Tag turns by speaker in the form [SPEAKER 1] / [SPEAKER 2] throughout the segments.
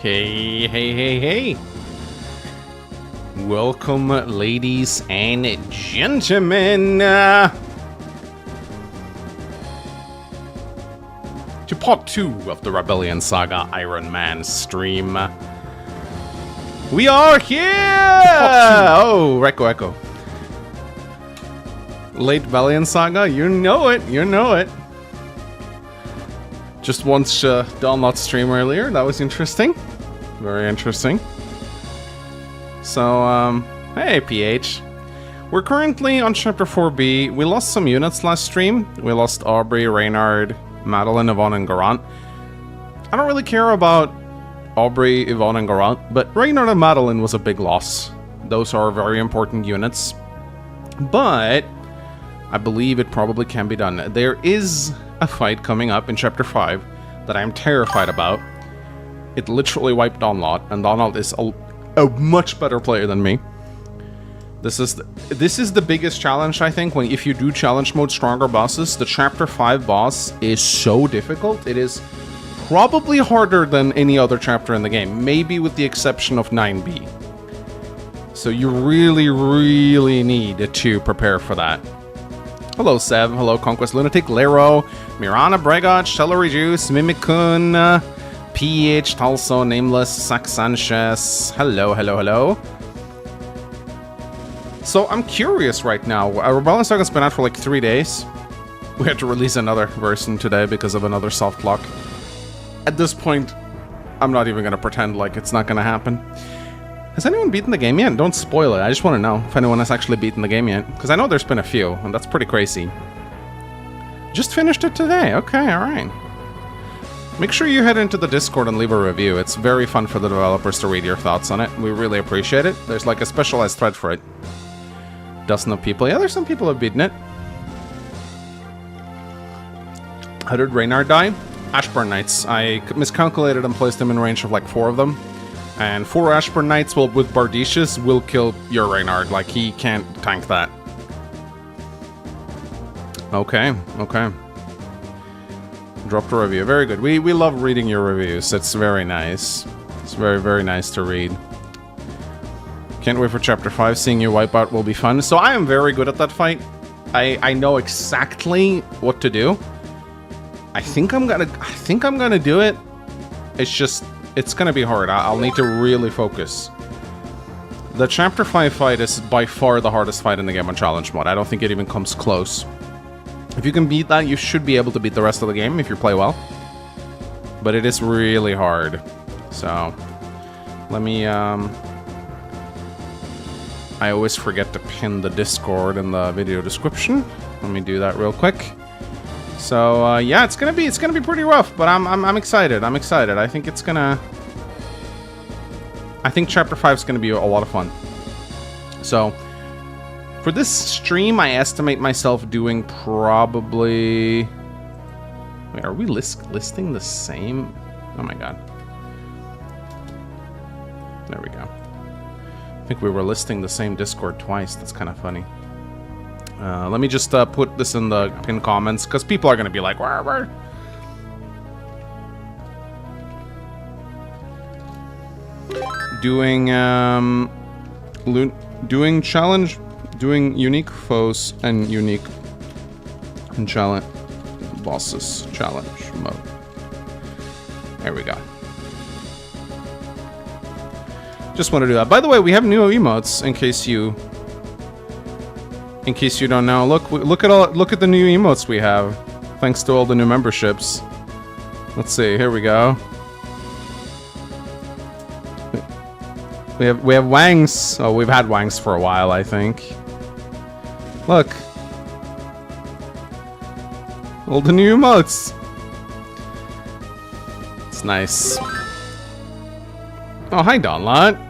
[SPEAKER 1] Hey, hey, hey, hey. Welcome, ladies and gentlemen, to part 2 of the Rebellion Saga Ironman stream. We are here! Oh, Echo. Late Rebellion Saga, you know it, Just watched Donlot's stream earlier, that was interesting. Very interesting. So, hey PH. We're currently on Chapter 4B. We lost some units last stream. We lost Aubrey, Reynard, Madeline, Yvonne, and Garant. I don't really care about Aubrey, Yvonne, and Garant, but Reynard and Madeline was a big loss. Those are very important units. But I believe it probably can be done. There is a fight coming up in Chapter 5 that I'm terrified about. It literally wiped Donlot, and Donlot is a much better player than me. This is the biggest challenge, I think, if you do challenge mode stronger bosses. The Chapter 5 boss is so difficult. It is probably harder than any other chapter in the game, maybe with the exception of 9B. So you really, really need to prepare for that. Hello, Sev. Hello, Conquest Lunatic, Lero, Mirana, Bregot, Celery Juice, Mimikun, PH, Talso, Nameless, Sac Sanchez. Hello. So I'm curious right now. Rebellion Saga's been out for like 3 days. We had to release another version today because of another soft lock. At this point, I'm not even going to pretend like it's not going to happen. Has anyone beaten the game yet? Don't spoil it. I just want to know if anyone has actually beaten the game yet. Because I know there's been a few, and that's pretty crazy. Just finished it today. Okay, alright. Make sure you head into the Discord and leave a review. It's very fun for the developers to read your thoughts on it. We really appreciate it. There's like a specialized thread for it. Dozen of people. Yeah, there's some people who have beaten it. How did Reynard die? Ashburn Knights. I miscalculated and placed him in range of like 4 of them. And 4 Ashburn Knights with Bardicious will kill your Reynard. Like, he can't tank that. Okay. Dropped a review. Very good. We love reading your reviews. It's very nice. It's very, very nice to read. Can't wait for Chapter 5. Seeing you wipe out will be fun. So I am very good at that fight. I know exactly what to do. I think I'm gonna do it. It's gonna be hard. I'll need to really focus. The Chapter 5 fight is by far the hardest fight in the game on challenge mode. I don't think it even comes close. If you can beat that, you should be able to beat the rest of the game if you play well. But it is really hard. So, let me, I always forget to pin the Discord in the video description. Let me do that real quick. So, yeah, it's gonna be pretty rough, but I'm excited. I think I think Chapter 5 is gonna be a lot of fun. So, for this stream, I estimate myself doing probably... Wait, are we listing the same? Oh my god. There we go. I think we were listing the same Discord twice. That's kind of funny. Let me just put this in the pinned comments, because people are going to be like, where? Doing challenge, doing unique foes and unique and challenge bosses challenge mode. There we go. Just want to do that. By the way, we have new emotes in case you don't know. Look at the new emotes we have. Thanks to all the new memberships. Let's see. Here we go. We have Wangs. Oh, we've had Wangs for a while, I think. Look. All the new emotes. It's nice. Oh, hi, Donlot.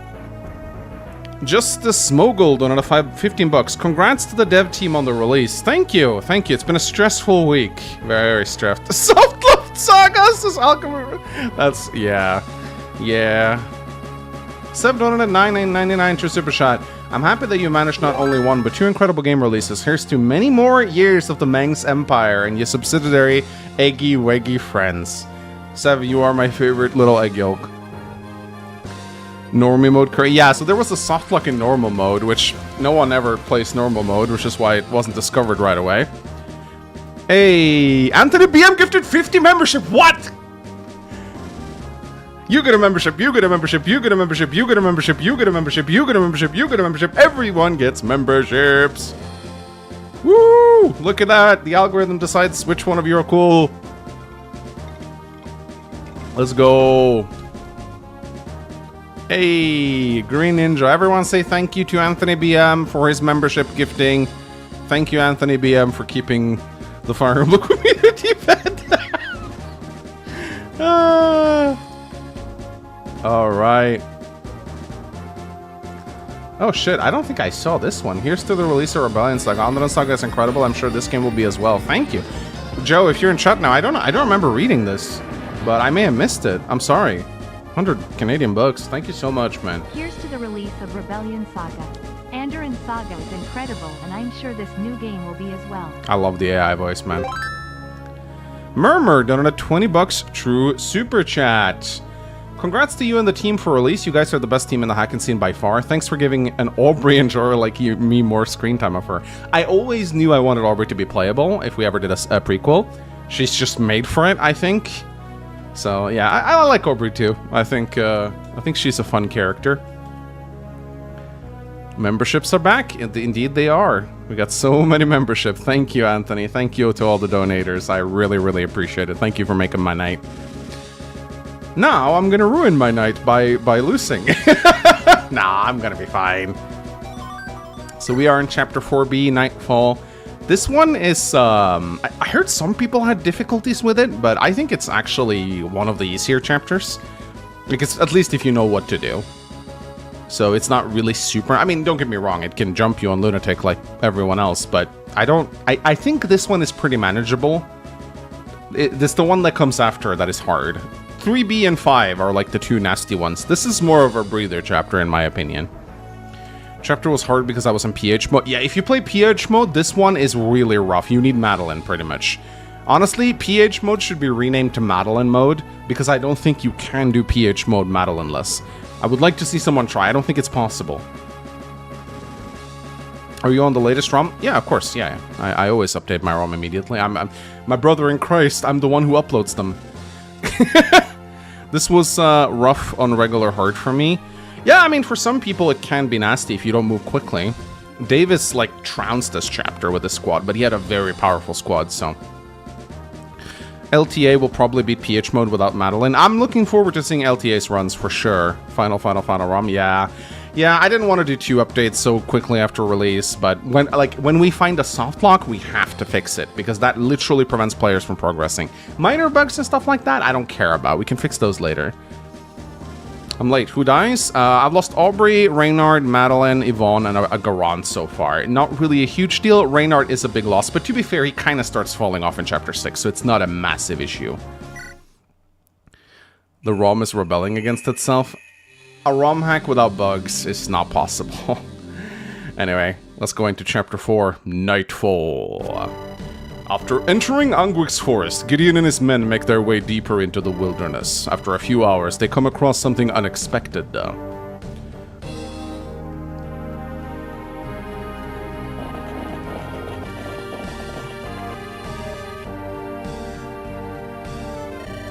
[SPEAKER 1] Just the Smoggle donated 15 bucks. Congrats to the dev team on the release. Thank you. It's been a stressful week. Very stressed. Soft love sagas is alchemy. That's yeah. Seb donated $9.99 to Super Chat. I'm happy that you managed not only 1 but 2 incredible game releases. Here's to many more years of the Manx Empire and your subsidiary Eggy Weggy friends. Sev, you are my favorite little egg yolk. Normie mode, yeah, so there was a soft lock in normal mode, which no one ever plays normal mode, which is why it wasn't discovered right away. Hey, Anthony BM gifted 50 membership, what? You get a membership, you get a membership, you get a membership, you get a membership, you get a membership, you get a membership, you get a membership, everyone gets memberships. Woo! Look at that, the algorithm decides which one of you are cool. Let's go. Hey, Green Ninja. Everyone say thank you to Anthony BM for his membership gifting. Thank you, Anthony BM, for keeping the Fire Emblem community fed. Alright. Oh shit, I don't think I saw this one. Here's to the release of Rebellion Saga. Rebellion Saga is incredible. I'm sure this game will be as well. Thank you. Joe, if you're in chat now, I don't remember reading this, but I may have missed it. I'm sorry. 100 Canadian bucks. Thank you so much, man.
[SPEAKER 2] Here's to the release of Rebellion Saga. Ironman Saga is incredible, and I'm sure this new game will be as well.
[SPEAKER 1] I love the AI voice, man. Murmur donated 20 bucks. True super chat. Congrats to you and the team for release. You guys are the best team in the hacking scene by far. Thanks for giving an Aubrey enjoyer like me more screen time of her. I always knew I wanted Aubrey to be playable if we ever did a prequel. She's just made for it, I think. So yeah, I like Aubrey too. I think she's a fun character. Memberships are back. Indeed they are. We got so many memberships. Thank you, Anthony. Thank you to all the donators. I really, really appreciate it. Thank you for making my night. Now I'm gonna ruin my night by losing. Nah, I'm gonna be fine. So we are in Chapter 4B, Nightfall. This one is, I heard some people had difficulties with it, but I think it's actually one of the easier chapters. Because, at least if you know what to do. So it's not really super, I mean, don't get me wrong, it can jump you on Lunatic like everyone else, but I think this one is pretty manageable. This the one that comes after that is hard. 3B and 5 are like the two nasty ones. This is more of a breather chapter in my opinion. Chapter was hard because I was in PH mode. Yeah, if you play PH mode, this one is really rough. You need Madeline, pretty much. Honestly, PH mode should be renamed to Madeline mode, because I don't think you can do PH mode Madeline-less. I would like to see someone try. I don't think it's possible. Are you on the latest ROM? Yeah, of course, yeah. I always update my ROM immediately. I'm my brother in Christ, I'm the one who uploads them. This was rough on regular hard for me. Yeah, I mean, for some people it can be nasty if you don't move quickly. Davis, like, trounced this chapter with his squad, but he had a very powerful squad, so... LTA will probably beat PH mode without Madeline. I'm looking forward to seeing LTA's runs for sure. Final ROM, yeah. Yeah, I didn't want to do 2 updates so quickly after release, but when we find a soft lock, we have to fix it, because that literally prevents players from progressing. Minor bugs and stuff like that, I don't care about. We can fix those later. I'm late. Who dies? I've lost Aubrey, Reynard, Madeline, Yvonne, and a Garant so far. Not really a huge deal. Reynard is a big loss, but to be fair, he kind of starts falling off in Chapter 6, so it's not a massive issue. The ROM is rebelling against itself. A ROM hack without bugs is not possible. Anyway, let's go into Chapter 4, Nightfall. After entering Angwik's forest, Gideon and his men make their way deeper into the wilderness. After a few hours, they come across something unexpected, though.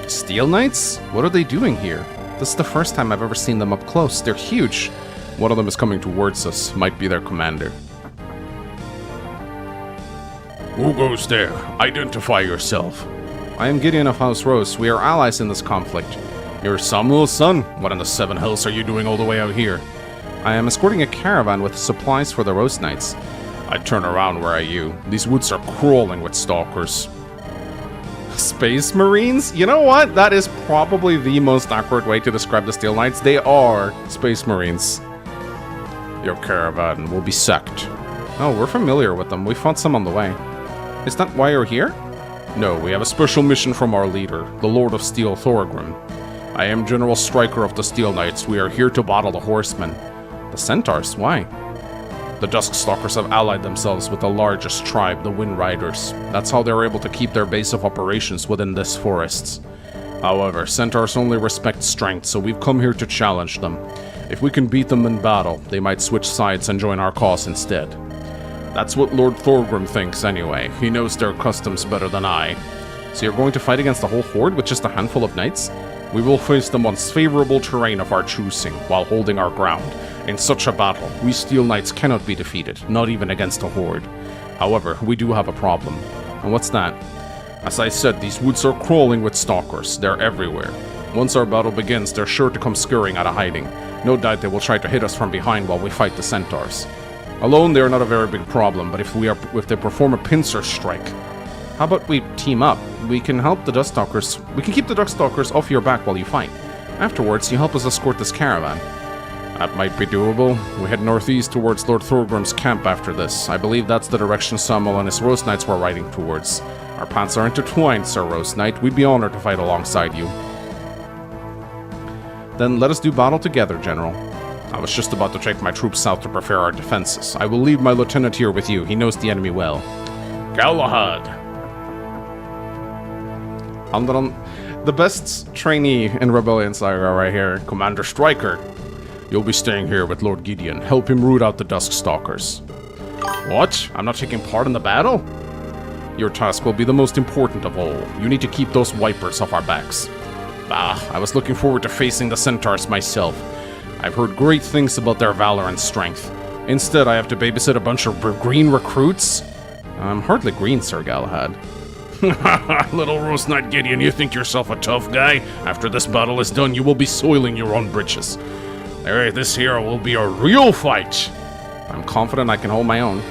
[SPEAKER 1] Steel Knights? What are they doing here? This is the first time I've ever seen them up close. They're huge. One of them is coming towards us. Might be their commander. Who goes there? Identify yourself. I am Gideon of House Rose. We are allies in this conflict. You're Samuel's son? What in the 7 hells are you doing all the way out here? I am escorting a caravan with supplies for the Rose Knights. I'd turn around were I you. These woods are crawling with stalkers. Space Marines? You know what? That is probably the most accurate way to describe the Steel Knights. They are Space Marines. Your caravan will be sacked. Oh, we're familiar with them. We fought some on the way. Is that why you're here? No, we have a special mission from our leader, the Lord of Steel Thorgrim. I am General Striker of the Steel Knights. We are here to battle the Horsemen. The Centaurs? Why? The Duskstalkers have allied themselves with the largest tribe, the Wind Riders. That's how they're able to keep their base of operations within this forest. However, Centaurs only respect strength, so we've come here to challenge them. If we can beat them in battle, they might switch sides and join our cause instead. That's what Lord Thorgrim thinks anyway. He knows their customs better than I. So you're going to fight against the whole horde with just a handful of knights? We will face them on favorable terrain of our choosing, while holding our ground. In such a battle, we Steel Knights cannot be defeated, not even against a horde. However, we do have a problem. And what's that? As I said, these woods are crawling with stalkers. They're everywhere. Once our battle begins, they're sure to come scurrying out of hiding. No doubt they will try to hit us from behind while we fight the centaurs. Alone, they are not a very big problem, but if they perform a pincer strike, how about we team up? We can help the Duststalkers. We can keep the Duststalkers off your back while you fight. Afterwards, you help us escort this caravan. That might be doable. We head northeast towards Lord Thorgrim's camp after this. I believe that's the direction Samuel and his Rose Knights were riding towards. Our paths are intertwined, Sir Rose Knight. We'd be honored to fight alongside you. Then let us do battle together, General. I was just about to take my troops south to prepare our defenses. I will leave my lieutenant here with you. He knows the enemy well. Galahad! The best trainee in Rebellion Saga right here, Commander Stryker. You'll be staying here with Lord Gideon. Help him root out the Duskstalkers. What? I'm not taking part in the battle? Your task will be the most important of all. You need to keep those wipers off our backs. I was looking forward to facing the centaurs myself. I've heard great things about their valor and strength. Instead, I have to babysit a bunch of green recruits? I'm hardly green, Sir Galahad. Little Rose Knight Gideon, you think yourself a tough guy? After this battle is done, you will be soiling your own britches. This here will be a real fight. I'm confident I can hold my own.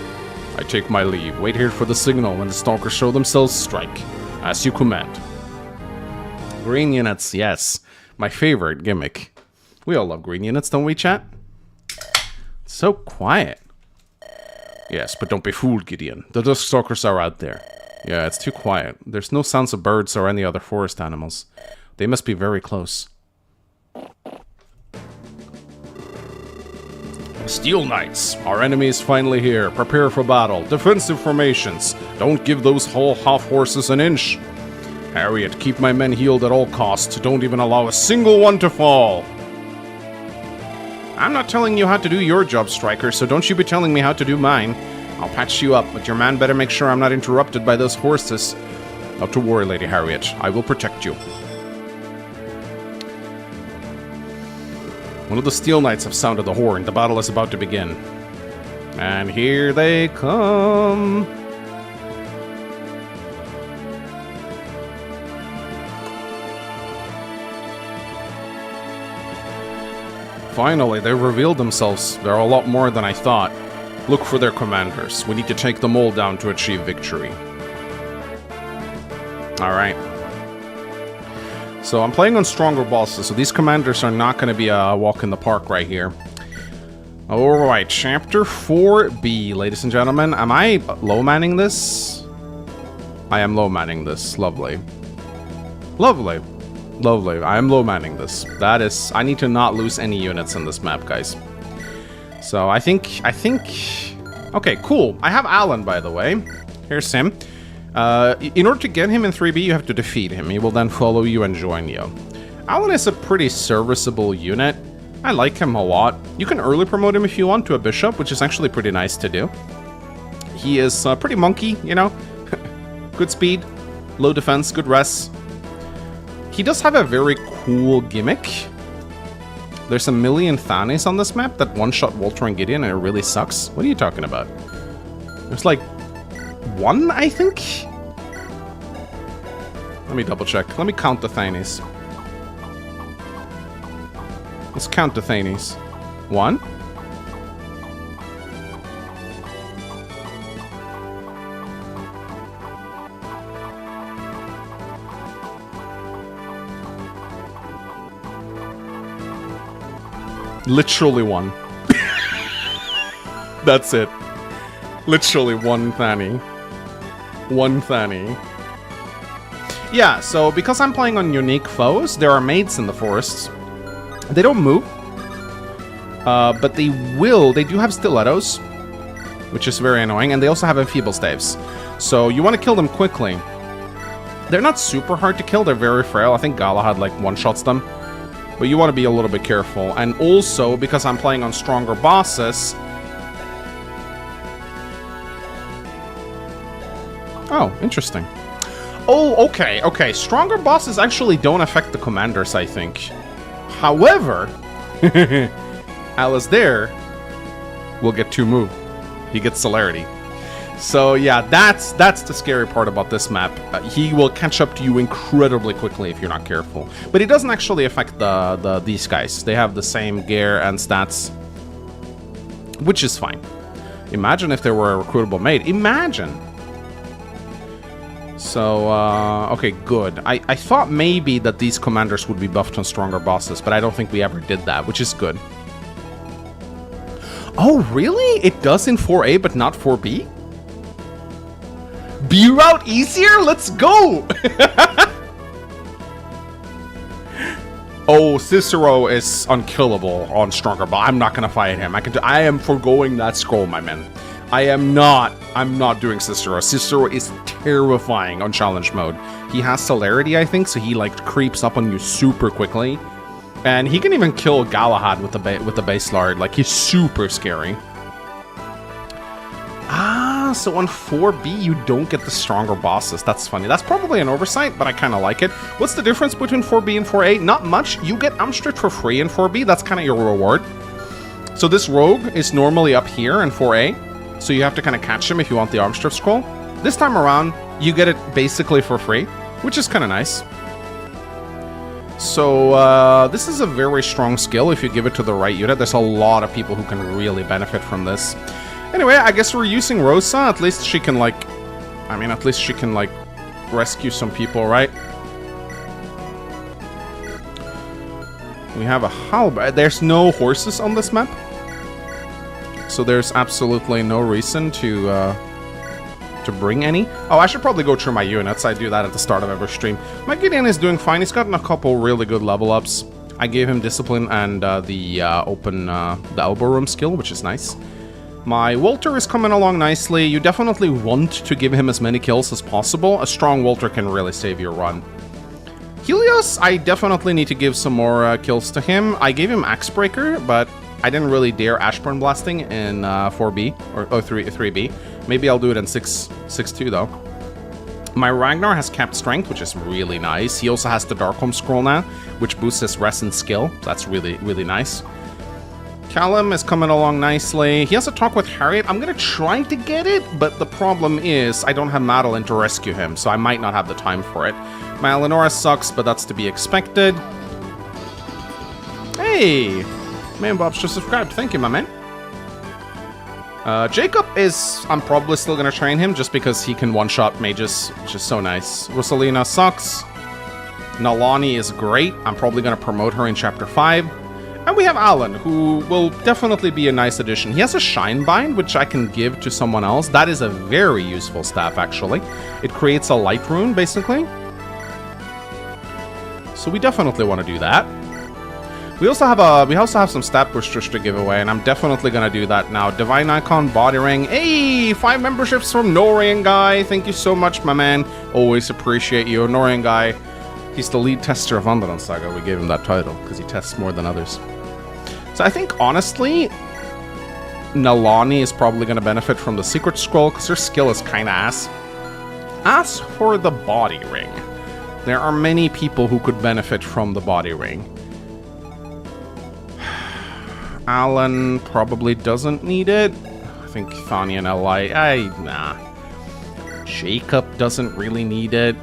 [SPEAKER 1] I take my leave. Wait here for the signal when the stalkers show themselves. Strike. As you command. Green units, yes. My favorite gimmick. We all love green units, don't we, chat? So quiet. Yes, but don't be fooled, Gideon. The Duskstalkers are out there. Yeah, it's too quiet. There's no sounds of birds or any other forest animals. They must be very close. Steel Knights, our enemy is finally here. Prepare for battle. Defensive formations. Don't give those whole half horses an inch. Harriet, keep my men healed at all costs. Don't even allow a single one to fall. I'm not telling you how to do your job, Stryker, so don't you be telling me how to do mine. I'll patch you up, but your man better make sure I'm not interrupted by those horses. Not to worry, Lady Harriet. I will protect you. One of the Steel Knights have sounded the horn. The battle is about to begin. And here they come. Finally, they revealed themselves. They're a lot more than I thought. Look for their commanders. We need to take them all down to achieve victory. Alright. So I'm playing on stronger bosses, so these commanders are not going to be a walk in the park right here. Alright, Chapter 4B, ladies and gentlemen. Am I low-manning this? I am low-manning this. Lovely. Lovely. Lovely. I am low-manning this. That is... I need to not lose any units in this map, guys. So I think... Okay, cool. I have Alan, by the way. Here's him. In order to get him in 3B, you have to defeat him. He will then follow you and join you. Alan is a pretty serviceable unit. I like him a lot. You can early promote him if you want to a bishop, which is actually pretty nice to do. He is pretty monkey, you know? Good speed, low defense, good res. He does have a very cool gimmick. There's a million Thanes on this map that one-shot Walter and Gideon, and it really sucks. What are you talking about? There's like one, I think? Let me double check. Let me count the Thanes. Let's count the Thanes. 1. Literally 1. That's it. Literally 1 Thani. 1 Thani. Yeah, so because I'm playing on unique foes, there are maids in the forests. They don't move. But they do have stilettos, which is very annoying, and they also have enfeeble staves. So you want to kill them quickly. They're not super hard to kill, they're very frail. I think Galahad like one-shots them. But you want to be a little bit careful. And also, because I'm playing on stronger bosses... Oh, interesting. Oh, okay, okay. Stronger bosses actually don't affect the commanders, I think. However, Alistair will get 2 move. He gets celerity. So yeah, that's the scary part about this map. He will catch up to you incredibly quickly if you're not careful. But it doesn't actually affect these guys. They have the same gear and stats, which is fine. Imagine if there were a recruitable mate. Imagine. So, okay, good. I thought maybe that these commanders would be buffed on stronger bosses, but I don't think we ever did that, which is good. Oh, really? It does in 4A, but not 4B? B route easier? Let's go! Oh, Cicero is unkillable on stronger boss. I'm not gonna fight him. I am foregoing that scroll, my man. I'm not doing Cicero. Cicero is terrifying on challenge mode. He has celerity, I think, so he like creeps up on you super quickly. And he can even kill Galahad with the base lard. Like, he's super scary. Ah, so on 4B you don't get the stronger bosses. That's funny. That's probably an oversight, but I kind of like it. What's the difference between 4B and 4A? Not much. You get Amstrad for free in 4B. That's kind of your reward. So this rogue is normally up here in 4A. So you have to kind of catch him if you want the Armstrip scroll. This time around, you get it basically for free, which is kind of nice. So this is a very strong skill if you give it to the right unit. There's a lot of people who can really benefit from this. Anyway, I guess we're using Rosa. At least she can, like... I mean, at least she can, like, rescue some people, right? We have a halberd. There's no horses on this map. So there's absolutely no reason to bring any. Oh, I should probably go through my units. I do that at the start of every stream. My Gideon is doing fine. He's gotten a couple really good level ups. I gave him discipline and the elbow room skill, which is nice. My Walter is coming along nicely. You definitely want to give him as many kills as possible. A strong Walter can really save your run. Helios, I definitely need to give some more kills to him. I gave him Axebreaker, but I didn't really dare Ashburn Blasting in 4B, or 3B. Maybe I'll do it in 6.2 though. My Ragnar has capped strength, which is really nice. He also has the Darkholm scroll now, which boosts his res and skill. That's really, really nice. Callum is coming along nicely. He has a talk with Harriet. I'm gonna try to get it, but the problem is I don't have Madeline to rescue him, so I might not have the time for it. My Eleonora sucks, but that's to be expected. Hey! Man Bob's just subscribed. Thank you, my man. Jacob is... I'm probably still gonna train him just because he can one-shot mages, which is so nice. Rosalina sucks. Nalani is great. I'm probably gonna promote her in Chapter 5. And we have Alan, who will definitely be a nice addition. He has a Shine Bind, which I can give to someone else. That is a very useful staff, actually. It creates a light rune, basically. So we definitely want to do that. We also have some stat boosters to give away, and I'm definitely gonna do that now. Divine Icon, Body Ring. Hey, 5 memberships from Norian Guy. Thank you so much, my man. Always appreciate you. Norian Guy, he's the lead tester of Rebellion Saga. We gave him that title because he tests more than others. So I think, honestly, Nalani is probably gonna benefit from the Secret Scroll because her skill is kinda ass. As for the Body Ring, there are many people who could benefit from the Body Ring. Alan probably doesn't need it. I think Thania and Li, nah. Jacob doesn't really need it.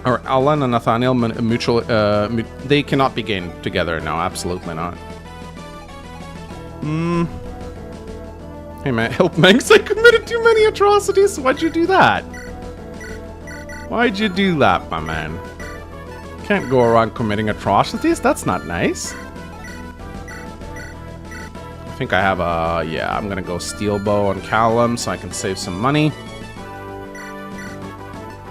[SPEAKER 1] Or Alan and Nathaniel mutual, they cannot be gained together. No, absolutely not. Hey man, help Manx, I committed too many atrocities. Why'd you do that? Why'd you do that, my man? Can't go around committing atrocities. That's not nice. I think I have a... Yeah, I'm gonna go Steel Bow on Callum so I can save some money.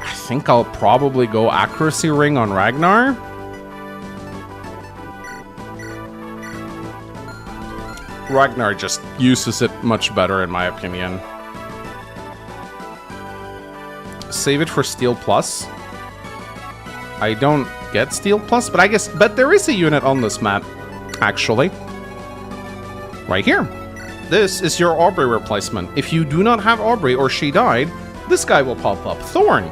[SPEAKER 1] I think I'll probably go Accuracy Ring on Ragnar. Ragnar just uses it much better in my opinion. Save it for Steel Plus. I don't... get Steel Plus, but there is a unit on this map, actually. Right here. This is your Aubrey replacement. If you do not have Aubrey or she died, this guy will pop up. Thorn.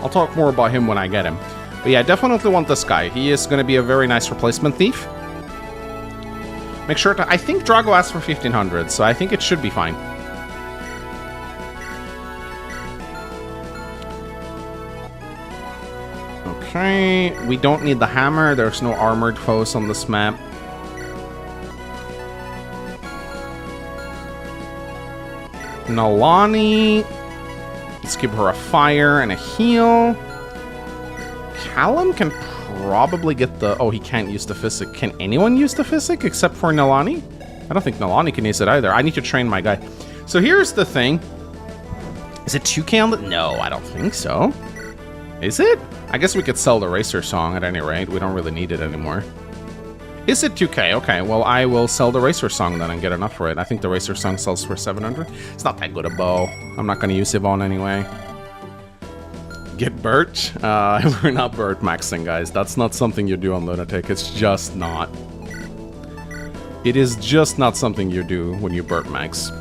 [SPEAKER 1] I'll talk more about him when I get him. But yeah, definitely want this guy. He is going to be a very nice replacement thief. Make sure to... I think Drago asked for 1500, so I think it should be fine. Okay, we don't need the hammer. There's no armored foes on this map. Nalani. Let's give her a fire and a heal. Callum can probably get the... Oh, he can't use the physic. Can anyone use the physic except for Nalani? I don't think Nalani can use it either. I need to train my guy. So here's the thing. Is it 2k on the... No, I don't think so. Is it? I guess we could sell the Racer Song at any rate. We don't really need it anymore. Is it 2k? Okay, well, I will sell the Racer Song then and get enough for it. I think the Racer Song sells for 700. It's not that good a bow. I'm not going to use Yvonne anyway. Get Burt? We're not Burt maxing, guys. That's not something you do on Lunatic. It's just not. It is just not something you do when you Burt max.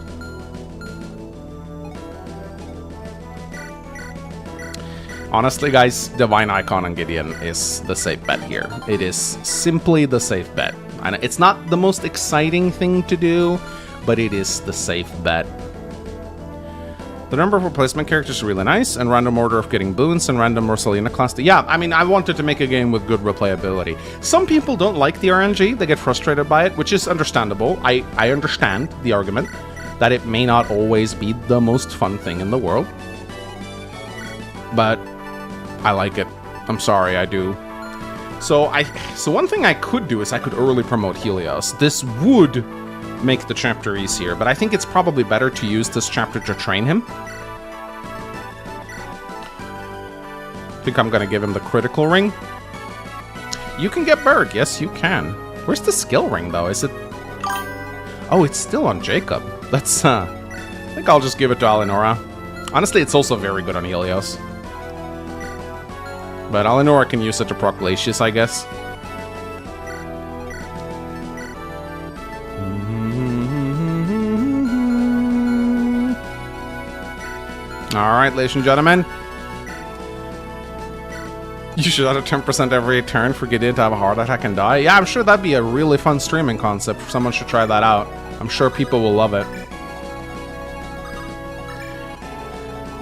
[SPEAKER 1] Honestly, guys, Divine Icon on Gideon is the safe bet here. It is simply the safe bet. And it's not the most exciting thing to do, but it is the safe bet. The number of replacement characters is really nice, and random order of getting boons, and random Rosalina class. Yeah, I mean, I wanted to make a game with good replayability. Some people don't like the RNG, they get frustrated by it, which is understandable. I understand the argument that it may not always be the most fun thing in the world. But I like it. I'm sorry, I do. So one thing I could do is I could early promote Helios. This would make the chapter easier, but I think it's probably better to use this chapter to train him. I think I'm gonna give him the critical ring. You can get Berg, yes you can. Where's the skill ring though? Is it... Oh, it's still on Jacob. That's I think I'll just give it to Alinora. Honestly, it's also very good on Helios. But Alinora can use it to proc Glacius, I guess. Alright, ladies and gentlemen. You should add a 10% every turn for Gideon to have a heart attack and die. Yeah, I'm sure that'd be a really fun streaming concept. Someone should try that out. I'm sure people will love it.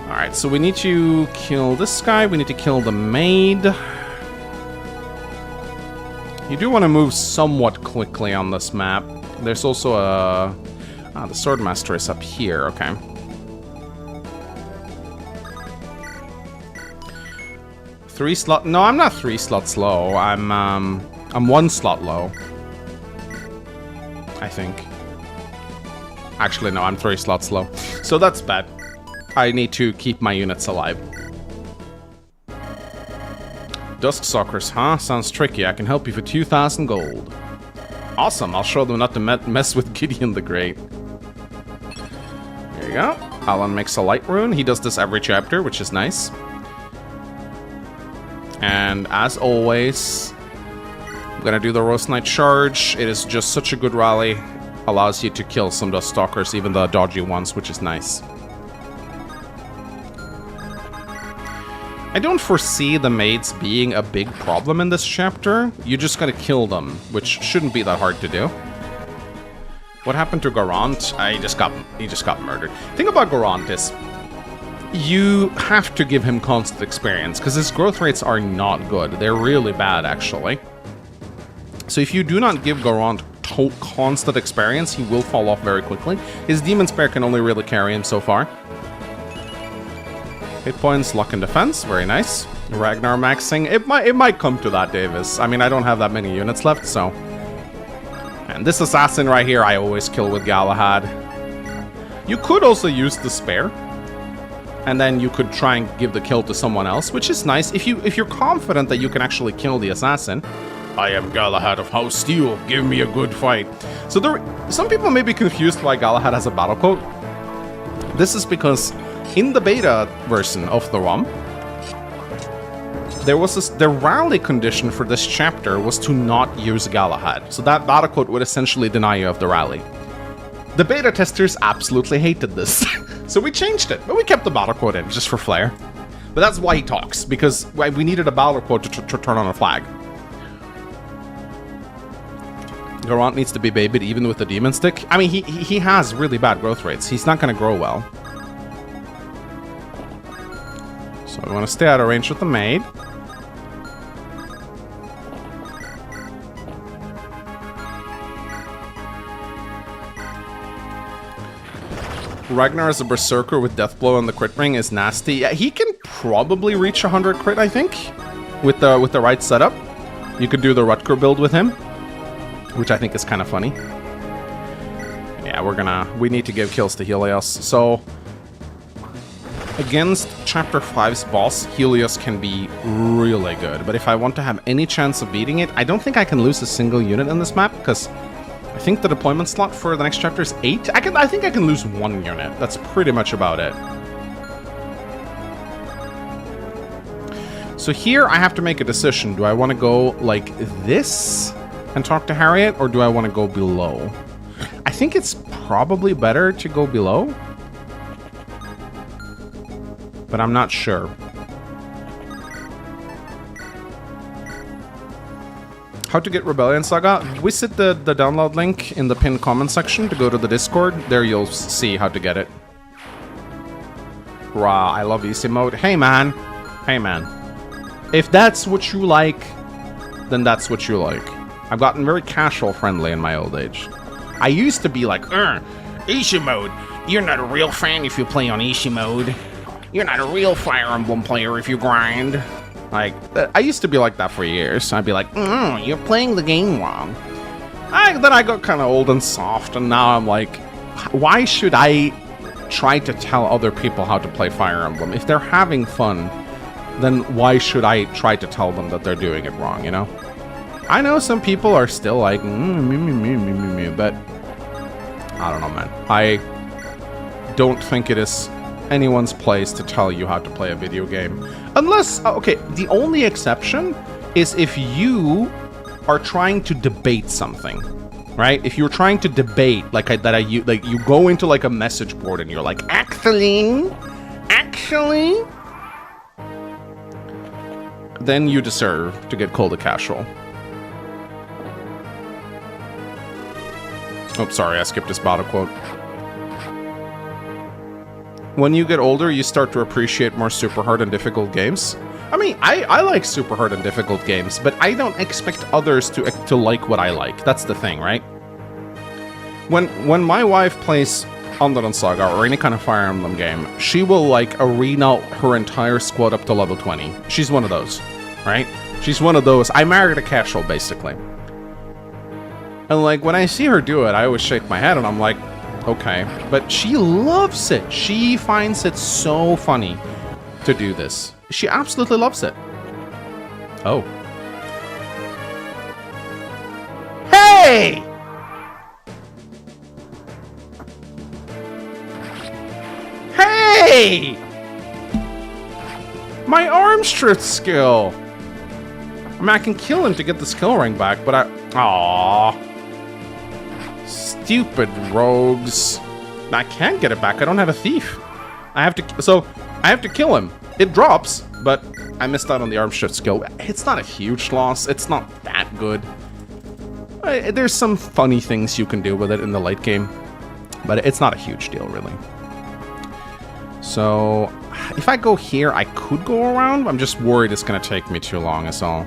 [SPEAKER 1] Alright, so we need to kill this guy. We need to kill the maid. You do want to move somewhat quickly on this map. There's also a... Ah, the Swordmaster is up here. Okay. Three slot... No, I'm not 3 slots low. I'm 1 slot low. I think. Actually, no, I'm 3 slots low. So that's bad. I need to keep my units alive. Duskstalkers, huh? Sounds tricky. I can help you for 2,000 gold. Awesome. I'll show them not to mess with Gideon the Great. There you go. Alan makes a light rune. He does this every chapter, which is nice. And as always, I'm gonna do the Roast Knight charge. It is just such a good rally. Allows you to kill some Duskstalkers, even the dodgy ones, which is nice. I don't foresee the maids being a big problem in this chapter. You just gotta kill them, which shouldn't be that hard to do. What happened to Garant? He just got murdered. The thing about Garant is you have to give him constant experience, because his growth rates are not good. They're really bad, actually. So if you do not give Garant constant experience, he will fall off very quickly. His Demon Spear can only really carry him so far. Hit points, luck and defense, very nice. Ragnar maxing, it might come to that, Davis. I mean, I don't have that many units left, so. And this assassin right here, I always kill with Galahad. You could also use the spare, and then you could try and give the kill to someone else, which is nice. If you're confident that you can actually kill the assassin. I am Galahad of House Steel, give me a good fight. So some people may be confused why Galahad has a battle quote. This is because in the beta version of the ROM, the rally condition for this chapter was to not use Galahad. So that battle quote would essentially deny you of the rally. The beta testers absolutely hated this. So we changed it, but we kept the battle quote in just for flair. But that's why he talks, because we needed a battle quote to turn on a flag. Garant needs to be babied even with the demon stick. I mean, he has really bad growth rates. He's not going to grow well. So we want to stay out of range with the maid. Ragnar as a berserker with Deathblow and the crit ring is nasty. Yeah, he can probably reach 100 crit, I think, with the right setup. You could do the Rutger build with him, which I think is kind of funny. Yeah, we need to give kills to Helios. So against Chapter 5's boss, Helios can be really good. But if I want to have any chance of beating it, I don't think I can lose a single unit in this map, because I think the deployment slot for the next chapter is 8. I think I can lose 1 unit. That's pretty much about it. So here I have to make a decision. Do I want to go like this and talk to Harriet, or do I want to go below? I think it's probably better to go below, but I'm not sure. How to get Rebellion Saga? Visit the download link in the pinned comment section to go to the Discord. There you'll see how to get it. Rah, I love easy mode. Hey man. Hey man. If that's what you like, then that's what you like. I've gotten very casual friendly in my old age. I used to be like, easy mode. You're not a real fan if you play on easy mode. You're not a real Fire Emblem player if you grind. Like, I used to be like that for years. I'd be like, you're playing the game wrong. Then I got kind of old and soft, and now I'm like, why should I try to tell other people how to play Fire Emblem? If they're having fun, then why should I try to tell them that they're doing it wrong, you know? I know some people are still like, but I don't know, man. I don't think it is anyone's place to tell you how to play a video game. Unless, okay, the only exception is if you are trying to debate something, right? If you're trying to debate, you go into like a message board and you're like, actually, then you deserve to get called a casual. Oh, sorry, I skipped this battle quote. When you get older, you start to appreciate more super hard and difficult games. I mean, I like super hard and difficult games, but I don't expect others to like what I like. That's the thing, right? When my wife plays Rebellion Saga or any kind of Fire Emblem game, she will like arena her entire squad up to level 20. She's one of those, right? She's one of those. I married a casual, basically. And like, when I see her do it, I always shake my head and I'm like, okay, but she loves it. She finds it so funny to do this. She absolutely loves it. Oh. Hey! Hey! My arm strength skill. I mean, I can kill him to get the skill ring back, but aww. Stupid rogues. I can't get it back. I don't have a thief. I have to kill him. It drops, but I missed out on the arm shift skill. It's not a huge loss. It's not that good. There's some funny things you can do with it in the late game, but it's not a huge deal, really. So, if I go here, I could go around. I'm just worried it's going to take me too long, is all.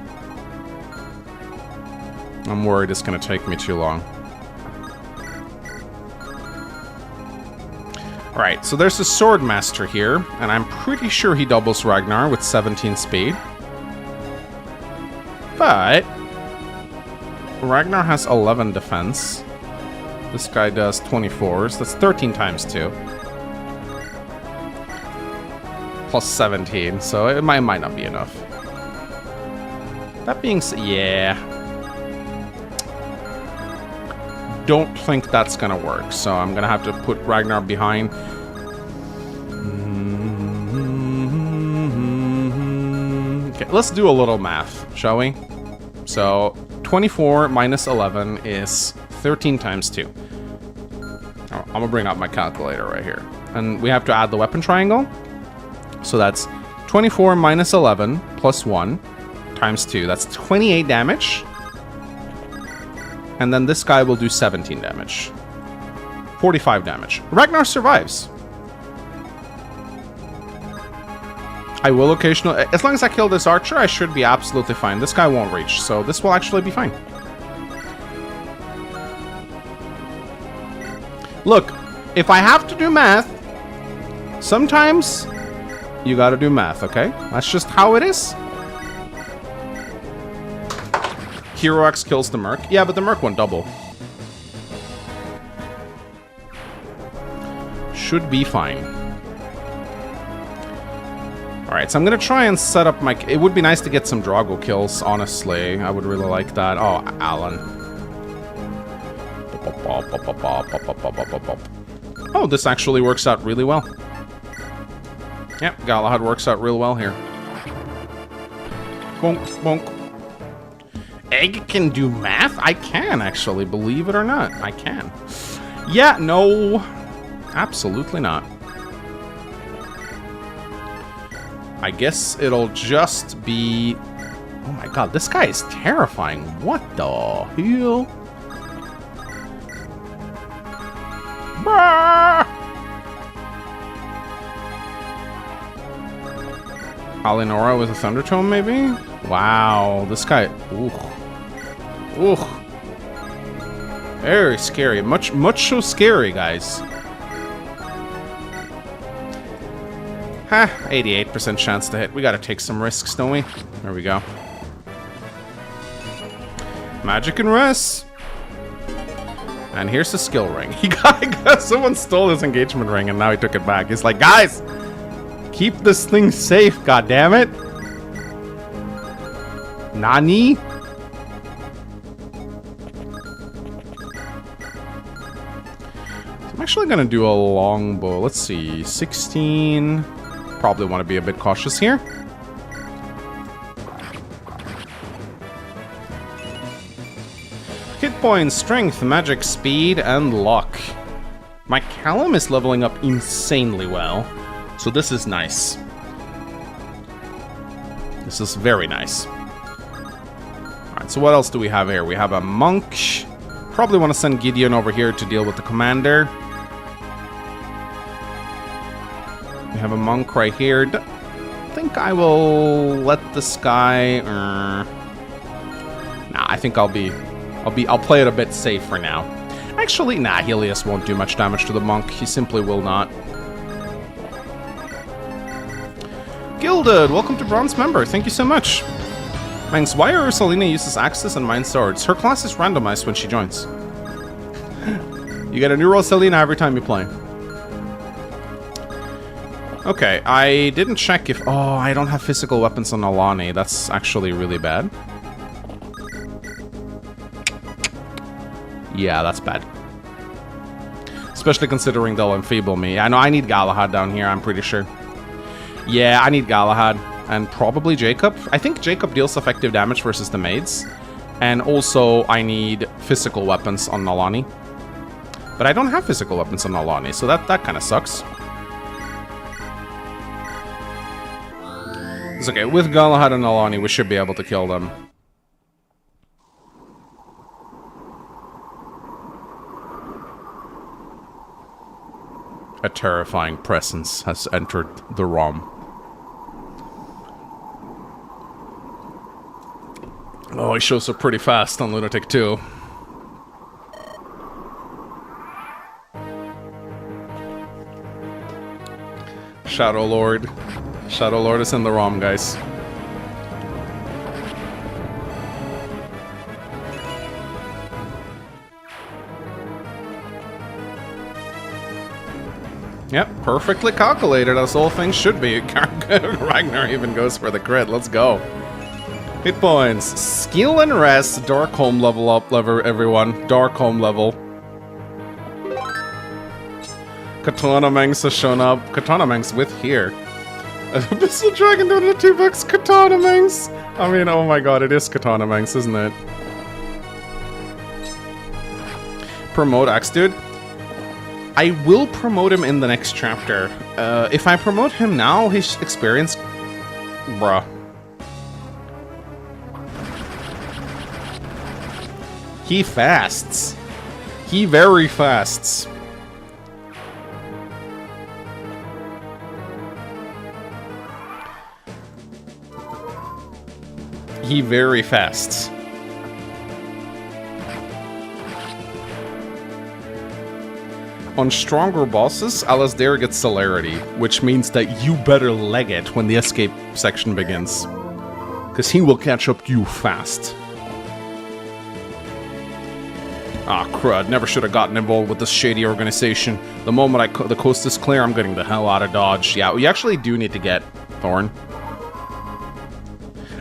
[SPEAKER 1] I'm worried it's going to take me too long. Alright, so there's a sword master here, and I'm pretty sure he doubles Ragnar with 17 speed. But Ragnar has 11 defense. This guy does 24s. That's 13 times 2. Plus 17, so it might not be enough. That being said, yeah. Don't think that's gonna work, so I'm gonna have to put Ragnar behind. Okay, let's do a little math, shall we? So 24 minus 11 is 13 times 2. I'm gonna bring up my calculator right here. And we have to add the weapon triangle. So that's 24 minus 11 plus 1 times 2. That's 28 damage. And then this guy will do 17 damage. 45 damage. Ragnar survives. I will occasionally... As long as I kill this archer, I should be absolutely fine. This guy won't reach, so this will actually be fine. Look, if I have to do math, sometimes you gotta do math, okay? That's just how it is. Hero X kills the Merc. Yeah, but the Merc won't double. Should be fine. Alright, so I'm gonna try and set up my... It would be nice to get some Drago kills, honestly. I would really like that. Oh, Alan. Oh, this actually works out really well. Yep, Galahad works out real well here. Bonk, bonk. Egg can do math? I can, actually, believe it or not. I can. Yeah, no. Absolutely not. I guess it'll just be... Oh my god, this guy is terrifying. What the hell? Alinora with a Thundertome, maybe? Wow, this guy... Ooh. Ooh. Very scary. Much so scary, guys. Ha, 88% chance to hit. We gotta take some risks, don't we? There we go. Magic and rest. And here's the skill ring. He got someone stole his engagement ring and now he took it back. He's like, guys, keep this thing safe, goddammit. Nani? I'm actually gonna do a longbow. Let's see, 16. Probably want to be a bit cautious here. Hit points, strength, magic, speed, and luck. My Callum is leveling up insanely well, so this is nice. This is very nice. Alright, so what else do we have here? We have a monk. Probably want to send Gideon over here to deal with the commander. We have a monk right here. I think I will let this guy... Nah, I think I'll play it a bit safe for now. Actually, nah, Helios won't do much damage to the monk. He simply will not. Gilded, welcome to Bronze Member. Thank you so much. Mangs, why Ursulina uses axes and mine swords? Her class is randomized when she joins. You get a new Rosalina every time you play. Okay, I didn't check if... Oh, I don't have physical weapons on Alani. That's actually really bad. Yeah, that's bad. Especially considering they'll enfeeble me. I know I need Galahad down here, I'm pretty sure. Yeah, I need Galahad. And probably Jacob. I think Jacob deals effective damage versus the maids. And also, I need physical weapons on Nalani. But I don't have physical weapons on Nalani, so that kind of sucks. It's okay, with Galahad and Nalani, we should be able to kill them. A terrifying presence has entered the ROM. Oh, he shows up pretty fast on Lunatic 2. Shadow Lord. Shadow Lord is in the ROM, guys. Yep, perfectly calculated, as all things should be. Ragnar even goes for the crit. Let's go. Hit points. Skill and rest. Darkholm level up, everyone. Darkholm level. Katana Mangs has shown up. Katana Mangs with here. Abyssal Dragon doing the 2-bucks Katana Manx. I mean, oh my god, it is Katana Manx, isn't it? Promote Axe Dude. I will promote him in the next chapter. If I promote him now, his experience... Bruh. He fasts. He very fasts. He very fasts. On stronger bosses, Alasdair gets celerity, which means that you better leg it when the escape section begins. Because he will catch up to you fast. Ah, crud. Never should have gotten involved with this shady organization. The moment the coast is clear, I'm getting the hell out of Dodge. Yeah, we actually do need to get Thorn.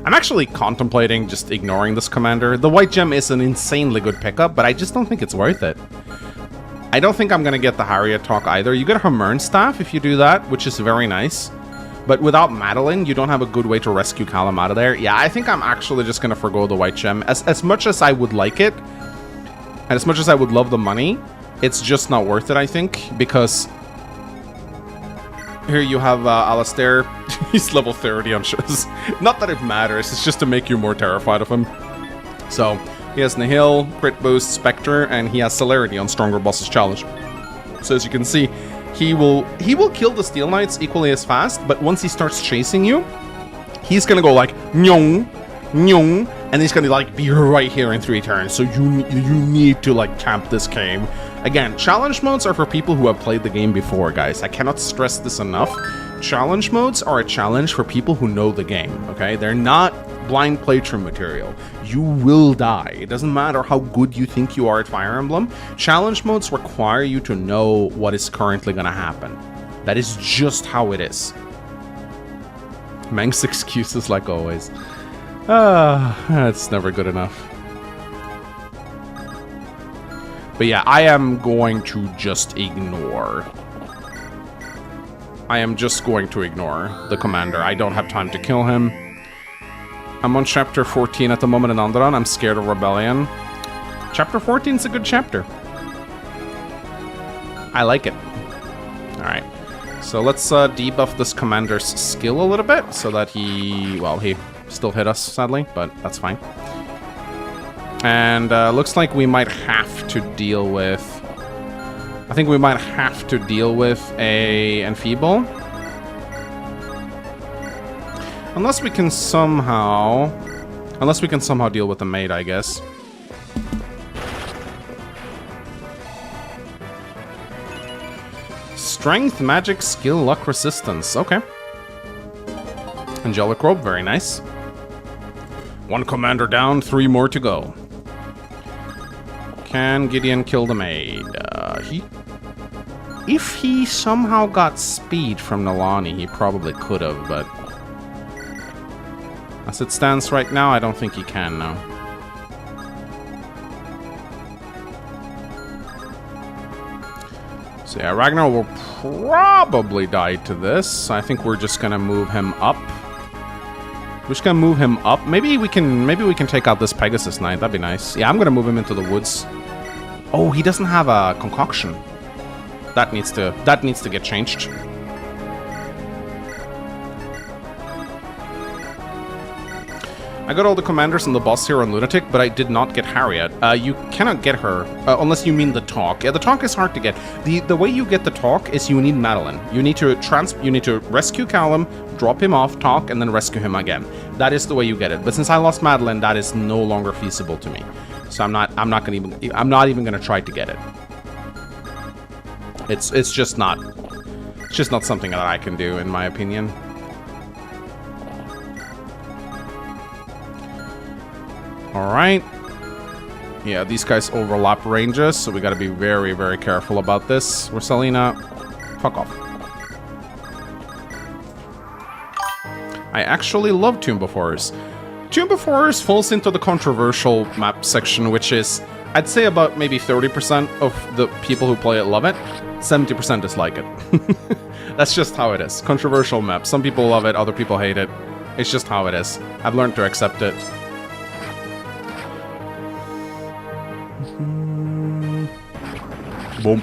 [SPEAKER 1] I'm actually contemplating just ignoring this commander. The white gem is an insanely good pickup, but I just don't think it's worth it. I don't think I'm going to get the Harriet talk either. You get Hermern Staff if you do that, which is very nice. But without Madeline, you don't have a good way to rescue Callum out of there. Yeah, I think I'm actually just going to forgo the white gem. As much as I would like it, and as much as I would love the money, it's just not worth it, I think, because... Here you have Alasdair. He's level 30 on shows. Not that it matters, it's just to make you more terrified of him. So, he has Nihil, Crit Boost, Spectre, and he has Celerity on Stronger Bosses Challenge. So as you can see, he will kill the Steel Knights equally as fast, but once he starts chasing you, he's gonna go like, nyong, nyong, and he's gonna like be right here in 3 turns, so you need to like camp this game. Again, challenge modes are for people who have played the game before, guys. I cannot stress this enough. Challenge modes are a challenge for people who know the game, okay? They're not blind playthrough material. You will die. It doesn't matter how good you think you are at Fire Emblem. Challenge modes require you to know what is currently gonna happen. That is just how it is. Meng's excuses like always. That's never good enough. But yeah, I am going to just ignore. I am just going to ignore the commander. I don't have time to kill him. I'm on chapter 14 at the moment in Onderon. I'm scared of Rebellion. Chapter 14 is a good chapter. I like it. Alright. So let's debuff this commander's skill a little bit so that he... Well, he still hit us, sadly, but that's fine. And looks like we might have to deal with... I think we might have to deal with a Enfeeble. Unless we can somehow deal with the Maid, I guess. Strength, Magic, Skill, Luck, Resistance. Okay. Angelic Robe, very nice. 1 commander down, 3 more to go. Can Gideon kill the Maid? If he somehow got speed from Nalani, he probably could have, but... As it stands right now, I don't think he can now. So yeah, Ragnar will probably die to this. I think we're just gonna move him up. We're just gonna move him up. Maybe we can take out this Pegasus Knight. That'd be nice. Yeah, I'm gonna move him into the woods. Oh, he doesn't have a concoction. That needs to get changed. I got all the commanders and the boss here on Lunatic, but I did not get Harriet. You cannot get her, unless you mean the talk. Yeah, the talk is hard to get. The way you get the talk is you need Madeline. You need to rescue Callum, drop him off, talk, and then rescue him again. That is the way you get it. But since I lost Madeline, that is no longer feasible to me. So I'm not even gonna try to get it. It's just not something that I can do, in my opinion. Alright. Yeah, these guys overlap ranges, so we gotta be very, very careful about this. Rosalina, fuck off. I actually love Tomb of Horrors. Tomb of Horrors falls into the controversial map section, which is, I'd say about maybe 30% of the people who play it love it. 70% dislike it. That's just how it is. Controversial map. Some people love it, other people hate it. It's just how it is. I've learned to accept it. Boom.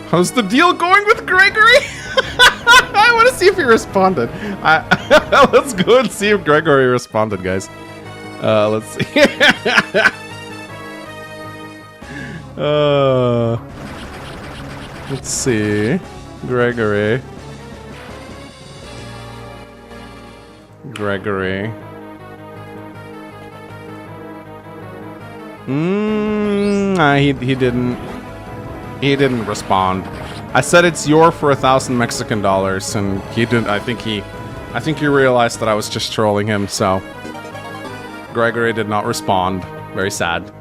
[SPEAKER 1] How's the deal going with Gregory? I want to see if he responded. Let's go and see if Gregory responded, guys. Let's see. Let's see. Gregory. He didn't respond. I said it's your for 1,000 Mexican dollars, and he didn't. I think he realized that I was just trolling him. So Gregory did not respond. Very sad.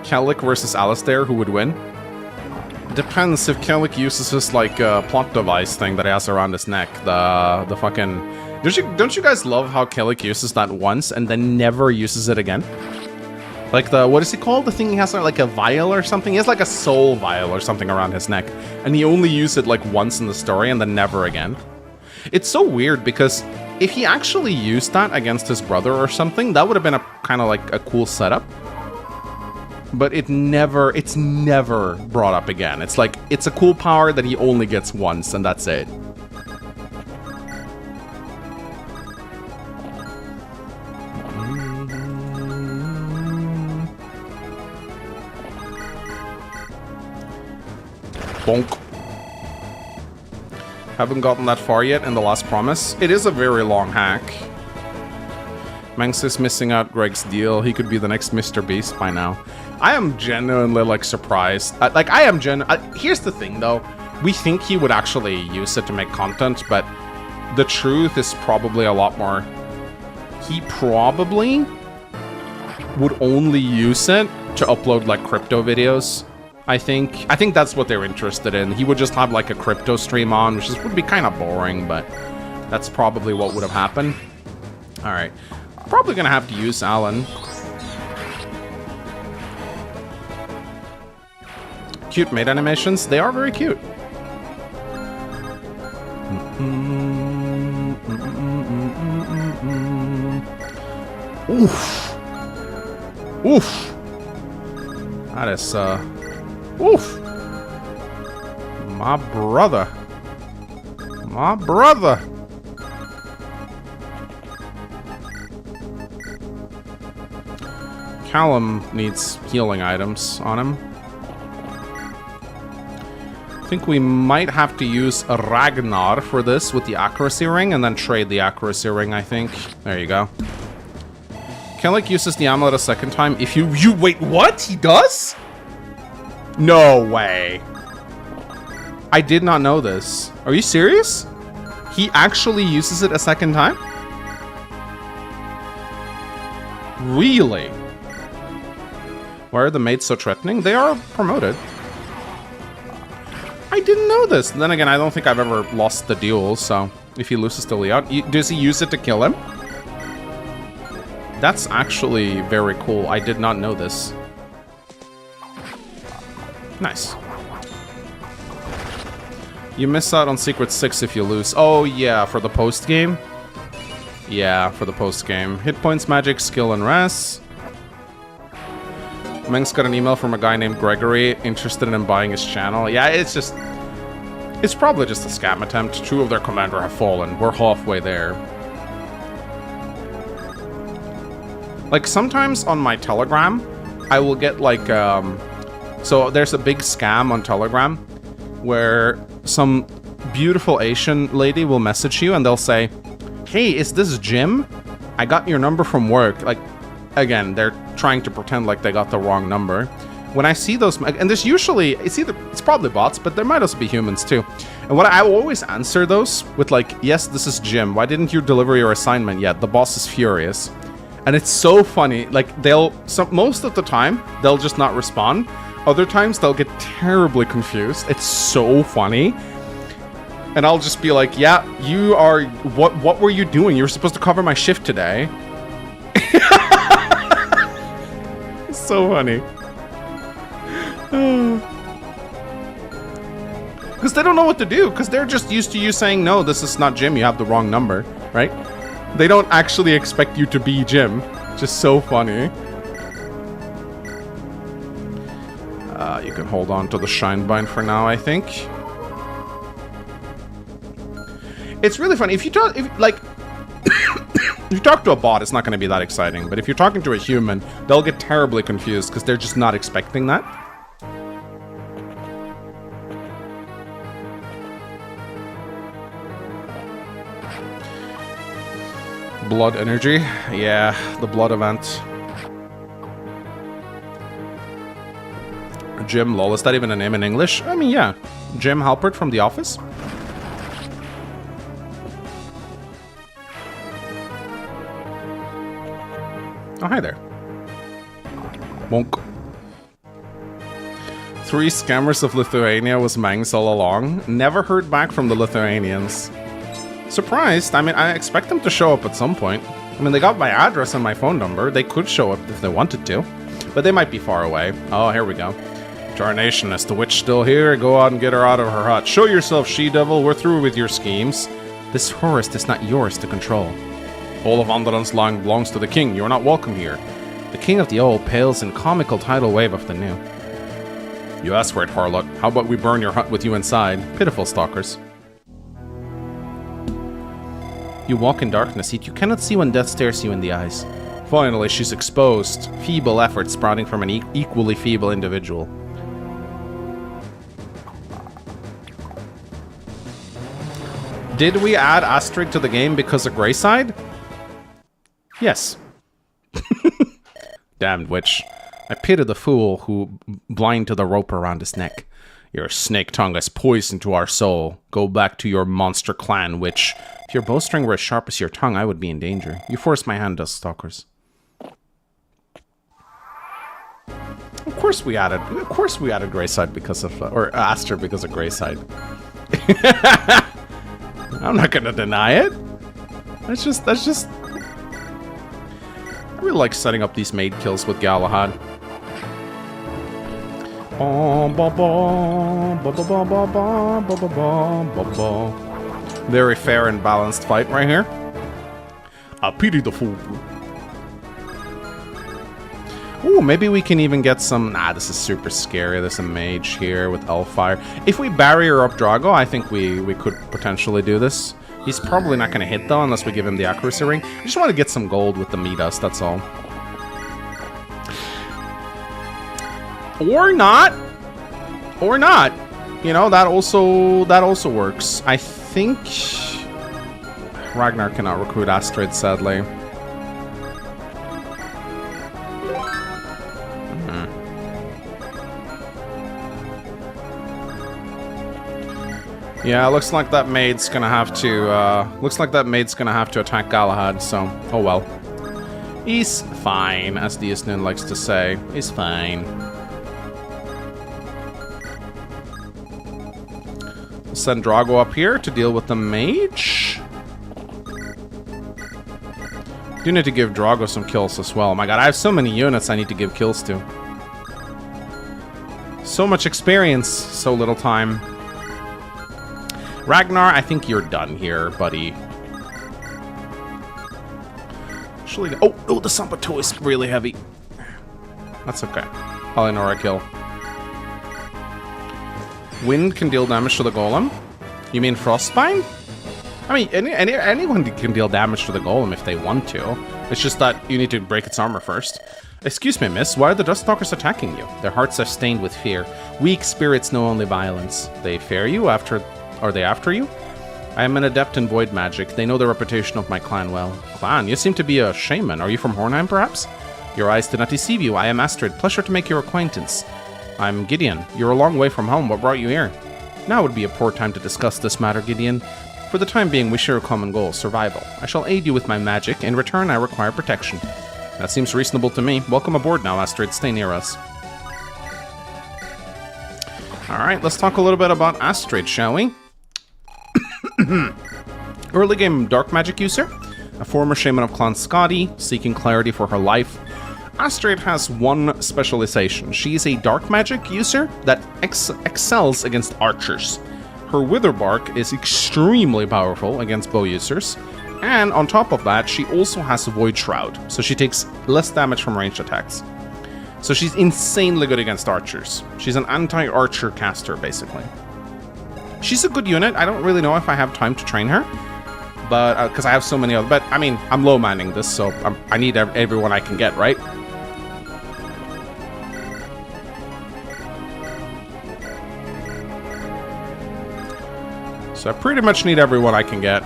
[SPEAKER 1] Kellic versus Alistair, who would win? Depends if Kellic uses his like plot device thing that he has around his neck. The fucking. Don't you guys love how Kellic uses that once and then never uses it again? Like what is he called? The thing he has like a vial or something? He has like a soul vial or something around his neck. And he only used it like once in the story and then never again. It's so weird because if he actually used that against his brother or something, that would have been a kind of like a cool setup. But it's never brought up again. It's like, it's a cool power that he only gets once and that's it. Bonk. Haven't gotten that far yet in The Last Promise. It is a very long hack. Manx is missing out Greg's deal. He could be the next Mr. Beast by now. I am genuinely, like, surprised. Here's the thing, though. We think he would actually use it to make content, but the truth is probably a lot more... He probably would only use it to upload, like, crypto videos. I think that's what they're interested in. He would just have like a crypto stream on, which would be kind of boring, but that's probably what would have happened. All right, probably gonna have to use Alan. Cute maid animations. They are very cute. Oof. Oof. That is oof! My brother. My brother. Callum needs healing items on him. I think we might have to use a Ragnar for this with the accuracy ring and then trade the accuracy ring, I think. There you go. Kellic uses the amulet a second time if you wait, what? He does? No way. I did not know this. Are you serious? He actually uses it a second time? Really? Why are the maids so threatening? They are promoted. I didn't know this. Then again, I don't think I've ever lost the duel, so if he loses to Leon, does he use it to kill him? That's actually very cool. I did not know this. Nice. You miss out on Secret 6 if you lose. Oh, yeah, for the post-game? Yeah, for the post-game. Hit points, magic, skill, and res. Meng's got an email from a guy named Gregory interested in buying his channel. Yeah, it's probably just a scam attempt. 2 of their commander have fallen. We're halfway there. Like, sometimes on my Telegram, I will get, like, so there's a big scam on Telegram where some beautiful Asian lady will message you and they'll say, hey, is this Jim? I got your number from work. Like, again, they're trying to pretend like they got the wrong number. When I see those, and there's usually, it's probably bots, but there might also be humans too. And what I will always answer those with like, yes, this is Jim. Why didn't you deliver your assignment yet? The boss is furious. And it's so funny. Like most of the time, they'll just not respond. Other times, they'll get terribly confused. It's so funny. And I'll just be like, yeah, you are... What were you doing? You were supposed to cover my shift today. so funny. Because they don't know what to do, because they're just used to you saying, no, this is not Jim, you have the wrong number, right? They don't actually expect you to be Jim. Just so funny. You can hold on to the Shinebind for now, I think. It's really funny. If you talk, if you talk to a bot, it's not going to be that exciting. But if you're talking to a human, they'll get terribly confused because they're just not expecting that. Blood energy. Yeah, the blood event. Jim lol, is that even a name in English? I mean, yeah. Jim Halpert from The Office. Oh, hi there. Wonk. 3 scammers of Lithuania was Mangs all along. Never heard back from the Lithuanians. Surprised. I mean, I expect them to show up at some point. I mean, they got my address and my phone number. They could show up if they wanted to. But they might be far away. Oh, here we go. Tarnation, is the witch still here? Go out and get her out of her hut. Show yourself, she-devil. We're through with your schemes. This forest is not yours to control. All of Onderland's land belongs to the king. You are not welcome here. The king of the old pales in comical tidal wave of the new. You asked for it, harlot. How about we burn your hut with you inside? Pitiful stalkers. You walk in darkness, yet you cannot see when death stares you in the eyes. Finally, she's exposed. Feeble effort sprouting from an equally feeble individual. Did we add Astrid to the game because of Greyside? Yes. Damned witch. I pity the fool who blind to the rope around his neck. Your snake tongue has poison to our soul. Go back to your monster clan, witch. If your bowstring were as sharp as your tongue, I would be in danger. You forced my hand, dust stalkers. Of course we added Greyside because of, or Astrid because of Greyside. I'm not gonna deny it. That's just. I really like setting up these maid kills with Galahad. Very fair and balanced fight right here. I pity the fool. Ooh, maybe we can even get some... Nah, this is super scary. There's a mage here with Elfire. If we barrier up Drago, I think we could potentially do this. He's probably not going to hit, though, unless we give him the accuracy ring. I just want to get some gold with the Midas, that's all. Or not. Or not. You know, that also works. I think... Ragnar cannot recruit Astrid, sadly. Yeah, looks like that maid's gonna have to, attack Galahad, so, oh well. He's fine, as Diasnun likes to say. He's fine. We'll send Drago up here to deal with the mage. Do need to give Drago some kills as well. Oh my god, I have so many units I need to give kills to. So much experience, so little time. Ragnar, I think you're done here, buddy. Actually, oh, the Sambato is really heavy. That's okay. Polynora kill. Wind can deal damage to the golem. You mean Frostbind? I mean, anyone can deal damage to the golem if they want to. It's just that you need to break its armor first. Excuse me, miss, why are the Duststalkers attacking you? Their hearts are stained with fear. Weak spirits know only violence. They fear you after... Are they after you? I am an adept in void magic. They know the reputation of my clan well. Clan? You seem to be a shaman. Are you from Hornheim, perhaps? Your eyes did not deceive you. I am Astrid. Pleasure to make your acquaintance. I'm Gideon. You're a long way from home. What brought you here? Now would be a poor time to discuss this matter, Gideon. For the time being, we share a common goal, survival. I shall aid you with my magic. In return, I require protection. That seems reasonable to me. Welcome aboard now, Astrid. Stay near us. Alright, let's talk a little bit about Astrid, shall we? Early game dark magic user, a former shaman of Clan Skadi, seeking clarity for her life. Astrid has one specialization. She is a dark magic user that excels against archers. Her Wither Bark is extremely powerful against bow users, and on top of that, she also has a Void Shroud, so she takes less damage from ranged attacks. So she's insanely good against archers. She's an anti-archer caster, basically. She's a good unit. I don't really know if I have time to train her, but because I have so many other. But I mean, I'm low manning this, so I need everyone I can get, right? So I pretty much need everyone I can get.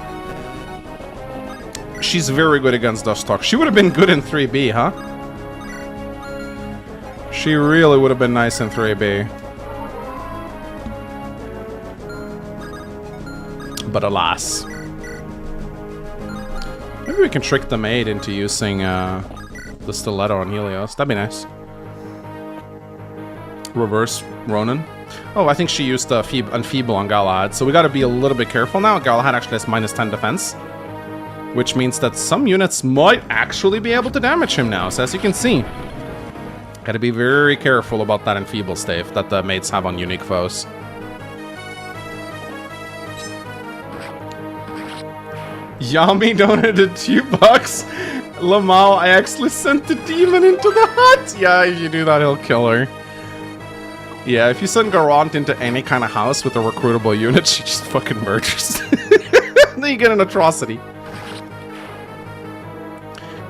[SPEAKER 1] She's very good against Dustalk. She would have been good in 3B, huh? She really would have been nice in 3B. But alas. Maybe we can trick the maid into using the stiletto on Helios. That'd be nice. Reverse Ronin. Oh, I think she used the Enfeeble on Galahad, so we gotta be a little bit careful now. Galahad actually has -10 defense, which means that some units might actually be able to damage him now. So as you can see, gotta be very careful about that Enfeeble stave that the maids have on unique foes. Yami donated $2. Lamau, I actually sent the demon into the hut. Yeah, if you do that, he'll kill her. Yeah, if you send Garant into any kind of house with a recruitable unit, she just fucking murders. Then you get an atrocity.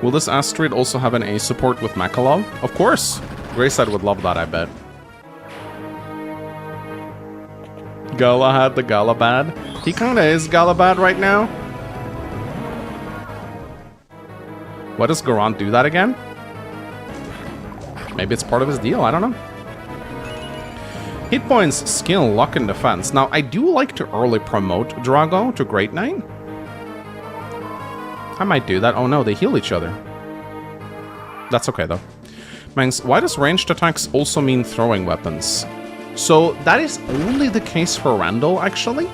[SPEAKER 1] Will this Astrid also have an A support with Makalov? Of course. Greyside would love that, I bet. Galahad the Galabad. He kinda is Galabad right now. What does Garant do that again? Maybe it's part of his deal, I don't know. Hit points, skill, luck, and defense. Now, I do like to early promote Drago to Great Knight. I might do that. Oh no, they heal each other. That's okay, though. Mangs, why does ranged attacks also mean throwing weapons? So, that is only the case for Randall, actually.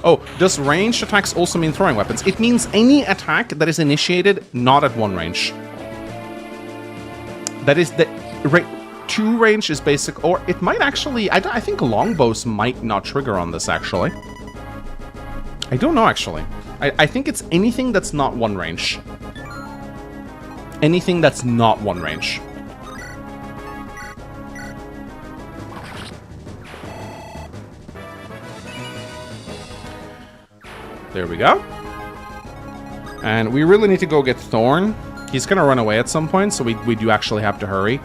[SPEAKER 1] Oh, does ranged attacks also mean throwing weapons? It means any attack that is initiated not at one range. That is the... two range is basic, or it might actually... I think longbows might not trigger on this, actually. I don't know, actually. I think it's anything that's not one range. Anything that's not one range. There we go. And we really need to go get Thorn. He's gonna run away at some point, so we do actually have to hurry.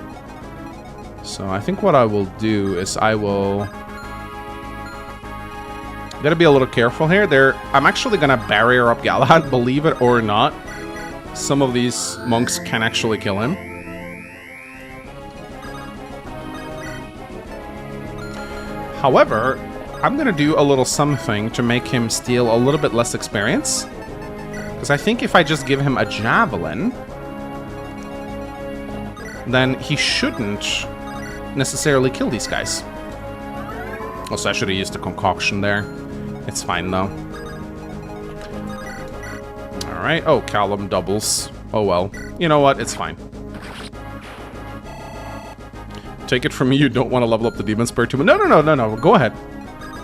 [SPEAKER 1] So I think what I will do is I will... Gotta be a little careful here. I'm actually gonna barrier up Galahad, believe it or not. Some of these monks can actually kill him. However, I'm gonna do a little something to make him steal a little bit less experience. Because I think if I just give him a javelin, then he shouldn't necessarily kill these guys. Also, I should have used a concoction there. It's fine, though. Alright. Oh, Callum doubles. Oh, well. You know what? It's fine. Take it from me, you don't want to level up the Demon Spear too much. No. Go ahead.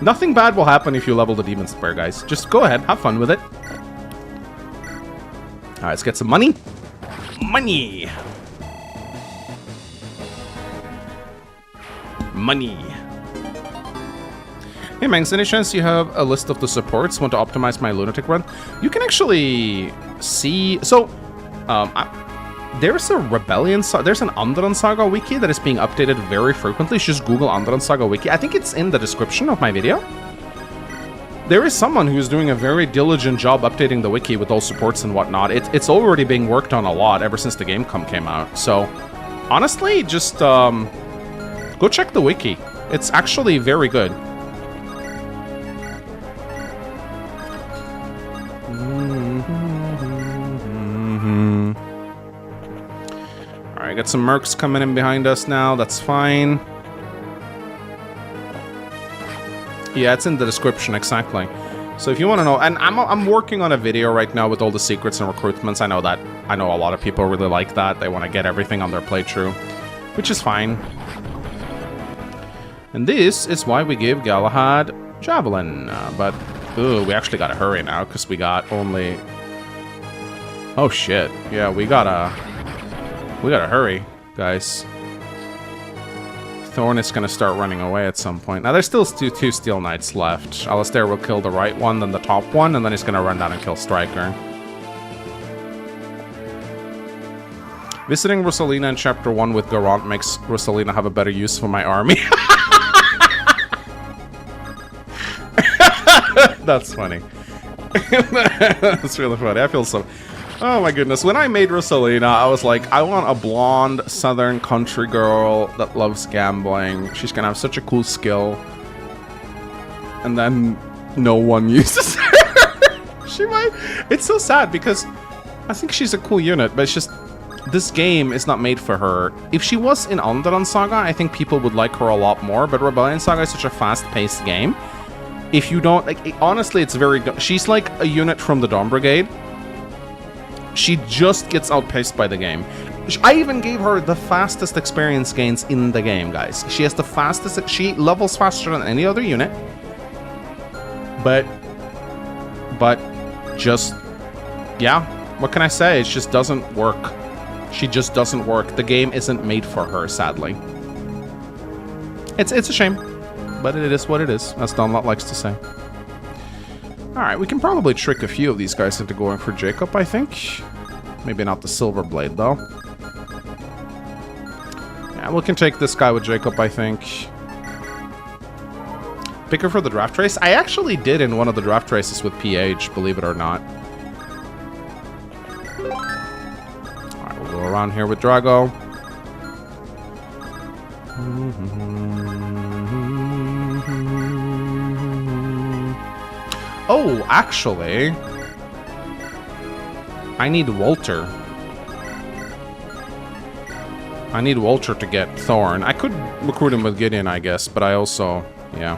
[SPEAKER 1] Nothing bad will happen if you level the Demon Spear, guys. Just go ahead. Have fun with it. Alright, let's get some money. Money! Money. Hey Mangs, any chance you have a list of the supports? Want to optimize my Lunatic run? You can actually see... So, there's a Rebellion Saga... There's an Rebellion Saga wiki that is being updated very frequently. Just Google Rebellion Saga wiki. I think it's in the description of my video. There is someone who is doing a very diligent job updating the wiki with all supports and whatnot. It's already being worked on a lot ever since the game came out. So, honestly, just go check the wiki. It's actually very good. Alright, got some mercs coming in behind us now. That's fine. Yeah, it's in the description, exactly. So if you want to know, and I'm working on a video right now with all the secrets and recruitments. I know a lot of people really like that. They want to get everything on their playthrough, which is fine. And this is why we give Galahad Javelin. But, ooh, we actually gotta hurry now, because we got only... Oh, shit. Yeah, we gotta hurry, guys. Thorn is gonna start running away at some point. Now, there's still two Steel Knights left. Alistair will kill the right one, then the top one, and then he's gonna run down and kill Striker. Visiting Rosalina in Chapter 1 with Garant makes Rosalina have a better use for my army. That's funny. That's really funny. I feel so... Oh my goodness. When I made Rosalina, I was like, I want a blonde southern country girl that loves gambling. She's gonna have such a cool skill. And then no one uses her. She might... It's so sad because I think she's a cool unit, but it's just... This game is not made for her. If she was in Onderon Saga, I think people would like her a lot more, but Rebellion Saga is such a fast-paced game. If you don't... like, honestly, it's very... She's like a unit from the Dawn Brigade. She just gets outpaced by the game. I even gave her the fastest experience gains in the game, guys. She has the fastest... She levels faster than any other unit. But just... Yeah. What can I say? It just doesn't work. She just doesn't work. The game isn't made for her, sadly. It's a shame. But it is what it is, as Donlot likes to say. Alright, we can probably trick a few of these guys into going for Jacob, I think. Maybe not the Silver Blade, though. Yeah, we can take this guy with Jacob, I think. Pick her for the draft race. I actually did in one of the draft races with PH, believe it or not. Alright, we'll go around here with Drago. Oh, actually, I need Walter. I need Walter to get Thorn. I could recruit him with Gideon, I guess, but I also, yeah.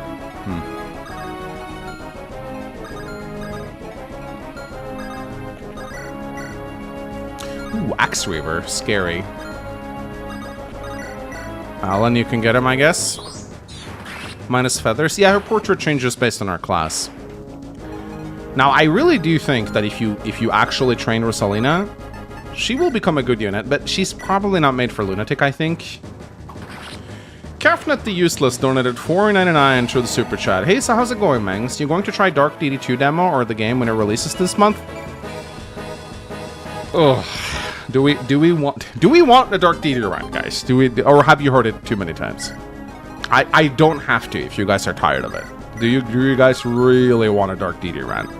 [SPEAKER 1] Ooh, Axe Reaver, scary. Alan, you can get him, I guess. Minus feathers. Yeah, her portrait changes based on our class. Now, I really do think that if you actually train Rosalina, she will become a good unit, but she's probably not made for Lunatic, I think. Kafnet the Useless donated $4.99 through the Super Chat. Hey, so how's it going, Mangs? You going to try Dark DD2 demo or the game when it releases this month? Ugh. Do we want the Dark DD run, guys? Or have you heard it too many times? I don't have to if you guys are tired of it. Do you guys really want a Dark DD run?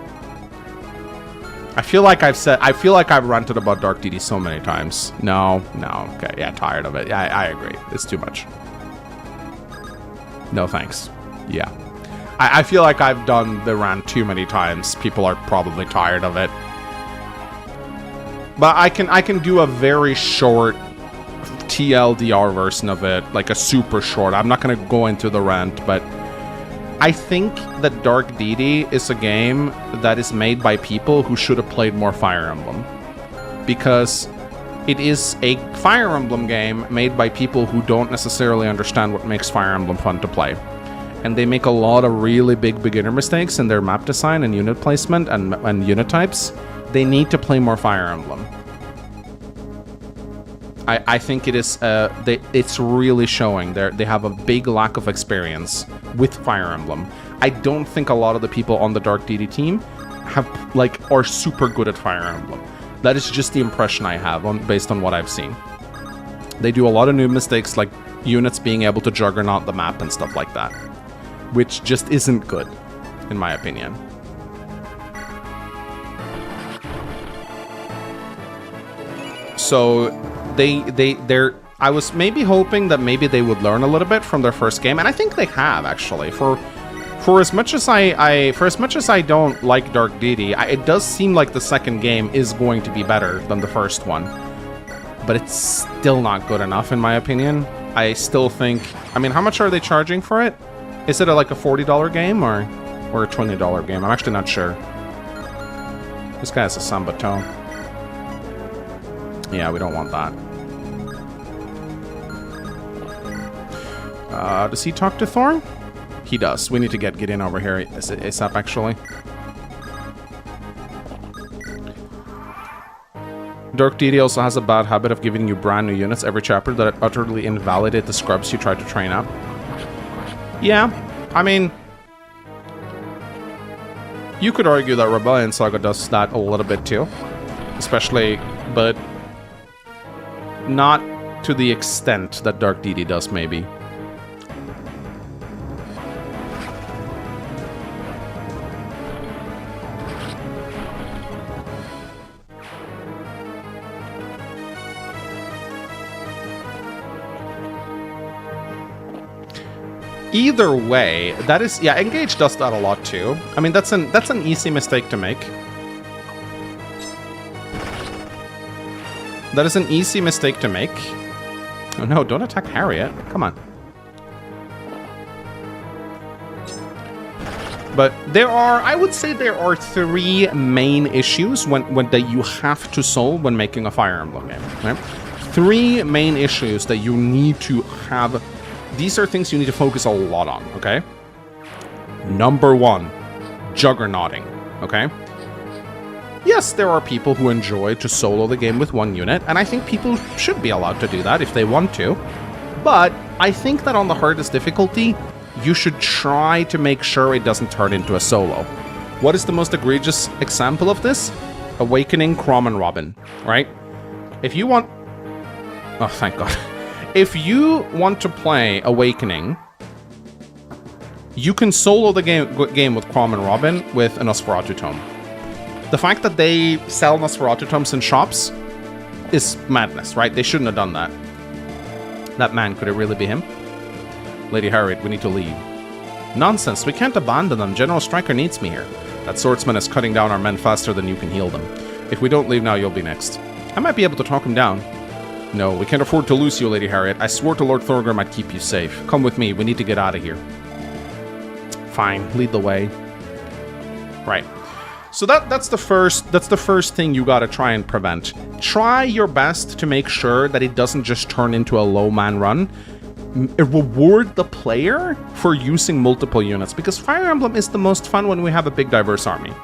[SPEAKER 1] I feel like I've ranted about Dark DD so many times. No, okay, yeah, tired of it. I agree. It's too much. No thanks. Yeah. I feel like I've done the rant too many times. People are probably tired of it. But I can do a very short TLDR version of it, like a super short. I'm not gonna go into the rant, but I think that Dark DD is a game that is made by people who should have played more Fire Emblem. Because it is a Fire Emblem game made by people who don't necessarily understand what makes Fire Emblem fun to play. And they make a lot of really big beginner mistakes in their map design and unit placement and unit types. They need to play more Fire Emblem. I think it is, it's really showing. They have a big lack of experience with Fire Emblem. I don't think a lot of the people on the Dark DD team are super good at Fire Emblem. That is just the impression I have based on what I've seen. They do a lot of new mistakes, like units being able to juggernaut the map and stuff like that, which just isn't good, in my opinion. So I was maybe hoping that maybe they would learn a little bit from their first game, and I think they have, actually. For as much as I don't like Dark DD, it does seem like the second game is going to be better than the first one. But it's still not good enough, in my opinion. I still think... I mean, how much are they charging for it? Is it like a $40 game, or or a $20 game. I'm actually not sure. This guy has a samba tone. Yeah, we don't want that. Does he talk to Thorn? He does. We need to get in over here ASAP, actually. Dark Deity also has a bad habit of giving you brand new units every chapter that utterly invalidate the scrubs you tried to train up. Yeah, I mean, you could argue that Rebellion Saga does that a little bit too. Especially, but not to the extent that Dark Deity does, maybe. Either way, that is, yeah, Engage does that a lot too. I mean, that's an easy mistake to make. That is an easy mistake to make. Oh no, don't attack Harriet. Come on. But there are, I would say there are 3 main issues when that you have to solve when making a Fire Emblem game. Right? 3 main issues that you need to have. These are things you need to focus a lot on, okay? Number 1, juggernauting, okay? Yes, there are people who enjoy to solo the game with 1 unit, and I think people should be allowed to do that if they want to. But I think that on the hardest difficulty, you should try to make sure it doesn't turn into a solo. What is the most egregious example of this? Awakening Chrom and Robin, right? If you want... Oh, thank God. If you want to play Awakening, you can solo the game with Chrom and Robin with a Nosferatu tome. The fact that they sell Nosferatu tomes in shops is madness, right? They shouldn't have done that. That man, could it really be him? Lady Harriet, we need to leave. Nonsense, we can't abandon them. General Stryker needs me here. That swordsman is cutting down our men faster than you can heal them. If we don't leave now, you'll be next. I might be able to talk him down. No, we can't afford to lose you, Lady Harriet. I swore to Lord Thorgrim I'd keep you safe. Come with me, we need to get out of here. Fine, lead the way. Right. So that's the first thing you gotta try and prevent. Try your best to make sure that it doesn't just turn into a low man run. Reward the player for using multiple units, because Fire Emblem is the most fun when we have a big diverse army.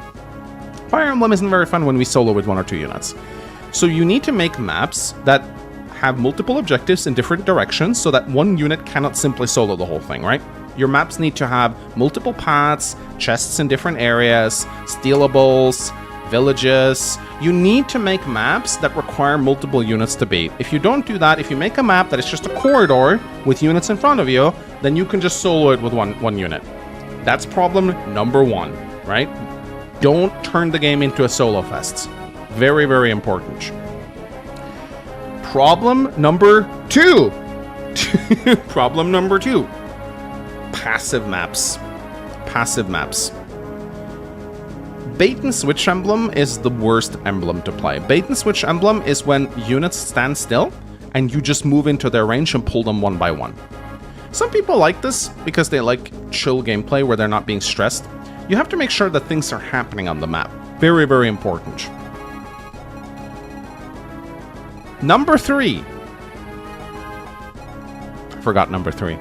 [SPEAKER 1] Fire Emblem isn't very fun when we solo with 1 or 2 units. So you need to make maps that have multiple objectives in different directions so that 1 unit cannot simply solo the whole thing, right? Your maps need to have multiple paths, chests in different areas, stealables, villages. You need to make maps that require multiple units to beat. If you don't do that, if you make a map that is just a corridor with units in front of you, then you can just solo it with one unit. That's problem number 1, right? Don't turn the game into a solo fest. Very, very important. Problem number 2. Problem number 2. Passive maps. Passive maps. Bait and switch emblem is the worst emblem to play. Bait and switch emblem is when units stand still and you just move into their range and pull them 1 by 1. Some people like this because they like chill gameplay where they're not being stressed. You have to make sure that things are happening on the map. Very, very important. Number 3. I forgot number 3.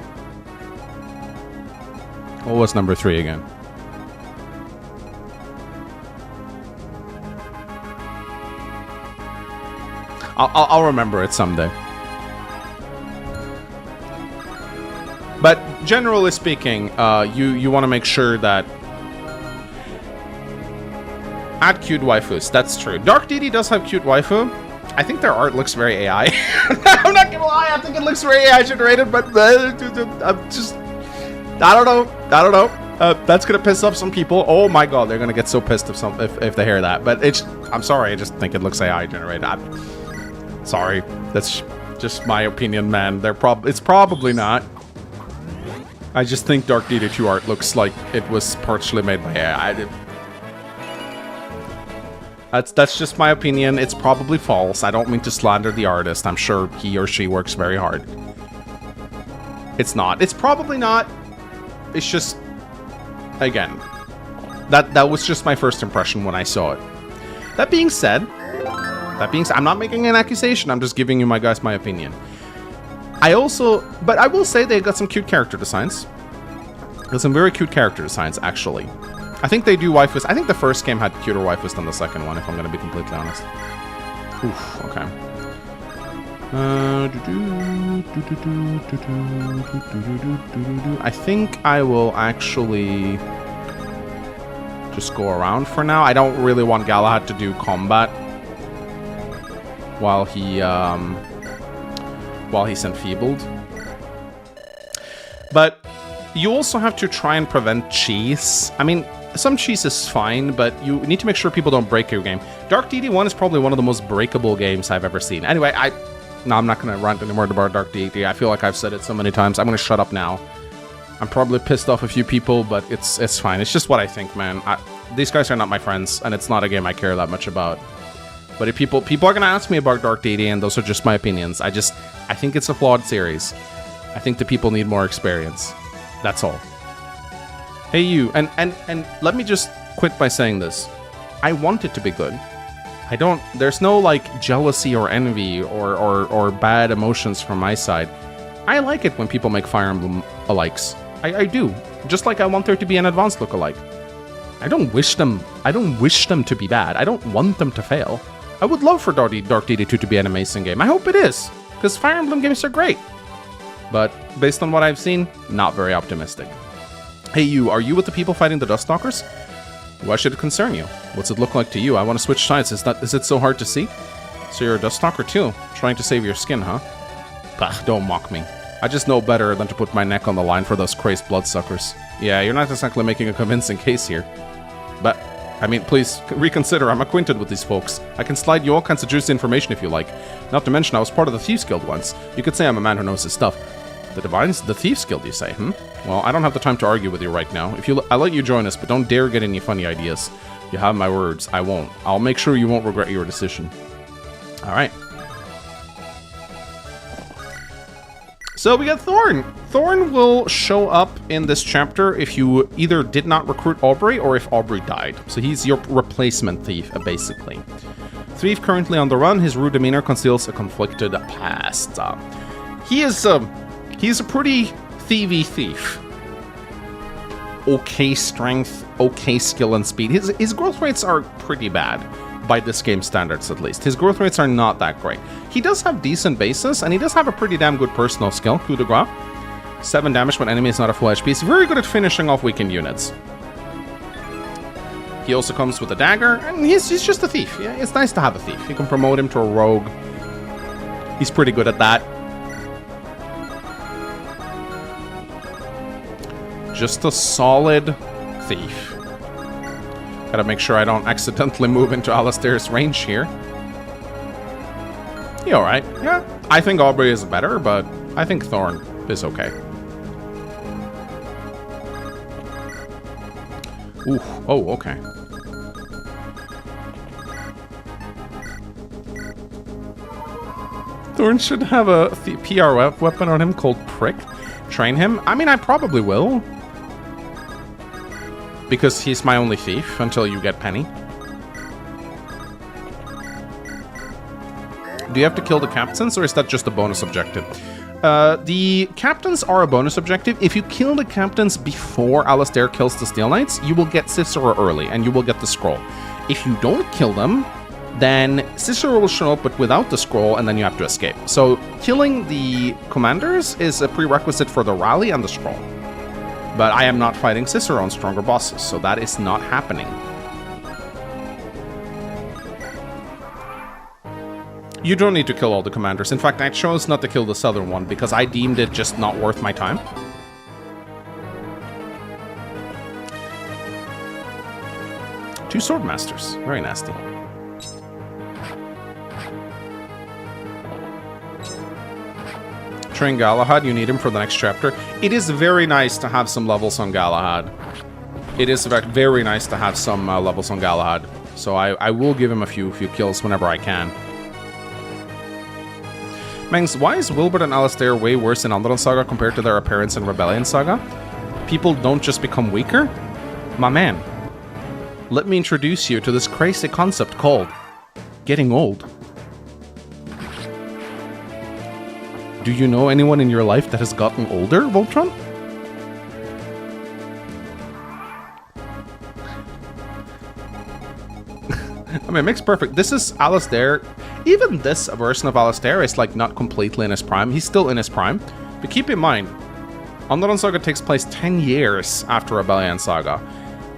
[SPEAKER 1] What was number 3 again? I'll remember it someday. But generally speaking, you want to make sure that add cute waifus. That's true. Dark Deity does have cute waifu. I think their art looks very AI. I'm not gonna lie, I think it looks very AI generated, but I'm just... I don't know. That's gonna piss off some people. Oh my god, they're gonna get so pissed if they hear that. But I'm sorry, I just think it looks AI generated. I'm sorry, that's just my opinion, man. It's probably not. I just think Dark Deity 2 art looks like it was partially made by AI. That's just my opinion. It's probably false. I don't mean to slander the artist. I'm sure he or she works very hard. It's not. It's probably not. It's just, again, That was just my first impression when I saw it. That being said, I'm not making an accusation. I'm just giving you my opinion. But I will say they got some cute character designs. There's some very cute character designs, actually. I think they do waifus. I think the first game had cuter waifus than the second one, if I'm going to be completely honest. Oof, okay. I think I will actually just go around for now. I don't really want Galahad to do combat while he's enfeebled. But you also have to try and prevent cheese. I mean, some cheese is fine, but you need to make sure people don't break your game. Dark DD1 is probably one of the most breakable games I've ever seen. Anyway, no, I'm not going to rant anymore about Dark DD. I feel like I've said it so many times. I'm going to shut up now. I'm probably pissed off a few people, but it's fine. It's just what I think, man. These guys are not my friends, and it's not a game I care that much about. But if people are going to ask me about Dark DD, and those are just my opinions. I think it's a flawed series. I think the people need more experience. That's all. Hey, you, and let me just quit by saying this. I want it to be good. There's no, like, jealousy or envy or bad emotions from my side. I like it when people make Fire Emblem alikes. I do. Just like I want there to be an advanced look-alike. I don't wish them to be bad. I don't want them to fail. I would love for Dark DD2 to be an amazing game. I hope it is, because Fire Emblem games are great. But based on what I've seen, not very optimistic. Hey, you, are you with the people fighting the Duststalkers? Why should it concern you? What's it look like to you? I want to switch sides. Is it so hard to see? So you're a Duststalker too, trying to save your skin, huh? Bah, don't mock me. I just know better than to put my neck on the line for those crazed bloodsuckers. Yeah, you're not exactly making a convincing case here. But, I mean, please, reconsider. I'm acquainted with these folks. I can slide you all kinds of juicy information if you like. Not to mention, I was part of the Thieves Guild once. You could say I'm a man who knows his stuff. The Thieves Guild, you say, Well, I don't have the time to argue with you right now. I'll let you join us, but don't dare get any funny ideas. You have my words. I won't. I'll make sure you won't regret your decision. Alright. So we got Thorn. Thorn will show up in this chapter if you either did not recruit Aubrey or if Aubrey died. So he's your replacement thief, basically. Thief currently on the run. His rude demeanor conceals a conflicted past. He's a pretty thievy thief. Okay strength, okay skill and speed. His growth rates are pretty bad, by this game's standards at least. His growth rates are not that great. He does have decent bases, and he does have a pretty damn good personal skill, coup de grace. 7 damage when enemy is not a full HP. He's very good at finishing off weakened units. He also comes with a dagger, and he's just a thief. Yeah, it's nice to have a thief. You can promote him to a rogue. He's pretty good at that. Just a solid thief. Gotta make sure I don't accidentally move into Alistair's range here. He alright. Yeah, I think Aubrey is better, but I think Thorn is okay. Ooh, oh, okay. Thorn should have a PR weapon on him called Prick. Train him? I mean, I probably will. Because he's my only thief until you get Penny. Do you have to kill the captains, or is that just a bonus objective? The captains are a bonus objective. If you kill the captains before Alistair kills the Steel Knights, you will get Cicero early, and you will get the scroll. If you don't kill them, then Cicero will show up, but without the scroll, and then you have to escape. So killing the commanders is a prerequisite for the rally and the scroll. But I am not fighting Cicero on stronger bosses, so that is not happening. You don't need to kill all the commanders. In fact, I chose not to kill the southern one because I deemed it just not worth my time. Two swordmasters. Very nasty. Train Galahad, you need him for the next chapter. It is very nice to have some levels on Galahad. It is, in fact, very nice to have some levels on Galahad. So I will give him a few kills whenever I can. Mengs, why is Wilbert and Alistair way worse in Underland Saga compared to their appearance in Rebellion Saga? People don't just become weaker? My man, let me introduce you to this crazy concept called getting old. Do you know anyone in your life that has gotten older, Voltron? I mean, it makes perfect. This is Alistair. Even this version of Alistair is like not completely in his prime. He's still in his prime. But keep in mind, Underdawn Saga takes place 10 years after Rebellion Saga.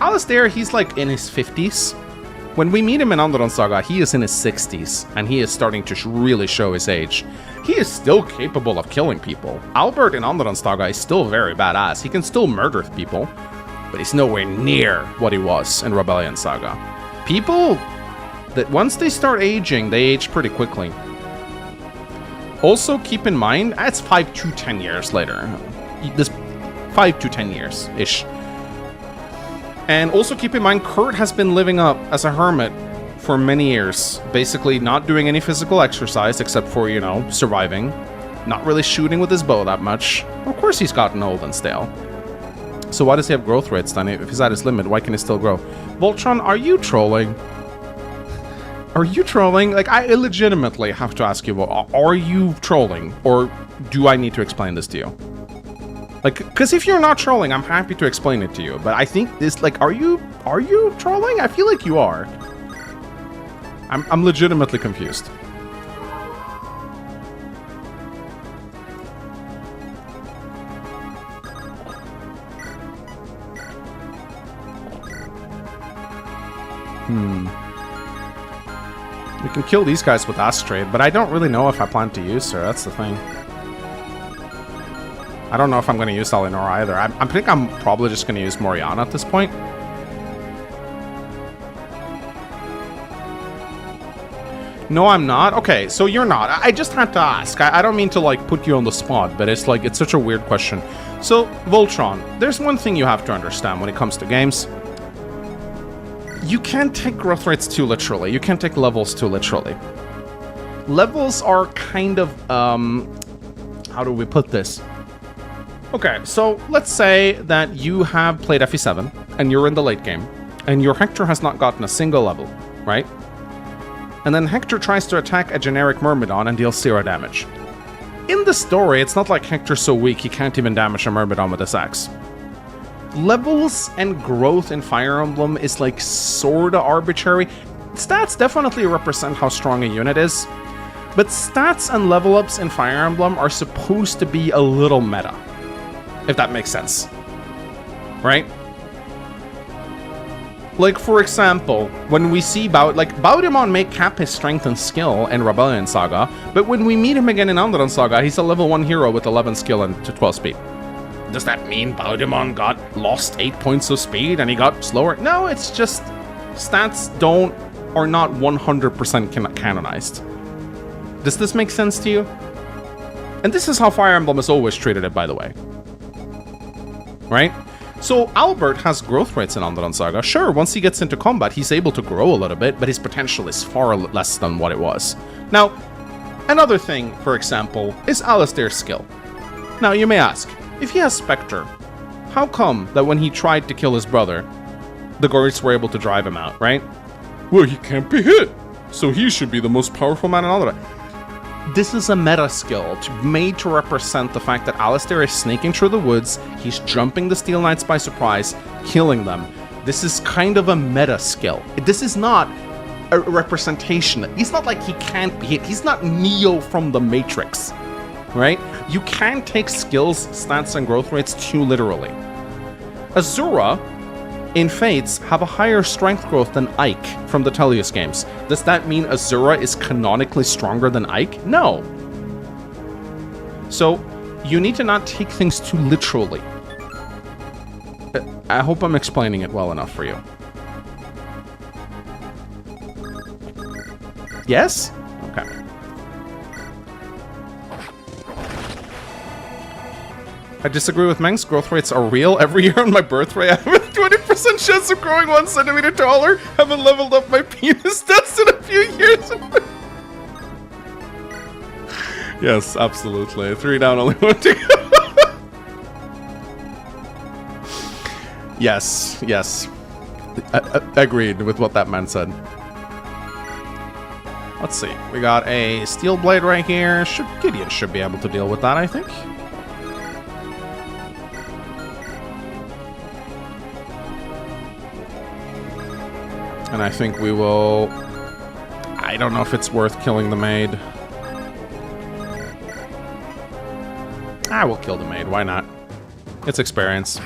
[SPEAKER 1] Alistair, he's like in his 50s. When we meet him in Underdawn Saga, he is in his 60s, and he is starting to really show his age. He is still capable of killing people. Albert in Underdawn Saga is still very badass. He can still murder people, but he's nowhere near what he was in Rebellion Saga. People that once they start aging, they age pretty quickly. Also, keep in mind, it's 5 to 10 years later. This 5 to 10 years-ish. And also keep in mind, Kurt has been living up as a hermit for many years. Basically not doing any physical exercise except for, you know, surviving. Not really shooting with his bow that much. Of course he's gotten old and stale. So why does he have growth rates then? If he's at his limit, why can he still grow? Voltron, are you trolling? Are you trolling? Like, I legitimately have to ask you, are you trolling? Or do I need to explain this to you? Like, because if you're not trolling, I'm happy to explain it to you. But I think this, like, are you trolling? I feel like you are. I'm legitimately confused. We can kill these guys with Astrade, but I don't really know if I plan to use her. That's the thing. I don't know if I'm going to use Elinor either. I think I'm probably just going to use Moriana at this point. No, I'm not? Okay, so you're not. I just had to ask. I don't mean to, like, put you on the spot, but it's, like, it's such a weird question. So, Voltron, there's one thing you have to understand when it comes to games. You can't take growth rates too literally. You can't take levels too literally. Levels are kind of, how do we put this? Okay, so let's say that you have played FE7 and you're in the late game and your Hector has not gotten a single level, right? And then Hector tries to attack a generic Myrmidon and deals 0 damage. In the story, it's not like Hector's so weak he can't even damage a Myrmidon with his axe. Levels and growth in Fire Emblem is like sorta arbitrary. Stats definitely represent how strong a unit is, but stats and level ups in Fire Emblem are supposed to be a little meta, if that makes sense, right? Like, for example, when we see Baudemon may cap his strength and skill in Rebellion Saga, but when we meet him again in Underdawn Saga, he's a level 1 hero with 11 skill and 12 speed. Does that mean Baudemon lost 8 points of speed and he got slower? No, it's just stats are not 100% canonized. Does this make sense to you? And this is how Fire Emblem has always treated it, by the way. Right? So Albert has growth rates in Underdawn Saga. Sure, once he gets into combat, he's able to grow a little bit, but his potential is far less than what it was. Now, another thing, for example, is Alistair's skill. Now, you may ask, if he has Spectre, how come that when he tried to kill his brother, the guards were able to drive him out, right? Well, he can't be hit, so he should be the most powerful man in Underdawn. This is a meta skill made to represent the fact that Alistair is sneaking through the woods, he's jumping the Steel Knights by surprise, killing them. This is kind of a meta skill. This is not a representation. It's not like he can't be hit. He's not Neo from the Matrix, right? You can't take skills, stats, and growth rates too literally. Azura in Fates have a higher strength growth than Ike from the Tellius games. Does that mean Azura is canonically stronger than Ike? No. So, you need to not take things too literally. I hope I'm explaining it well enough for you. Yes? Okay. I disagree with Meng's. Growth rates are real. Every year on my birthday, I have a 20% chance of growing 1 centimeter taller. Haven't leveled up my penis test in a few years. Yes, absolutely. 3 down, only 1 to go. Yes, yes. agreed with what that man said. Let's see. We got a steel blade right here. Gideon should be able to deal with that, I think. And I think we will... I don't know if it's worth killing the maid. I will kill the maid. Why not? It's experience.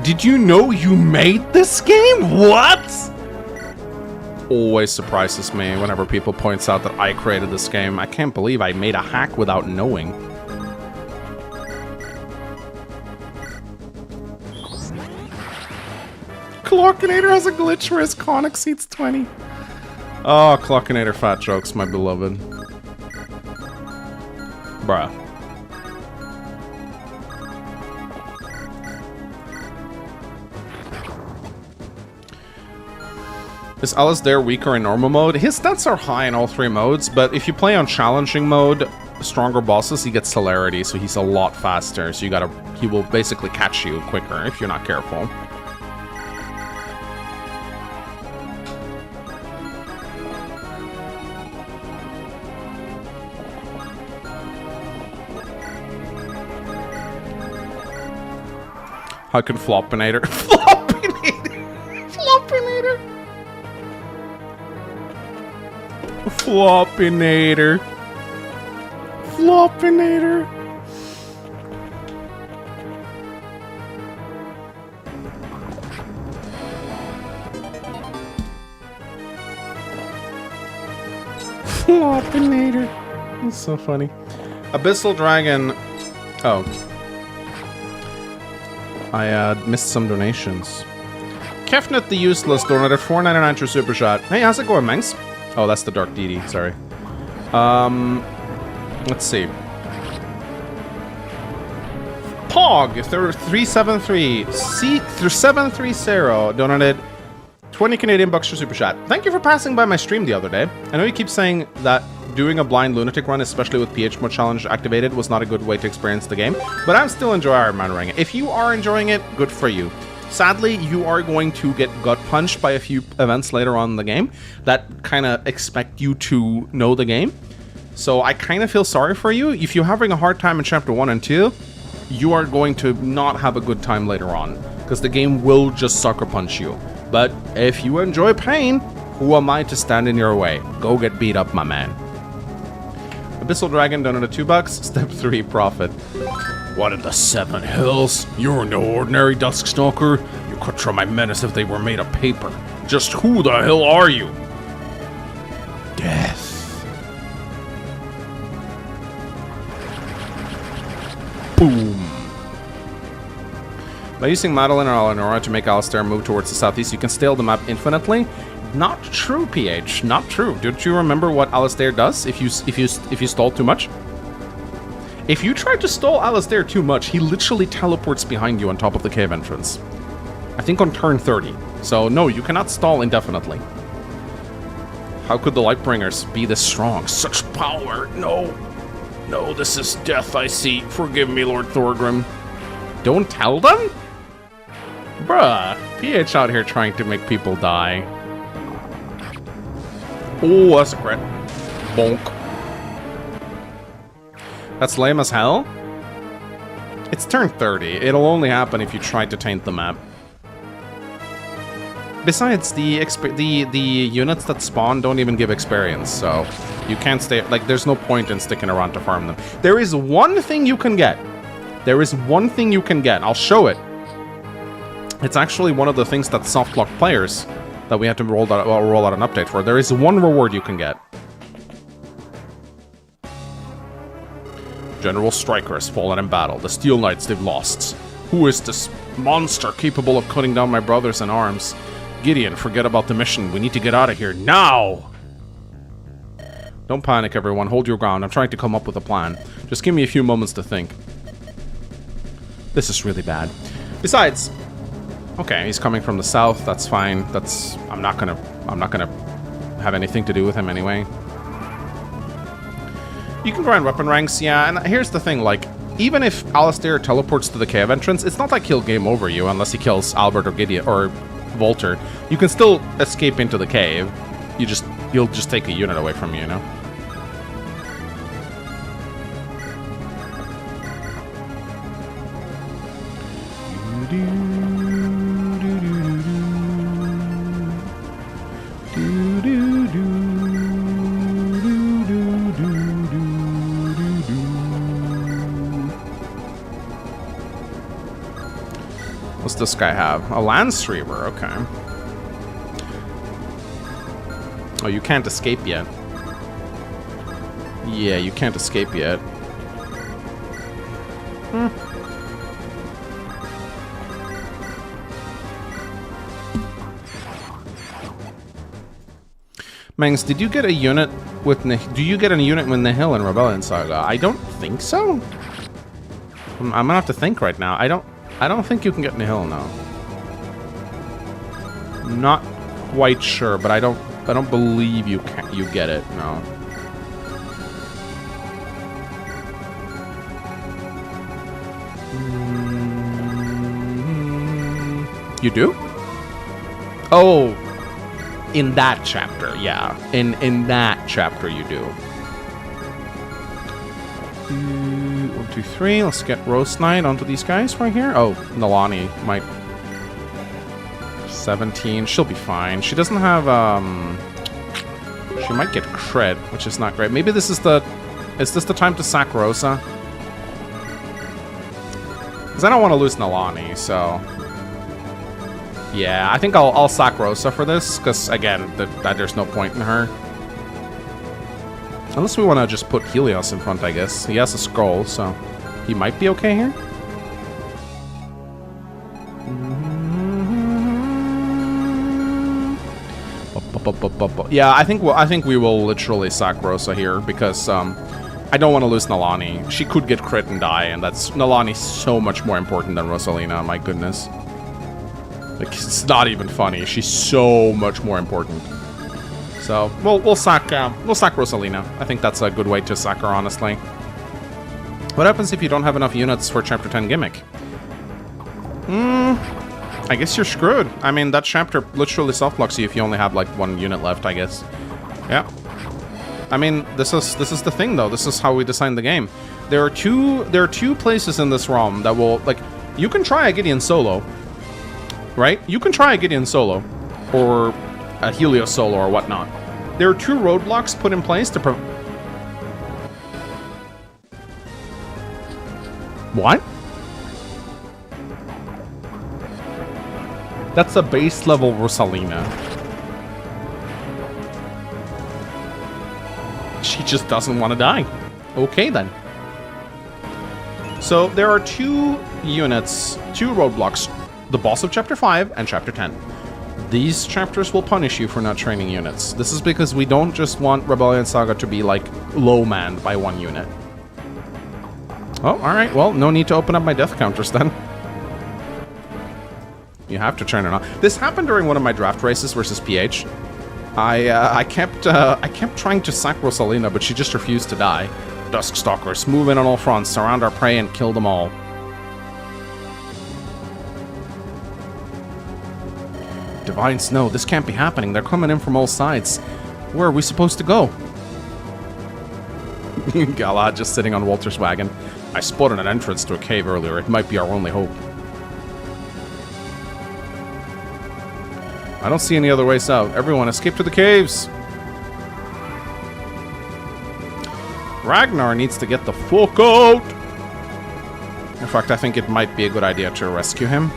[SPEAKER 1] Did you know you made this game? What? Always surprises me whenever people points out that I created this game. I can't believe I made a hack without knowing. Clockinator has a glitch where his con exceeds 20. Oh, Clockinator fat jokes, my beloved. Bruh. Is Alistair weaker in normal mode? His stats are high in all 3 modes, but if you play on challenging mode, stronger bosses, he gets celerity, so he's a lot faster. So he will basically catch you quicker if you're not careful. How can Floppinator? Floppinator! Floppinator! Floppinator! Floppinator! Floppinator! That's so funny. Abyssal Dragon... Oh. I missed some donations. Kefnet the Useless donated $4.99 through Super Chat. Hey, how's it going, Mangs? Oh, that's the Dark Deity, sorry. Let's see. Pog, through 373. Through 730 donated 20 Canadian bucks for Super Chat. Thank you for passing by my stream the other day. I know you keep saying that doing a blind lunatic run, especially with PH mode challenge activated, was not a good way to experience the game, but I'm still enjoying Ironman running it. If you are enjoying it, good for you. Sadly, you are going to get gut punched by a few events later on in the game that kind of expect you to know the game. So I kind of feel sorry for you. If you're having a hard time in Chapter 1 and 2, you are going to not have a good time later on, because the game will just sucker punch you. But if you enjoy pain, who am I to stand in your way? Go get beat up, my man. Abyssal Dragon donated $2. Step 3, profit. What in the 7 hills? You're no ordinary dusk stalker. You could try my men as if they were made of paper. Just who the hell are you? Death. Boom. By using Madeline or Eleanor to make Alistair move towards the southeast, you can scale the map infinitely. Not true, PH. Not true. Don't you remember what Alistair does if you stall too much? If you try to stall Alistair too much, he literally teleports behind you on top of the cave entrance. I think on turn 30. So no, you cannot stall indefinitely. How could the Lightbringers be this strong? Such power! No. No, this is death I see. Forgive me, Lord Thorgrim. Don't tell them? Bruh. PH out here trying to make people die. Oh, that's a crit. Bonk. That's lame as hell. It's turn 30. It'll only happen if you try to taint the map. Besides, the units that spawn don't even give experience, so you can't stay... Like, there's no point in sticking around to farm them. There is one thing you can get. There is one thing you can get. I'll show it. It's actually one of the things that softlock players that we had to roll out an update for. There is one reward you can get. General Stryker has fallen in battle. The Steel Knights, they've lost. Who is this monster capable of cutting down my brothers in arms? Gideon, forget about the mission. We need to get out of here now! Don't panic, everyone. Hold your ground. I'm trying to come up with a plan. Just give me a few moments to think. This is really bad. Besides... Okay, he's coming from the south. That's fine. That's... I'm not gonna have anything to do with him anyway. You can grind weapon ranks, yeah, and here's the thing, like, even if Alistair teleports to the cave entrance, it's not like he'll game over you unless he kills Albert or Gideon or Volter. You can still escape into the cave. You'll just take a unit away from you, you know? What's this guy have? A Landstreamer, okay. Oh, you can't escape yet. Yeah, you can't escape yet. Mangs, did you get a unit with do you get a unit with Nihil in Rebellion Saga? I don't think so. I'm gonna have to think right now. I don't think you can get Nihil now. Not quite sure, but I don't believe you get it. No. You do? Oh, in that chapter, yeah. In that chapter, you do. 1, 2, 3. Let's get Roast Knight onto these guys right here. Oh, Nalani might. 17. She'll be fine. She doesn't have. She might get crit, which is not great. Maybe this is the. Is this the time to sack Rosa? Because I don't want to lose Nalani, so. Yeah, I think I'll sack Rosa for this, because, again, there's no point in her. Unless we want to just put Helios in front, I guess. He has a scroll, so he might be okay here. Yeah, I think we will literally sack Rosa here, because I don't want to lose Nalani. She could get crit and die, and Nalani's so much more important than Rosalina, my goodness. Like, it's not even funny. She's so much more important. So we'll sack Rosalina. I think that's a good way to sack her, honestly. What happens if you don't have enough units for Chapter 10 gimmick? I guess you're screwed. I mean, that chapter literally soft-locks you if you only have like 1 unit left, I guess. Yeah. I mean, this is the thing, though. This is how we design the game. There are two places in this realm that will, like, you can try a Gideon solo. Right? You can try a Gideon solo, or a Helios solo, or whatnot. There are 2 roadblocks put in place to What? That's a base level Rosalina. She just doesn't want to die. Okay, then. So, there are 2 units, 2 roadblocks. The boss of Chapter 5 and Chapter 10. These chapters will punish you for not training units. This is because we don't just want Rebellion Saga to be, like, low-manned by 1 unit. Oh, alright, well, no need to open up my death counters then. You have to turn it on. This happened during one of my draft races versus PH. I kept trying to sack Rosalina, but she just refused to die. Duskstalkers, move in on all fronts, surround our prey, and kill them all. Divine Snow, this can't be happening. They're coming in from all sides. Where are we supposed to go? Galad just sitting on Walter's wagon. I spotted an entrance to a cave earlier. It might be our only hope. I don't see any other ways out. Everyone, escape to the caves! Ragnar needs to get the fuck out! In fact, I think it might be a good idea to rescue him.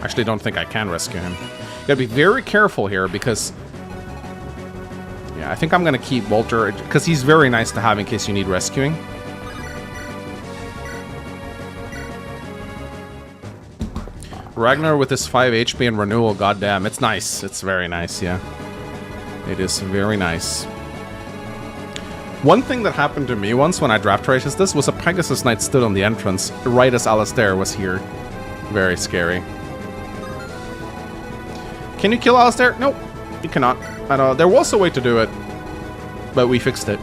[SPEAKER 1] Actually, don't think I can rescue him. Gotta be very careful here because... Yeah, I think I'm gonna keep Walter, because he's very nice to have in case you need rescuing. Ragnar with his 5 HP and renewal, goddamn, it's nice. It's very nice, yeah. It is very nice. One thing that happened to me once when I draft raced this was a Pegasus Knight stood on the entrance right as Alistair was here. Very scary. Can you kill Alistair? Nope, you cannot. There was a way to do it, but we fixed it.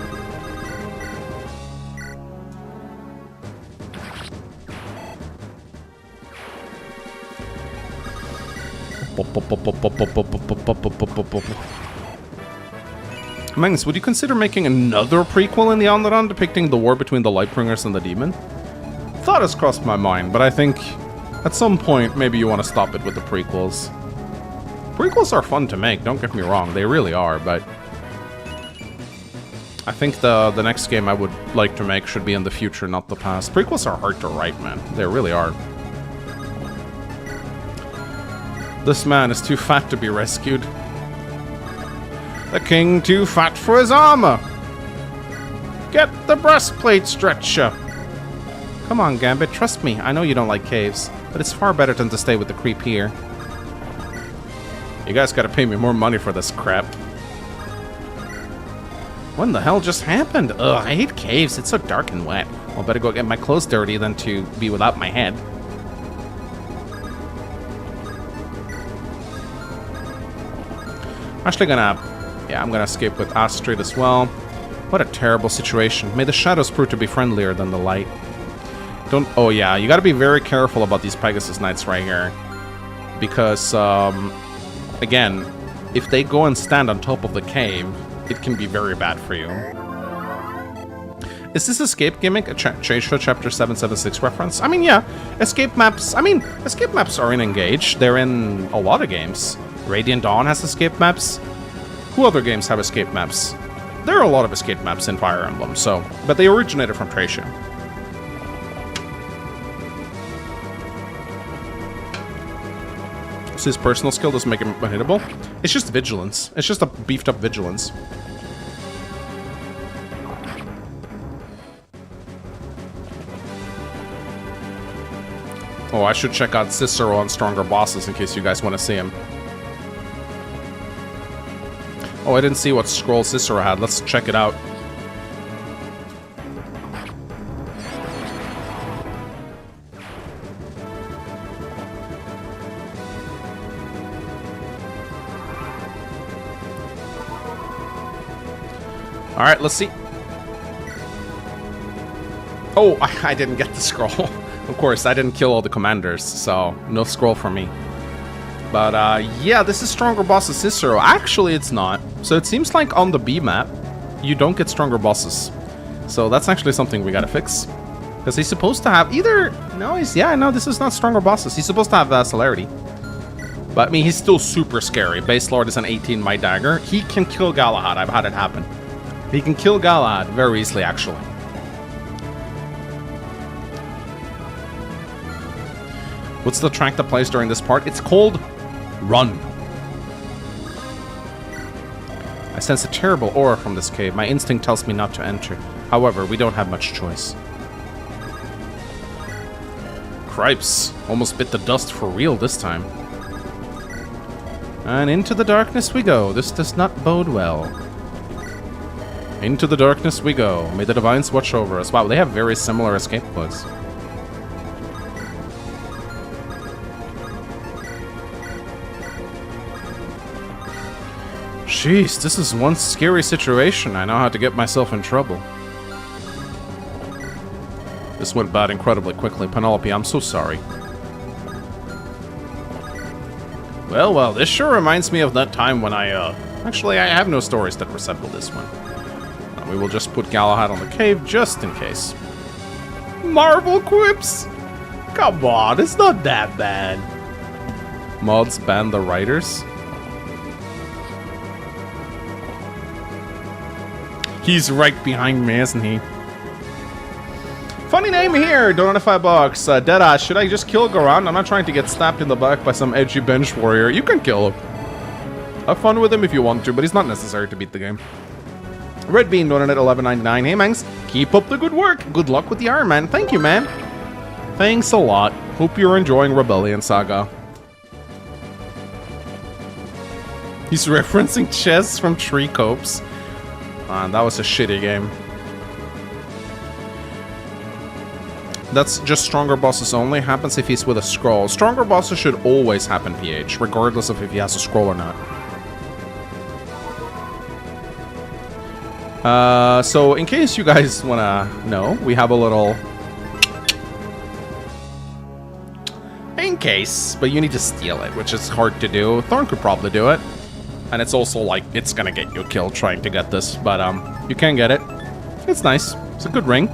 [SPEAKER 1] Mangs, would you consider making another prequel in the Onderon depicting the war between the Lightbringers and the Demon? Thought has crossed my mind, but I think at some point maybe you want to stop it with the prequels. Prequels are fun to make, don't get me wrong, they really are, but I think the next game I would like to make should be in the future, not the past. Prequels are hard to write, man. They really are. This man is too fat to be rescued. The king too fat for his armor. Get the breastplate stretcher. Come on, Gambit, trust me. I know you don't like caves, but it's far better than to stay with the creep here. You guys gotta pay me more money for this crap. What the hell just happened? Ugh, I hate caves. It's so dark and wet. Well, better go get my clothes dirty than to be without my head. Actually gonna... yeah, I'm gonna escape with Astrid as well. What a terrible situation. May the shadows prove to be friendlier than the light. Don't... oh yeah, you gotta be very careful about these Pegasus Knights right here. Because, again, if they go and stand on top of the cave, it can be very bad for you. Is this escape gimmick a Chapter 776 reference? I mean, yeah. Escape maps... I mean, escape maps are in Engage. They're in a lot of games. Radiant Dawn has escape maps. Who other games have escape maps? There are a lot of escape maps in Fire Emblem, so... but they originated from Thracia. So his personal skill doesn't make him unhittable? It's just vigilance. It's just a beefed up vigilance. Oh, I should check out Cicero on Stronger Bosses in case you guys want to see him. Oh, I didn't see what scroll Cicero had. Let's check it out. Alright, let's see. Oh, I didn't get the scroll. Of course, I didn't kill all the commanders, so no scroll for me. But, yeah, this is Stronger Bosses Cicero. Actually, it's not. So it seems like on the B map, you don't get Stronger Bosses. So that's actually something we gotta fix. Because he's supposed to have either... no, he's... yeah, no, this is not Stronger Bosses. He's supposed to have celerity. But, I mean, he's still super scary. Base Lord is an 18 Might Dagger. He can kill Galahad. I've had it happen. He can kill Galahad very easily, actually. What's the track that plays during this part? It's called Run. I sense a terrible aura from this cave. My instinct tells me not to enter. However, we don't have much choice. Cripes. Almost bit the dust for real this time. And into the darkness we go. This does not bode well. Into the darkness we go. May the Divines watch over us. Wow, they have very similar escape pods. Jeez, this is one scary situation. I know how to get myself in trouble. This went bad incredibly quickly. Penelope, I'm so sorry. Well, this sure reminds me of that time when actually, I have no stories that resemble this one. We will just put Galahad on the cave just in case. Marvel quips! Come on, it's not that bad. Mods ban the writers. He's right behind me, isn't he? Funny name here, donate $5. Deadass, should I just kill Garand? I'm not trying to get stabbed in the back by some edgy bench warrior. You can kill him. Have fun with him if you want to, but he's not necessary to beat the game. Red Bean donated $11.99. Hey, Mangs, keep up the good work. Good luck with the Ironman. Thank you, man. Thanks a lot. Hope you're enjoying Rebellion Saga. He's referencing chess from Tree Copes. That was a shitty game. That's just Stronger Bosses only. Happens if he's with a scroll. Stronger Bosses should always happen PH, regardless of if he has a scroll or not. So in case you guys wanna know, we have a little In case, but you need to steal it, which is hard to do. Thorn could probably do it. And it's also like, it's gonna get you killed trying to get this, but you can get it. It's nice. It's a good ring.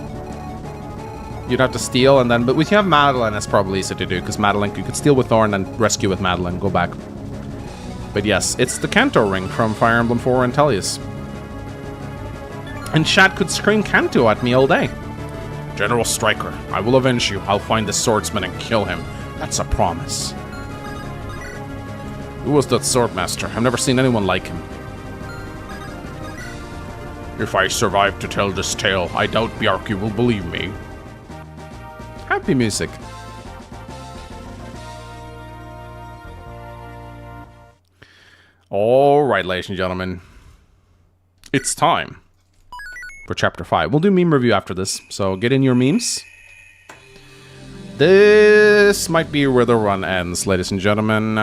[SPEAKER 1] You'd have to steal, and then, but if you have Madeline, it's probably easy to do, because Madeline, you could steal with Thorn and rescue with Madeline, go back. But yes, it's the Kanto ring from Fire Emblem 4 and Tellius. And chat could scream Kanto at me all day. General Stryker, I will avenge you. I'll find the swordsman and kill him. That's a promise. Who was that swordmaster? I've never seen anyone like him. If I survive to tell this tale, I doubt Bjarki will believe me. Happy music. Alright, ladies and gentlemen. It's time for Chapter 5. We'll do meme review after this, so get in your memes. This might be where the run ends, ladies and gentlemen.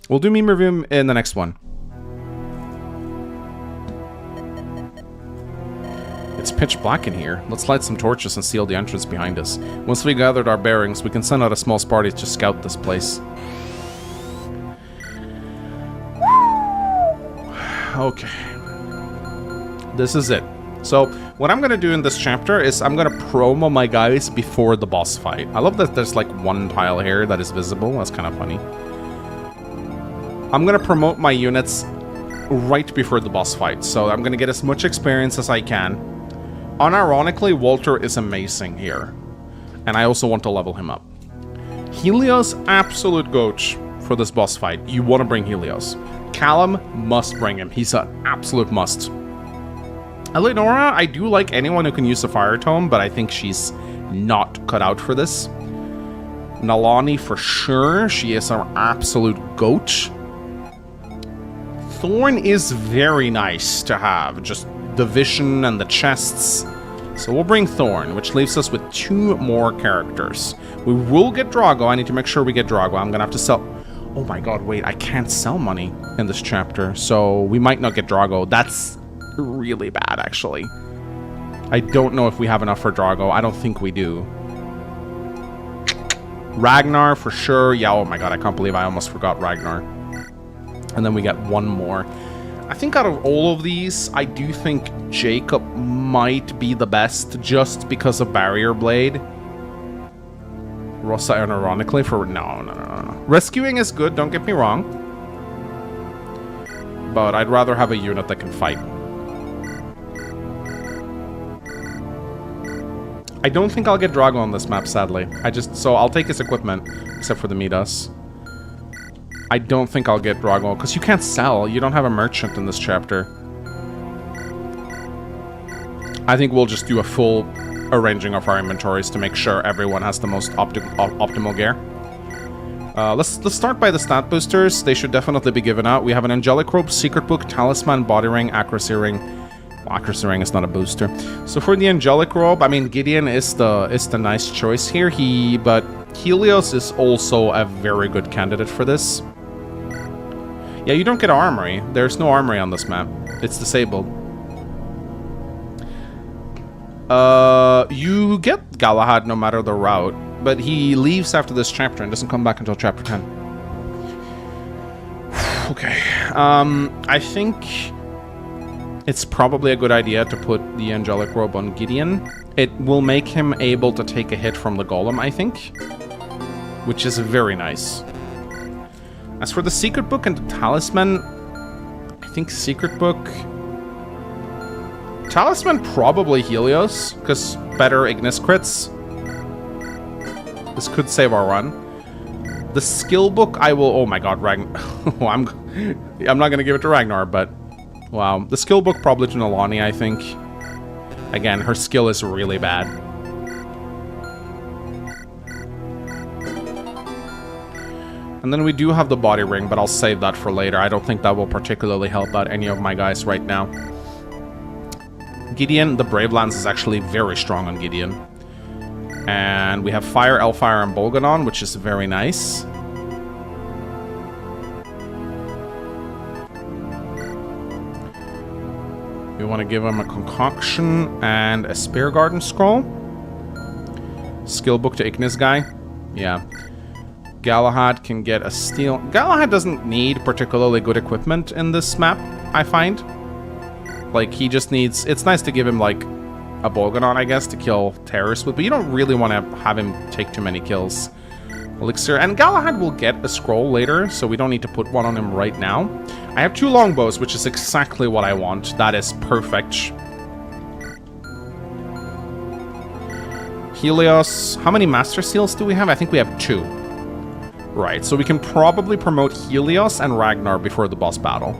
[SPEAKER 1] We'll do meme review in the next one. It's pitch black in here. Let's light some torches and seal the entrance behind us. Once we gathered our bearings, we can send out a small party to scout this place. Okay. This is it. So, what I'm going to do in this chapter is I'm going to promo my guys before the boss fight. I love that there's like one tile here that is visible. That's kind of funny. I'm going to promote my units right before the boss fight. So I'm going to get as much experience as I can. Unironically, Walter is amazing here. And I also want to level him up. Helios, absolute goat for this boss fight. You want to bring Helios. Callum, must bring him. He's an absolute must. Eleonora, I do like anyone who can use the Fire Tome, but I think she's not cut out for this. Nalani, for sure. She is an absolute goat. Thorn is very nice to have. Just the vision and the chests. So we'll bring Thorn, which leaves us with 2 more characters. We will get Drago. I need to make sure we get Drago. I'm going to have to sell... Oh my god, wait. I can't sell money in this chapter, so we might not get Drago. That's really bad, actually. I don't know if we have enough for Drago. I don't think we do. Ragnar, for sure. Yeah, oh my god, I can't believe I almost forgot Ragnar. And then we get 1 more. I think out of all of these, I do think Jacob might be the best just because of Barrier Blade. Rossa, ironically, for... No. Rescuing is good, don't get me wrong. But I'd rather have a unit that can fight. I don't think I'll get Drago on this map, sadly. So I'll take his equipment, except for the Midas. I don't think I'll get Drago, because you can't sell. You don't have a merchant in this chapter. I think we'll just do a full arranging of our inventories to make sure everyone has the most optimal gear. Let's start by the stat boosters. They should definitely be given out. We have an Angelic Robe, Secret Book, Talisman, Body Ring, Accuracy Ring. Well, Accuracy Ring is not a booster. So for the Angelic Robe, I mean, Gideon is the nice choice here. But Helios is also a very good candidate for this. Yeah, you don't get Armory. There's no Armory on this map. It's disabled. You get Galahad no matter the route, but he leaves after this chapter and doesn't come back until chapter 10. Okay. I think it's probably a good idea to put the Angelic Robe on Gideon. It will make him able to take a hit from the Golem, I think, which is very nice. As for the Secret Book and the Talisman, I think Secret Book... Talisman, probably Helios, because better Ignis crits. This could save our run. The Skill Book, I will... Oh my god, Ragnar... I'm not going to give it to Ragnar, but... Wow. The Skill Book probably to Nalani, I think. Again, her skill is really bad. And then we do have the Body Ring, but I'll save that for later. I don't think that will particularly help out any of my guys right now. Gideon, the Brave Lance is actually very strong on Gideon. And we have Fire, Elfire, and Bolgadon, which is very nice. We want to give him a Concoction and a Spear Garden Scroll. Skill Book to Ignis guy. Yeah. Galahad can get a steel... Galahad doesn't need particularly good equipment in this map, I find. Like, he just needs... It's nice to give him, like, a Bolganon, I guess, to kill terrorists with, but you don't really want to have him take too many kills. Elixir. And Galahad will get a scroll later, so we don't need to put one on him right now. I have 2 longbows, which is exactly what I want. That is perfect. Helios. How many Master Seals do we have? I think we have 2. Right, so we can probably promote Helios and Ragnar before the boss battle.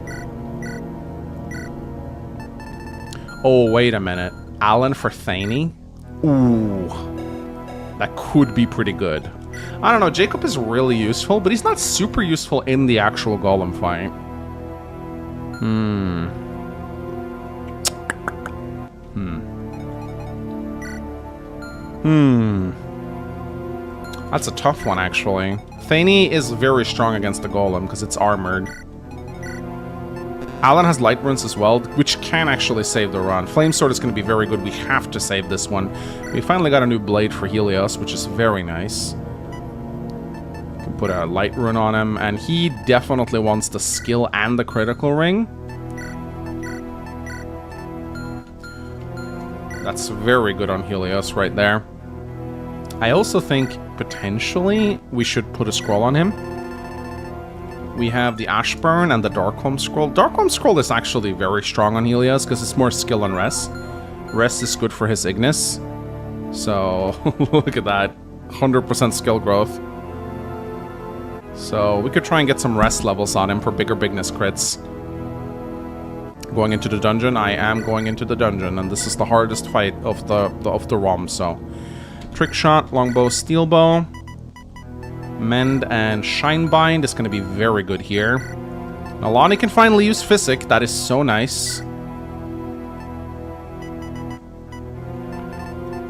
[SPEAKER 1] Oh, wait a minute. Alan for Thane? Ooh. That could be pretty good. I don't know, Jacob is really useful, but he's not super useful in the actual Golem fight. That's a tough one, actually. Thane is very strong against the Golem, because it's armored. Alan has light runes as well, which can actually save the run. Flame Sword is going to be very good. We have to save this one. We finally got a new blade for Helios, which is very nice. Can put a light rune on him, and he definitely wants the skill and the critical ring. That's very good on Helios right there. I also think, potentially, we should put a scroll on him. We have the Ashburn and the Darkholm Scroll. Darkholm Scroll is actually very strong on Helios because it's more skill and rest. Rest is good for his Ignis. So, look at that. 100% skill growth. So, we could try and get some rest levels on him for bigger bigness crits. Going into the dungeon? I am going into the dungeon, and this is the hardest fight of the ROM, so... Trick Shot, Longbow, Steel Bow... Mend and Shinebind is going to be very good here. Now, Lonnie can finally use Physic. That is so nice.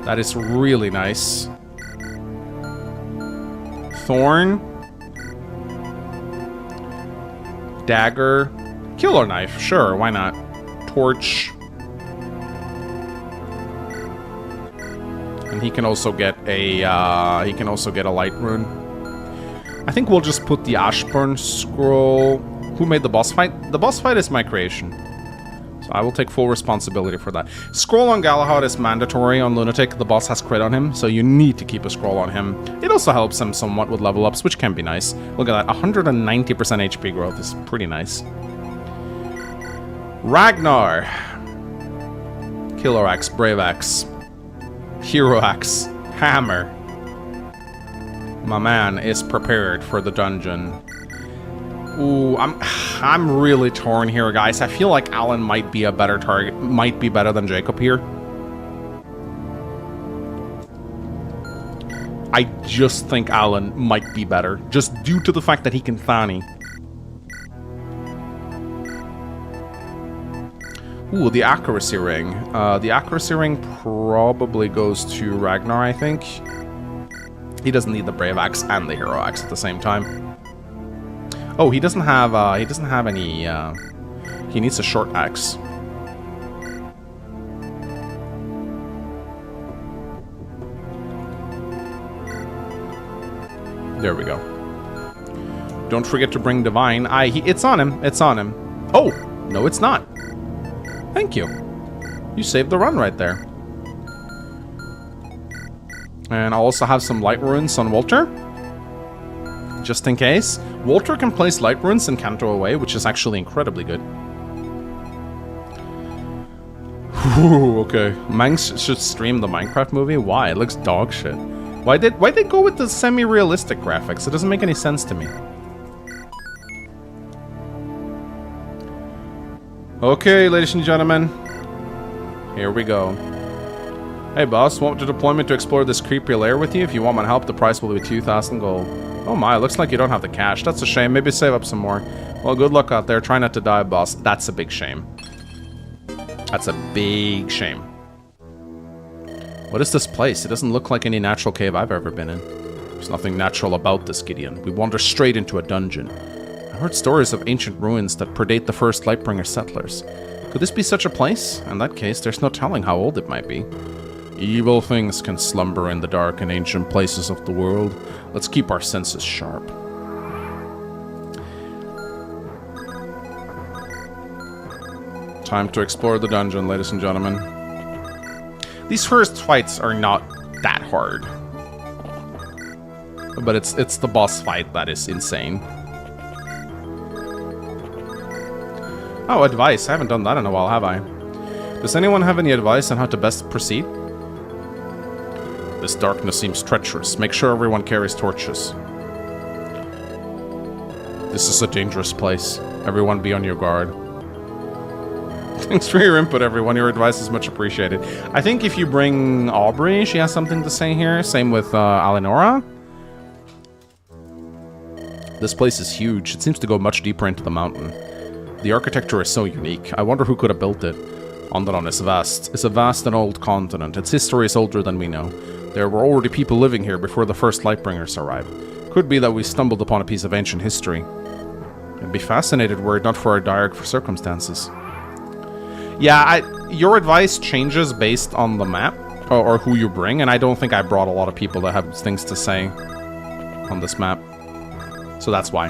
[SPEAKER 1] That is really nice. Thorn. Dagger. Killer Knife. Sure, why not? Torch. And he can also get a light rune. I think we'll just put the Ashburn Scroll... Who made the boss fight? The boss fight is my creation. So I will take full responsibility for that. Scroll on Galahad is mandatory on Lunatic. The boss has crit on him, so you need to keep a scroll on him. It also helps him somewhat with level ups, which can be nice. Look at that, 190% HP growth is pretty nice. Ragnar. Killer Axe, Brave Axe. Hero Axe. Hammer. My man is prepared for the dungeon. Ooh, I'm really torn here, guys. I feel like Alan might be a better target, might be better than Jacob here. I just think Alan might be better, just due to the fact that he can Thani. Ooh, the accuracy ring. The accuracy ring probably goes to Ragnar, I think. He doesn't need the Brave Axe and the Hero Axe at the same time. Oh, he doesn't have any, he needs a short axe. There we go. Don't forget to bring Divine. It's on him, it's on him. Oh, no it's not. Thank you. You saved the run right there. And I'll also have some light runes on Walter. Just in case. Walter can place light runes in Canto Away, which is actually incredibly good. Whew, okay. Mangs should stream the Minecraft movie? Why? It looks dog shit. Why'd they go with the semi-realistic graphics? It doesn't make any sense to me. Okay, ladies and gentlemen. Here we go. Hey boss, want to deploy me to explore this creepy lair with you? If you want my help, the price will be 2,000 gold. Oh my, looks like you don't have the cash. That's a shame. Maybe save up some more. Well, good luck out there. Try not to die, boss. That's a big shame. That's a big shame. What is this place? It doesn't look like any natural cave I've ever been in. There's nothing natural about this, Gideon. We wander straight into a dungeon. I heard stories of ancient ruins that predate the first Lightbringer settlers. Could this be such a place? In that case, there's no telling how old it might be. Evil things can slumber in the dark and ancient places of the world. Let's keep our senses sharp. Time to explore the dungeon, ladies and gentlemen. These first fights are not that hard. But it's the boss fight that is insane. Oh, advice. I haven't done that in a while, have I? Does anyone have any advice on how to best proceed? This darkness seems treacherous. Make sure everyone carries torches. This is a dangerous place. Everyone be on your guard. Thanks for your input, everyone. Your advice is much appreciated. I think if you bring Aubrey, she has something to say here. Same with Alenora. This place is huge. It seems to go much deeper into the mountain. The architecture is so unique. I wonder who could have built it. Onderon is vast. It's a vast and old continent. Its history is older than we know. There were already people living here before the first Lightbringers arrived. Could be that we stumbled upon a piece of ancient history. I'd be fascinated were it not for our dire circumstances. Yeah, your advice changes based on the map, or who you bring, and I don't think I brought a lot of people that have things to say on this map. So that's why.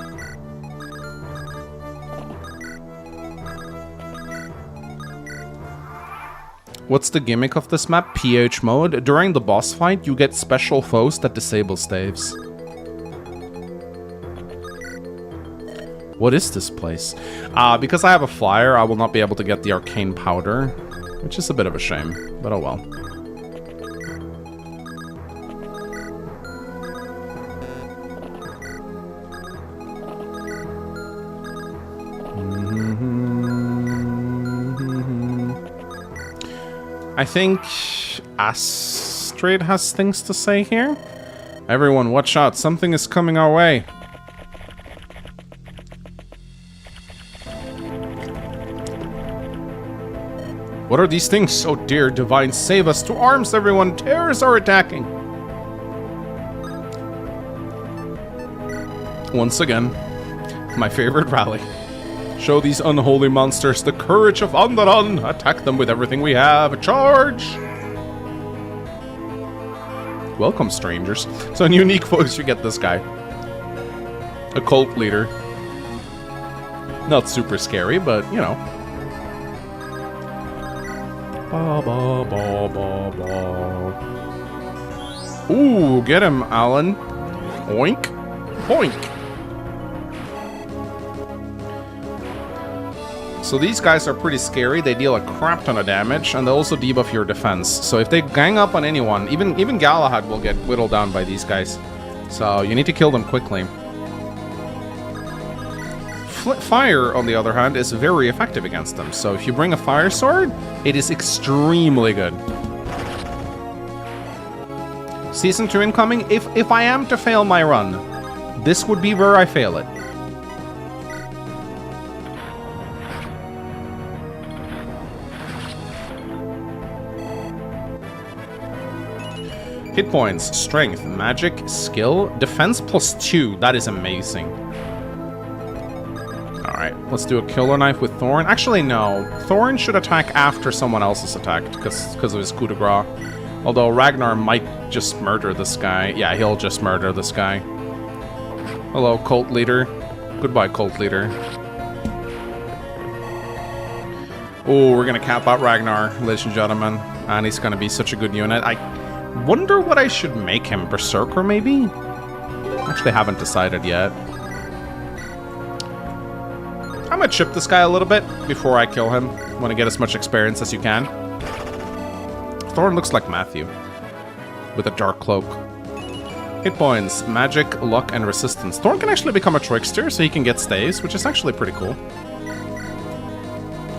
[SPEAKER 1] What's the gimmick of this map? PH mode. During the boss fight, you get special foes that disable staves. What is this place? Because I have a flyer, I will not be able to get the arcane powder, which is a bit of a shame, but oh well. I think Astrid has things to say here. Everyone, watch out. Something is coming our way. What are these things? Oh dear, divine, save us. To arms, everyone. Terrors are attacking. Once again, my favorite rally. Show these unholy monsters the courage of Onderon. Attack them with everything we have. Charge! Welcome, strangers. So in unique voice, you get this guy. A cult leader. Not super scary, but, you know. Ba, ba, ba, ba, ba. Ooh, get him, Alan. Oink. Oink. So these guys are pretty scary. They deal a crap ton of damage, and they also debuff your defense. So if they gang up on anyone, even Galahad will get whittled down by these guys. So you need to kill them quickly. Fire, on the other hand, is very effective against them. So if you bring a fire sword, it is extremely good. Season 2 incoming. If I am to fail my run, this would be where I fail it. Hit points, strength, magic, skill, defense +2. That is amazing. Alright, let's do a killer knife with Thorn. Actually, no. Thorn should attack after someone else is attacked, because of his coup de grace. Although Ragnar might just murder this guy. Yeah, he'll just murder this guy. Hello, cult leader. Goodbye, cult leader. Oh, we're gonna cap out Ragnar, ladies and gentlemen. And he's gonna be such a good unit. I wonder what I should make him. Berserker, maybe? Actually, haven't decided yet. I'm gonna chip this guy a little bit before I kill him. Want to get as much experience as you can. Thorn looks like Matthew, with a dark cloak. Hit points, magic, luck, and resistance. Thorn can actually become a trickster, so he can get staves, which is actually pretty cool.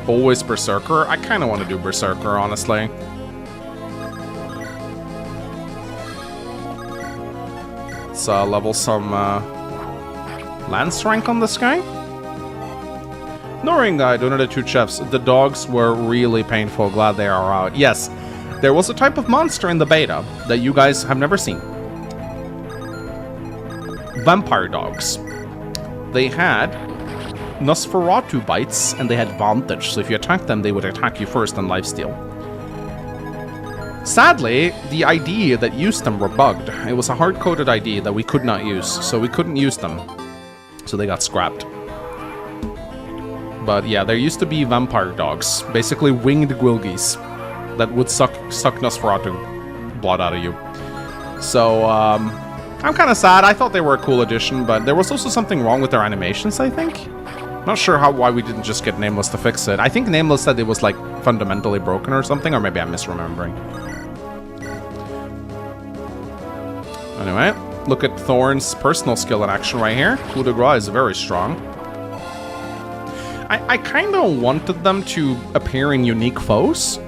[SPEAKER 1] Always Berserker. I kind of want to do Berserker, honestly. Let's level some lance rank on this guy. Noring guy donated 2 chefs. The dogs were really painful. Glad they are out. Yes, there was a type of monster in the beta that you guys have never seen. Vampire dogs. They had Nosferatu bites and they had Vantage. So if you attack them, they would attack you first and lifesteal. Sadly, the ID that used them were bugged. It was a hard-coded ID that we could not use, so we couldn't use them. So they got scrapped. But yeah, there used to be vampire dogs, basically winged Gwilgies, that would suck Nosferatu blood out of you. So, I'm kind of sad. I thought they were a cool addition, but there was also something wrong with their animations, I think. Not sure why we didn't just get Nameless to fix it. I think Nameless said it was, like, fundamentally broken or something, or maybe I'm misremembering. Anyway, look at Thorn's personal skill in action right here. Coup de grace is very strong. I kind of wanted them to appear in unique foes,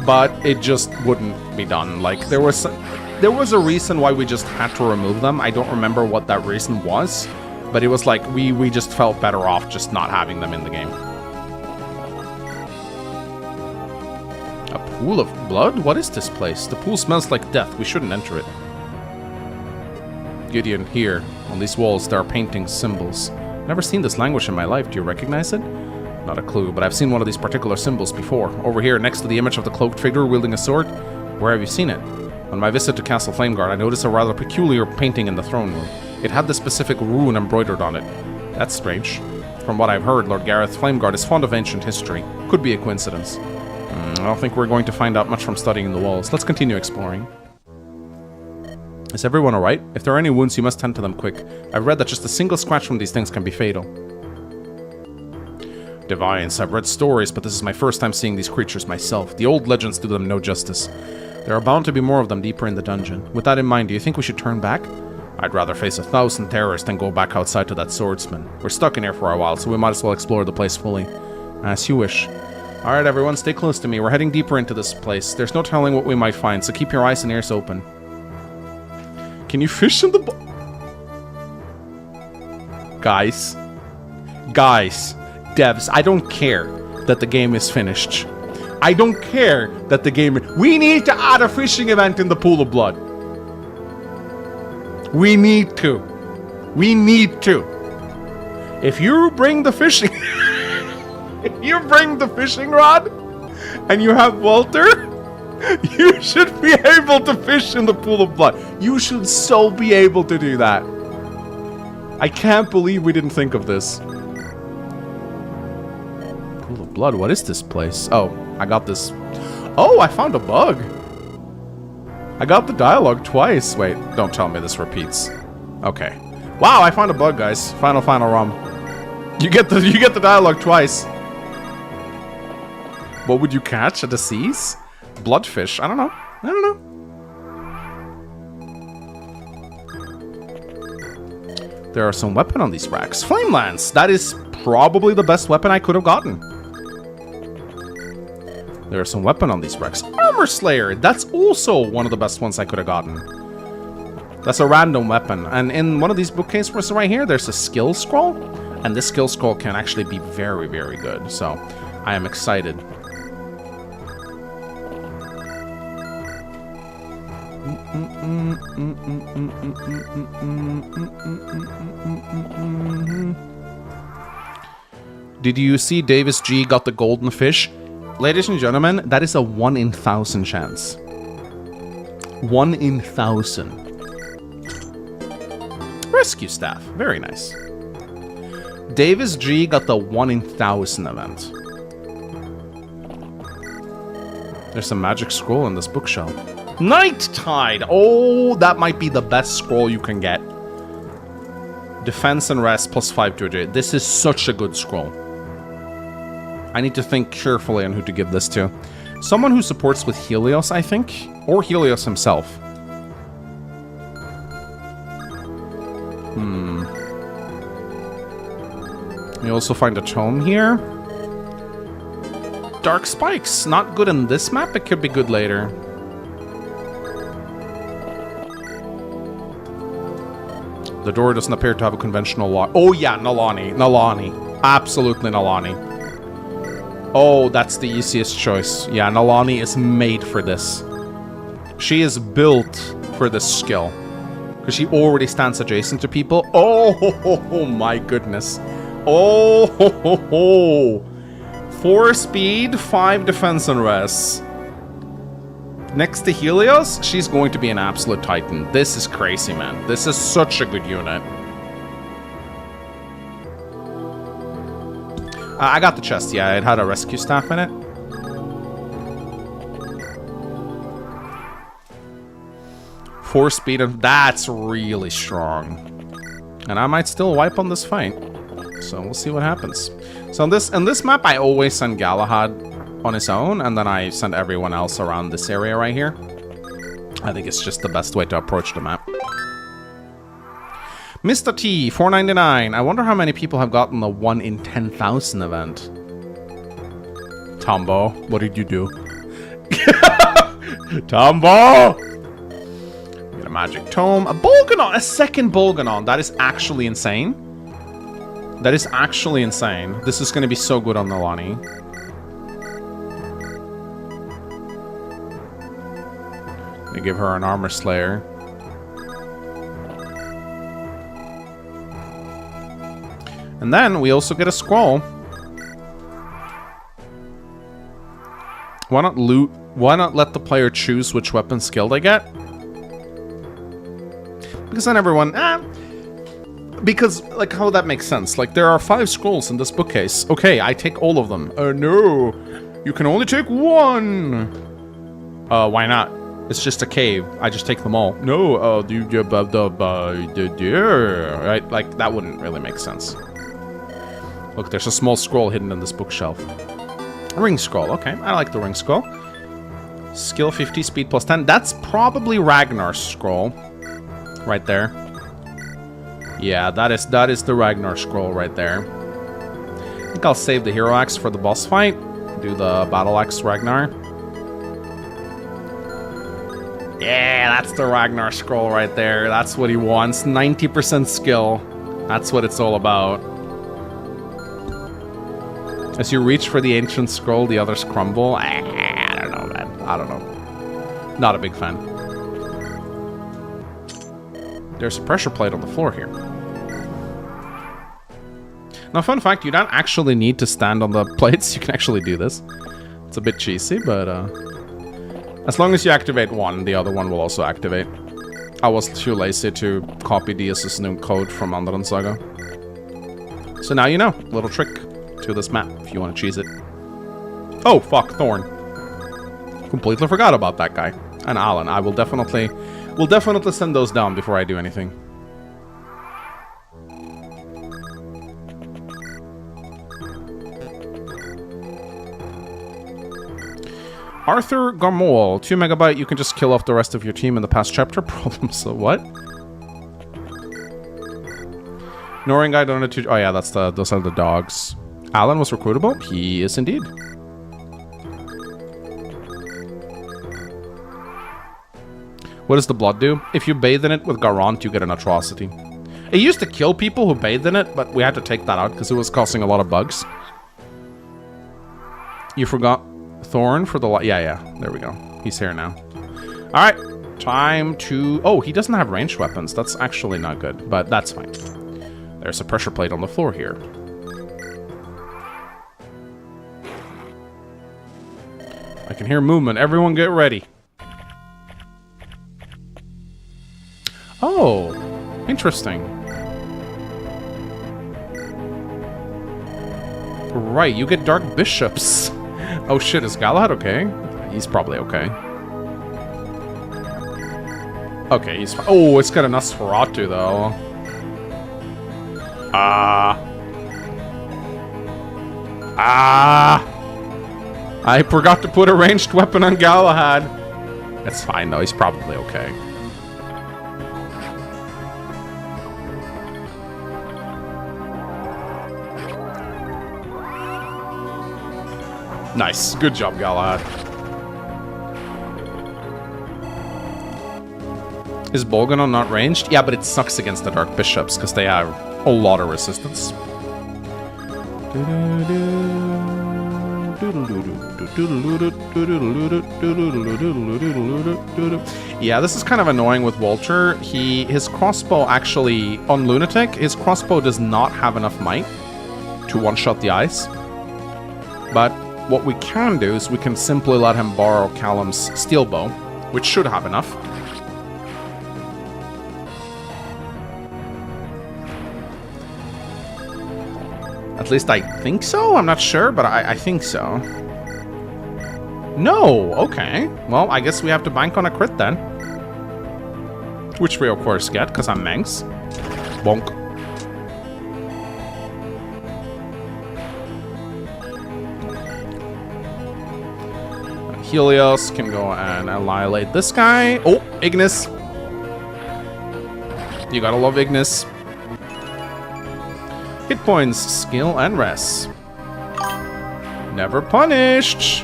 [SPEAKER 1] but it just wouldn't be done. Like, there was a reason why we just had to remove them. I don't remember what that reason was, but it was like we just felt better off just not having them in the game. A pool of blood? What is this place? The pool smells like death. We shouldn't enter it. Gideon, here, on these walls, there are paintings, symbols. Never seen this language in my life. Do you recognize it? Not a clue, but I've seen one of these particular symbols before. Over here, next to the image of the cloaked figure wielding a sword. Where have you seen it? On my visit to Castle Flameguard, I noticed a rather peculiar painting in the throne room. It had this specific rune embroidered on it. That's strange. From what I've heard, Lord Gareth Flameguard is fond of ancient history. Could be a coincidence. I don't think we're going to find out much from studying the walls. Let's continue exploring. Is everyone alright? If there are any wounds, you must tend to them quick. I've read that just a single scratch from these things can be fatal. Divines, I've read stories, but this is my first time seeing these creatures myself. The old legends do them no justice. There are bound to be more of them deeper in the dungeon. With that in mind, do you think we should turn back? I'd rather face 1,000 terrors than go back outside to that swordsman. We're stuck in here for a while, so we might as well explore the place fully. As you wish. Alright everyone, stay close to me. We're heading deeper into this place. There's no telling what we might find, so keep your eyes and ears open. Can you fish in the Guys. Devs, I don't care that the game is finished. I don't care that the game... We need to add a fishing event in the Pool of Blood. We need to. If you bring the fishing... if you bring the fishing rod and you have Walter... You should be able to fish in the Pool of Blood. You should so be able to do that. I can't believe we didn't think of this. Pool of Blood, what is this place? Oh, I got this. Oh, I found a bug. I got the dialogue twice. Wait, don't tell me this repeats. Okay. Wow, I found a bug, guys. Final rum. You get the dialogue twice. What would you catch at the seas? Bloodfish? I don't know. There are some weapon on these racks. Flame Lance! That is probably the best weapon I could have gotten. There are some weapon on these racks. Armor Slayer! That's also one of the best ones I could have gotten. That's a random weapon. And in one of these bookcases right here, there's a skill scroll. And this skill scroll can actually be very, very good. So, I am excited. Did you see Davis G got the golden fish? Ladies and gentlemen, that is a 1 in 1,000 chance. 1 in 1,000. Rescue staff. Very nice. Davis G got the 1 in 1,000 event. There's a magic scroll in this bookshelf. Night Tide! Oh, that might be the best scroll you can get. Defense and rest plus 5 to agility. This is such a good scroll. I need to think carefully on who to give this to. Someone who supports with Helios, I think. Or Helios himself. You also find a tome here. Dark Spikes. Not good in this map. It could be good later. The door doesn't appear to have a conventional lock. Oh yeah, Nalani. Absolutely Nalani. Oh, that's the easiest choice. Yeah, Nalani is made for this. She is built for this skill. Because she already stands adjacent to people. Oh my goodness. Oh, 4 speed, 5 defense and res. Next to Helios, she's going to be an absolute titan. This is crazy, man. This is such a good unit. I got the chest, yeah. It had a rescue staff in it. Four speed, and that's really strong. And I might still wipe on this fight. So we'll see what happens. So in this map, I always send Galahad on his own, and then I send everyone else around this area right here. I think it's just the best way to approach the map. Mr. T, 499. I wonder how many people have gotten the 1 in 10,000 event. Tombo, what did you do? Tombo! Get a magic tome. A Bolganon! A second Bolganon. That is actually insane. That is actually insane. This is going to be so good on Nalani. We give her an armor slayer. And then we also get a scroll. Why not loot? Why not let the player choose which weapon skill they get? Because then everyone, because, like, how that makes sense. Like, there are 5 scrolls in this bookcase. Okay, I take all of them. No, you can only take 1. Why not? It's just a cave. I just take them all. No, right? Like, that wouldn't really make sense. Look, there's a small scroll hidden in this bookshelf. Ring scroll. Okay, I like the ring scroll. Skill 50, speed plus 10. That's probably Ragnar's scroll. Right there. Yeah, that is the Ragnar scroll right there. I think I'll save the hero axe for the boss fight. Do the battle axe Ragnar. Yeah, that's the Ragnar scroll right there. That's what he wants. 90% skill. That's what it's all about. As you reach for the ancient scroll, the others crumble. I don't know, man. I don't know. Not a big fan. There's a pressure plate on the floor here. Now, fun fact, you don't actually need to stand on the plates. You can actually do this. It's a bit cheesy, but as long as you activate one, the other one will also activate. I was too lazy to copy DS's new code from Rebellion Saga. So now you know. Little trick to this map if you want to cheese it. Oh, fuck, Thorn. Completely forgot about that guy. And Alan. I will definitely send those down before I do anything. Arthur Garmol, 2 megabyte. You can just kill off the rest of your team in the past chapter. Problem, so what? Ignoring guy donated to... Oh yeah, those are the dogs. Alan was recruitable? He is indeed. What does the blood do? If you bathe in it with Garant, you get an atrocity. It used to kill people who bathed in it, but we had to take that out because it was causing a lot of bugs. You forgot Thorn for the... Yeah, there we go. He's here now. Alright, time to... Oh, he doesn't have ranged weapons. That's actually not good, but that's fine. There's a pressure plate on the floor here. I can hear movement. Everyone get ready. Oh, interesting. Right, you get Dark Bishops. Oh shit, is Galahad okay? He's probably okay. Okay, he's fine. Oh, it's got a Nosferatu though. I forgot to put a ranged weapon on Galahad. That's fine though, he's probably okay. Nice. Good job, Galahad. Is Bolganon not ranged? Yeah, but it sucks against the Dark Bishops because they have a lot of resistance. Yeah, this is kind of annoying with Walter. His crossbow actually, on Lunatic, his crossbow does not have enough might to one-shot the ice. But what we can do is we can simply let him borrow Callum's steel bow. which should have enough. At least I think so? I'm not sure, but I think so. No! Okay. Well, I guess we have to bank on a crit then. Which we, of course, get, because I'm Manx. Bonk. Helios can go and annihilate this guy. Oh, Ignis. You gotta love Ignis. Hit points, skill, and rest. Never punished.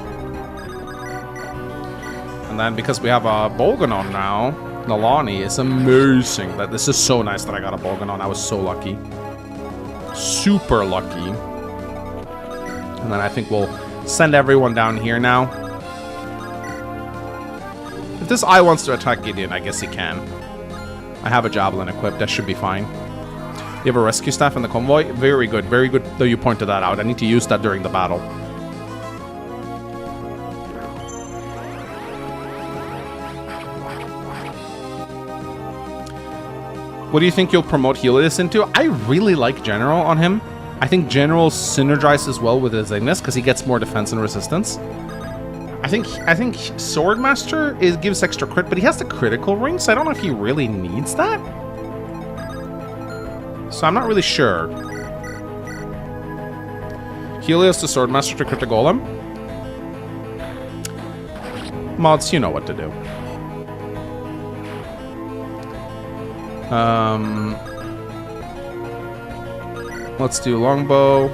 [SPEAKER 1] And then because we have a Bolganon now, Nalani is amazing. This is so nice that I got a Bolganon. I was so lucky. Super lucky. And then I think we'll send everyone down here now. If this eye wants to attack Gideon, I guess he can. I have a Javelin equipped. That should be fine. You have a rescue staff in the convoy? Very good. Very good that you pointed that out. I need to use that during the battle. What do you think you'll promote Helios into? I really like General on him. I think General synergizes well with his Ignis because he gets more defense and resistance. I think Swordmaster gives extra crit, but he has the critical ring, so I don't know if he really needs that. So I'm not really sure. Helios to Swordmaster to crit the Golem. Mods, you know what to do. Let's do Longbow.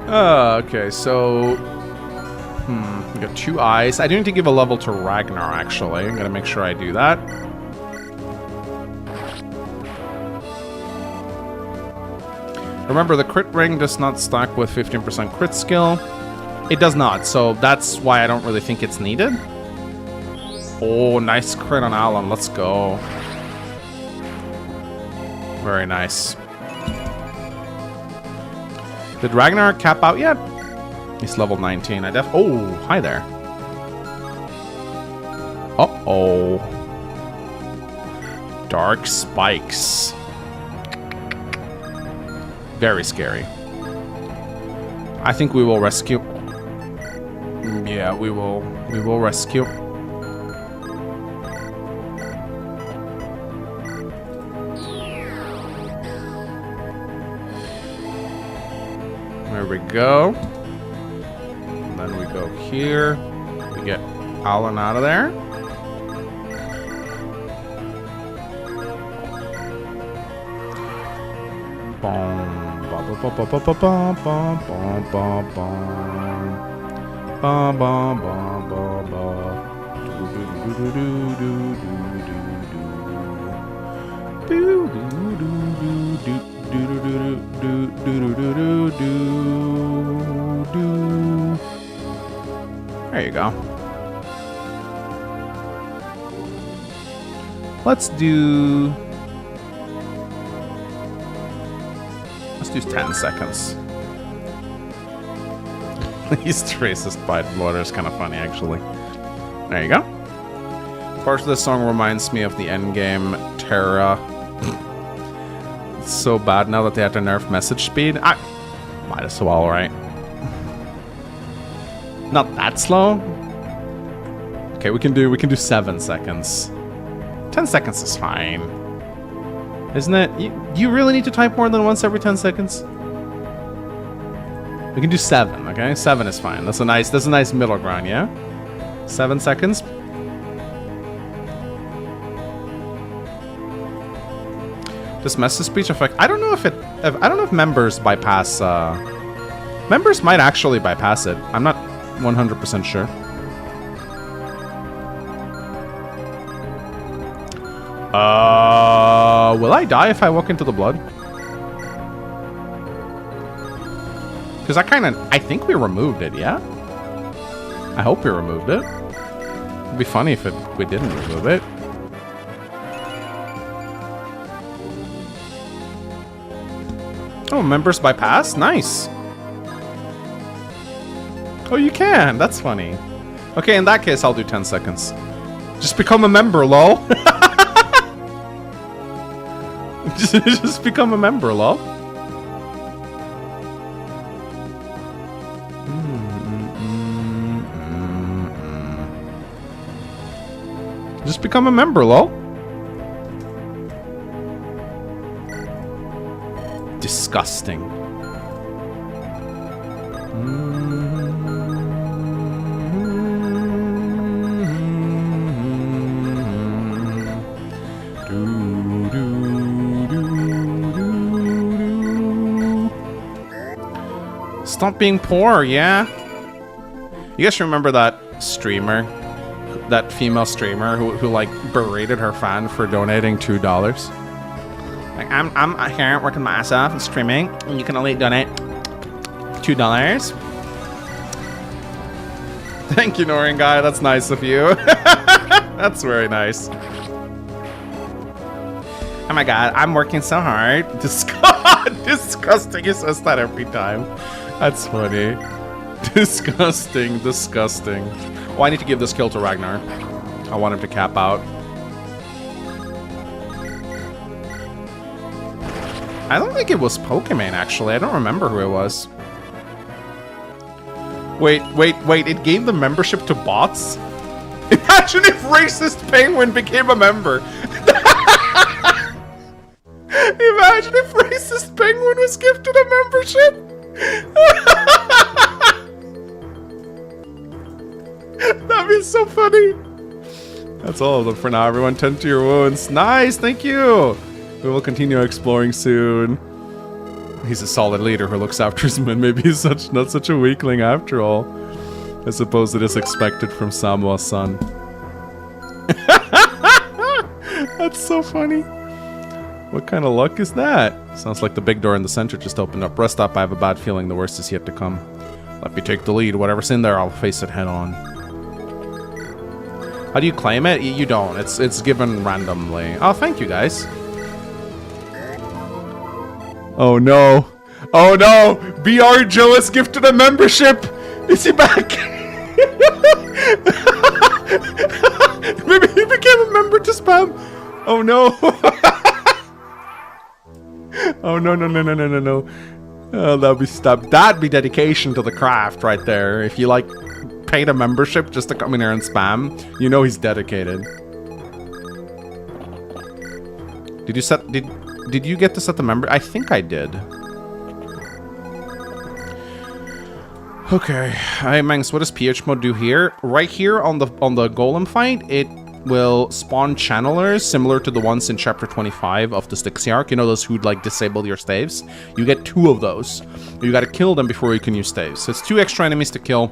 [SPEAKER 1] Okay, so... we got 2 eyes. I do need to give a level to Ragnar, actually. I'm gonna make sure I do that. Remember, the crit ring does not stack with 15% crit skill. It does not, so that's why I don't really think it's needed. Oh, nice crit on Alan. Let's go. Very nice. Did Ragnar cap out yet? He's level 19. Oh, hi there. Uh-oh. Dark spikes. Very scary. I think we will rescue. Yeah, we will rescue. There we go. And then we go here. We get Alan out of there. There you go. Let's do 10 seconds. These racist bite water is kind of funny, actually. There you go. Part of this song reminds me of the endgame Terra. It's so bad now that they have to nerf message speed. I might as well, right? Not that slow. Okay, we can do 7 seconds. 10 seconds is fine. Isn't it? You really need to type more than once every 10 seconds? We can do 7, okay? 7 is fine. That's a nice middle ground, yeah? 7 seconds. Does message speech affect? I don't know if members bypass. Members might actually bypass it. I'm not 100% sure. Will I die if I walk into the blood? Because I think we removed it, yeah? I hope we removed it. It'd be funny if we didn't remove it. Oh, members bypass? Nice. Oh, you can. That's funny. Okay, in that case, I'll do 10 seconds. Just become a member, lol. just become a member, lol. Just become a member, lol. Disgusting. Stop being poor, yeah? You guys remember that streamer? That female streamer who like berated her fan for donating $2? Like, I'm here working my ass off and streaming, and you can only donate $2. Thank you, Noreen guy. That's nice of you. That's very nice. Oh my god, I'm working so hard. Disgusting. He says that every time. That's funny. Disgusting. Oh, I need to give this kill to Ragnar. I want him to cap out. I don't think it was Pokemon, actually. I don't remember who it was. Wait. It gave the membership to bots? Imagine if Racist Penguin became a member. Imagine if Racist Penguin was gifted a membership. That'd be so funny. That's all of them for now, everyone. Tend to your wounds. Nice, thank you. We will continue exploring soon. He's a solid leader who looks after his men. Maybe he's not such a weakling after all. I suppose it is expected from Samuel-san. That's so funny. What kind of luck is that? Sounds like the big door in the center just opened up. Rest up, I have a bad feeling the worst is yet to come. Let me take the lead. Whatever's in there, I'll face it head on. How do you claim it? You don't. It's given randomly. Oh, thank you, guys. Oh, no. Oh, no. BR Joe has gifted a membership. Is he back? Maybe he became a member to spam. Oh, no. Oh, no. Oh, that'd be stuff. That'd be dedication to the craft right there. If you, like, paid a membership just to come in here and spam, you know he's dedicated. Did you set... Did you get to set the member? I think I did. Okay. Hey, Mangs, what does PH mode do here? Right here on the golem fight, it will spawn channelers similar to the ones in chapter 25 of the Styxy arc. You know, those who'd like disable your staves? You get 2 of those. You gotta kill them before you can use staves. So it's 2 extra enemies to kill,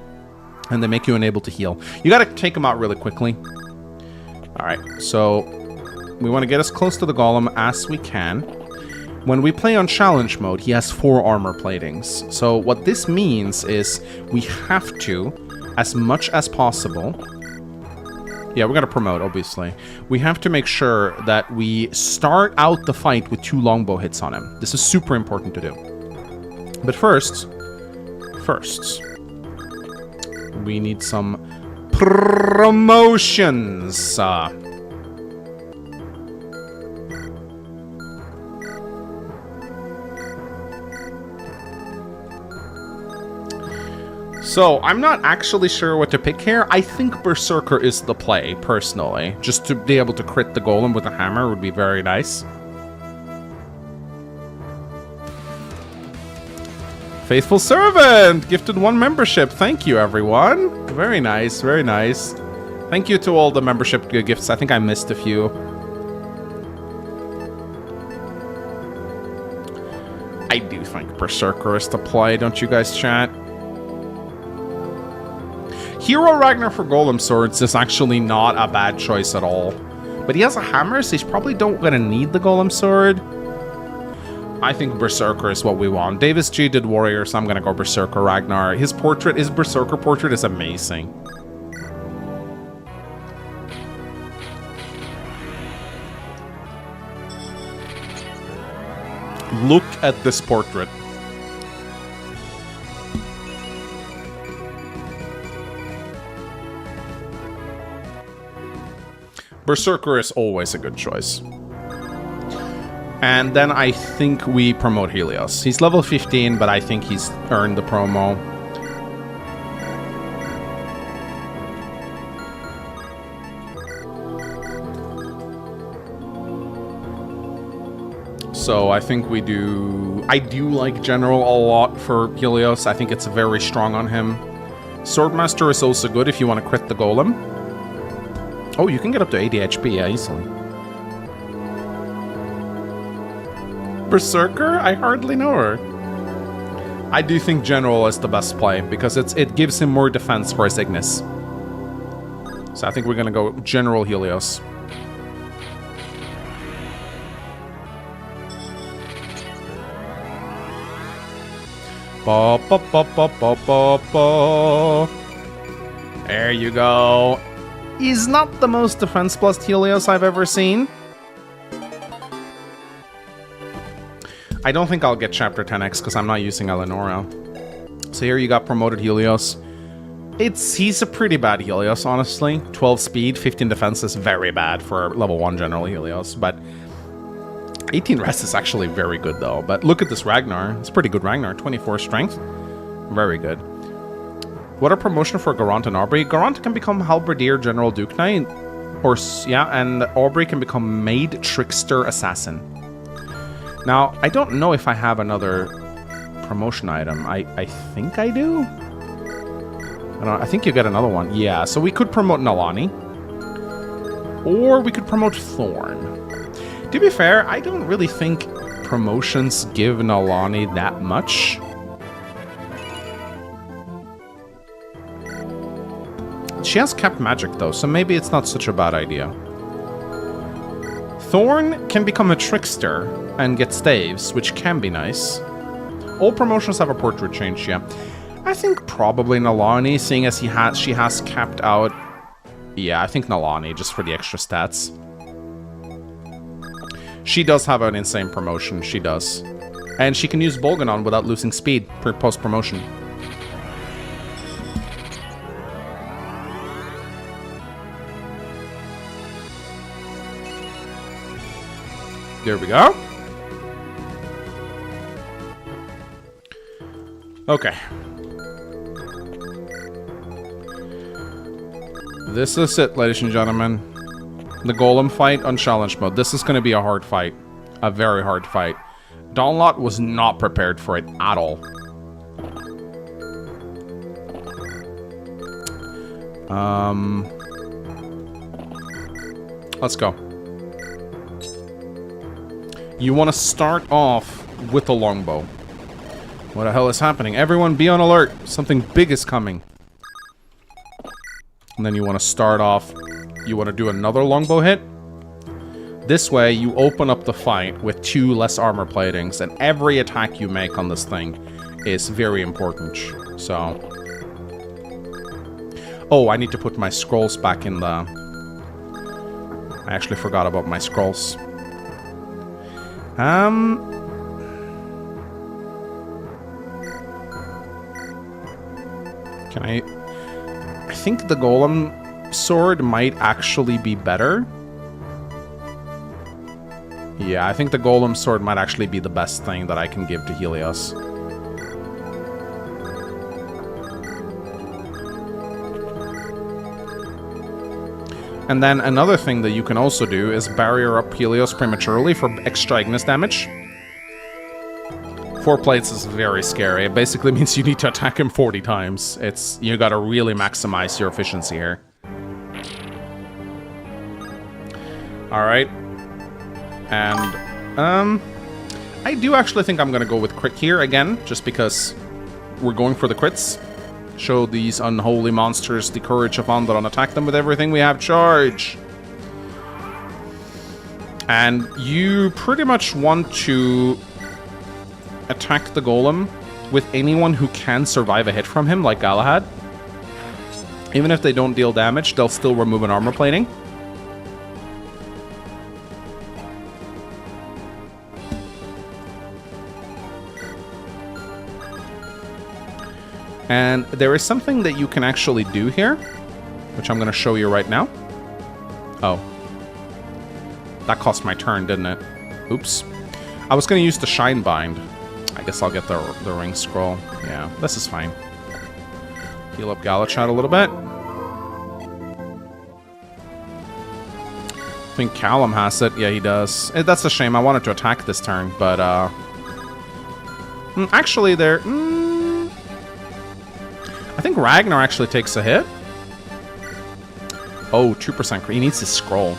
[SPEAKER 1] and they make you unable to heal. You gotta take them out really quickly. Alright, so we want to get as close to the golem as we can. When we play on challenge mode, he has 4 armor platings. So what this means is we have to, as much as possible... Yeah, we're gonna promote, obviously. We have to make sure that we start out the fight with 2 longbow hits on him. This is super important to do. But first, we need some promotions. So, I'm not actually sure what to pick here. I think Berserker is the play, personally. Just to be able to crit the golem with a hammer would be very nice. Faithful Servant! Gifted 1 membership. Thank you, everyone. Very nice, very nice. Thank you to all the membership gifts. I think I missed a few. I do think Berserker is the play, don't you guys, chat? Hero Ragnar for Golem Swords is actually not a bad choice at all. But he has a hammer, so he's probably gonna need the Golem Sword. I think Berserker is what we want. Davis G did Warrior, so I'm gonna go Berserker Ragnar. His Berserker portrait is amazing. Look at this portrait. Berserker is always a good choice. And then I think we promote Helios. He's level 15, but I think he's earned the promo. So I think we do... I do like General a lot for Helios. I think it's very strong on him. Swordmaster is also good if you want to crit the Golem. Oh, you can get up to 80 HP, yeah, easily. Berserker? I hardly know her. I do think General is the best play, because it gives him more defense for his Ignis. So I think we're gonna go General Helios. Ba, ba, ba, ba, ba, ba, ba. There you go. He's not the most defense plus Helios I've ever seen. I don't think I'll get Chapter 10X because I'm not using Eleonora. So here you got promoted Helios. He's a pretty bad Helios, honestly. 12 speed, 15 defense is very bad for level 1 General Helios, but 18 rest is actually very good though. But look at this Ragnar. It's pretty good Ragnar. 24 strength. Very good. What a promotion for Garant and Aubrey. Garant can become Halberdier General Duke Knight. Or, yeah, and Aubrey can become Maid Trickster Assassin. Now, I don't know if I have another promotion item. I think I do? I think you get another one. Yeah, so we could promote Nalani. Or we could promote Thorn. To be fair, I don't really think promotions give Nalani that much. She has capped magic though, so maybe it's not such a bad idea. Thorn can become a trickster and get staves, which can be nice. All promotions have a portrait change, yeah. I think probably Nalani, seeing as she has capped out. Yeah, I think Nalani, just for the extra stats. She does have an insane promotion, she does. And she can use Bolganon without losing speed for post-promotion. There we go. Okay. This is it, ladies and gentlemen. The Golem fight on challenge mode. This is going to be a hard fight. A very hard fight. Dawnlot was not prepared for it at all. Let's go. You want to start off with a longbow. What the hell is happening? Everyone be on alert. Something big is coming. And then you want to start off. You want to do another longbow hit. This way, you open up the fight with 2 less armor platings, and every attack you make on this thing is very important. So... Oh, I need to put my scrolls back in the... I actually forgot about my scrolls. Can I think the Golem sword might actually be better. Yeah, I think the Golem sword might actually be the best thing that I can give to Helios. And then another thing that you can also do is barrier up Helios prematurely for extra Ignis damage. 4 plates is very scary. It basically means you need to attack him 40 times. You gotta really maximize your efficiency here. Alright. And, I do actually think I'm gonna go with crit here again, just because we're going for the crits. Show these unholy monsters the courage of Andor and attack them with everything we have. Charge! And you pretty much want to attack the Golem with anyone who can survive a hit from him, like Galahad. Even if they don't deal damage, they'll still remove an armor plating. And there is something that you can actually do here, which I'm going to show you right now. Oh, That cost my turn, didn't it? Oops. I was going to use the Shine Bind. I guess I'll get the ring scroll. Yeah, this is fine. Heal up Galachat a little bit. I think Callum has it. Yeah, he does. That's a shame. I wanted to attack this turn, but actually there... I think Ragnar actually takes a hit. Oh, 2%. He needs his scroll.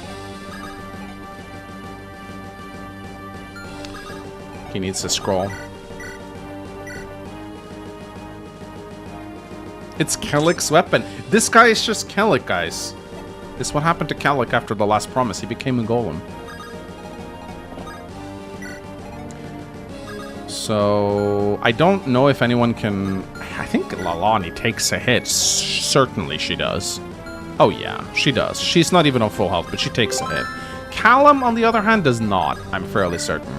[SPEAKER 1] He needs his scroll. It's Kellick's weapon. This guy is just Kellick, guys. This is what happened to Kellick after the last promise. He became a golem. So, I don't know if anyone can... I think Lalani takes a hit. Certainly she does. Oh yeah, she does. She's not even on full health, but she takes a hit. Callum, on the other hand, does not. I'm fairly certain.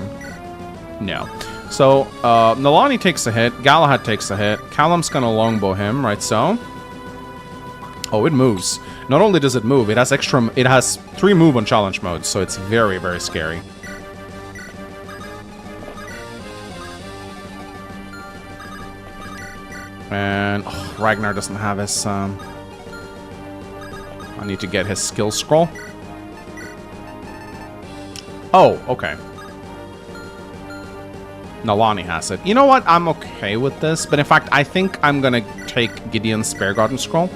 [SPEAKER 1] No. So, Nalani takes a hit. Galahad takes a hit. Callum's gonna longbow him, right so? Oh, it moves. Not only does it move, it has 3 move on challenge mode, so it's very, very scary. And Ragnar doesn't have his... I need to get his skill scroll. Oh, okay. Nalani has it. You know what? I'm okay with this. But in fact, I think I'm going to take Gideon's Spare Garden Scroll.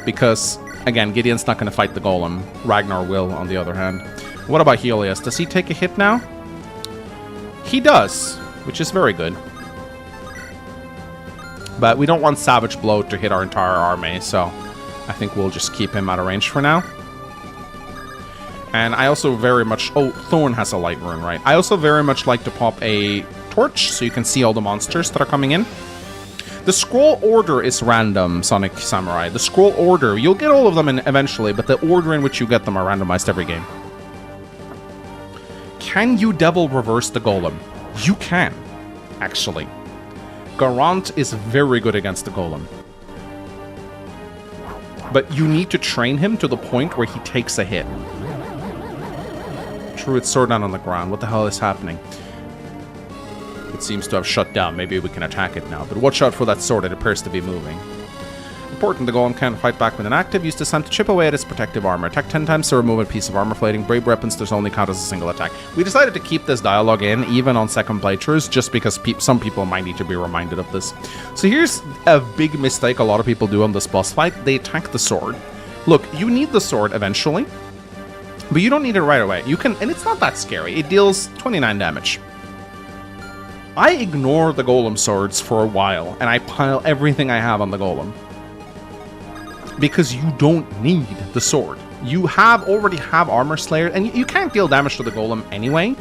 [SPEAKER 1] Because, again, Gideon's not going to fight the Golem. Ragnar will, on the other hand. What about Helios? Does he take a hit now? He does, which is very good. But we don't want Savage Blow to hit our entire army, so I think we'll just keep him out of range for now. And I also very much... Oh, Thorn has a light rune, right? I also very much like to pop a torch so you can see all the monsters that are coming in. The scroll order is random, Sonic Samurai. The scroll order, you'll get all of them eventually, but the order in which you get them are randomized every game. Can you Devil Reverse the Golem? You can, actually. Garant is very good against the Golem. But you need to train him to the point where he takes a hit. Druid sword down on the ground. What the hell is happening? It seems to have shut down. Maybe we can attack it now. But watch out for that sword. It appears to be moving. Important, the Golem can't fight back when inactive. Use this time to chip away at its protective armor. Attack 10 times to remove a piece of armor plating. Brave weapons, there's only count as a single attack. We decided to keep this dialogue in, even on second playthroughs, just because some people might need to be reminded of this. So here's a big mistake a lot of people do on this boss fight. They attack the sword. Look, you need the sword eventually, but you don't need it right away. You can, and it's not that scary. It deals 29 damage. I ignore the Golem swords for a while, and I pile everything I have on the Golem. Because you don't need the sword. You already have Armor Slayer, and you can't deal damage to the Golem anyway.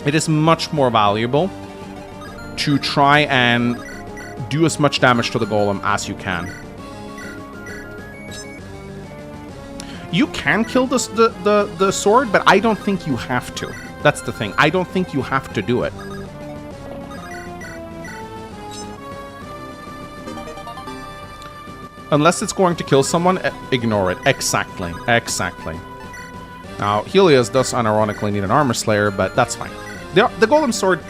[SPEAKER 1] It is much more valuable to try and do as much damage to the Golem as you can. You can kill the sword, but I don't think you have to. That's the thing. I don't think you have to do it. Unless it's going to kill someone, ignore it. Exactly. Exactly. Now, Helios does unironically need an Armor Slayer, but that's fine. The Golem Sword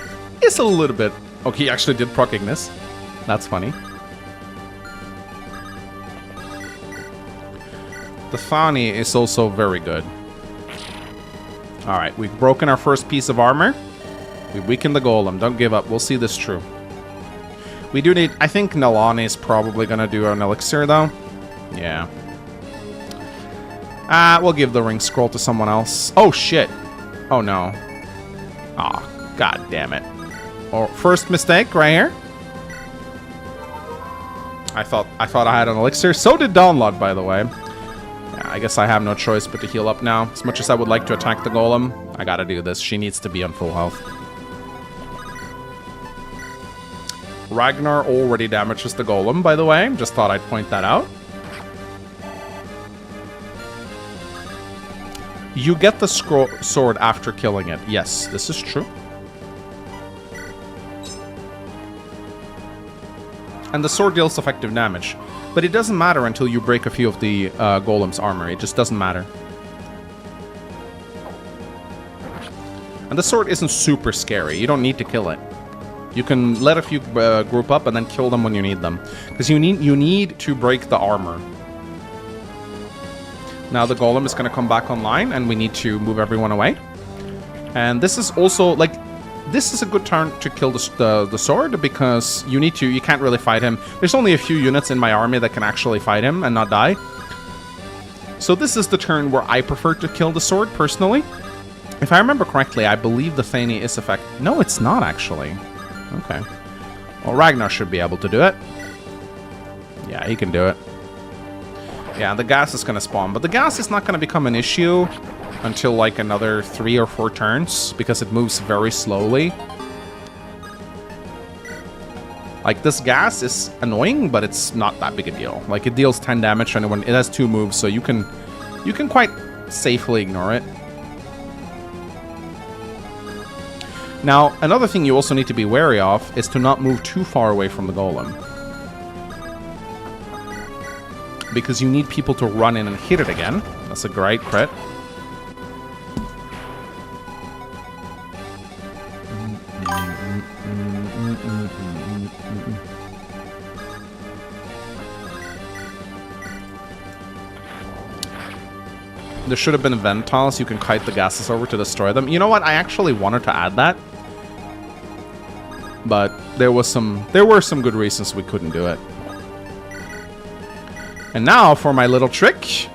[SPEAKER 1] is a little bit... Okay, he actually did proc Ignis. That's funny. The Thani is also very good. Alright, we've broken our first piece of armor. We weakened the Golem. Don't give up. We'll see this through. We do need... I think Nalani is probably going to do an elixir, though. Yeah. We'll give the ring scroll to someone else. Oh, shit. Oh, no. Aw, god damn it. Oh, first mistake right here. I thought I had an elixir. So did Download, by the way. Yeah, I guess I have no choice but to heal up now. As much as I would like to attack the Golem, I gotta do this. She needs to be on full health. Ragnar already damages the Golem, by the way. Just thought I'd point that out. You get the sword after killing it. Yes, this is true. And the sword deals effective damage. But it doesn't matter until you break a few of the Golem's armor. It just doesn't matter. And the sword isn't super scary. You don't need to kill it. You can let a few group up and then kill them when you need them. Because you need to break the armor. Now the golem is going to come back online and we need to move everyone away. And this is also, like, this is a good turn to kill the sword because you can't really fight him. There's only a few units in my army that can actually fight him and not die. So this is the turn where I prefer to kill the sword, personally. If I remember correctly, I believe the Thani is effective. No, it's not, actually. Okay. Well, Ragnar should be able to do it. Yeah, he can do it. Yeah, the gas is going to spawn, but the gas is not going to become an issue until like another 3 or 4 turns because it moves very slowly. Like, this gas is annoying, but it's not that big a deal. Like, it deals 10 damage and it has 2 moves, so you can quite safely ignore it. Now, another thing you also need to be wary of is to not move too far away from the golem. Because you need people to run in and hit it again. That's a great crit. There should have been vent tiles. You can kite the gases over to destroy them. You know what? I actually wanted to add that. But there were some good reasons we couldn't do it. And now for my little trick.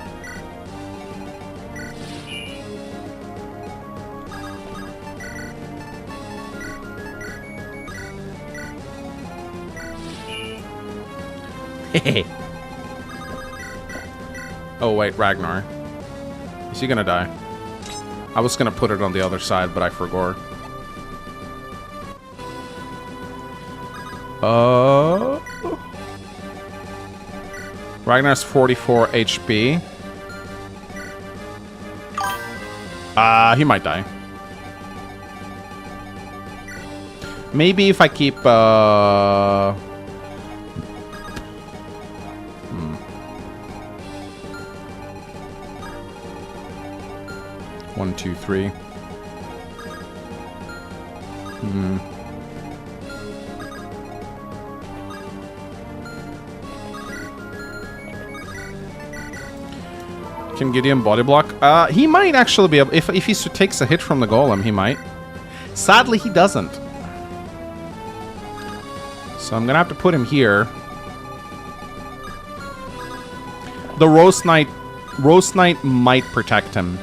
[SPEAKER 1] Oh wait, Ragnar. Is he gonna die? I was gonna put it on the other side, but I forgot. Ragnar's 44 HP. He might die. Maybe if I keep 1, 2, 3. Can Gideon body block? He might actually be able... If he takes a hit from the golem, he might. Sadly, he doesn't. So I'm gonna have to put him here. The Roast Knight might protect him.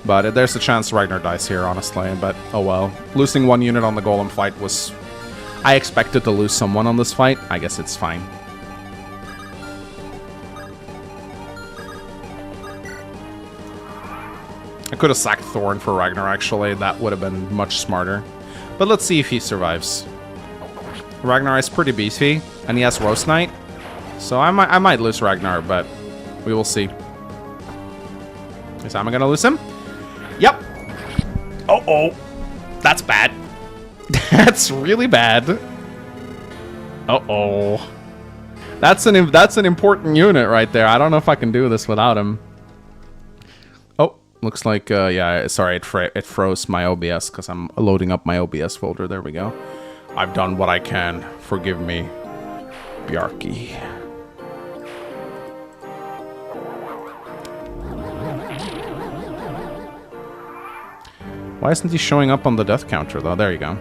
[SPEAKER 1] But there's a chance Ragnar dies here, honestly. But, oh well. Losing 1 unit on the golem fight was... I expected to lose someone on this fight. I guess it's fine. I could have sacked Thorn for Ragnar, actually. That would have been much smarter. But let's see if he survives. Ragnar is pretty beefy, and he has Roast Knight. So I might lose Ragnar, but we will see. Is Am I gonna lose him? Yep. Uh-oh. That's bad. That's really bad. Uh-oh. That's an important unit right there. I don't know if I can do this without him. Oh, looks like, yeah, sorry, it froze my OBS because I'm loading up my OBS folder. There we go. I've done what I can. Forgive me, Bjarki. Why isn't he showing up on the death counter, though? There you go.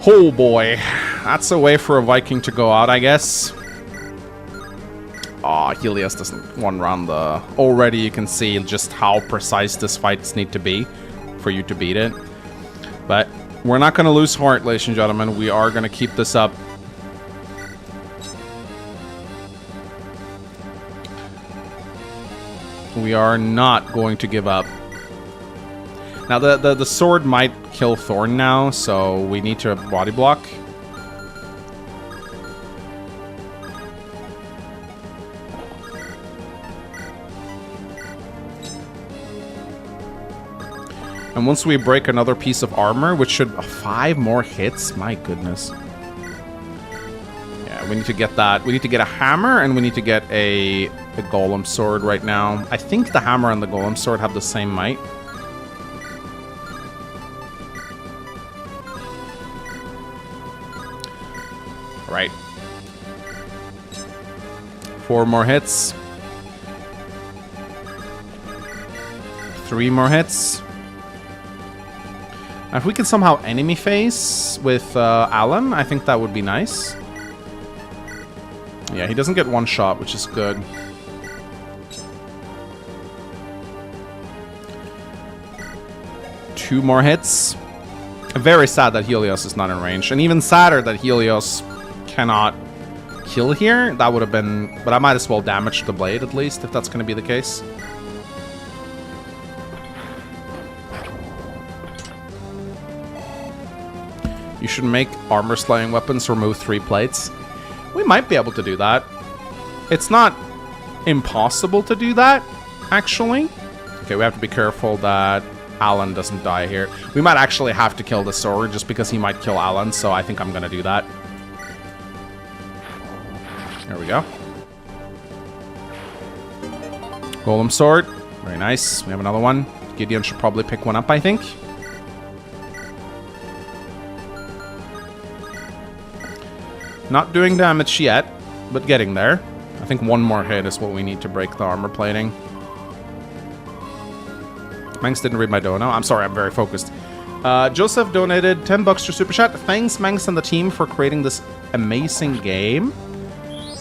[SPEAKER 1] Oh, boy. That's a way for a Viking to go out, I guess. Aw, Helios doesn't one-run the... Already you can see just how precise this fights need to be for you to beat it. But we're not going to lose heart, ladies and gentlemen. We are going to keep this up. We are not going to give up. Now, the sword might kill Thorn now, so we need to body block. And once we break another piece of armor, which should... 5 more hits? My goodness. Yeah, Yeah, we need to get that. We need to get a hammer, and we need to get a golem sword right now. I think the hammer and the golem sword have the same might. Right. 4 more hits. 3 more hits. Now, if we can somehow enemy phase with Alan, I think that would be nice. Yeah, he doesn't get 1 shot, which is good. Two more hits. Very sad that Helios is not in range, and even sadder that Helios cannot kill here. That would have been... But I might as well damage the blade, at least, if that's going to be the case. You should make armor-slaying weapons remove 3 plates. We might be able to do that. It's not impossible to do that, actually. Okay, we have to be careful that Alan doesn't die here. We might actually have to kill the sword just because he might kill Alan, so I think I'm going to do that. There we go. Golem sword. Very nice. We have another one. Gideon should probably pick one up, I think. Not doing damage yet, but getting there. I think 1 more hit is what we need to break the armor plating. Mangs didn't read my dono. I'm sorry, I'm very focused. Joseph donated $10 to Super Chat. Thanks, Mangs and the team, for creating this amazing game.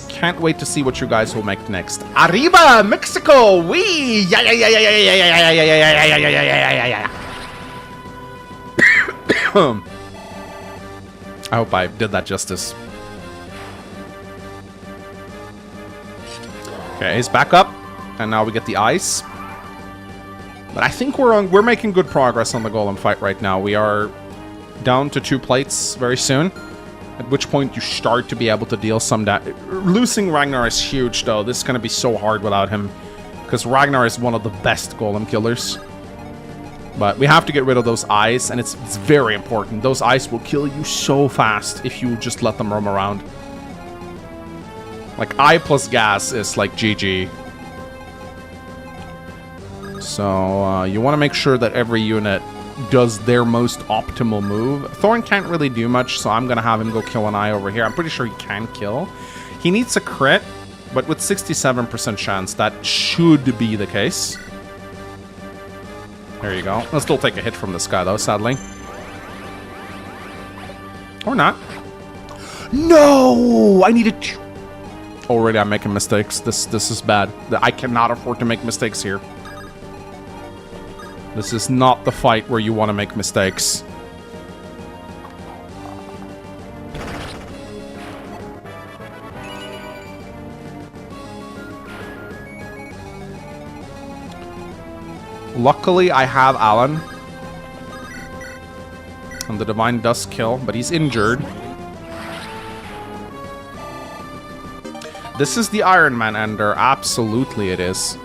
[SPEAKER 1] Can't wait to see what you guys will make next. Arriba, Mexico! Wee! Yeah, yeah, yeah, yeah, yeah, yeah, yeah, yeah, yeah, yeah, yeah, yeah, yeah, yeah. I hope I did that justice. Okay, he's back up, and now we get the ice. But I think we're making good progress on the golem fight right now. We are down to 2 plates very soon, at which point you start to be able to deal some damage. Losing Ragnar is huge, though. This is going to be so hard without him, because Ragnar is one of the best golem killers. But we have to get rid of those eyes, and it's very important. Those eyes will kill you so fast if you just let them roam around. Like, eye plus gas is like GG. So, you want to make sure that every unit does their most optimal move. Thorn can't really do much, so I'm going to have him go kill an eye over here. I'm pretty sure he can kill. He needs a crit, but with 67% chance, that should be the case. There you go. I'll still take a hit from this guy, though, sadly. Or not. No! I needed to... Already I'm making mistakes. This is bad. I cannot afford to make mistakes here. This is not the fight where you want to make mistakes. Luckily, I have Alan. And the Divine does kill, but he's injured. This is the Ironman ender. Absolutely it is.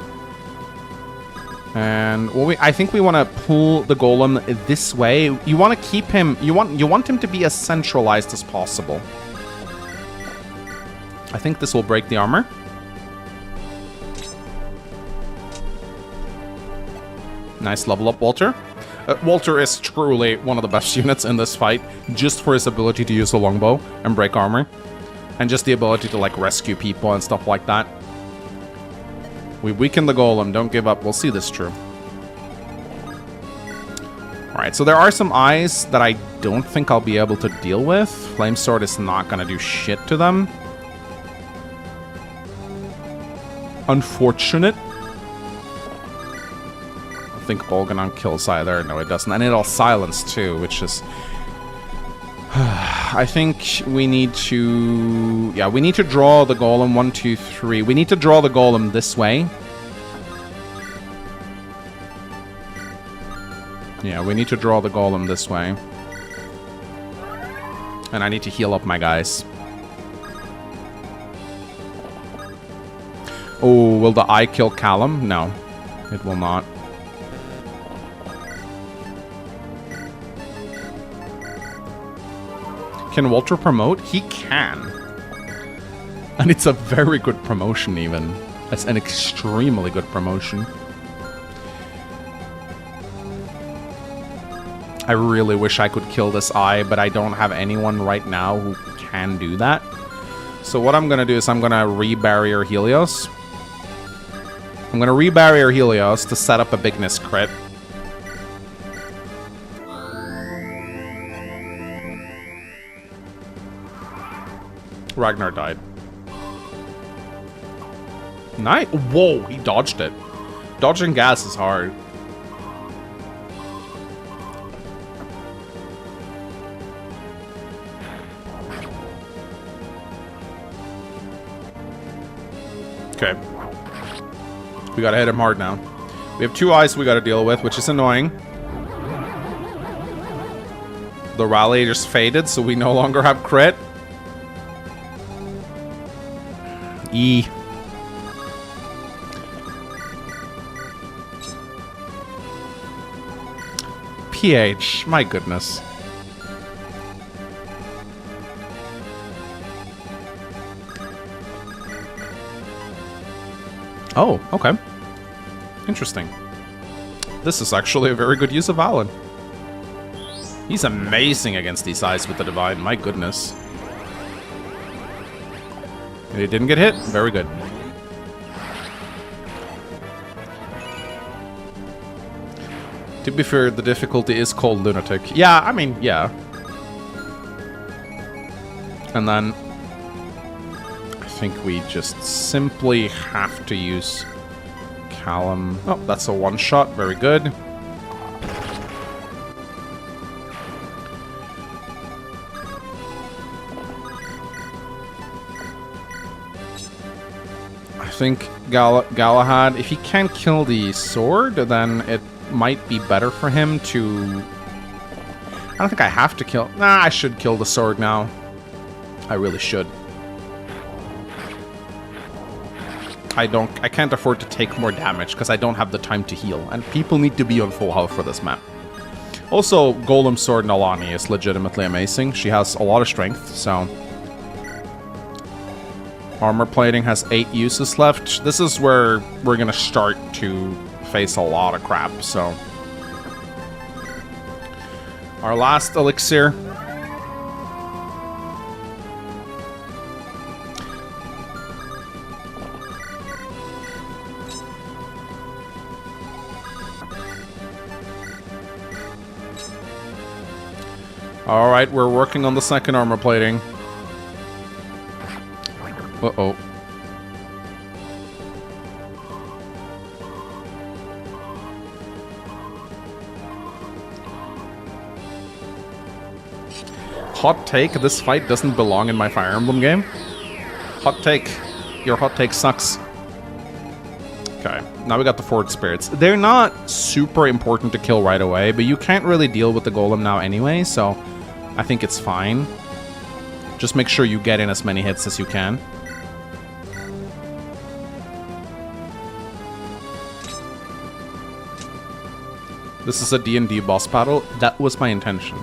[SPEAKER 1] And well, I think we want to pull the golem this way. You want to keep him... You want him to be as centralized as possible. I think this will break the armor. Nice level up, Walter. Walter is truly one of the best units in this fight, just for his ability to use a longbow and break armor. And just the ability to, like, rescue people and stuff like that. We weaken the golem. Don't give up. We'll see this through. Alright, so there are some eyes that I don't think I'll be able to deal with. Flame Sword is not going to do shit to them. Unfortunate. I think Bolganon kills either. No, it doesn't. And it'll silence too, which is... I think we need to... Yeah, we need to draw the golem. 1, 2, 3. We need to draw the golem this way. Yeah, we need to draw the golem this way. And I need to heal up my guys. Oh, will the eye kill Callum? No, it will not. Can Walter promote? He can. And it's a very good promotion even. It's an extremely good promotion. I really wish I could kill this eye, but I don't have anyone right now who can do that. So what I'm gonna do is I'm gonna re-barrier Helios. I'm gonna re-barrier Helios to set up a bigness crit. Ragnar died. Nice. Whoa, he dodged it. Dodging gas is hard. Okay. We gotta hit him hard now. We have 2 eyes we gotta deal with, which is annoying. The rally just faded, so we no longer have crit. E. PH, my goodness. Oh, okay. Interesting. This is actually a very good use of Alan. He's amazing against these eyes with the Divine, my goodness. He didn't get hit? Very good. To be fair, the difficulty is called Lunatic. Yeah, I mean, yeah. And then I think we just simply have to use Callum. Oh, that's a one-shot. Very good. I think Galahad, if he can't kill the sword, then it might be better for him to... I don't think I have to kill... Nah, I should kill the sword now. I really should. I can't afford to take more damage because I don't have the time to heal. And people need to be on full health for this map. Also, Golem Sword Nalani is legitimately amazing. She has a lot of strength, so... Armor plating has 8 uses left. This is where we're gonna start to face a lot of crap, so... Our last elixir. Alright, we're working on the second armor plating. Uh-oh. Hot take, this fight doesn't belong in my Fire Emblem game. Hot take. Your hot take sucks. Okay, now we got the Forge Spirits. They're not super important to kill right away, but you can't really deal with the Golem now anyway, so I think it's fine. Just make sure you get in as many hits as you can. This is a D&D boss battle. That was my intention.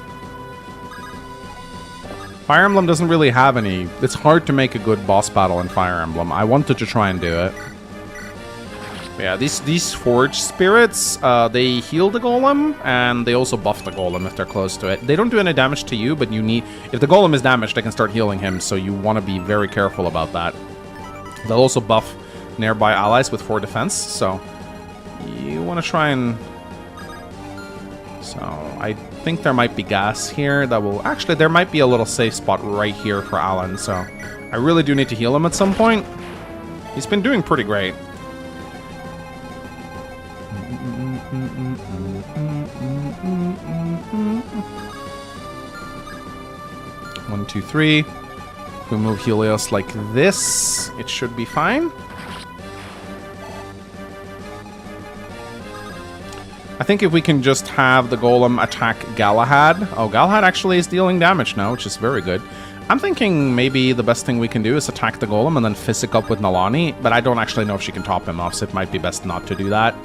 [SPEAKER 1] Fire Emblem doesn't really have any... It's hard to make a good boss battle in Fire Emblem. I wanted to try and do it. But yeah, these Forge Spirits, they heal the Golem, and they also buff the Golem if they're close to it. They don't do any damage to you, but you need... If the Golem is damaged, they can start healing him, so you want to be very careful about that. They'll also buff nearby allies with 4 defense, so... You want to try and... So, I think there might be gas here that will... Actually, there might be a little safe spot right here for Alan, so... I really do need to heal him at some point. He's been doing pretty great. 1, 2, 3. If we move Helios like this, it should be fine. I think if we can just have the Golem attack Galahad... Oh, Galahad actually is dealing damage now, which is very good. I'm thinking maybe the best thing we can do is attack the Golem and then physic up with Nalani, but I don't actually know if she can top him off, so it might be best not to do that.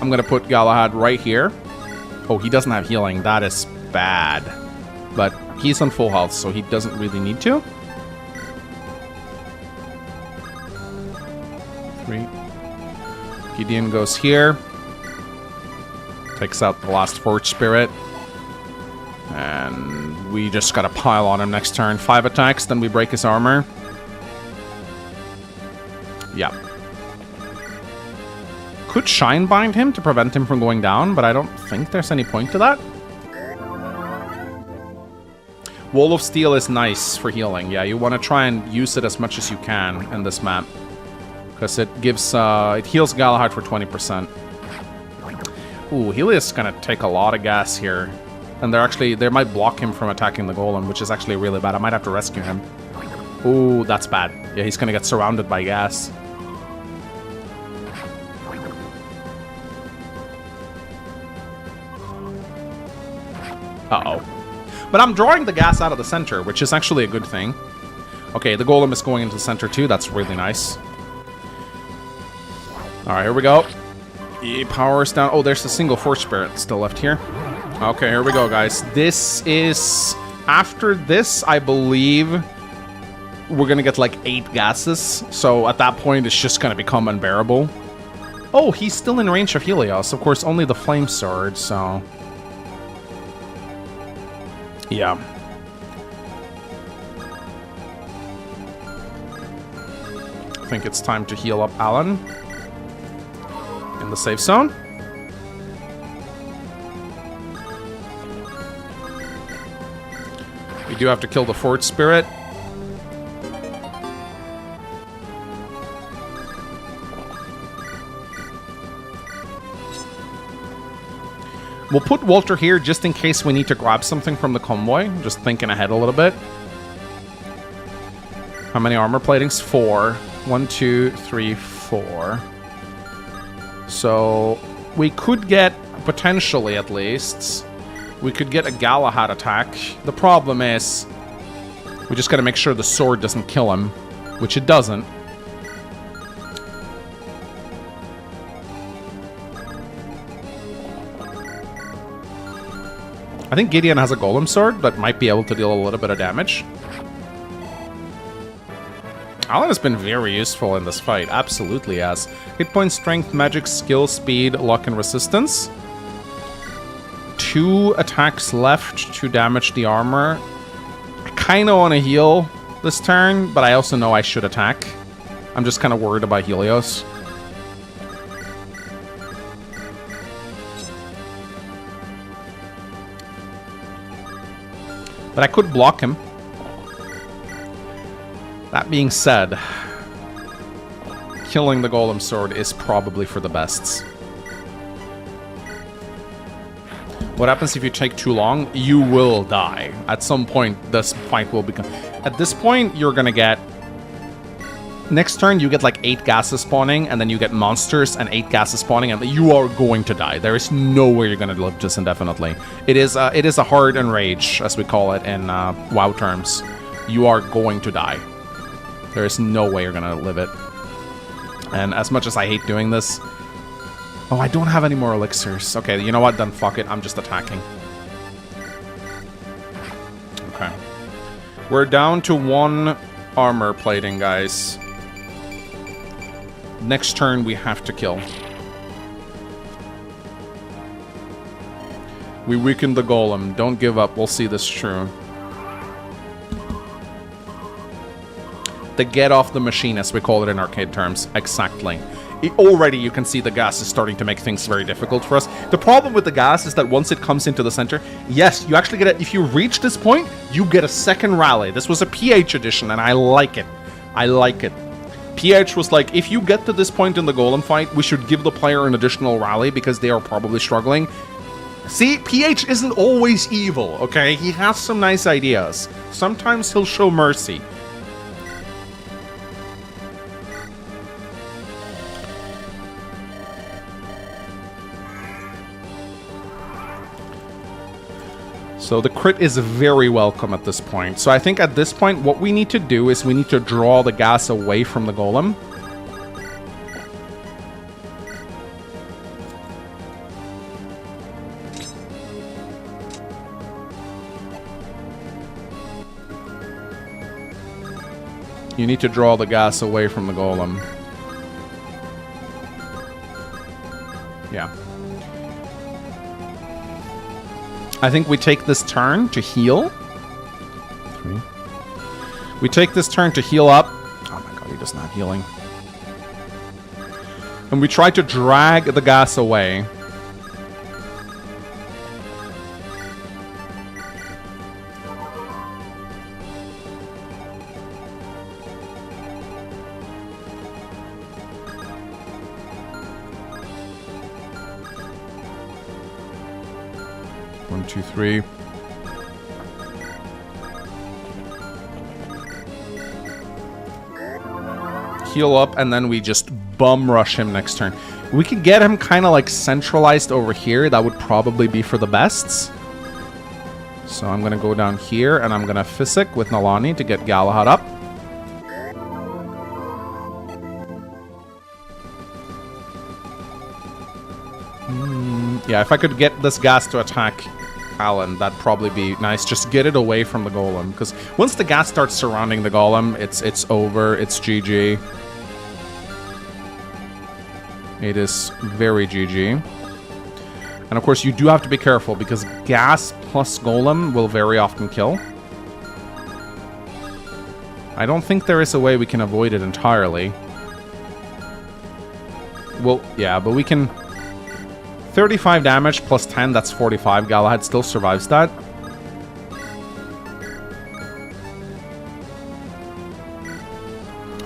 [SPEAKER 1] I'm going to put Galahad right here. Oh, he doesn't have healing. That is bad. But he's on full health, so he doesn't really need to. 3. Gideon goes here. Takes out the last Forge Spirit. And we just gotta pile on him next turn. 5 attacks, then we break his armor. Yeah. Could Shine Bind him to prevent him from going down, but I don't think there's any point to that. Wall of Steel is nice for healing. Yeah, you want to try and use it as much as you can in this map. Because it gives, it heals Galahad for 20%. Ooh, Helios is gonna take a lot of gas here. And they might block him from attacking the golem, which is actually really bad. I might have to rescue him. Ooh, that's bad. Yeah, he's gonna get surrounded by gas. Uh-oh. But I'm drawing the gas out of the center, which is actually a good thing. Okay, the golem is going into the center too. That's really nice. Alright, here we go. He powers down. Oh, there's a single Force Spirit still left here. Okay, here we go, guys. This is... After this, I believe we're gonna get like 8 gases. So at that point, it's just gonna become unbearable. Oh, he's still in range of Helios. Of course, only the Flame Sword, so... Yeah. I think it's time to heal up Alan. In the safe zone. We do have to kill the Forge Spirit. We'll put Walter here just in case we need to grab something from the convoy. Just thinking ahead a little bit. How many armor platings? 4. 1, 2, 3, 4. So we could get, potentially at least, we could get a Galahad attack. The problem is, we just gotta make sure the sword doesn't kill him, which it doesn't. I think Gideon has a golem sword, but might be able to deal a little bit of damage. Alan has been very useful in this fight, absolutely has. Hit point, strength, magic, skill, speed, luck, and resistance. 2 attacks left to damage the armor. I kind of want to heal this turn, but I also know I should attack. I'm just kind of worried about Helios. But I could block him. That being said, killing the golem sword is probably for the best. What happens if you take too long? You will die. At some point, this fight will become... At this point, you're gonna get... Next turn, you get like 8 gases spawning, and then you get monsters and 8 gases spawning, and you are going to die. There is no way you're gonna live this indefinitely. It is a hard enrage, as we call it in WoW terms. You are going to die. There is no way you're gonna live it. And as much as I hate doing this... Oh, I don't have any more elixirs. Okay, you know what? Then fuck it. I'm just attacking. Okay. We're down to 1 armor plating, guys. Next turn, we have to kill. We weakened the golem. Don't give up. We'll see this through. The get off the machine, as we call it in arcade terms. Exactly. Already you can see the gas is starting to make things very difficult for us. The problem with the gas is that once it comes into the center, yes, you actually get it. If you reach this point, you get a second rally. This was a PH edition, and I like it. I like it. PH was like, if you get to this point in the golem fight, we should give the player an additional rally because they are probably struggling. See, PH isn't always evil, okay? He has some nice ideas. Sometimes he'll show mercy. So the crit is very welcome at this point. So I think at this point, what we need to do is we need to draw the gas away from the golem. You need to draw the gas away from the golem. Yeah. I think we take this turn to heal. 3. We take this turn to heal up. Oh my god, he does not healing. And we try to drag the gas away. One, two, three. Heal up, and then we just bum rush him next turn. We could get him kind of like centralized over here. That would probably be for the best. So I'm going to go down here, and I'm going to Physic with Nalani to get Galahad up. Yeah, if I could get this gas to attack Alan, that'd probably be nice. Just get it away from the golem, because once the gas starts surrounding the golem, it's over. It's GG. It is very GG. And of course, you do have to be careful, because gas plus golem will very often kill. I don't think there is a way we can avoid it entirely. Well, yeah, but we can... 35 damage plus 10, that's 45. Galahad still survives that.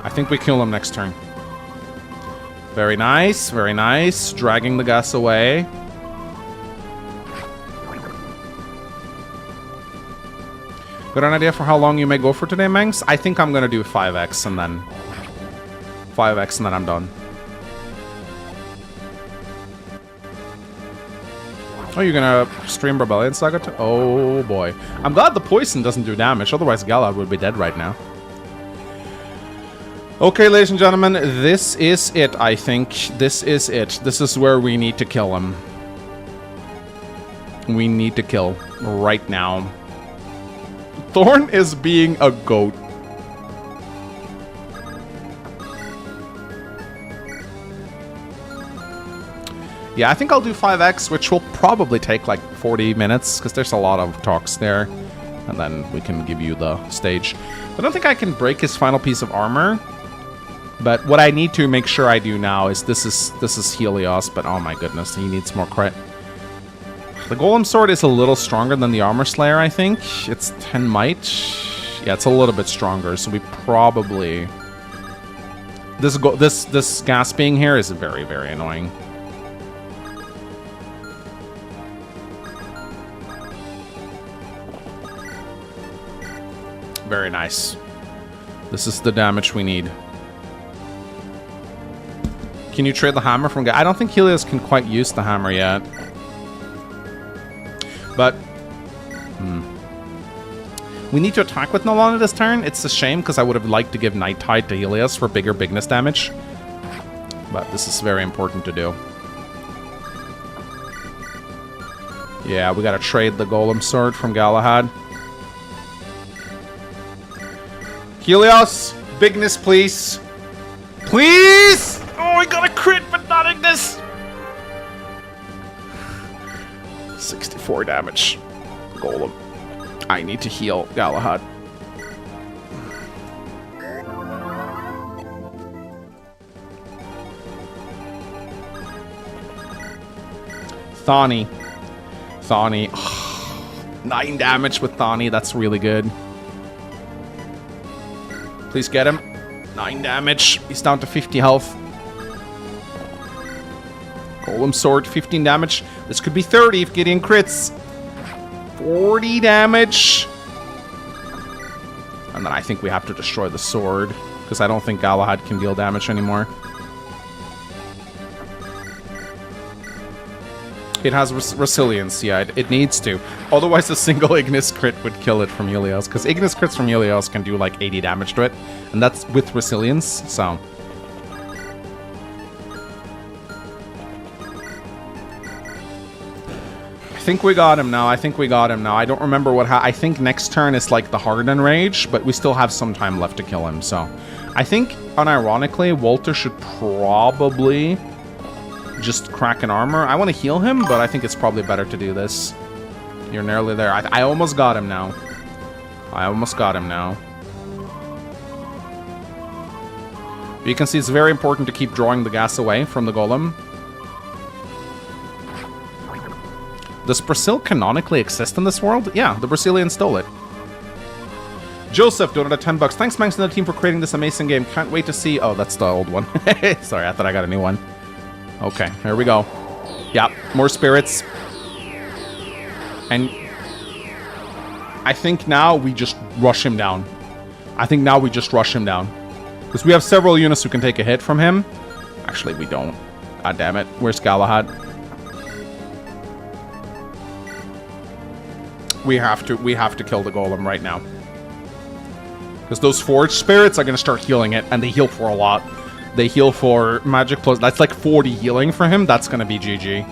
[SPEAKER 1] I think we kill him next turn. Very nice, very nice. Dragging the gas away. Got an idea for how long you may go for today, Mangs? I think I'm gonna do 5x and then... 5x and then I'm done. Oh, you're gonna stream Rebellion Saga too? Oh boy. I'm glad the poison doesn't do damage, otherwise Galahad would be dead right now. Okay, ladies and gentlemen, this is it, I think. This is it. This is where we need to kill him. We need to kill right now. Thorn is being a goat. Yeah, I think I'll do 5x, which will probably take like 40 minutes, because there's a lot of talks there. And then we can give you the stage. I don't think I can break his final piece of armor. But what I need to make sure I do now is this is Helios, but oh my goodness, he needs more crit. The Golem Sword is a little stronger than the Armor Slayer, I think. It's 10 might. Yeah, it's a little bit stronger, so we probably... This gas being here is very, very annoying. Very nice. This is the damage we need. Can you trade the hammer from... I don't think Helios can quite use the hammer yet. But... we need to attack with Nalani this turn. It's a shame, because I would have liked to give Night Tide to Helios for bigger bigness damage. But this is very important to do. Yeah, we gotta trade the Golem Sword from Galahad. Helios, bigness, please. Please! Oh, we got a crit, but not Ignis. 64 damage. Golem. I need to heal Galahad. Thani. Thani. Oh, 9 damage with Thani. That's really good. Please get him. 9 damage. He's down to 50 health. Golem Sword, 15 damage. This could be 30 if Gideon crits. 40 damage. And then I think we have to destroy the sword, because I don't think Galahad can deal damage anymore. It has resilience, yeah, it needs to. Otherwise, a single Ignis crit would kill it from Helios, because Ignis crits from Helios can do like 80 damage to it, and that's with resilience, so... I think we got him now. I think we got him now. I don't remember what I think next turn is like the Harden Rage, but we still have some time left to kill him, so... I think, unironically, Walter should probably just crack an armor. I want to heal him, but I think it's probably better to do this. You're nearly there. I almost got him now. I almost got him now. But you can see it's very important to keep drawing the gas away from the golem. Does Brazil canonically exist in this world? Yeah, the Brazilians stole it. Joseph donated 10 bucks. Thanks, Manx and the team for creating this amazing game. Can't wait to see... Oh, that's the old one. Sorry, I thought I got a new one. Okay, here we go. Yeah, more spirits. And I think now we just rush him down. Because we have several units who can take a hit from him. Actually, we don't. God damn it. Where's Galahad? We have to kill the golem right now. Because those forged spirits are going to start healing it, and they heal for a lot. They heal for magic plus... That's like 40 healing for him. That's going to be GG.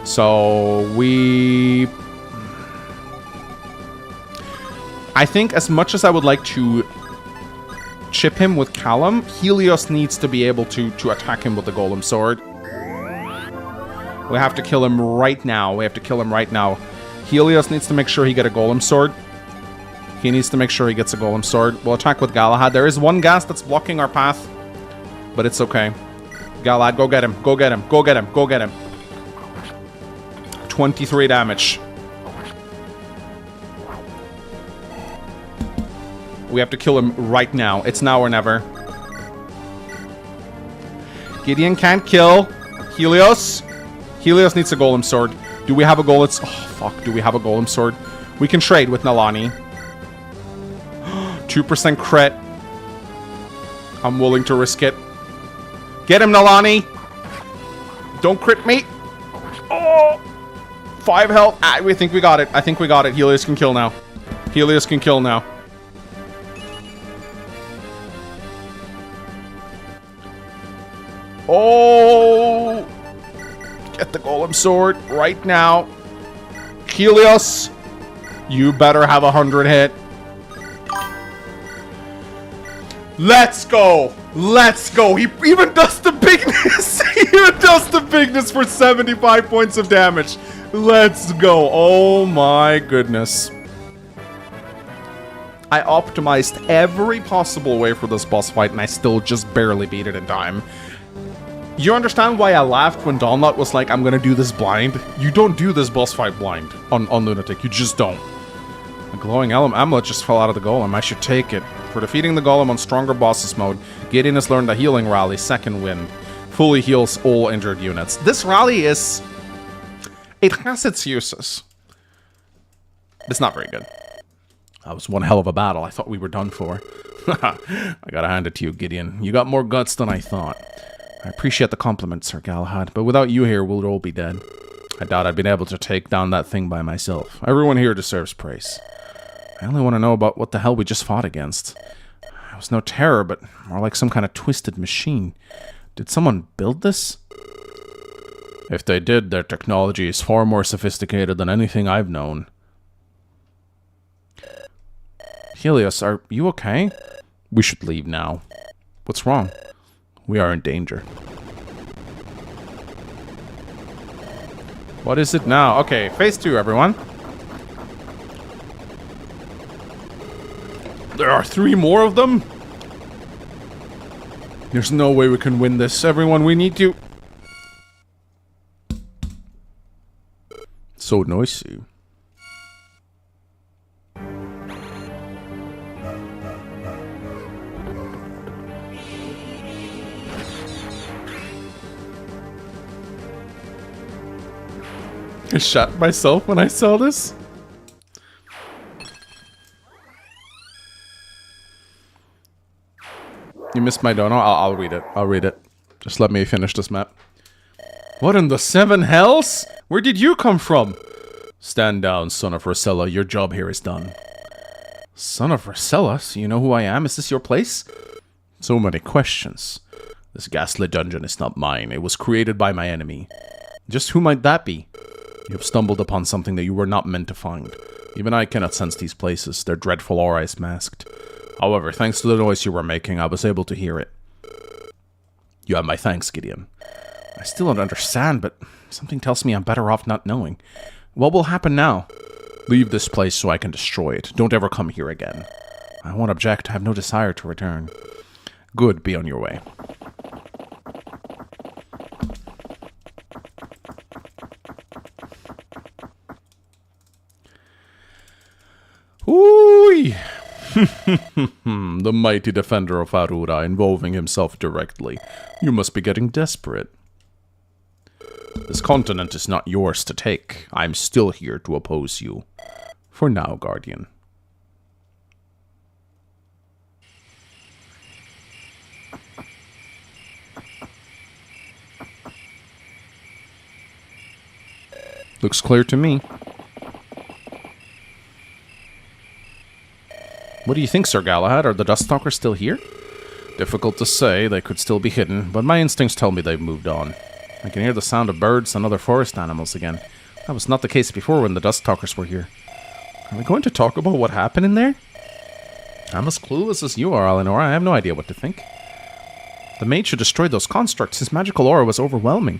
[SPEAKER 1] So, we... I think as much as I would like to chip him with Callum, Helios needs to be able to attack him with the Golem Sword. We have to kill him right now. Helios needs to make sure he get a Golem Sword. He needs to make sure he gets a Golem Sword. We'll attack with Galahad. There is one gas that's blocking our path, but it's okay. Galahad, go get him. 23 damage. We have to kill him right now. It's now or never. Gideon can't kill. Helios. Helios needs a Golem Sword. Do we have a Golem... Oh, fuck. Do we have a Golem Sword? We can trade with Nalani. 2% crit. I'm willing to risk it. Get him, Nalani! Don't crit me! Oh! 5 health. Ah, we think we got it. I think we got it. Helios can kill now. Oh! Get the Golem Sword right now. Helios! You better have 100 hit. Let's go! He even does the bigness! For 75 points of damage. Let's go. Oh my goodness. I optimized every possible way for this boss fight, and I still just barely beat it in time. You understand why I laughed when Donlot was like, I'm gonna do this blind? You don't do this boss fight blind on Lunatic. You just don't. A glowing amulet just fell out of the golem. I should take it. For defeating the golem on stronger bosses mode, Gideon has learned the healing rally, Second Wind. Fully heals all injured units. This rally is... It has its uses. It's not very good. That was one hell of a battle. I thought we were done for. I gotta hand it to you, Gideon. You got more guts than I thought. I appreciate the compliment, Sir Galahad, but without you here, we'll all be dead. I doubt I'd been able to take down that thing by myself. Everyone here deserves praise. I only want to know about what the hell we just fought against. It was no terror, but more like some kind of twisted machine. Did someone build this? If they did, their technology is far more sophisticated than anything I've known. Helios, are you okay? We should leave now. What's wrong? We are in danger. What is it now? Okay, phase 2, everyone. There are 3 more of them? There's no way we can win this. Everyone, we need to... So noisy. I shot myself when I saw this. You missed my dono? I'll read it. Just let me finish this map. What in the 7 hells? Where did you come from? Stand down, son of Rosella. Your job here is done. Son of Rosella? So you know who I am? Is this your place? So many questions. This ghastly dungeon is not mine. It was created by my enemy. Just who might that be? You have stumbled upon something that you were not meant to find. Even I cannot sense these places. Their dreadful aura is masked. However, thanks to the noise you were making, I was able to hear it. You have my thanks, Gideon. I still don't understand, but something tells me I'm better off not knowing. What will happen now? Leave this place so I can destroy it. Don't ever come here again. I won't object. I have no desire to return. Good, be on your way. Ooh! The mighty defender of Arura involving himself directly. You must be getting desperate. This continent is not yours to take. I'm still here to oppose you. For now, Guardian. Looks clear to me. What do you think, Sir Galahad? Are the Duststalkers still here? Difficult to say. They could still be hidden, but my instincts tell me they've moved on. I can hear the sound of birds and other forest animals again. That was not the case before when the Duststalkers were here. Are we going to talk about what happened in there? I'm as clueless as you are, Eleanor. I have no idea what to think. The mage who destroyed those constructs, his magical aura was overwhelming.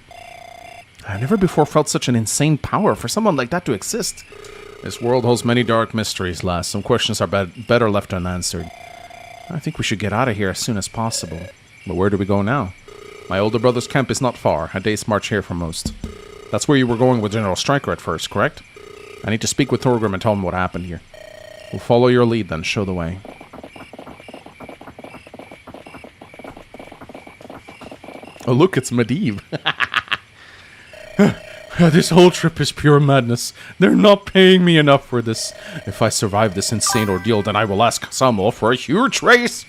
[SPEAKER 1] I've never before felt such an insane power for someone like that to exist. This world holds many dark mysteries, lass. Some questions are better left unanswered. I think we should get out of here as soon as possible. But where do we go now? My older brother's camp is not far, a day's march here from most. That's where you were going with General Stryker at first, correct? I need to speak with Thorgrim and tell him what happened here. We'll follow your lead then, show the way. Oh look, it's Medivh. This whole trip is pure madness. They're not paying me enough for this. If I survive this insane ordeal, then I will ask Samuel for a huge raise.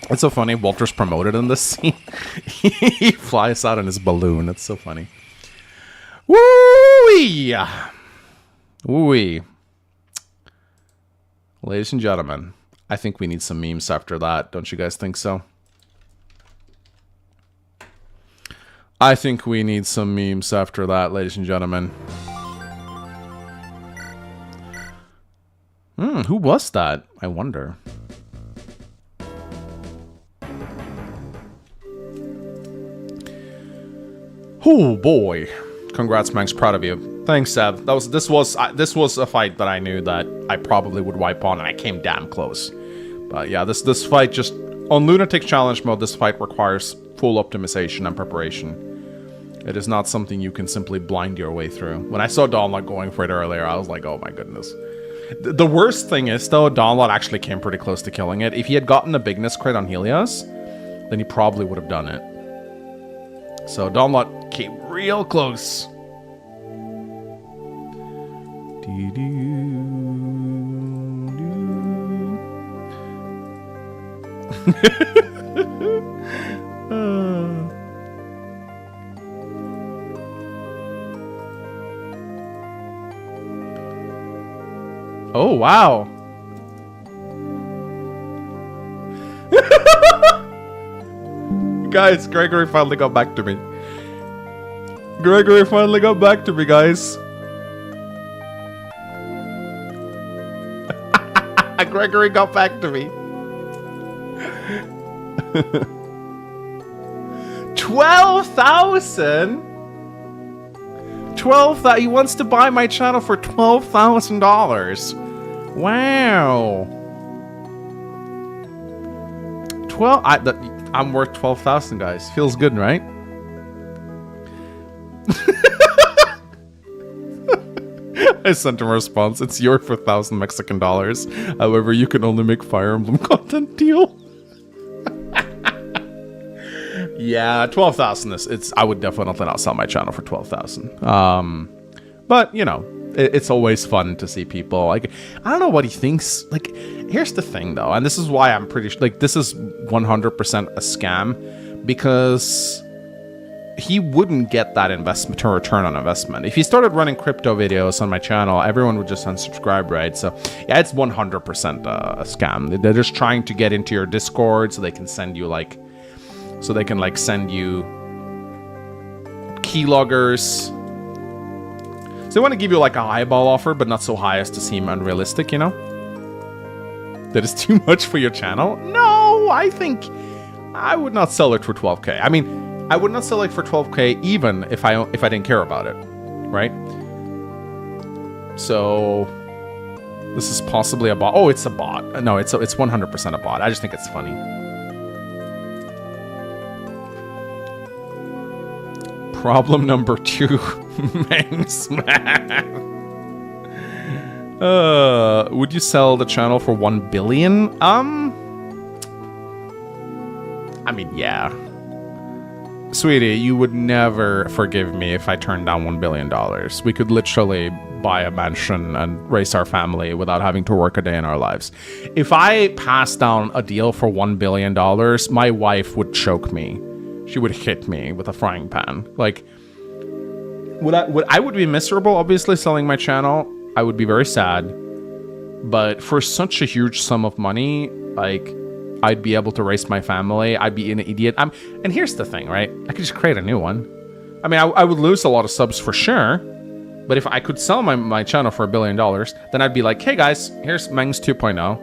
[SPEAKER 1] It's so funny, Walter's promoted in this scene. He flies out in his balloon. It's so funny. Woo-wee! Woo-wee. Ladies and gentlemen, I think we need some memes after that. Don't you guys think so? I think we need some memes after that, ladies and gentlemen. Who was that? I wonder. Oh boy. Congrats, Manx. Proud of you. Thanks, Seb. This was a fight that I knew that I probably would wipe on, and I came damn close. But yeah, this fight just on Lunatic Challenge mode, this fight requires full optimization and preparation. It is not something you can simply blind your way through. When I saw Dawnlot going for it earlier, I was like, oh my goodness. The worst thing is, though, Dawnlot actually came pretty close to killing it. If he had gotten a bigness crit on Helios, then he probably would have done it. So Dawnlot came real close. Oh, wow. Guys, Gregory finally got back to me. Gregory finally got back to me, guys. Gregory got back to me. 12,000? 12,000. He wants to buy my channel for $12,000. Wow. I'm worth 12,000, guys. Feels good, right? I sent him a response. It's yours for 1,000 Mexican dollars. However, you can only make Fire Emblem content deal. Yeah, 12,000 is, I would definitely not sell my channel for 12,000. But, you know, it's always fun to see people, like, I don't know what he thinks. Like, here's the thing, though, and this is why I'm pretty like, this is 100% a scam, because he wouldn't get that investment or return on investment. If he started running crypto videos on my channel, everyone would just unsubscribe, right? So, yeah, it's 100% a scam. They're just trying to get into your Discord so they can send you, like, send you keyloggers So they want to give you like a highball offer, but not so high as to seem unrealistic, you know? That is too much for your channel? No, I think I would not sell it for 12K. I mean, I would not sell it for 12K even if I didn't care about it, right? So this is possibly a bot. Oh, it's a bot. No, it's 100% a bot. I just think it's funny. Problem number 2. Mangs, man. Would you sell the channel for 1 billion? I mean, yeah. Sweetie, you would never forgive me if I turned down $1 billion. We could literally buy a mansion and raise our family without having to work a day in our lives. If I passed down a deal for $1 billion, my wife would choke me. She would hit me with a frying pan. Like, I would be miserable, obviously, selling my channel. I would be very sad. But for such a huge sum of money, like, I'd be able to raise my family. I'd be an idiot. And here's the thing, right? I could just create a new one. I mean, I would lose a lot of subs for sure. But if I could sell my channel for $1 billion, then I'd be like, hey guys, here's Mangs 2.0.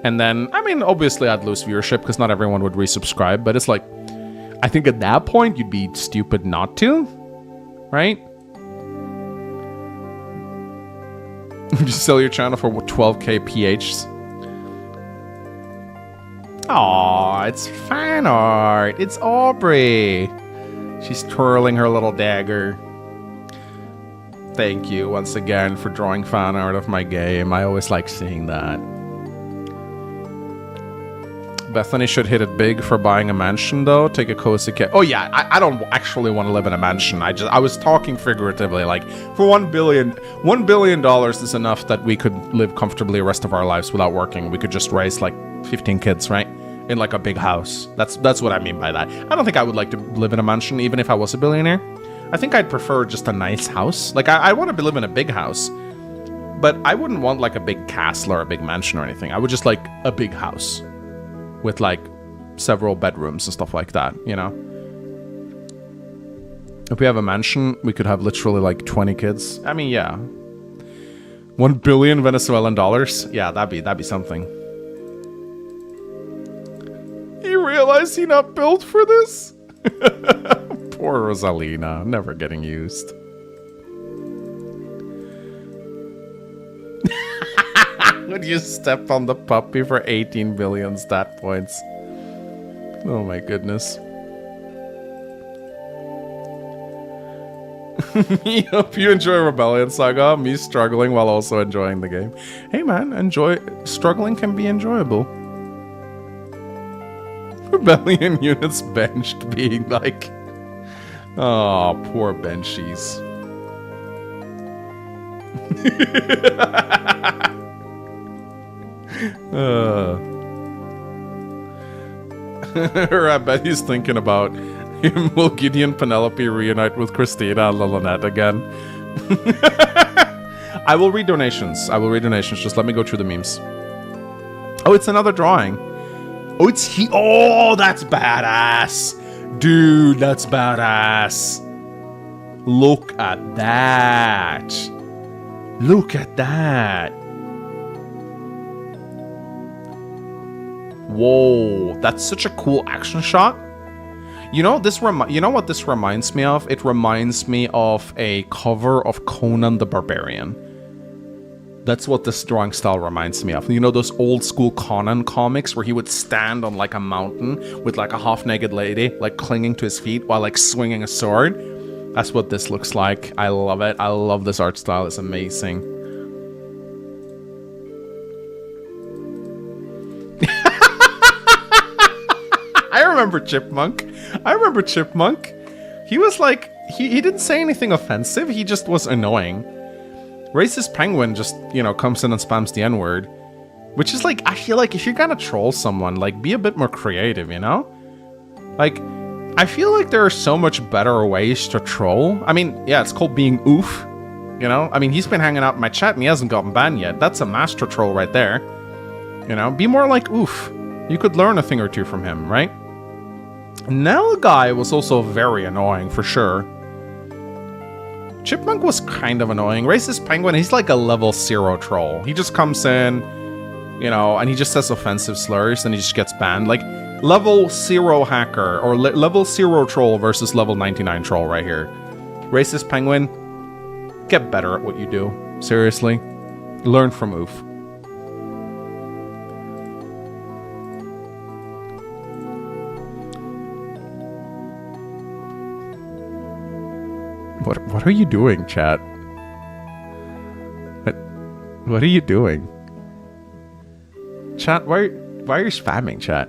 [SPEAKER 1] And then, I mean, obviously I'd lose viewership because not everyone would resubscribe. But it's like, I think at that point, you'd be stupid not to, right? Just sell your channel for 12K PHs. Aw, it's fan art. It's Aubrey. She's twirling her little dagger. Thank you once again for drawing fan art of my game. I always like seeing that. Bethany should hit it big for buying a mansion, though. Take a cozy kit. Oh yeah, I don't actually want to live in a mansion. I was talking figuratively. Like, for $1 billion is enough that we could live comfortably the rest of our lives without working. We could just raise like 15 kids, right? In like a big house. That's what I mean by that. I don't think I would like to live in a mansion, even if I was a billionaire. I think I'd prefer just a nice house. Like, I want to live in a big house, but I wouldn't want like a big castle or a big mansion or anything. I would just like a big house with like several bedrooms and stuff like that, you know? If we have a mansion, we could have literally like 20 kids. I mean, yeah. 1 billion Venezuelan dollars? Yeah, that'd be something. You realize he not built for this? Poor Rosalina, never getting used. Would you step on the puppy for 18 billion stat points? Oh my goodness. Me hope you enjoy Rebellion Saga. Me struggling while also enjoying the game. Hey man, struggling can be enjoyable. Rebellion units benched being like... Oh, poor benchies. I bet he's thinking about him. Will Gideon Penelope reunite with Christina and Lynette again? I will read donations. Just let me go through the memes. Oh, it's another drawing. Oh, it's he. Oh, that's badass. Dude, that's badass. Look at that. Look at that. Whoa, that's such a cool action shot. You know what this reminds me of? It reminds me of a cover of Conan the Barbarian. That's what this drawing style reminds me of. You know those old school Conan comics where he would stand on like a mountain with like a half-naked lady like clinging to his feet while like swinging a sword? That's what this looks like. I love it. I love this art style. It's amazing. I remember Chipmunk. He was like, he didn't say anything offensive. He just was annoying. Racist Penguin just, you know, comes in and spams the N-word. Which is like, I feel like if you're gonna troll someone, like, be a bit more creative, you know? Like, I feel like there are so much better ways to troll. I mean, yeah, it's called being oof. You know? I mean, he's been hanging out in my chat and he hasn't gotten banned yet. That's a master troll right there. You know? Be more like oof. You could learn a thing or two from him, right? Nell guy was also very annoying, for sure. Chipmunk was kind of annoying. Racist Penguin, he's like a level 0 troll. He just comes in, you know, and he just says offensive slurs, and he just gets banned. Like, level 0 hacker, or level 0 troll versus level 99 troll right here. Racist Penguin, get better at what you do. Seriously. Learn from Oof. What are you doing, chat? What are you doing? Chat, why are you spamming, chat?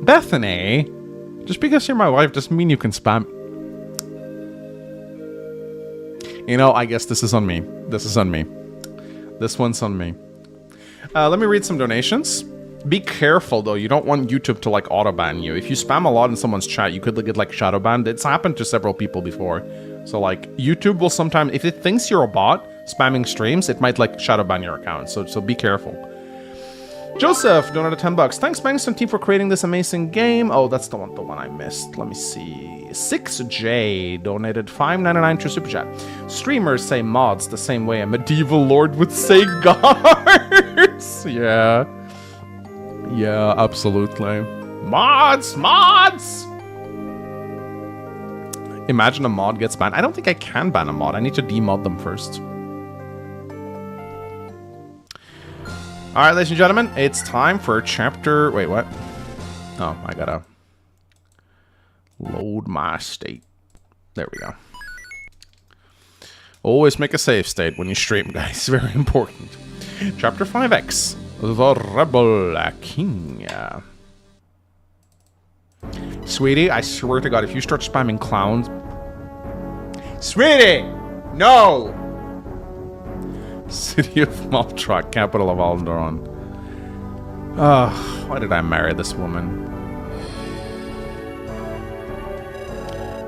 [SPEAKER 1] Bethany! Just because you're my wife doesn't mean you can spam. You know, I guess this is on me. This is on me. This one's on me. Let me read some donations. Be careful, though. You don't want YouTube to, like, auto-ban you. If you spam a lot in someone's chat, you could get, like, shadow banned. It's happened to several people before. So, like, YouTube will sometimes... If it thinks you're a bot spamming streams, it might, like, shadow ban your account. So be careful. Joseph donated $10. Thanks, Banks and team, for creating this amazing game. Oh, that's the one I missed. Let me see. 6J donated $5.99 to Super Chat. Streamers say mods the same way a medieval lord would say guards. Yeah. Yeah, absolutely. Mods! Mods! Imagine a mod gets banned. I don't think I can ban a mod. I need to demod them first. Alright, ladies and gentlemen, it's time for chapter... Wait, what? Oh, I gotta load my state. There we go. Always make a save state when you stream, guys. Very important. Chapter 5X. The Rebel King. Sweetie, I swear to God, if you start spamming clowns... Sweetie! No! City of Maltrak, capital of Alderaan. Why did I marry this woman?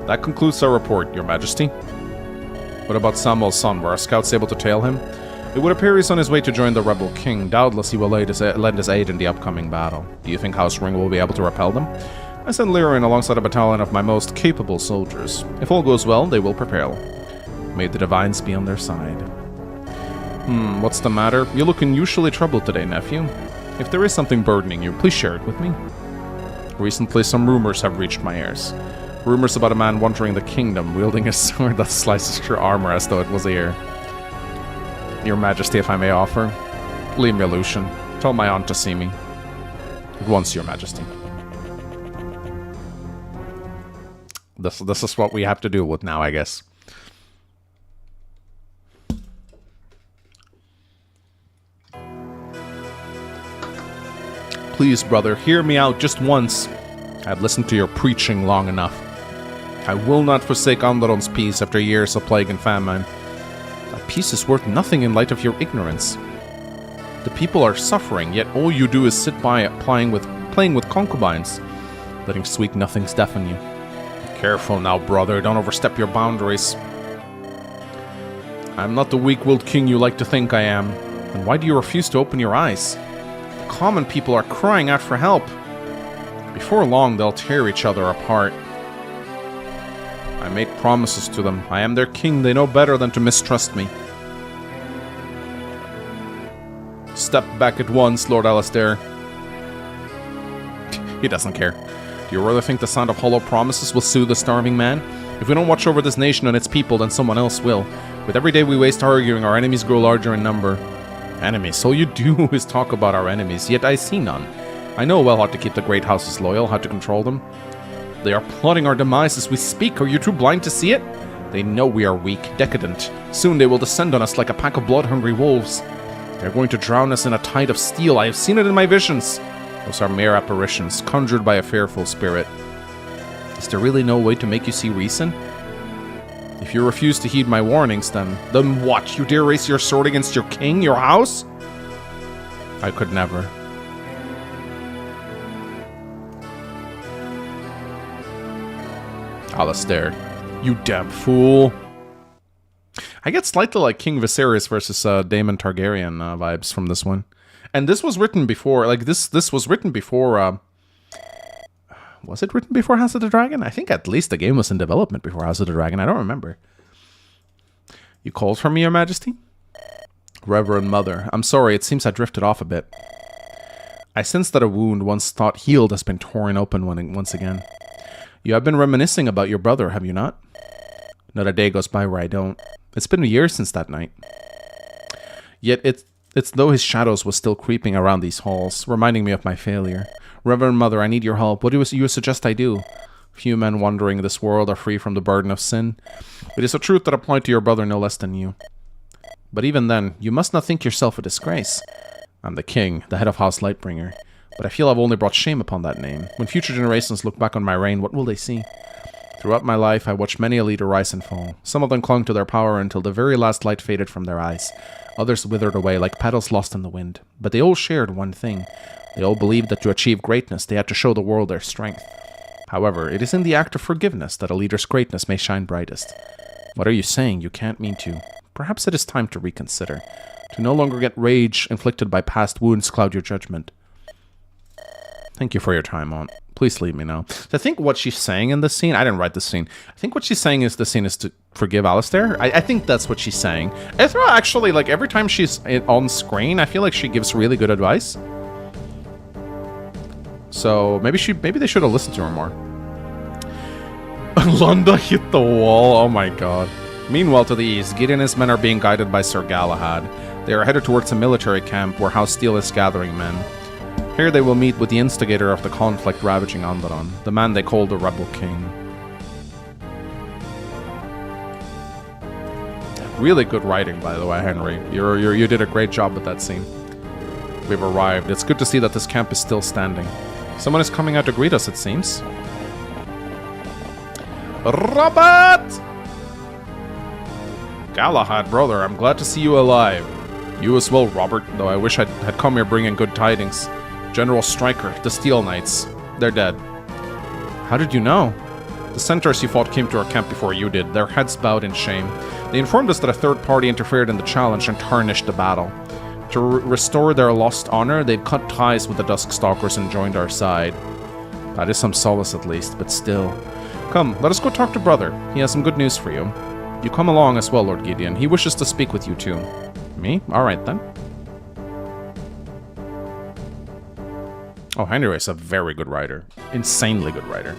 [SPEAKER 1] That concludes our report, Your Majesty. What about Samuel's son? Were our scouts able to tail him? It would appear he's on his way to join the Rebel King. Doubtless he will lend his aid in the upcoming battle. Do you think House Ring will be able to repel them? I send Lyrian alongside a battalion of my most capable soldiers. If all goes well, they will prepare. May the divines be on their side. What's the matter? You look unusually troubled today, nephew. If there is something burdening you, please share it with me. Recently, some rumors have reached my ears. Rumors about a man wandering the kingdom, wielding a sword that slices your armor as though it was air. Your Majesty, if I may offer, leave me a Lucian. Tell my aunt to see me. At once, Your Majesty. This is what we have to deal with now, I guess. Please, brother, hear me out just once. I've listened to your preaching long enough. I will not forsake Onderon's peace after years of plague and famine. That peace is worth nothing in light of your ignorance. The people are suffering, yet all you do is sit by playing with concubines, letting sweet nothings deafen you. Careful now, brother, don't overstep your boundaries. I'm not the weak-willed king you like to think I am. Then why do you refuse to open your eyes? The common people are crying out for help. Before long, they'll tear each other apart. I made promises to them. I am their king. They know better than to mistrust me. Step back at once, Lord Alistair. He doesn't care. Do you really think the sound of hollow promises will soothe the starving man? If we don't watch over this nation and its people, then someone else will. With every day we waste arguing, our enemies grow larger in number. Enemies? All you do is talk about our enemies, yet I see none. I know well how to keep the great houses loyal, how to control them. They are plotting our demise as we speak. Are you too blind to see it? They know we are weak, decadent. Soon they will descend on us like a pack of blood-hungry wolves. They're going to drown us in a tide of steel. I have seen it in my visions. Those are mere apparitions, conjured by a fearful spirit. Is there really no way to make you see reason? If you refuse to heed my warnings, then what? You dare raise your sword against your king, your house? I could never. Alistair, you damn fool. I get slightly like King Viserys versus Daemon Targaryen vibes from this one. And this was written before, like, this was written before, Was it written before House of the Dragon? I think at least the game was in development before House of the Dragon. I don't remember. You called for me, Your Majesty? Reverend Mother, I'm sorry, it seems I drifted off a bit. I sense that a wound once thought healed has been torn open once again. You have been reminiscing about your brother, have you not? Not a day goes by where I don't. It's been a year since that night. Yet it's though his shadows was still creeping around these halls, reminding me of my failure. Reverend Mother, I need your help. What do you suggest I do? Few men wandering this world are free from the burden of sin. It is a truth that applied to your brother no less than you. But even then, you must not think yourself a disgrace. I'm the king, the head of House Lightbringer. But I feel I've only brought shame upon that name. When future generations look back on my reign, what will they see? Throughout my life, I watched many a leader rise and fall. Some of them clung to their power until the very last light faded from their eyes. Others withered away like petals lost in the wind. But they all shared one thing. They all believed that to achieve greatness, they had to show the world their strength. However, it is in the act of forgiveness that a leader's greatness may shine brightest. What are you saying? You can't mean to. Perhaps it is time to reconsider. To no longer get rage inflicted by past wounds cloud your judgment. Thank you for your time, Aunt. Please leave me now. So I think what she's saying in this scene, I didn't write this scene. I think what she's saying is the scene is to forgive Alistair. I think that's what she's saying. Ithra actually, like, every time she's on screen, I feel like she gives really good advice. So maybe they should have listened to her more. Lunda hit the wall. Oh my god. Meanwhile, to the east, Gideon and his men are being guided by Sir Galahad. They are headed towards a military camp where House Steel is gathering men. Here they will meet with the instigator of the conflict ravaging Onderon, the man they call the Rebel King. Really good writing, by the way, Henry. You did a great job with that scene. We've arrived. It's good to see that this camp is still standing. Someone is coming out to greet us, it seems. Robert! Galahad, brother, I'm glad to see you alive. You as well, Robert, though I wish I had come here bringing good tidings. General Stryker, the Steel Knights, they're dead. How did you know? The centaurs you fought came to our camp before you did, their heads bowed in shame. They informed us that a third party interfered in the challenge and tarnished the battle. To restore their lost honor, they've cut ties with the Duskstalkers and joined our side. That is some solace at least, but still. Come, let us go talk to brother. He has some good news for you. You come along as well, Lord Gideon. He wishes to speak with you too. Me? Alright then. Oh, Henry is a very good writer. Insanely good writer.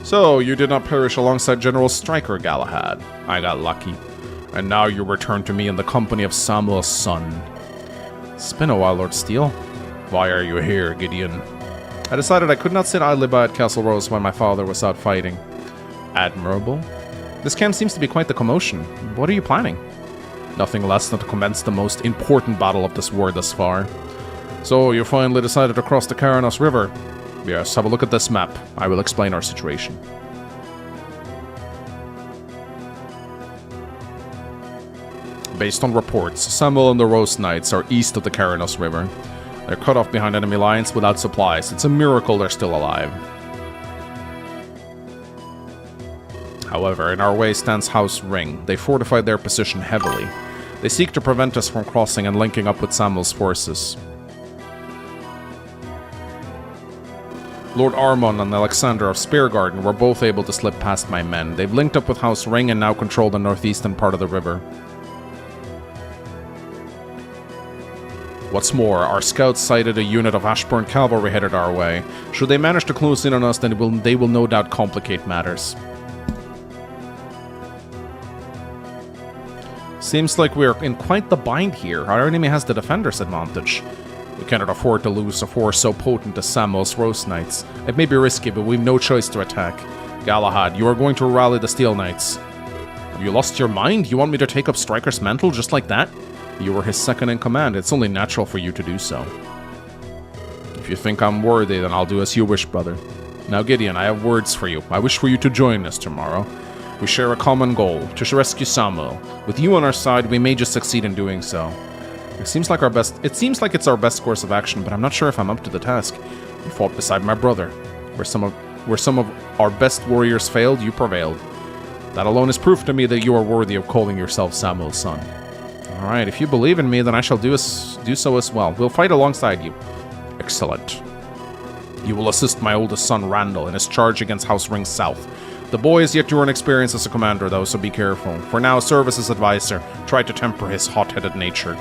[SPEAKER 1] So, you did not perish alongside General Stryker, Galahad. I got lucky. And now you return to me in the company of Samuel's son. It's been a while, Lord Steel. Why are you here, Gideon? I decided I could not sit idly by at Castle Rose when my father was out fighting. Admirable. This camp seems to be quite the commotion. What are you planning? Nothing less than to commence the most important battle of this war thus far. So, you finally decided to cross the Karanos River. Yes, have a look at this map. I will explain our situation. Based on reports, Samuel and the Rose Knights are east of the Karanos River. They're cut off behind enemy lines without supplies. It's a miracle they're still alive. However, in our way stands House Ring. They fortified their position heavily. They seek to prevent us from crossing and linking up with Samuel's forces. Lord Armon and Alexander of Speargarden were both able to slip past my men. They've linked up with House Ring and now control the northeastern part of the river. What's more, our scouts sighted a unit of Ashburn cavalry headed our way. Should they manage to close in on us, then they will no doubt complicate matters. Seems like we're in quite the bind here. Our enemy has the defender's advantage. We cannot afford to lose a force so potent as Samuel's Rose Knights. It may be risky, but we've no choice to attack. Galahad, you are going to rally the Steel Knights. Have you lost your mind? You want me to take up Stryker's mantle just like that? You were his second in command. It's only natural for you to do so. If you think I'm worthy, then I'll do as you wish, brother. Now, Gideon, I have words for you. I wish for you to join us tomorrow. We share a common goal, to rescue Samuel. With you on our side, we may just succeed in doing so. It seems like it's our best course of action, but I'm not sure if I'm up to the task. You fought beside my brother. Where some of our best warriors failed, you prevailed. That alone is proof to me that you are worthy of calling yourself Samuel's son. Alright, if you believe in me, then I shall do so as well. We'll fight alongside you. Excellent. You will assist my oldest son, Randall, in his charge against House Ring South. The boy is yet to earn experience as a commander, though, so be careful. For now, serve as his advisor. Try to temper his hot-headed nature.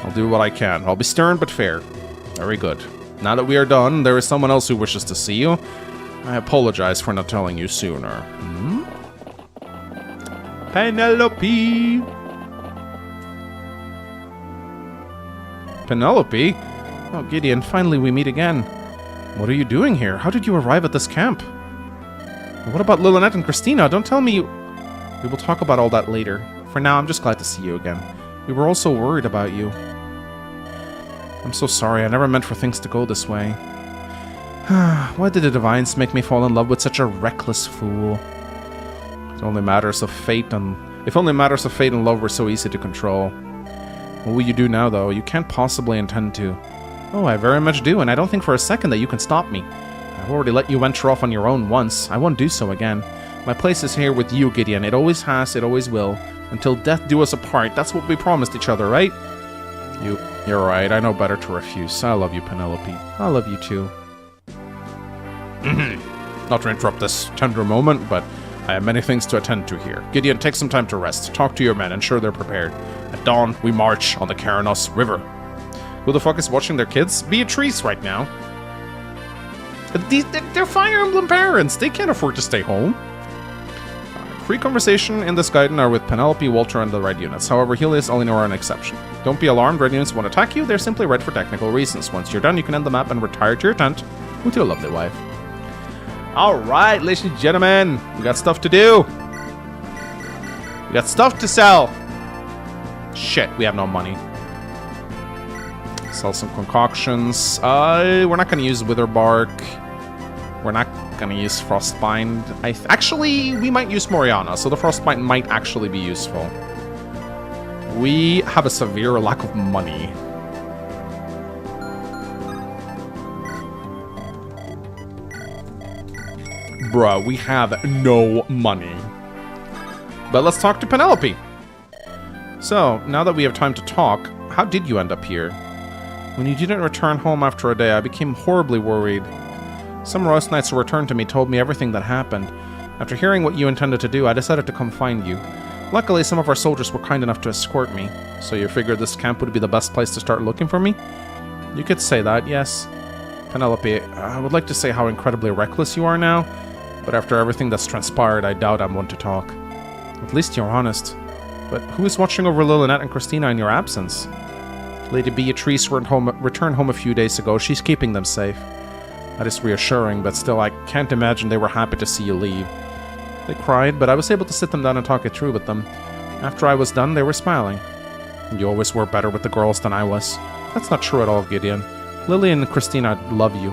[SPEAKER 1] I'll do what I can. I'll be stern but fair. Very good. Now that we are done, there is someone else who wishes to see you. I apologize for not telling you sooner. Penelope! Penelope? Oh, Gideon, finally we meet again. What are you doing here? How did you arrive at this camp? What about Lilynette and Christina? Don't tell me... We will talk about all that later. For now, I'm just glad to see you again. We were all so worried about you. I'm so sorry. I never meant for things to go this way. Why did the Divines make me fall in love with such a reckless fool? It only matters of fate and... If only matters of fate and love were so easy to control. What will you do now, though? You can't possibly intend to. Oh, I very much do, and I don't think for a second that you can stop me. I've already let you venture off on your own once. I won't do so again. My place is here with you, Gideon. It always has, it always will. Until death do us apart. That's what we promised each other, right? You're right. I know better to refuse. I love you, Penelope. I love you too. Not to interrupt this tender moment, but I have many things to attend to here. Gideon, take some time to rest. Talk to your men. Ensure they're prepared. At dawn, we march on the Karanos River. Who the fuck is watching their kids? Beatrice right now. They're Fire Emblem parents. They can't afford to stay home. Free conversation in this Gaiden are with Penelope, Walter, and the Red units. However, Helios, Elinor are an exception. Don't be alarmed. Red units won't attack you. They're simply red for technical reasons. Once you're done, you can end the map and retire to your tent with your lovely wife. Alright, ladies and gentlemen. We got stuff to do. We got stuff to sell. Shit, we have no money. Sell some concoctions. We're not going to use Wither Bark. We're not going to use Frostbind. Actually, we might use Moriana, so the Frostbind might actually be useful. We have a severe lack of money. Bruh, we have no money. But let's talk to Penelope. So, now that we have time to talk, how did you end up here? When you didn't return home after a day, I became horribly worried. Some Roast Knights who returned to me told me everything that happened. After hearing what you intended to do, I decided to come find you. Luckily, some of our soldiers were kind enough to escort me. So you figured this camp would be the best place to start looking for me? You could say that, yes. Penelope, I would like to say how incredibly reckless you are now, but after everything that's transpired, I doubt I'm one to talk. At least you're honest. But who is watching over Lilynette and Christina in your absence? Lady Beatrice returned home a few days ago. She's keeping them safe. That is reassuring, but still, I can't imagine they were happy to see you leave. They cried, but I was able to sit them down and talk it through with them. After I was done, they were smiling. You always were better with the girls than I was. That's not true at all, Gideon. Lily and Christina love you.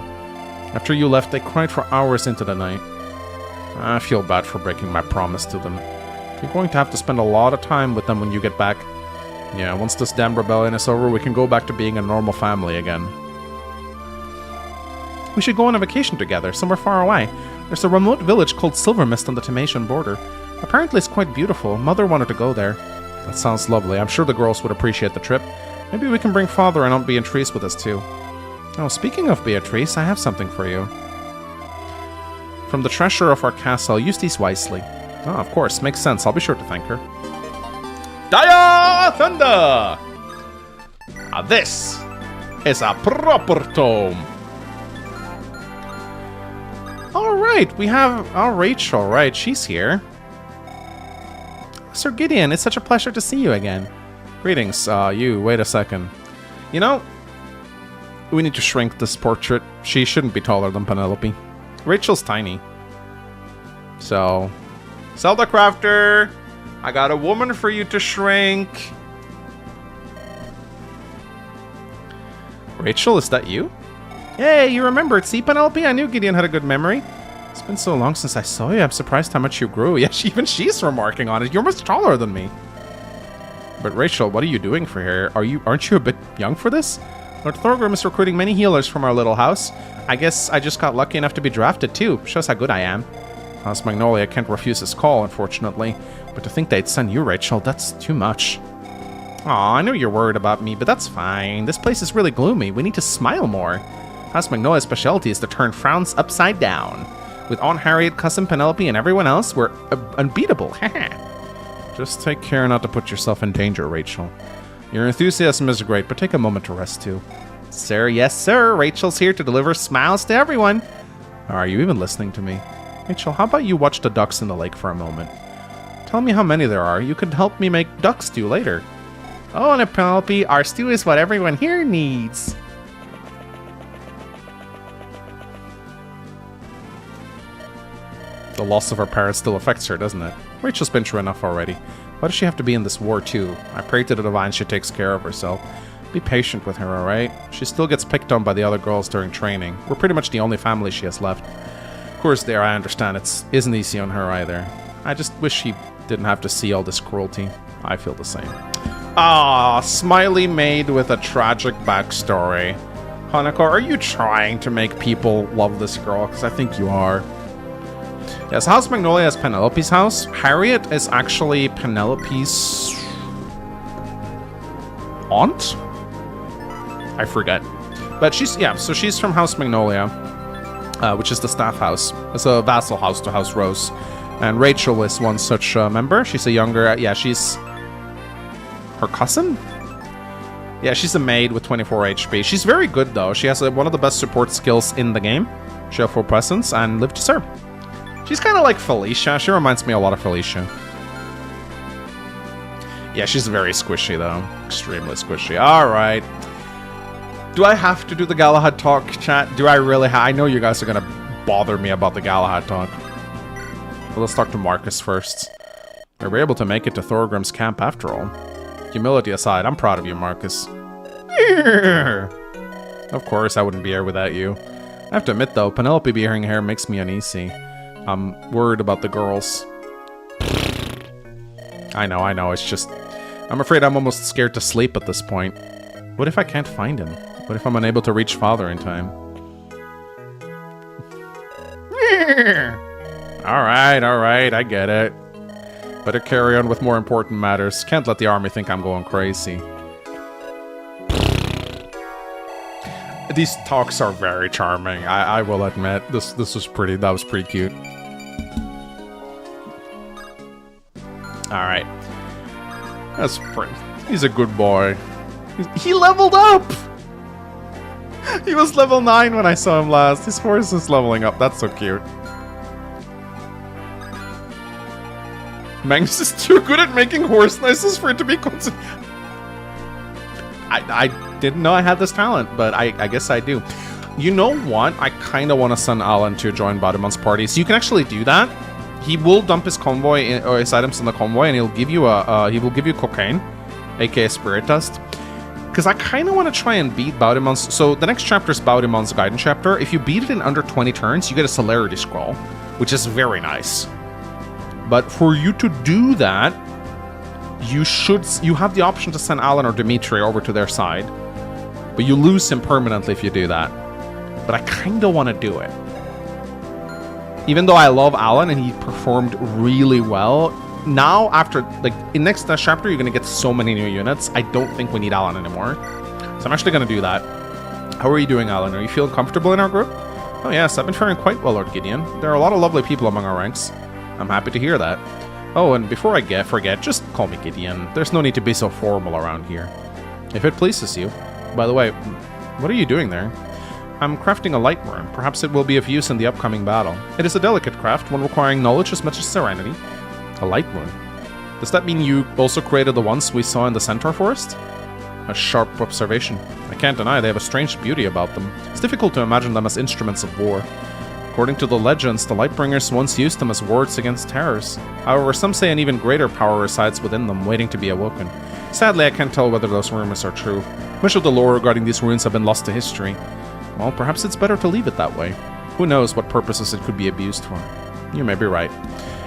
[SPEAKER 1] After you left, they cried for hours into the night. I feel bad for breaking my promise to them. You're going to have to spend a lot of time with them when you get back. Yeah, once this damn rebellion is over, we can go back to being a normal family again. We should go on a vacation together, somewhere far away. There's a remote village called Silver Mist on the Tematian border. Apparently it's quite beautiful. Mother wanted to go there. That sounds lovely. I'm sure the girls would appreciate the trip. Maybe we can bring Father and Aunt Beatrice with us too. Oh, speaking of Beatrice, I have something for you. From the treasure of our castle, use these wisely. Oh, of course, makes sense. I'll be sure to thank her. Dia Thunder! Now this is a proper tome. Alright, we have Rachel, right? She's here. Sir Gideon, it's such a pleasure to see you again. Greetings, wait a second. You know, we need to shrink this portrait. She shouldn't be taller than Penelope. Rachel's tiny. So, Zelda Crafter, I got a woman for you to shrink. Rachel, is that you? Hey, you remembered. See, Penelope, I knew Gideon had a good memory. It's been so long since I saw you. I'm surprised how much you grew. Yeah, even she's remarking on it. You're much taller than me. But Rachel, what are you doing for here? Aren't you a bit young for this? Lord Thorgrim is recruiting many healers from our little house. I guess I just got lucky enough to be drafted too. Shows how good I am. House Magnolia can't refuse his call, unfortunately. But to think they'd send you, Rachel, that's too much. Aw, I know you're worried about me, but that's fine. This place is really gloomy. We need to smile more. House Magnolia's specialty is to turn frowns upside down. With Aunt Harriet, cousin Penelope, and everyone else, we're unbeatable. Just take care not to put yourself in danger, Rachel. Your enthusiasm is great, but take a moment to rest too. Sir, yes sir, Rachel's here to deliver smiles to everyone. Are you even listening to me? Rachel, how about you watch the ducks in the lake for a moment? Tell me how many there are. You could help me make duck stew later. Oh, and Penelope, our stew is what everyone here needs. The loss of her parents still affects her, doesn't it? Rachel's been through enough already. Why does she have to be in this war too? I pray to the divine she takes care of herself. Be patient with her, alright? She still gets picked on by the other girls during training. We're pretty much the only family she has left. Of course, there, I understand it isn't easy on her either. I just wish she didn't have to see all this cruelty. I feel the same. Ah, smiley maid with a tragic backstory. Hanako, are you trying to make people love this girl? Because I think you are. Yes, House Magnolia is Penelope's house. Harriet is actually Penelope's aunt? I forget. But she's, yeah, so she's from House Magnolia, which is the staff house. It's a vassal house to House Rose. And Rachel is one such member. She's a younger, yeah, she's her cousin? Yeah, she's a maid with 24 HP. She's very good, though. She has one of the best support skills in the game. She'll full presence and live to serve. She's kind of like Felicia. She reminds me a lot of Felicia. Yeah, she's very squishy, though. Extremely squishy. Alright. Do I have to do the Galahad talk, chat? Do I really I know you guys are going to bother me about the Galahad talk. But let's talk to Marcus first. We were able to make it to Thorgrim's camp after all. Humility aside, I'm proud of you, Marcus. Yeah. Of course, I wouldn't be here without you. I have to admit, though, Penelope being here makes me uneasy. I'm worried about the girls. I know, it's just... I'm afraid I'm almost scared to sleep at this point. What if I can't find him? What if I'm unable to reach Father in time? Alright, I get it. Better carry on with more important matters. Can't let the army think I'm going crazy. These talks are very charming, I will admit. That was pretty cute. Alright. That's pretty. He's a good boy. He leveled up! He was level 9 when I saw him last. His horse is leveling up. That's so cute. Magnus is too good at making horse noises for it to be considered. I didn't know I had this talent, but I guess I do. You know what? I kind of want to send Alan to join Badimon's party. So you can actually do that. He will dump his convoy or his items in the convoy, and he'll give you cocaine, aka spirit dust. Because I kind of want to try and beat Baudimon's. So the next chapter is Baudimon's Guidance chapter. If you beat it in under 20 turns, you get a celerity scroll, which is very nice. But for you to do that, you have the option to send Alan or Dimitri over to their side, but you lose him permanently if you do that. But I kind of want to do it. Even though I love Alan and he performed really well, now after, like, in next chapter, you're going to get so many new units. I don't think we need Alan anymore. So I'm actually going to do that. How are you doing, Alan? Are you feeling comfortable in our group? Oh yes, I've been faring quite well, Lord Gideon. There are a lot of lovely people among our ranks. I'm happy to hear that. Oh, and before I forget, just call me Gideon. There's no need to be so formal around here. If it pleases you. By the way, what are you doing there? I'm crafting a light rune. Perhaps it will be of use in the upcoming battle. It is a delicate craft, one requiring knowledge as much as serenity. A light rune? Does that mean you also created the ones we saw in the Centaur Forest? A sharp observation. I can't deny they have a strange beauty about them. It's difficult to imagine them as instruments of war. According to the legends, the Lightbringers once used them as wards against terrors. However, some say an even greater power resides within them, waiting to be awoken. Sadly, I can't tell whether those rumors are true. Much of the lore regarding these runes have been lost to history. Well, perhaps it's better to leave it that way. Who knows what purposes it could be abused for. You may be right.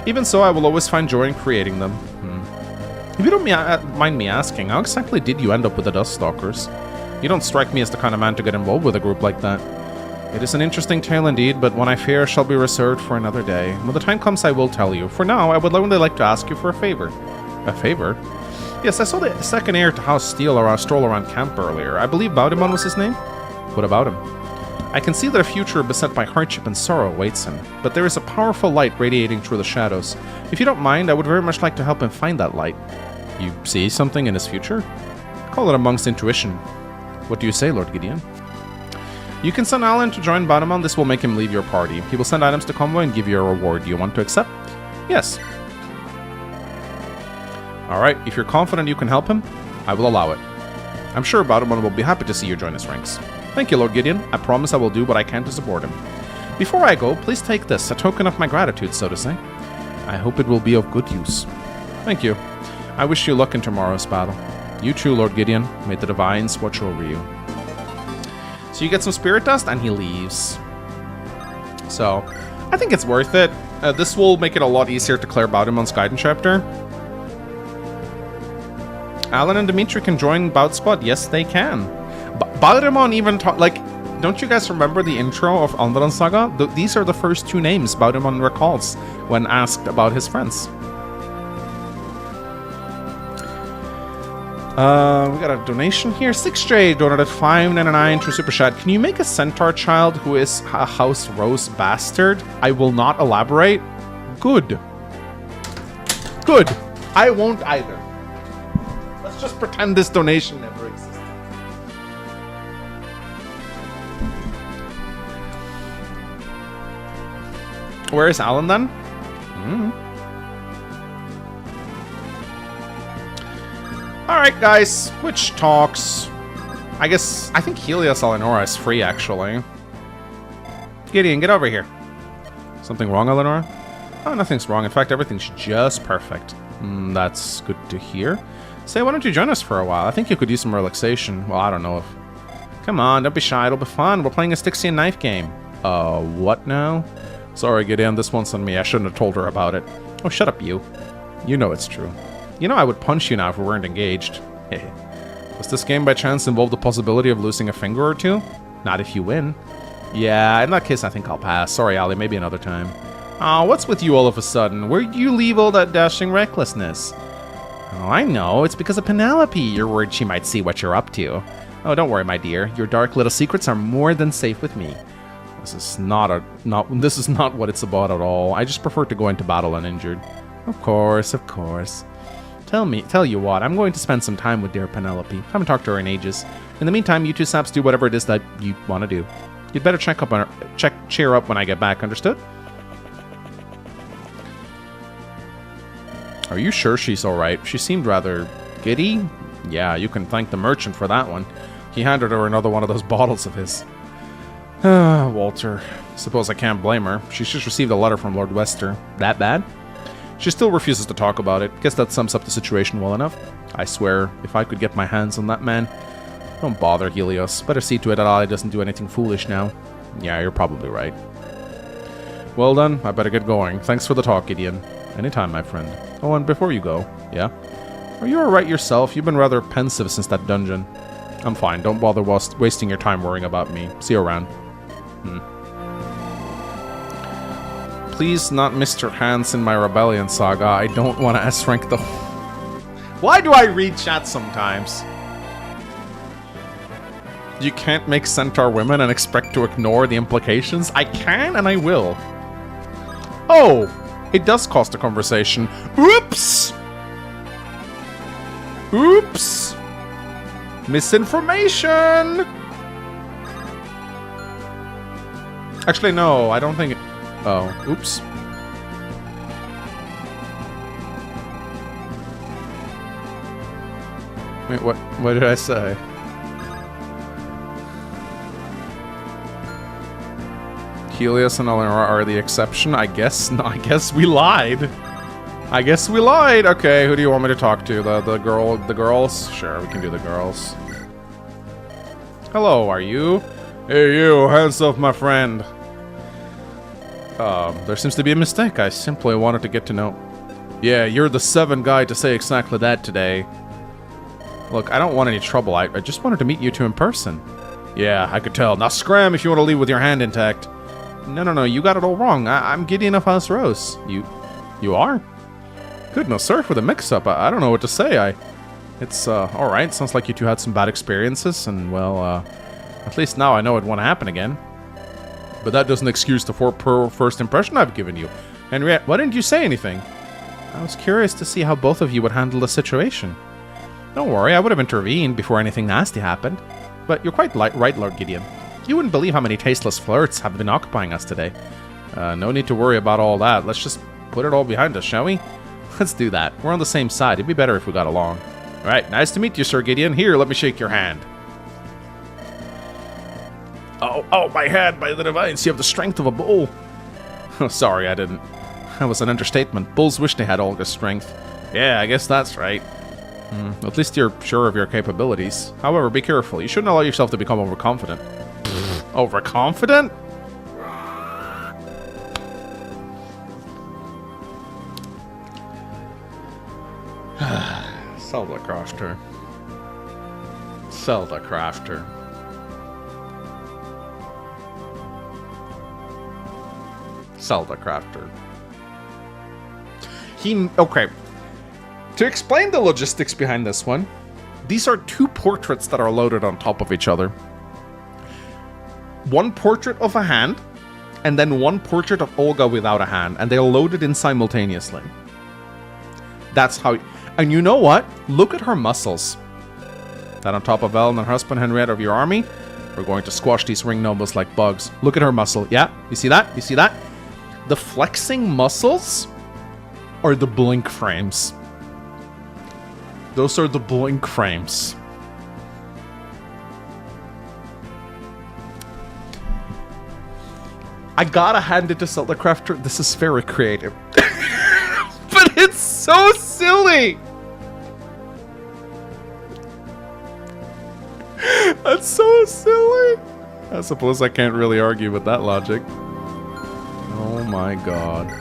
[SPEAKER 1] Even so, I will always find joy in creating them. If you don't mind me asking, how exactly did you end up with the Duststalkers? You don't strike me as the kind of man to get involved with a group like that. It is an interesting tale indeed, but one I fear shall be reserved for another day. When the time comes, I will tell you. For now, I would only like to ask you for a favor. A favor? Yes, I saw the second heir to House Steel stroll around camp earlier. I believe Baudimon was his name? What about him? I can see that a future beset by hardship and sorrow awaits him, but there is a powerful light radiating through the shadows. If you don't mind, I would very much like to help him find that light. You see something in his future? Call it a monk's intuition. What do you say, Lord Gideon? You can send Alan to join Batumon. This will make him leave your party. He will send items to Convoy and give you a reward. Do you want to accept? Yes. Alright, if you're confident you can help him, I will allow it. I'm sure Batumon will be happy to see you join his ranks. Thank you, Lord Gideon. I promise I will do what I can to support him. Before I go, please take this, a token of my gratitude, so to say. I hope it will be of good use. Thank you. I wish you luck in tomorrow's battle. You too, Lord Gideon. May the divines watch over you. So you get some spirit dust, and he leaves. So, I think it's worth it. This will make it a lot easier to clear Baudumon's Gaiden chapter. Alan and Dimitri can join Bout Squad. Yes, they can. Baudumon even don't you guys remember the intro of Rebellion Saga? These are the first two names Baudumon recalls when asked about his friends. We got a donation here. 6J donated $5.99 through Super Chat. Can you make a centaur child who is a House Rose bastard? I will not elaborate. Good. Good. I won't either. Let's just pretend this donation never existed. Where is Alan then? Alright guys, which talks? I think Helios Eleonora is free actually. Gideon, get over here. Something wrong, Eleonora? Oh, nothing's wrong. In fact, everything's just perfect. That's good to hear. Say, why don't you join us for a while? I think you could use some relaxation. Well, I don't know if... Come on, don't be shy. It'll be fun. We're playing a Styxian knife game. What now? Sorry, Gideon. This one's on me. I shouldn't have told her about it. Oh, shut up, you. You know it's true. You know I would punch you now if we weren't engaged. Does this game by chance involve the possibility of losing a finger or two? Not if you win. Yeah, in that case I think I'll pass. Sorry, Ali, maybe another time. Aw, what's with you all of a sudden? Where'd you leave all that dashing recklessness? Oh, I know. It's because of Penelope. You're worried she might see what you're up to. Oh, don't worry, my dear. Your dark little secrets are more than safe with me. This is not what it's about at all. I just prefer to go into battle uninjured. Of course, of course. Tell you what, I'm going to spend some time with dear Penelope. Haven't talked to her in ages. In the meantime, you two saps do whatever it is that you want to do. You'd better cheer up when I get back, understood? Are you sure she's alright? She seemed rather giddy. Yeah, you can thank the merchant for that one. He handed her another one of those bottles of his. Walter. Suppose I can't blame her. She's just received a letter from Lord Wester. That bad? She still refuses to talk about it. Guess that sums up the situation well enough. I swear, if I could get my hands on that man... Don't bother, Helios. Better see to it that Ali doesn't do anything foolish now. Yeah, you're probably right. Well done. I better get going. Thanks for the talk, Gideon. Anytime, my friend. Oh, and before you go, yeah? Are you alright yourself? You've been rather pensive since that dungeon. I'm fine. Don't bother wasting your time worrying about me. See you around. Please not Mr. Hans in my Rebellion Saga. I don't want to S-rank the... Why do I read chat sometimes? You can't make centaur women and expect to ignore the implications? I can and I will. Oh! It does cost a conversation. Oops! Oops! Misinformation! Actually, no, I don't think it... Oh, oops. Wait, what did I say? Helios and Eleanor are the exception? I guess no, I guess we lied. I guess we lied. Okay, who do you want me to talk to? The girls? Sure, we can do the girls. Hello, are you? Hey you, hands off my friend. There seems to be a mistake. I simply wanted to get to know... Yeah, you're the 7 guy to say exactly that today. Look, I don't want any trouble. I just wanted to meet you two in person. Yeah, I could tell. Now scram if you want to leave with your hand intact. No, you got it all wrong. I'm Gideon of House Rose. You are? Goodness, sorry for the mix-up. I don't know what to say. It's, alright. Sounds like you two had some bad experiences, and, well, at least now I know it won't happen again. But that doesn't excuse the poor first impression I've given you. Henriette, why didn't you say anything? I was curious to see how both of you would handle the situation. Don't worry, I would have intervened before anything nasty happened. But you're quite right, Lord Gideon. You wouldn't believe how many tasteless flirts have been occupying us today. No need to worry about all that. Let's just put it all behind us, shall we? Let's do that. We're on the same side. It'd be better if we got along. Alright, nice to meet you, Sir Gideon. Here, let me shake your hand. Oh, my hand, by the divines, you have the strength of a bull. Oh, sorry, I didn't. That was an understatement. Bulls wish they had Olga's strength. Yeah, I guess that's right. At least you're sure of your capabilities. However, be careful. You shouldn't allow yourself to become overconfident. Overconfident? Zelda Crafter. Zelda Crafter. Zelda Crafter. Okay. To explain the logistics behind this one, these are two portraits that are loaded on top of each other. One portrait of a hand, and then one portrait of Olga without a hand, and they're loaded in simultaneously. That's how... And you know what? Look at her muscles. That on top of Ellen and her husband Henriette of your army, we're going to squash these ring nobles like bugs. Look at her muscle. Yeah? You see that? You see that? The flexing muscles are the blink frames. Those are the blink frames. I gotta hand it to Zelda Crafter. This is very creative. But it's so silly! That's so silly! I suppose I can't really argue with that logic. Oh my god.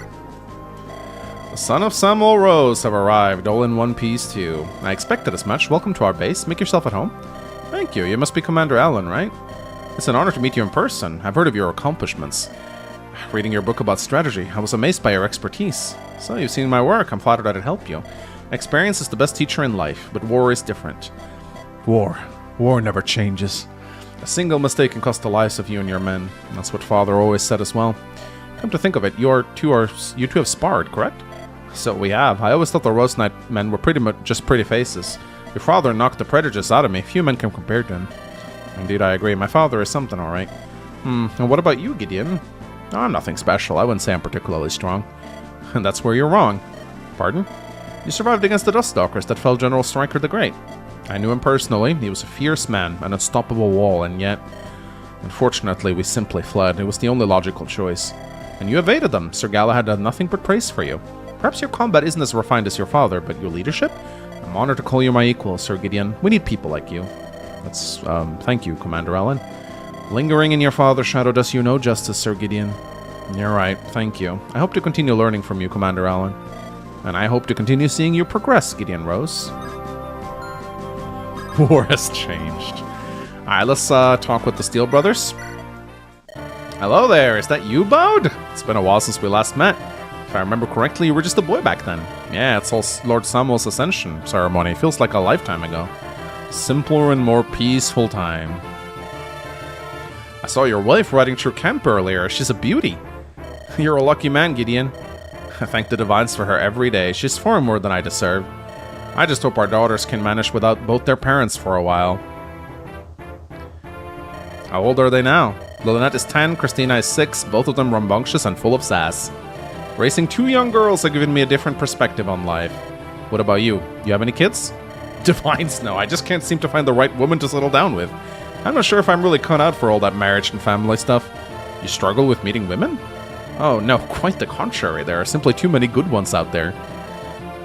[SPEAKER 1] The Son of Samuel Rose have arrived, all in one piece too. I expected as much. Welcome to our base. Make yourself at home. Thank you. You must be Commander Allen, right? It's an honor to meet you in person. I've heard of your accomplishments. Reading your book about strategy, I was amazed by your expertise. So you've seen my work. I'm flattered I could help you. Experience is the best teacher in life, but war is different. War never changes. A single mistake can cost the lives of you and your men. That's what Father always said as well. Come to think of it, you two have sparred, correct? So we have. I always thought the Rose Knight men were pretty much just pretty faces. Your father knocked the prejudice out of me. Few men can compare to him. Indeed, I agree. My father is something, all right. And what about you, Gideon? Oh, I'm nothing special. I wouldn't say I'm particularly strong. And that's where you're wrong. Pardon? You survived against the Duststalkers that fell General Stryker the Great. I knew him personally. He was a fierce man, an unstoppable wall, and yet... Unfortunately, we simply fled. It was the only logical choice. And you evaded them. Sir Galahad had nothing but praise for you. Perhaps your combat isn't as refined as your father, but your leadership? I'm honored to call you my equal, Sir Gideon. We need people like you. That's, thank you, Commander Allen. Lingering in your father's shadow does you no justice, Sir Gideon. You're right, thank you. I hope to continue learning from you, Commander Allen. And I hope to continue seeing you progress, Gideon Rose. War has changed. Alright, let's talk with the Steel Brothers. Hello there, is that you, Bode? It's been a while since we last met. If I remember correctly, you were just a boy back then. Yeah, it's all Lord Samuel's ascension ceremony. Feels like a lifetime ago. Simpler and more peaceful time. I saw your wife riding through camp earlier. She's a beauty. You're a lucky man, Gideon. I thank the divines for her every day. She's far more than I deserve. I just hope our daughters can manage without both their parents for a while. How old are they now? Lynette is 10, Christina is 6, both of them rambunctious and full of sass. Raising two young girls have given me a different perspective on life. What about you? You have any kids? Divines, no. I just can't seem to find the right woman to settle down with. I'm not sure if I'm really cut out for all that marriage and family stuff. You struggle with meeting women? Oh no, quite the contrary. There are simply too many good ones out there.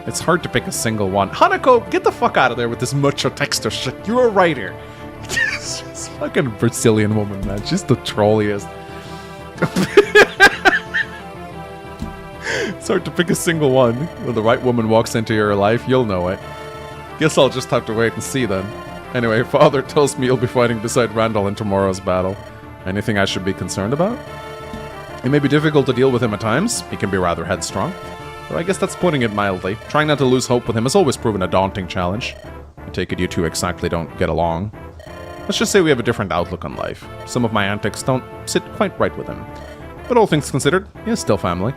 [SPEAKER 1] It's hard to pick a single one. Hanako, get the fuck out of there with this mucho texto shit. You're a writer. This fucking Brazilian woman, man. She's the trolliest. It's hard to pick a single one. When the right woman walks into your life, you'll know it. Guess I'll just have to wait and see then. Anyway, Father tells me you'll be fighting beside Randall in tomorrow's battle. Anything I should be concerned about? It may be difficult to deal with him at times. He can be rather headstrong. But I guess that's putting it mildly. Trying not to lose hope with him has always proven a daunting challenge. I take it you two exactly don't get along. Let's just say we have a different outlook on life. Some of my antics don't sit quite right with him. But all things considered, he is still family.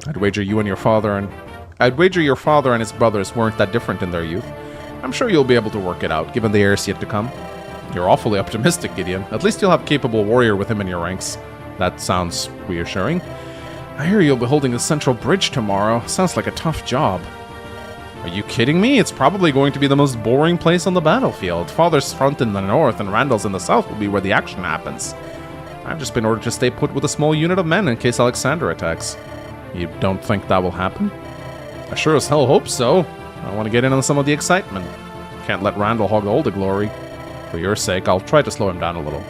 [SPEAKER 1] I'd wager your father and his brothers weren't that different in their youth. I'm sure you'll be able to work it out, given the heirs yet to come. You're awfully optimistic, Gideon. At least you'll have a capable warrior with him in your ranks. That sounds reassuring. I hear you'll be holding the central bridge tomorrow. Sounds like a tough job. Are you kidding me? It's probably going to be the most boring place on the battlefield. Father's front in the north and Randall's in the south will be where the action happens. I've just been ordered to stay put with a small unit of men in case Alexander attacks. You don't think that will happen? I sure as hell hope so. I want to get in on some of the excitement. Can't let Randall hog all the glory. For your sake, I'll try to slow him down a little.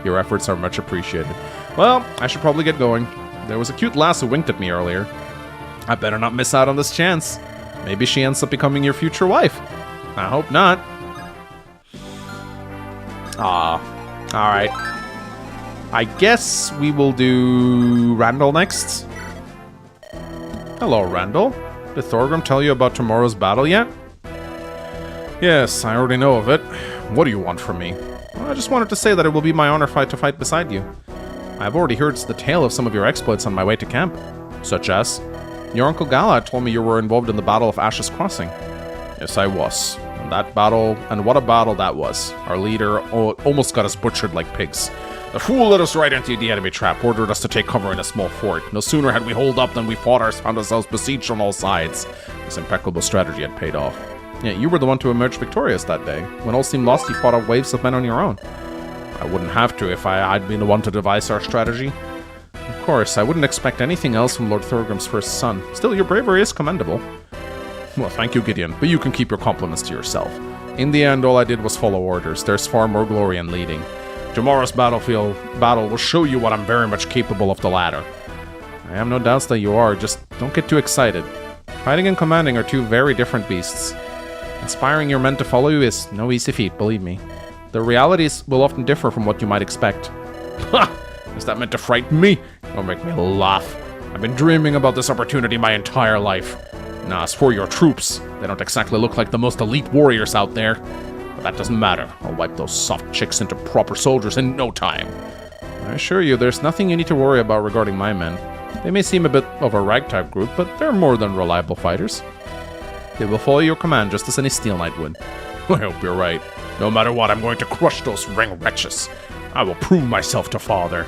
[SPEAKER 1] Your efforts are much appreciated. Well, I should probably get going. There was a cute lass who winked at me earlier. I better not miss out on this chance. Maybe she ends up becoming your future wife. I hope not. Alright. I guess we will do Randall next. Hello, Randall. Did Thorgrim tell you about tomorrow's battle yet? Yes, I already know of it. What do you want from me? Well, I just wanted to say that it will be my honor to fight beside you. I've already heard the tale of some of your exploits on my way to camp. Such as? Your Uncle Galahad told me you were involved in the Battle of Ashes Crossing. Yes, I was. And that battle, and what a battle that was. Our leader almost got us butchered like pigs. The fool led us right into the enemy trap, ordered us to take cover in a small fort. No sooner had we holed up than we found ourselves besieged on all sides. This impeccable strategy had paid off. Yeah, you were the one to emerge victorious that day. When all seemed lost, you fought off waves of men on your own. I wouldn't have to if I'd been the one to devise our strategy. Of course, I wouldn't expect anything else from Lord Thorgrim's first son. Still, your bravery is commendable. Well, thank you, Gideon, but you can keep your compliments to yourself. In the end, all I did was follow orders. There's far more glory in leading. Tomorrow's battle will show you what I'm very much capable of the latter. I have no doubts that you are, just don't get too excited. Fighting and commanding are two very different beasts. Inspiring your men to follow you is no easy feat, believe me. The realities will often differ from what you might expect. Ha! Is that meant to frighten me? Don't make me laugh. I've been dreaming about this opportunity my entire life. Now, as for your troops, they don't exactly look like the most elite warriors out there. But that doesn't matter. I'll wipe those soft chicks into proper soldiers in no time. I assure you, there's nothing you need to worry about regarding my men. They may seem a bit of a ragtag group, but they're more than reliable fighters. They will follow your command just as any Steel Knight would. I hope you're right. No matter what, I'm going to crush those ring wretches. I will prove myself to father.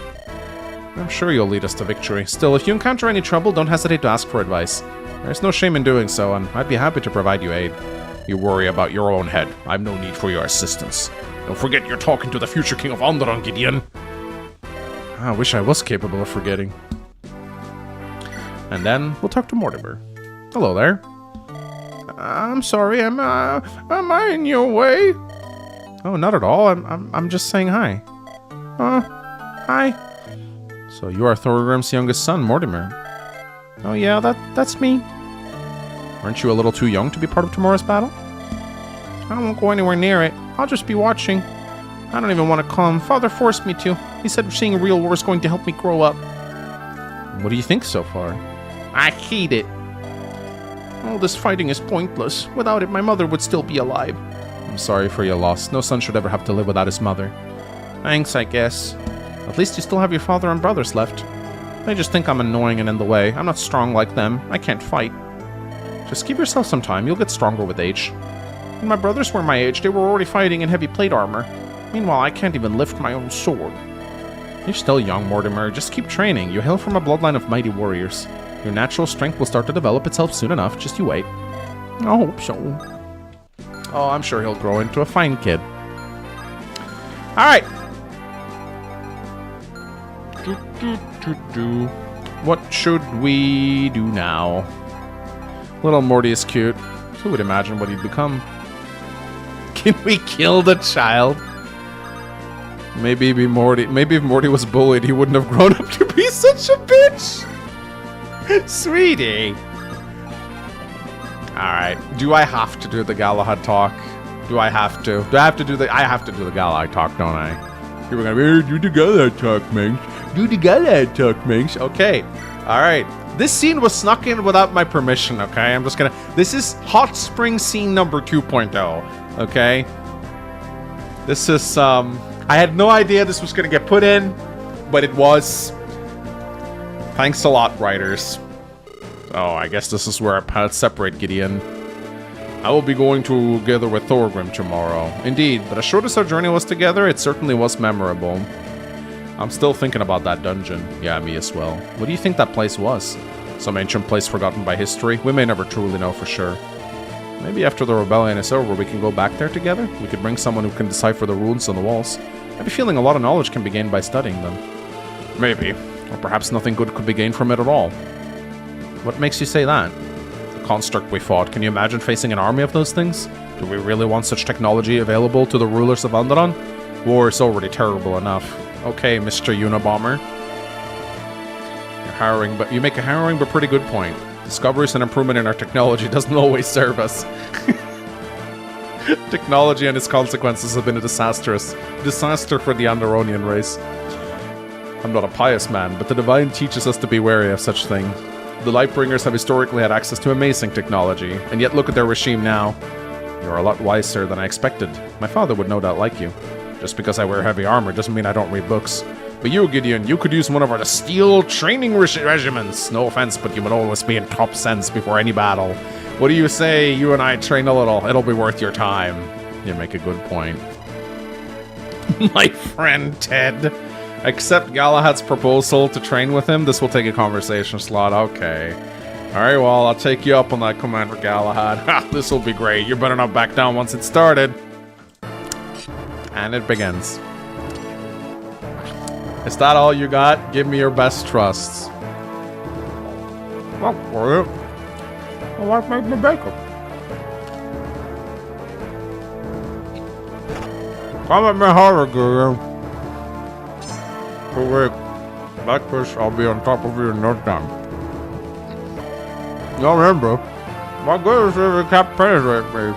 [SPEAKER 1] I'm sure you'll lead us to victory. Still, if you encounter any trouble, don't hesitate to ask for advice. There's no shame in doing so, and I'd be happy to provide you aid. You worry about your own head. I've no need for your assistance. Don't forget you're talking to the future king of Onderon, Gideon. I wish I was capable of forgetting. And then we'll talk to Mortimer. Hello there. I'm sorry, am I in your way? Oh, not at all. I'm just saying hi. Hi. So you are Thorgrim's youngest son, Mortimer. Oh yeah, that's me. Aren't you a little too young to be part of tomorrow's battle? I won't go anywhere near it. I'll just be watching. I don't even want to come. Father forced me to. He said seeing a real war is going to help me grow up. What do you think so far? I hate it. All this fighting is pointless. Without it, my mother would still be alive. I'm sorry for your loss. No son should ever have to live without his mother. Thanks, I guess. At least you still have your father and brothers left. They just think I'm annoying and in the way. I'm not strong like them. I can't fight. Just give yourself some time. You'll get stronger with age. When my brothers were my age, they were already fighting in heavy plate armor. Meanwhile, I can't even lift my own sword. You're still young, Mortimer. Just keep training. You hail from a bloodline of mighty warriors. Your natural strength will start to develop itself soon enough. Just you wait. I hope so. Oh, I'm sure he'll grow into a fine kid. Alright. What should we do now? Little Morty is cute. Who would imagine what he'd become? Can we kill the child? Maybe if Morty was bullied, he wouldn't have grown up to be such a bitch. Sweetie. Alright. Do I have to do the Galahad talk? Do I have to? I have to do the Galahad talk, don't I? People are gonna be, do the Galahad talk, man. Do the Galahad talk, man. Okay. Alright. This scene was snuck in without my permission, okay? I'm just gonna... This is Hot Spring scene number 2.0, okay? This is, I had no idea this was going to get put in, but it was. Thanks a lot, writers. Oh, I guess this is where our paths separate, Gideon. I will be going together with Thorgrim tomorrow. Indeed, but as short as our journey was together, it certainly was memorable. I'm still thinking about that dungeon. Yeah, me as well. What do you think that place was? Some ancient place forgotten by history? We may never truly know for sure. Maybe after the rebellion is over, we can go back there together? We could bring someone who can decipher the runes on the walls. I have a feeling a lot of knowledge can be gained by studying them. Maybe. Or perhaps nothing good could be gained from it at all. What makes you say that? The construct we fought, can you imagine facing an army of those things? Do we really want such technology available to the rulers of Alderaan? War is already terrible enough. Okay, Mr. Unabomber. You make a harrowing but pretty good point. Discoveries and improvement in our technology doesn't always serve us. Technology and its consequences have been a disaster for the Anderonian race. I'm not a pious man, but the Divine teaches us to be wary of such things. The Lightbringers have historically had access to amazing technology, and yet look at their regime now. You're a lot wiser than I expected. My father would no doubt like you. Just because I wear heavy armor doesn't mean I don't read books. But you, Gideon, you could use one of our steel training regiments. No offense, but you would always be in top sense before any battle. What do you say? You and I train a little. It'll be worth your time. You make a good point. My friend Ted. Accept Galahad's proposal to train with him. This will take a conversation slot. Okay. Alright, well, I'll take you up on that, Commander Galahad. Ha! This will be great. You better not back down once it's started. And it begins. Is that all you got? Give me your best trusts. Well, for it. I like to make my bacon. Come at me harder, girl. Wait, Blackfish, I'll be on top of you in no time. Y'all remember, my goodness, if you can't penetrate me.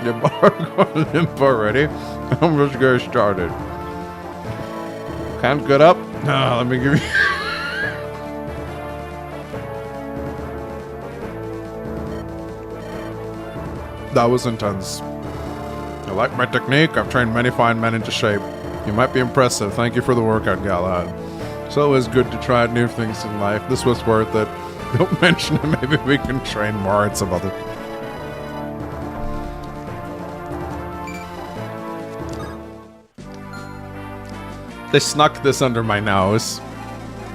[SPEAKER 1] The bar got limp already. I'm just getting started. Can't get up? Ah, let me give you... That was intense. I like my technique. I've trained many fine men into shape. You might be impressive. Thank you for the workout, Galahad. It's always good to try new things in life. This was worth it. Don't mention it. Maybe we can train more at some other... They snuck this under my nose.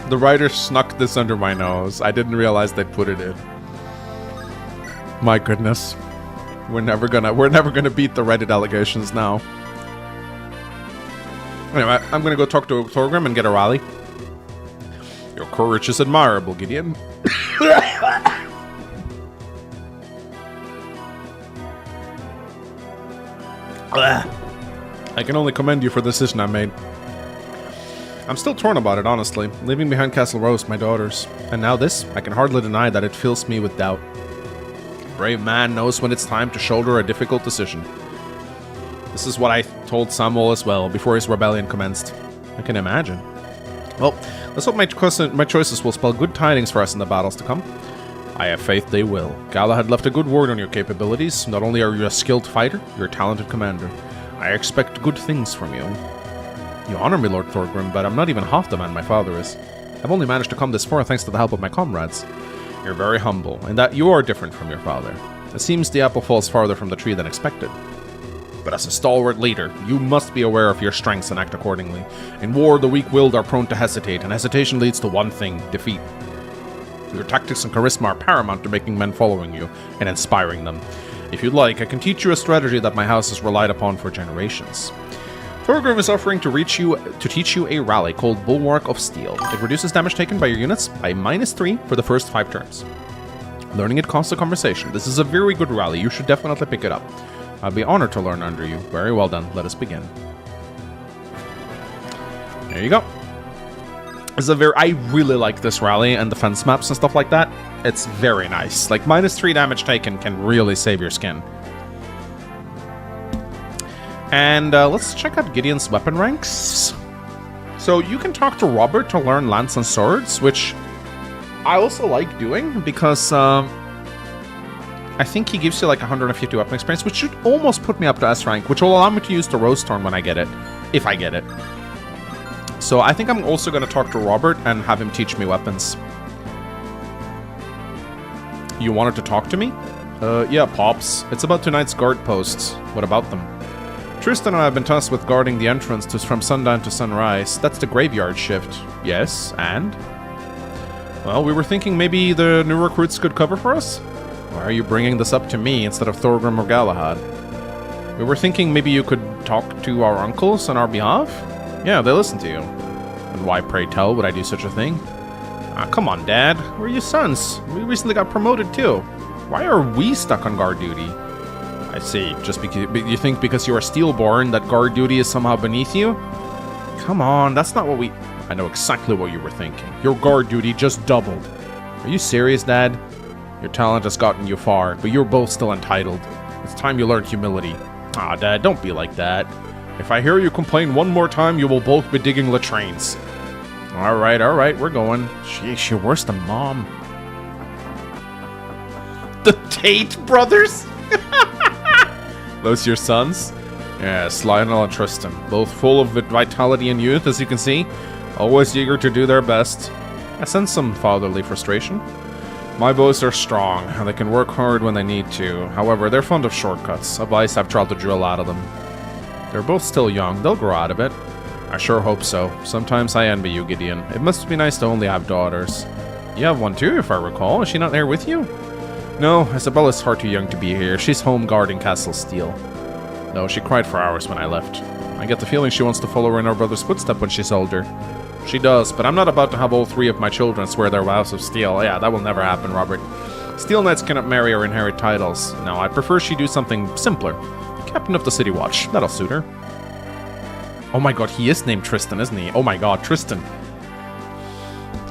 [SPEAKER 1] The writer snuck this under my nose. I didn't realize they'd put it in. My goodness. We're never gonna beat the Reddit allegations now. Anyway, I'm gonna go talk to Thorgrim and get a rally. Your courage is admirable, Gideon. I can only commend you for the decision I made. I'm still torn about it, honestly. Leaving behind Castle Rose, my daughters. And now this, I can hardly deny that it fills me with doubt. A brave man knows when it's time to shoulder a difficult decision. This is what I told Samuel as well, before his rebellion commenced. I can imagine. Well, let's hope my choices will spell good tidings for us in the battles to come. I have faith they will. Galahad left a good word on your capabilities. Not only are you a skilled fighter, you're a talented commander. I expect good things from you. You honor me, Lord Thorgrim, but I'm not even half the man my father is. I've only managed to come this far thanks to the help of my comrades. You're very humble, and that you are different from your father. It seems the apple falls farther from the tree than expected. But as a stalwart leader, you must be aware of your strengths and act accordingly. In war, the weak-willed are prone to hesitate, and hesitation leads to one thing, defeat. Your tactics and charisma are paramount to making men following you, and inspiring them. If you'd like, I can teach you a strategy that my house has relied upon for generations. Thorgrim is offering to teach you a rally called Bulwark of Steel. It reduces damage taken by your units by -3 for the first 5 turns. Learning it costs a conversation. This is a very good rally. You should definitely pick it up. I'd be honored to learn under you. Very well done. Let us begin. There you go. I really like this rally and defense maps and stuff like that. It's very nice. Like, -3 damage taken can really save your skin. And let's check out Gideon's weapon ranks. So you can talk to Robert to learn lance and swords, which I also like doing because I I think he gives you like 150 weapon experience, which should almost put me up to S rank, which will allow me to use the Rose Thorn when I get it. If I get it. So I think I'm also going to talk to Robert and have him teach me weapons. You wanted to talk to me? Yeah, Pops. It's about tonight's guard posts. What about them? Tristan and I have been tasked with guarding the entrance from sundown to sunrise. That's the graveyard shift. Yes, and? Well, we were thinking maybe the new recruits could cover for us? Why are you bringing this up to me instead of Thorgrim or Galahad? We were thinking maybe you could talk to our uncles on our behalf? Yeah, they listen to you. And why, pray tell, would I do such a thing? Ah, come on, Dad. We're your sons. We recently got promoted, too. Why are we stuck on guard duty? I see. Just because you think because you are Steelborn that guard duty is somehow beneath you? Come on, that's not what we... I know exactly what you were thinking. Your guard duty just doubled. Are you serious, Dad? Your talent has gotten you far, but you're both still entitled. It's time you learned humility. Ah, Dad, don't be like that. If I hear you complain one more time, you will both be digging latrines. Alright, we're going. Sheesh, you're worse than Mom. The Tate brothers? Those your sons? Yes, Lionel and Tristan. Both full of vitality and youth, as you can see. Always eager to do their best. I sense some fatherly frustration. My boys are strong, and they can work hard when they need to. However, they're fond of shortcuts, a vice I've tried to drill out of them. They're both still young. They'll grow out of it. I sure hope so. Sometimes I envy you, Gideon. It must be nice to only have daughters. You have one too, if I recall. Is she not there with you? No, Isabella's far too young to be here. She's home guarding Castle Steel. No, she cried for hours when I left. I get the feeling she wants to follow in her brother's footsteps when she's older. She does, but I'm not about to have all three of my children swear their vows of steel. Yeah, that will never happen, Robert. Steel Knights cannot marry or inherit titles. No, I prefer she do something simpler. Captain of the City Watch. That'll suit her. Oh my god, he is named Tristan, isn't he? Oh my god, Tristan.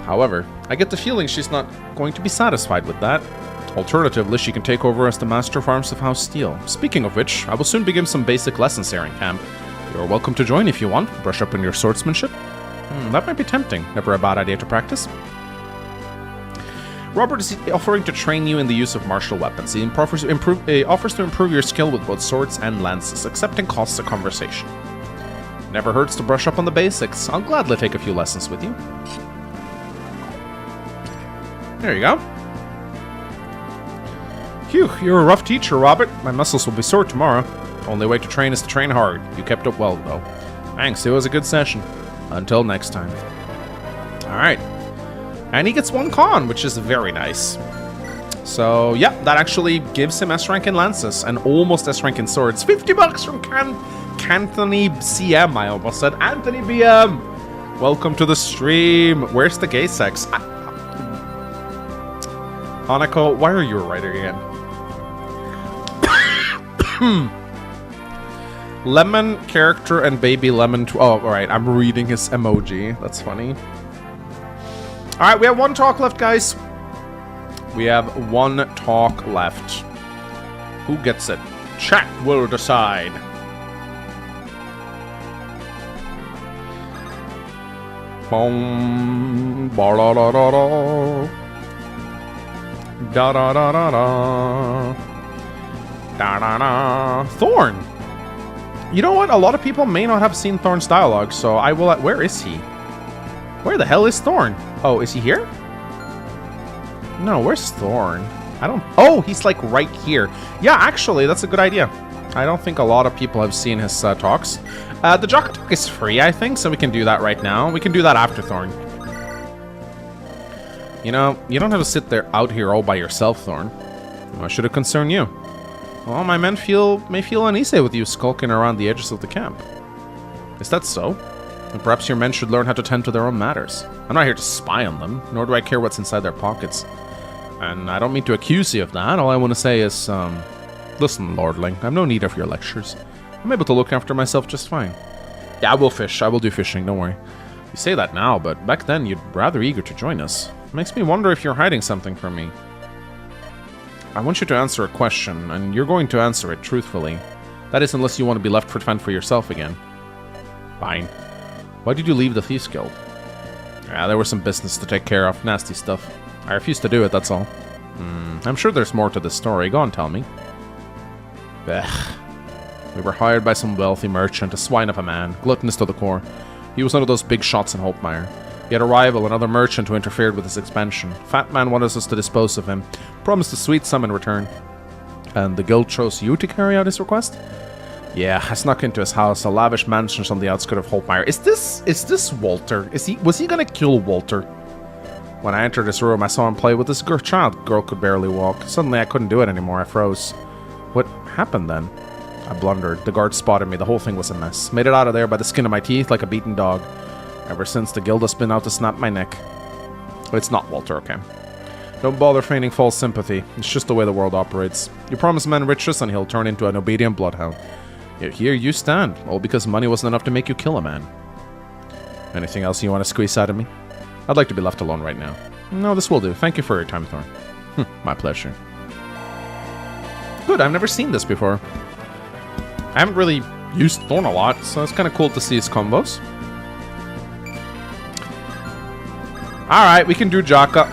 [SPEAKER 1] However, I get the feeling she's not going to be satisfied with that. Alternatively, she can take over as the Master of Arms of House Steel. Speaking of which, I will soon begin some basic lessons here in camp. You're welcome to join if you want. Brush up on your swordsmanship. That might be tempting. Never a bad idea to practice. Robert is offering to train you in the use of martial weapons. He offers to improve your skill with both swords and lances, accepting costs a conversation. Never hurts to brush up on the basics. I'll gladly take a few lessons with you. There you go. Phew, you're a rough teacher, Robert. My muscles will be sore tomorrow. Only way to train is to train hard. You kept up well, though. Thanks, it was a good session. Until next time. Alright. And he gets one con, which is very nice. So, yeah, that actually gives him S rank in lances and almost S rank in swords. $50 from Anthony CM, I almost said. Anthony BM! Welcome to the stream. Where's the gay sex? Hanako, why are you a writer again? Lemon character and baby lemon. Oh, alright, I'm reading his emoji. That's funny. Alright, we have one talk left, guys. We have one talk left. Who gets it? Chat will decide. Boom. Ba da da da da. Da da da da da. Da da da. Thorn. You know what? A lot of people may not have seen Thorn's dialogue, so I will... Where is he? Where the hell is Thorn? Oh, is he here? No, where's Thorn? I don't... Oh, he's like right here. Yeah, actually, that's a good idea. I don't think a lot of people have seen his talks. The Jock Talk is free, I think, so we can do that right now. We can do that after Thorn. You know, you don't have to sit there out here all by yourself, Thorn. Why should it concern you? Well, my men may feel uneasy with you skulking around the edges of the camp. Is that so? And perhaps your men should learn how to tend to their own matters. I'm not here to spy on them, nor do I care what's inside their pockets. And I don't mean to accuse you of that. All I want to say is, listen, Lordling, I have no need of your lectures. I'm able to look after myself just fine. Yeah, I will fish. I will do fishing, don't worry. You say that now, but back then you'd rather eager to join us. It makes me wonder if you're hiding something from me. I want you to answer a question, and you're going to answer it truthfully. That is, unless you want to be left to fend for yourself again. Fine. Why did you leave the Thieves Guild? Yeah, there was some business to take care of. Nasty stuff. I refused to do it, that's all. I'm sure there's more to this story. Go on, tell me. Ugh. We were hired by some wealthy merchant, a swine of a man, gluttonous to the core. He was one of those big shots in Hopemire. He had a rival, another merchant who interfered with his expansion. Fat Man wanted us to dispose of him, promised a sweet sum in return. And the guild chose you to carry out his request? Yeah, I snuck into his house, a lavish mansion on the outskirts of Hopemire. Is this Walter? Was he gonna kill Walter? When I entered his room, I saw him play with this child. Girl could barely walk. Suddenly, I couldn't do it anymore. I froze. What happened then? I blundered. The guard spotted me. The whole thing was a mess. Made it out of there by the skin of my teeth like a beaten dog. Ever since, the guild has been out to snap my neck. It's not Walter, okay? Don't bother feigning false sympathy. It's just the way the world operates. You promise a man riches and he'll turn into an obedient bloodhound. Yet here you stand, all because money wasn't enough to make you kill a man. Anything else you want to squeeze out of me? I'd like to be left alone right now. No, this will do. Thank you for your time, Thorn. My pleasure. Good, I've never seen this before. I haven't really used Thorn a lot, so it's kind of cool to see his combos. Alright, we can do Jaka.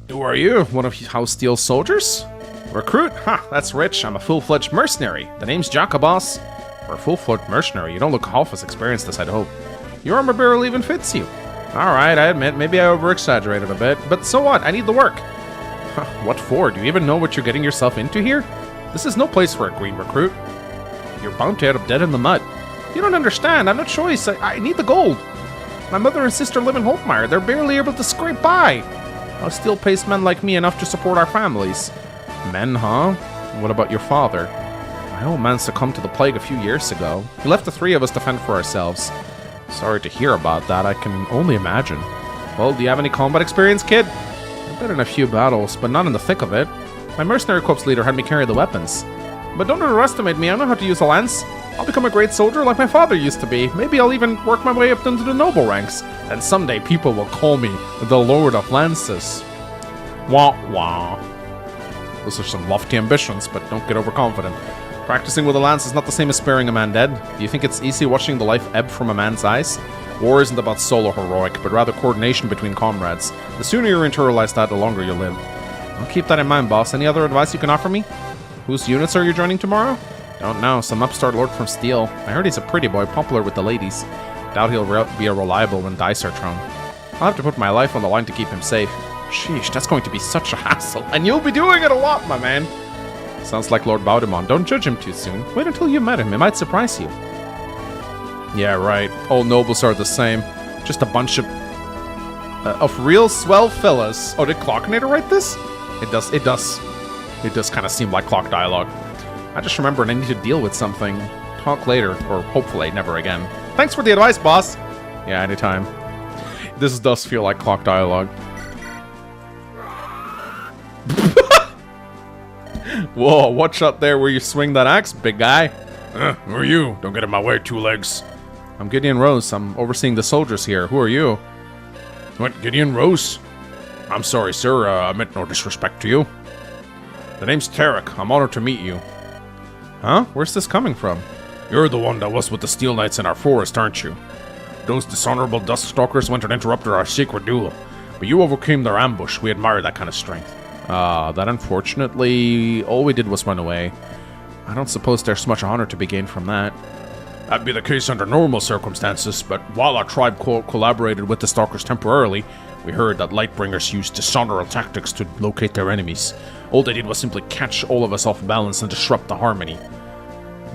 [SPEAKER 1] Who are you? One of House Steel's soldiers? Recruit? Ha, that's rich. I'm a full-fledged mercenary. The name's Jaka, boss. For a full-fledged mercenary, you don't look half as experienced as I'd hope. Your armor barely even fits you. Alright, I admit, maybe I over-exaggerated a bit, but so what? I need the work. What for? Do you even know what you're getting yourself into here? This is no place for a green recruit. You're bound to end up dead in the mud. You don't understand. I'm no choice. I need the gold. My mother and sister live in Hopemire. They're barely able to scrape by. I'll still pays men like me enough to support our families. Men, huh? What about your father? My old man succumbed to the plague a few years ago. He left the three of us to fend for ourselves. Sorry to hear about that. I can only imagine. Well, do you have any combat experience, kid? I've been in a few battles, but not in the thick of it. My mercenary corps leader had me carry the weapons. But don't underestimate me. I know how to use a lance. I'll become a great soldier like my father used to be. Maybe I'll even work my way up into the noble ranks. And someday people will call me the Lord of Lances. Wah wah. Those are some lofty ambitions, but don't get overconfident. Practicing with a lance is not the same as sparing a man dead. Do you think it's easy watching the life ebb from a man's eyes? War isn't about solo heroic, but rather coordination between comrades. The sooner you internalize that, the longer you'll live. I'll keep that in mind, boss. Any other advice you can offer me? Whose units are you joining tomorrow? Don't know. Some upstart lord from Steel. I heard he's a pretty boy, popular with the ladies. Doubt he'll be a reliable when dice are thrown. I'll have to put my life on the line to keep him safe. Sheesh, that's going to be such a hassle. And you'll be doing it a lot, my man. Sounds like Lord Baudemont. Don't judge him too soon. Wait until you met him. It might surprise you. Yeah, right. All nobles are the same. Just a bunch of real swell fellas. Oh, did Clockinator write this? It does. It does kind of seem like clock dialogue. I just remembered I need to deal with something. Talk later, or hopefully never again. Thanks for the advice, boss. Yeah, anytime. This does feel like clock dialogue. Whoa, watch out there where you swing that axe, big guy. Who are you? Don't get in my way, two legs. I'm Gideon Rose. I'm overseeing the soldiers here. Who are you? What, Gideon Rose? I'm sorry, sir. I meant no disrespect to you. The name's Tarek. I'm honored to meet you. Huh? Where's this coming from? You're the one that was with the Steel Knights in our forest, aren't you? Those dishonorable Duskstalkers went and interrupted our secret duel, but you overcame their ambush. We admire that kind of strength. That unfortunately, all we did was run away. I don't suppose there's much honor to be gained from that. That'd be the case under normal circumstances, but while our tribe collaborated with the Stalkers temporarily, we heard that Lightbringers used dishonorable tactics to locate their enemies. All they did was simply catch all of us off balance and disrupt the harmony.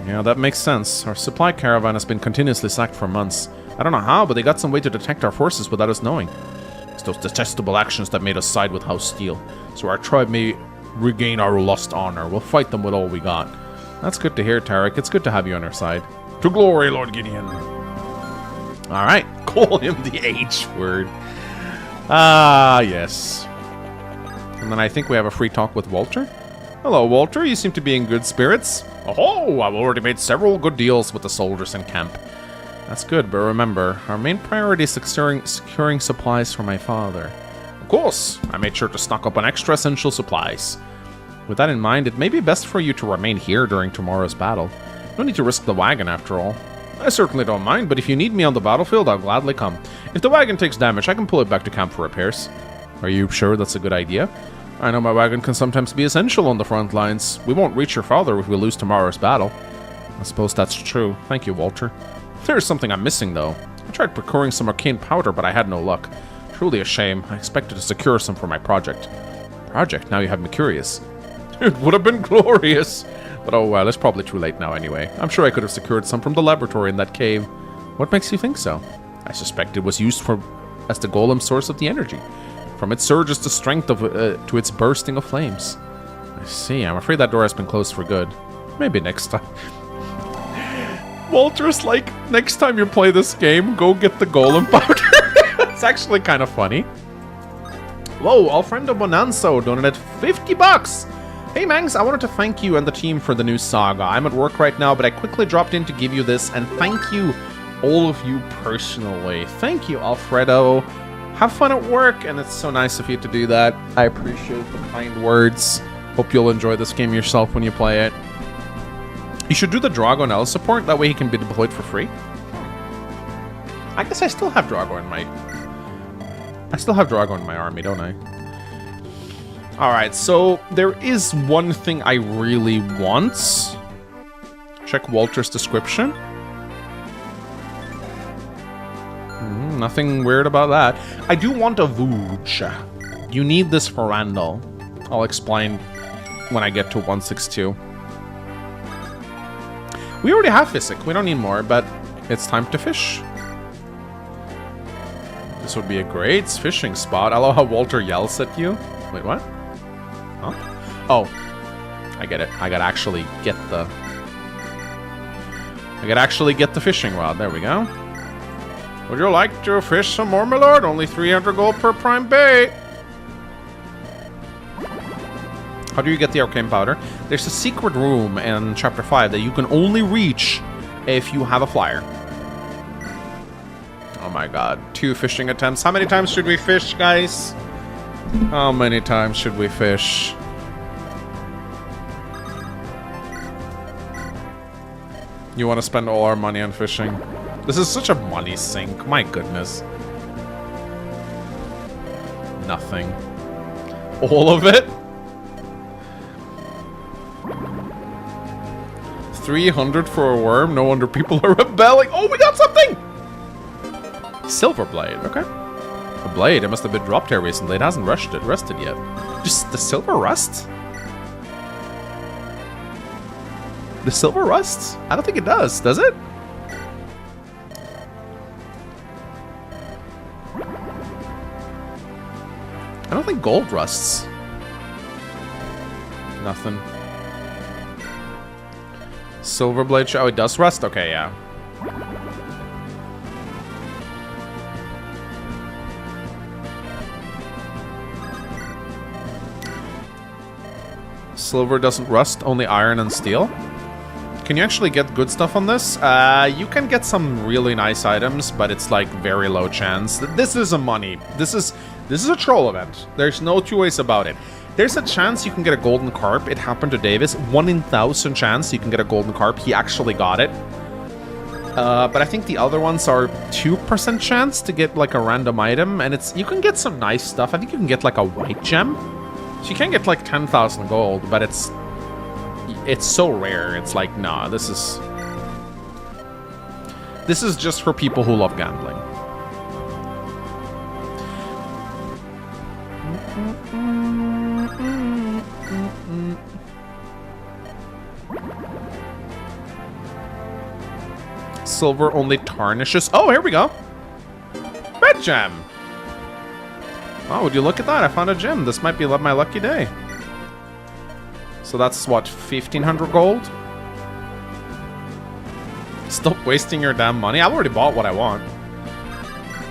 [SPEAKER 1] Yeah, that makes sense. Our supply caravan has been continuously sacked for months. I don't know how, but they got some way to detect our forces without us knowing. It's those detestable actions that made us side with House Steel, so our tribe may regain our lost honor. We'll fight them with all we got. That's good to hear, Tarek. It's good to have you on our side. To glory, Lord Gideon. Alright, call him the H word. Ah, yes. And then I think we have a free talk with Walter. Hello, Walter. You seem to be in good spirits. Oh, I've already made several good deals with the soldiers in camp. That's good, but remember, our main priority is securing supplies for my father. Of course, I made sure to stock up on extra essential supplies. With that in mind, it may be best for you to remain here during tomorrow's battle. No need to risk the wagon, after all. I certainly don't mind, but if you need me on the battlefield, I'll gladly come. If the wagon takes damage, I can pull it back to camp for repairs. Are you sure that's a good idea? I know my wagon can sometimes be essential on the front lines. We won't reach your father if we lose tomorrow's battle. I suppose that's true. Thank you, Walter. There's something I'm missing, though. I tried procuring some arcane powder, but I had no luck. Truly a shame. I expected to secure some for my project. Project? Now you have me curious. It would have been glorious. But oh well, it's probably too late now anyway. I'm sure I could have secured some from the laboratory in that cave. What makes you think so? I suspect it was used as the golem's source of the energy. From its surges to strength to its bursting of flames. I see. I'm afraid that door has been closed for good. Maybe next time. Walter's like, next time you play this game, go get the golem powder. It's actually kind of funny. Whoa, Alfredo Bonanzo donated 50 bucks. Hey Mangs, I wanted to thank you and the team for the new saga. I'm at work right now, but I quickly dropped in to give you this, and thank you, all of you personally. Thank you, Alfredo. Have fun at work, and it's so nice of you to do that. I appreciate the kind words. Hope you'll enjoy this game yourself when you play it. You should do the Drago and L support, that way he can be deployed for free. I guess I still have Drago in my... army, don't I? Alright, so there is one thing I really want. Check Walter's description. Nothing weird about that. I do want a Vooch. You need this for Randall. I'll explain when I get to 162. We already have Physic. We don't need more, but it's time to fish. This would be a great fishing spot. I love how Walter yells at you. Wait, what? Huh? Oh. I get it. I gotta actually get the fishing rod. There we go. Would you like to fish some more, my lord? Only 300 gold per prime bait. How do you get the arcane powder? There's a secret room in chapter 5 that you can only reach if you have a flyer. Oh my god. 2 fishing attempts. How many times should we fish, guys? How many times should we fish? You want to spend all our money on fishing? This is such a money sink. My goodness. Nothing. All of it? 300 for a worm? No wonder people are rebelling. Oh, we got something! Silver blade. Okay. A blade. It must have been dropped here recently. It hasn't rusted yet. Just the silver rust? The silver rusts? I don't think it does it? I don't think gold rusts. Nothing. Silver blade. Oh, it does rust? Okay, yeah. Silver doesn't rust, only iron and steel. Can you actually get good stuff on this? You can get some really nice items, but it's like very low chance. This is a money. This is a troll event. There's no two ways about it. There's a chance you can get a golden carp. It happened to Davis. 1 in 1,000 chance you can get a golden carp. He actually got it. But I think the other ones are 2% chance to get like a random item, and you can get some nice stuff. I think you can get like a white gem. So you can get like 10,000 gold, but it's so rare. It's like, nah, this is just for people who love gambling. Silver only tarnishes. Oh, here we go. Red gem. Oh, would you look at that? I found a gem. This might be my lucky day. So that's what, 1,500 gold? Stop wasting your damn money. I've already bought what I want.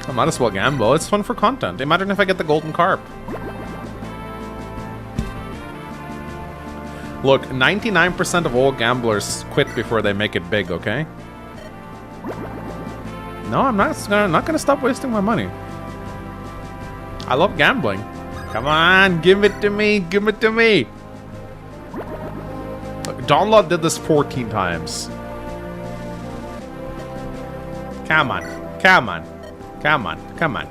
[SPEAKER 1] I might as well gamble. It's fun for content. Imagine if I get the golden carp. Look, 99% of all gamblers quit before they make it big, okay? No, I'm not gonna stop wasting my money. I love gambling. Come on, give it to me. Give it to me. Look, Donlot did this 14 times. Come on. Come on. Come on. Come on.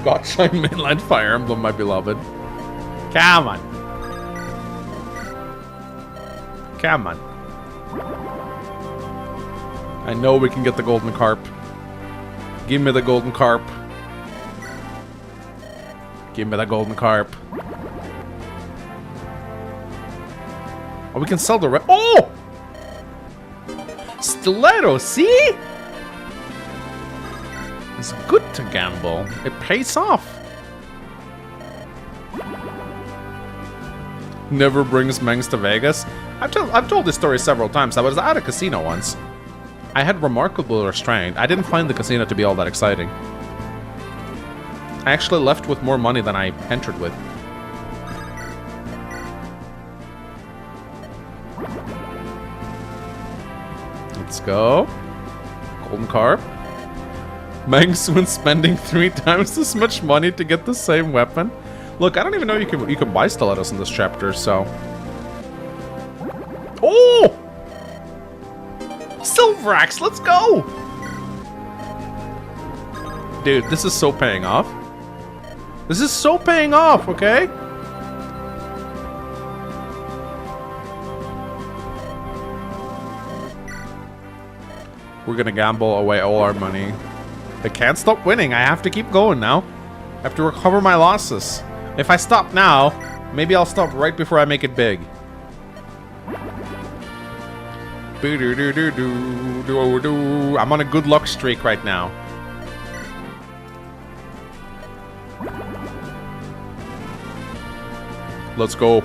[SPEAKER 1] Gotcha, mainline Fire Emblem, my beloved. Come on. Come on. I know we can get the golden carp. Give me the golden carp. Give me the golden carp. Oh, we can sell the red. Oh! Stiletto, see? It's good to gamble. It pays off. Never brings Mengs to Vegas. I've told this story several times. I was at a casino once. I had remarkable restraint. I didn't find the casino to be all that exciting. I actually left with more money than I entered with. Let's go. Golden carp. Mengs when spending 3 times as much money to get the same weapon. Look, I don't even know you can buy stilettos in this chapter, so. Oh! Silver axe, let's go! Dude, this is so paying off. This is so paying off, okay? We're gonna gamble away all our money. I can't stop winning. I have to keep going now. I have to recover my losses. If I stop now, maybe I'll stop right before I make it big. I'm on a good luck streak right now. Let's go.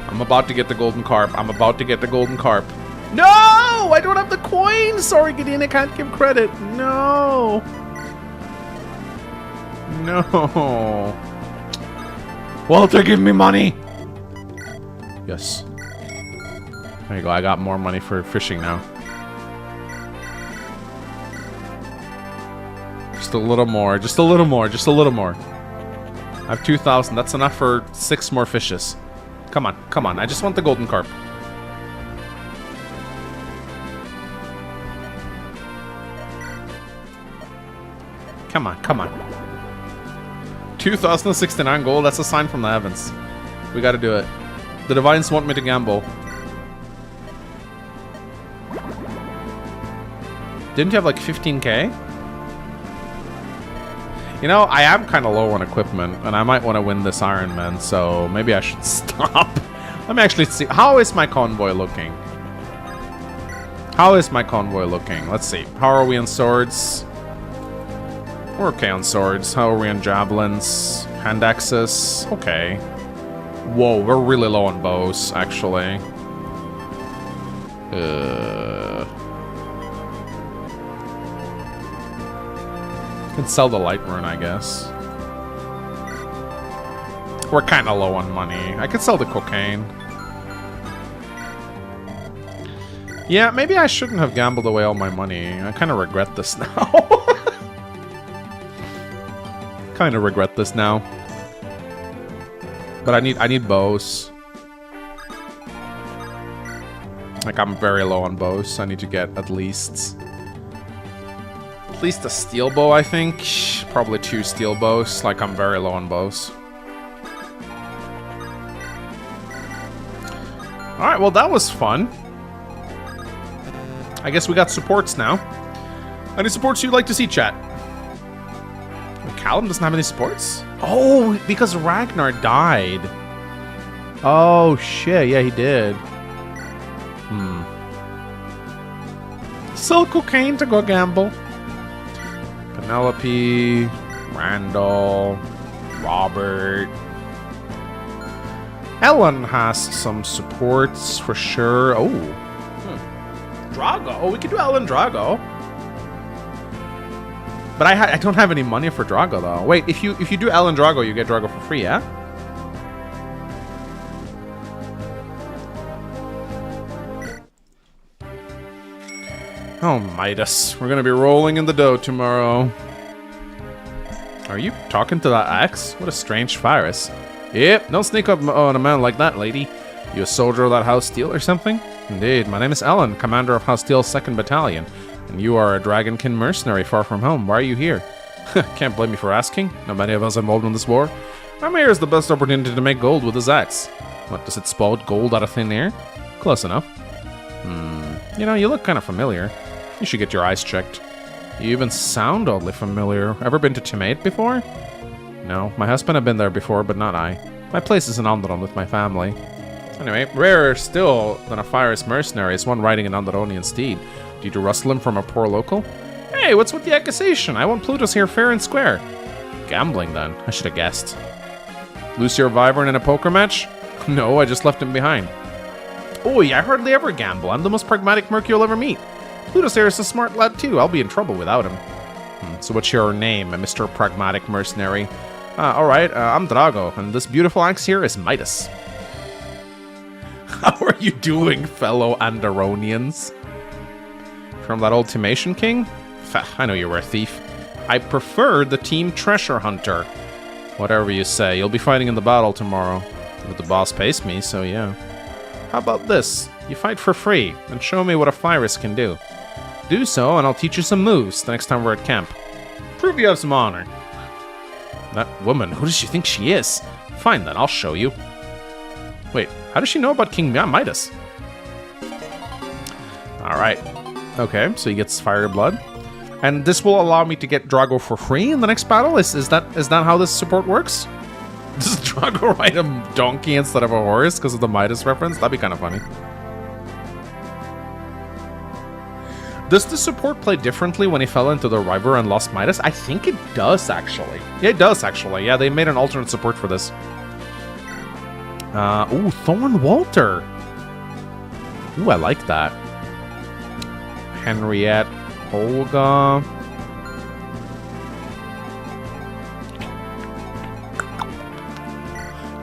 [SPEAKER 1] I'm about to get the golden carp. I'm about to get the golden carp. No! I don't have the coin! Sorry, Gideon, I can't give credit. No. No. Walter, give me money! Yes. There you go, I got more money for fishing now. Just a little more, just a little more, just a little more. I have 2,000, that's enough for 6 more fishes. Come on, come on, I just want the golden carp. Come on, come on. 2,069 gold, that's a sign from the heavens. We gotta do it. The divines want me to gamble. Didn't you have like 15k? You know, I am kind of low on equipment, and I might want to win this Ironman, so maybe I should stop. Let me actually see. How is my convoy looking? How is my convoy looking? Let's see. How are we on swords? We're okay on swords. How are we on javelins? Hand axes? Okay. Whoa, we're really low on bows, actually. Can sell the light rune, I guess. We're kind of low on money. I could sell the cocaine. Yeah, maybe I shouldn't have gambled away all my money. I kind of regret this now. Kind of regret this now. But I need bows. Like, I'm very low on bows. I need to get at least a steel bow, I think. Probably 2 steel bows. Like, I'm very low on bows. Alright, well, that was fun. I guess we got supports now. Any supports you'd like to see, chat? Callum doesn't have any supports? Oh, because Ragnar died. Oh, shit. Yeah, he did. Sell cocaine to go gamble. Penelope, Randall, Robert. Ellen has some supports for sure. Oh. Drago. Oh, we could do Ellen Drago. But I don't have any money for Drago, though. Wait, if you do Ellen Drago, you get Drago for free, yeah? Oh, Midas. We're gonna be rolling in the dough tomorrow. Are you talking to that axe? What a strange virus. Yep, don't sneak up on a man like that, lady. You a soldier of that House Steel or something? Indeed, my name is Ellen, commander of House Steel's 2nd Battalion. And you are a Dragonkin mercenary far from home. Why are you here? Can't blame me for asking. Not many of us involved in this war. I'm here is the best opportunity to make gold with his axe. What, does it spout gold out of thin air? Close enough. You know, you look kind of familiar. You should get your eyes checked. You even sound oddly familiar. Ever been to Timate before? No, my husband had been there before, but not I. My place is in Onderon with my family. Anyway, rarer still than a Fire's mercenary is one riding an Onderonian steed. Did you rustle him from a poor local? Hey, what's with the accusation? I want Plutus here fair and square. Gambling, then. I should have guessed. Lose your Wyvern in a poker match? No, I just left him behind. Oi, I hardly ever gamble. I'm the most pragmatic merc you'll ever meet. Plutus here is a smart lad, too. I'll be in trouble without him. So what's your name, Mr. Pragmatic Mercenary? Alright, I'm Drago, and this beautiful axe here is Midas. How are you doing, fellow Anderonians? From that old Timation king? I know you were a thief. I prefer the Team Treasure Hunter. Whatever you say, you'll be fighting in the battle tomorrow. But the boss pays me, so yeah. How about this? You fight for free, and show me what a Fyrus can do. Do so, and I'll teach you some moves the next time we're at camp. Prove you have some honor. That woman, who does she think she is? Fine then, I'll show you. Wait, how does she know about King Midas? Alright. Okay, so he gets fire blood. And this will allow me to get Drago for free in the next battle? Is that how this support works? Does Drago ride a donkey instead of a horse because of the Midas reference? That'd be kind of funny. Does the support play differently when he fell into the river and lost Midas? I think it does, actually. Yeah, it does, actually. Yeah, they made an alternate support for this. Ooh, Thorn Walter. Ooh, I like that. Henriette, Olga.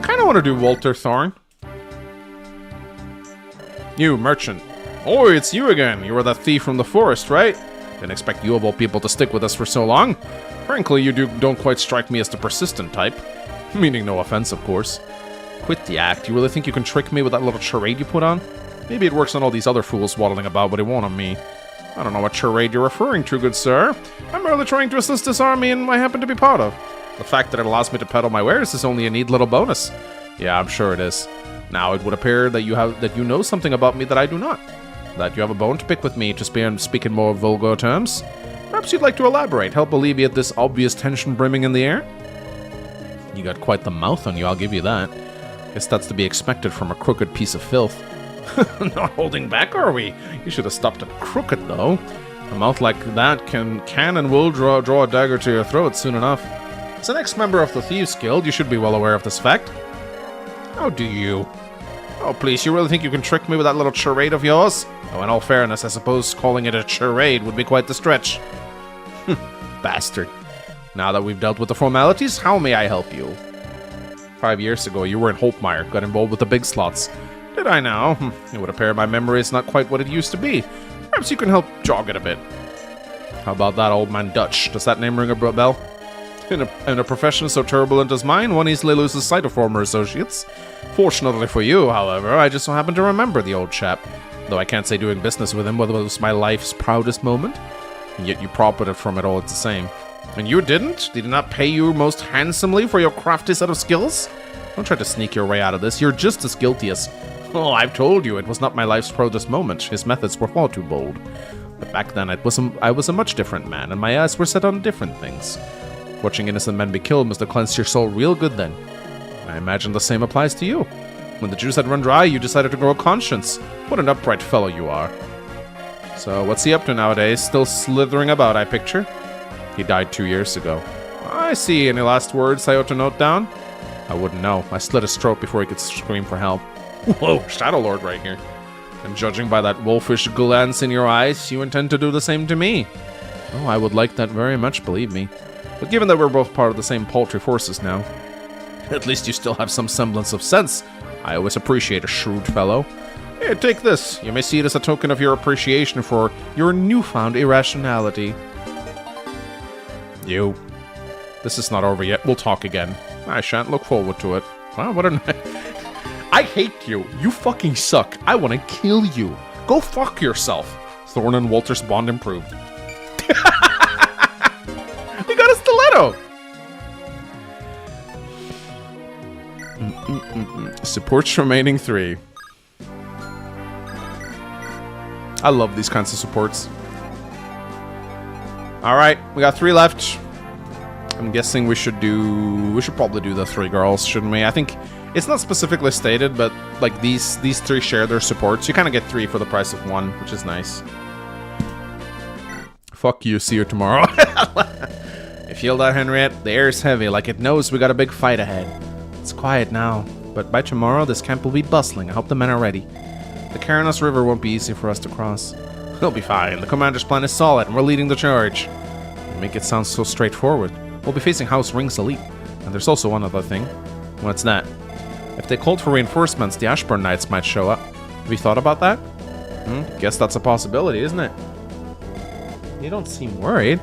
[SPEAKER 1] Kind of want to do Walter Thorn. You, merchant. Oh, it's you again. You were that thief from the forest, right? Didn't expect you of all people to stick with us for so long. Frankly, you don't quite strike me as the persistent type. Meaning no offense, of course. Quit the act. You really think you can trick me with that little charade you put on? Maybe it works on all these other fools waddling about, but it won't on me. I don't know what charade you're referring to, good sir. I'm merely trying to assist this army and I happen to be part of. The fact that it allows me to peddle my wares is only a neat little bonus. Yeah, I'm sure it is. Now it would appear that you know something about me that I do not. That you have a bone to pick with me, to speak in more vulgar terms. Perhaps you'd like to elaborate, help alleviate this obvious tension brimming in the air? You got quite the mouth on you, I'll give you that. Guess that's to be expected from a crooked piece of filth. Not holding back, are we? You should have stopped at crooked, though. A mouth like that can and will draw a dagger to your throat soon enough. As an ex-member of the Thieves Guild, you should be well aware of this fact. How do you? Oh, please, you really think you can trick me with that little charade of yours? Oh, in all fairness, I suppose calling it a charade would be quite the stretch. Bastard. Now that we've dealt with the formalities, how may I help you? 5 years ago, you were in Holtmeyer, got involved with the big slots. Did I now? It would appear my memory is not quite what it used to be. Perhaps you can help jog it a bit. How about that old man Dutch? Does that name ring a bell? In a profession so turbulent as mine, one easily loses sight of former associates. Fortunately for you, however, I just so happen to remember the old chap. Though I can't say doing business with him was my life's proudest moment. And yet you profited from it all the same. And you didn't? Did he not pay you most handsomely for your crafty set of skills? Don't try to sneak your way out of this. You're just as guilty as... Oh, I've told you, it was not my life's proudest moment. His methods were far too bold. But back then, I was a much different man, and my eyes were set on different things. Watching innocent men be killed must have cleansed your soul real good then. I imagine the same applies to you. When the juice had run dry, you decided to grow a conscience. What an upright fellow you are. So, what's he up to nowadays? Still slithering about, I picture? He died 2 years ago. I see. Any last words I ought to note down? I wouldn't know. I slit his throat before he could scream for help. Whoa, Shadow Lord right here. And judging by that wolfish glance in your eyes, you intend to do the same to me. Oh, I would like that very much, believe me. But given that we're both part of the same paltry forces now, at least you still have some semblance of sense. I always appreciate a shrewd fellow. Here, take this. You may see it as a token of your appreciation for your newfound irrationality. You. This is not over yet. We'll talk again. I shan't look forward to it. Wow, what a night. I hate you. You fucking suck. I want to kill you. Go fuck yourself. Thorn and Walter's bond improved. We got us the you! Supports remaining 3. I love these kinds of supports. Alright, we got 3 left. I'm guessing we should probably do the 3 girls, shouldn't we? I think it's not specifically stated, but like these 3 share their supports. You kind of get 3 for the price of 1, which is nice. Fuck you, see you tomorrow. You feel that, Henriette? The air's heavy, like it knows we got a big fight ahead. It's quiet now, but by tomorrow this camp will be bustling. I hope the men are ready. The Karanos River won't be easy for us to cross. We'll be fine. The commander's plan is solid, and we're leading the charge. You make it sound so straightforward. We'll be facing House Ring's elite. And there's also one other thing. What's that? If they called for reinforcements, the Ashburn Knights might show up. Have you thought about that? Guess that's a possibility, isn't it? You don't seem worried.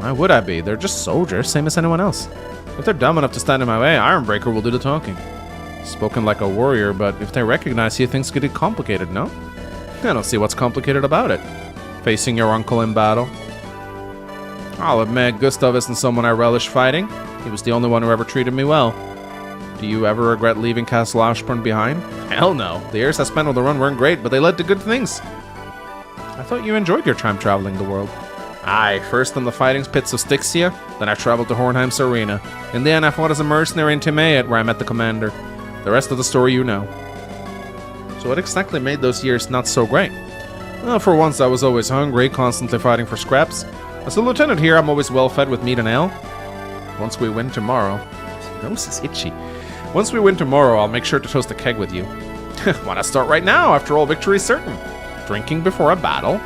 [SPEAKER 1] Why would I be? They're just soldiers, same as anyone else. If they're dumb enough to stand in my way, Ironbreaker will do the talking. Spoken like a warrior, but if they recognize you, things could get complicated, no? I don't see what's complicated about it. Facing your uncle in battle. I'll admit, Gustav isn't someone I relish fighting. He was the only one who ever treated me well. Do you ever regret leaving Castle Ashburn behind? Hell no. The years I spent on the run weren't great, but they led to good things. I thought you enjoyed your time traveling the world. Aye, first in the fighting pits of Styxia, then I traveled to Hornheim's arena. In the end, I fought as a mercenary in Timaeus, where I met the commander. The rest of the story you know. So what exactly made those years not so great? Well, for once I was always hungry, constantly fighting for scraps. As a lieutenant here, I'm always well fed with meat and ale. Once we win tomorrow... My nose is itchy. Once we win tomorrow, I'll make sure to toast a keg with you. Why not start right now? After all, victory is certain. Drinking before a battle?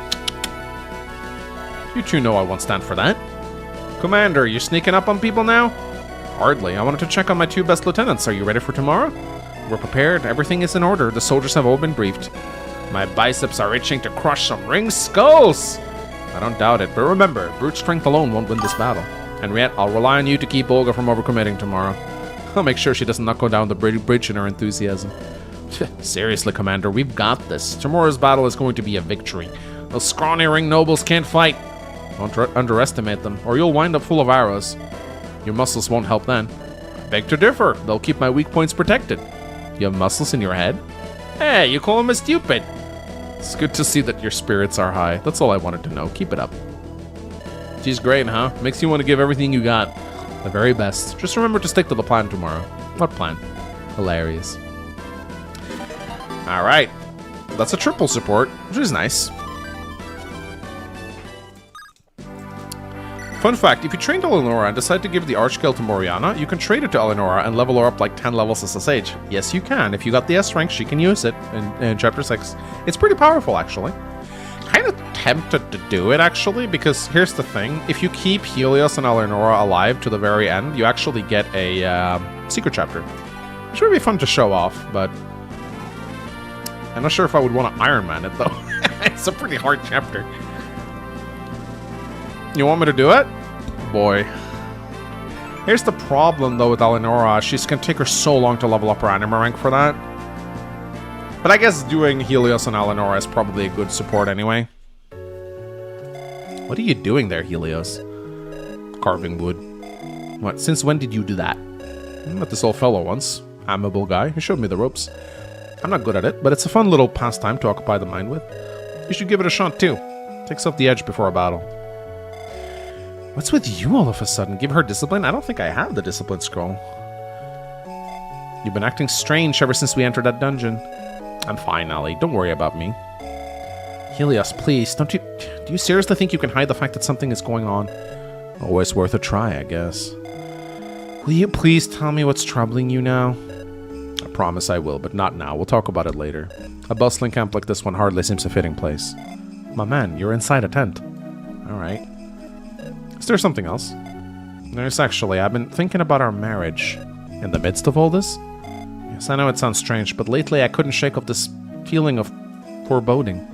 [SPEAKER 1] You two know I won't stand for that. Commander, you sneaking up on people now? Hardly. I wanted to check on my 2 best lieutenants. Are you ready for tomorrow? We're prepared. Everything is in order. The soldiers have all been briefed. My biceps are itching to crush some ring skulls. I don't doubt it, but remember, brute strength alone won't win this battle. Henriette, I'll rely on you to keep Olga from overcommitting tomorrow. I'll make sure she doesn't not go down the bridge in her enthusiasm. Seriously, Commander, we've got this. Tomorrow's battle is going to be a victory. Those scrawny ring nobles can't fight. Don't underestimate them, or you'll wind up full of arrows. Your muscles won't help then. I beg to differ. They'll keep my weak points protected. You have muscles in your head? Hey, you call him stupid. It's good to see that your spirits are high. That's all I wanted to know. Keep it up. She's great, huh? Makes you want to give everything you got. The very best. Just remember to stick to the plan tomorrow. What plan? Hilarious. Alright. That's a triple support, which is nice. Fun fact, if you trained Eleonora and decide to give the Archkill to Moriana, you can trade it to Eleonora and level her up like 10 levels SSH. Yes, you can. If you got the S rank, she can use it in Chapter 6. It's pretty powerful, actually. Kind of tempted to do it, actually, because here's the thing. If you keep Helios and Eleonora alive to the very end, you actually get a secret chapter. Which would be fun to show off, but... I'm not sure if I would want to Ironman it, though. It's a pretty hard chapter. You want me to do it? Boy. Here's the problem, though, with Eleonora. She's going to take her so long to level up her anima rank for that. But I guess doing Helios and Eleonora is probably a good support anyway. What are you doing there, Helios? Carving wood. What? Since when did you do that? I met this old fellow once. Amiable guy. He showed me the ropes. I'm not good at it, but it's a fun little pastime to occupy the mind with. You should give it a shot, too. Takes off the edge before a battle. What's with you all of a sudden? Give her discipline? I don't think I have the discipline scroll. You've been acting strange ever since we entered that dungeon. I'm fine, Ollie. Don't worry about me. Helios, please, do you seriously think you can hide the fact that something is going on? Always worth a try, I guess. Will you please tell me what's troubling you now? I promise I will, but not now. We'll talk about it later. A bustling camp like this one hardly seems a fitting place. My man, you're inside a tent. Alright. Is there something else? There's actually. I've been thinking about our marriage. In the midst of all this? Yes, I know it sounds strange, but lately I couldn't shake off this feeling of foreboding.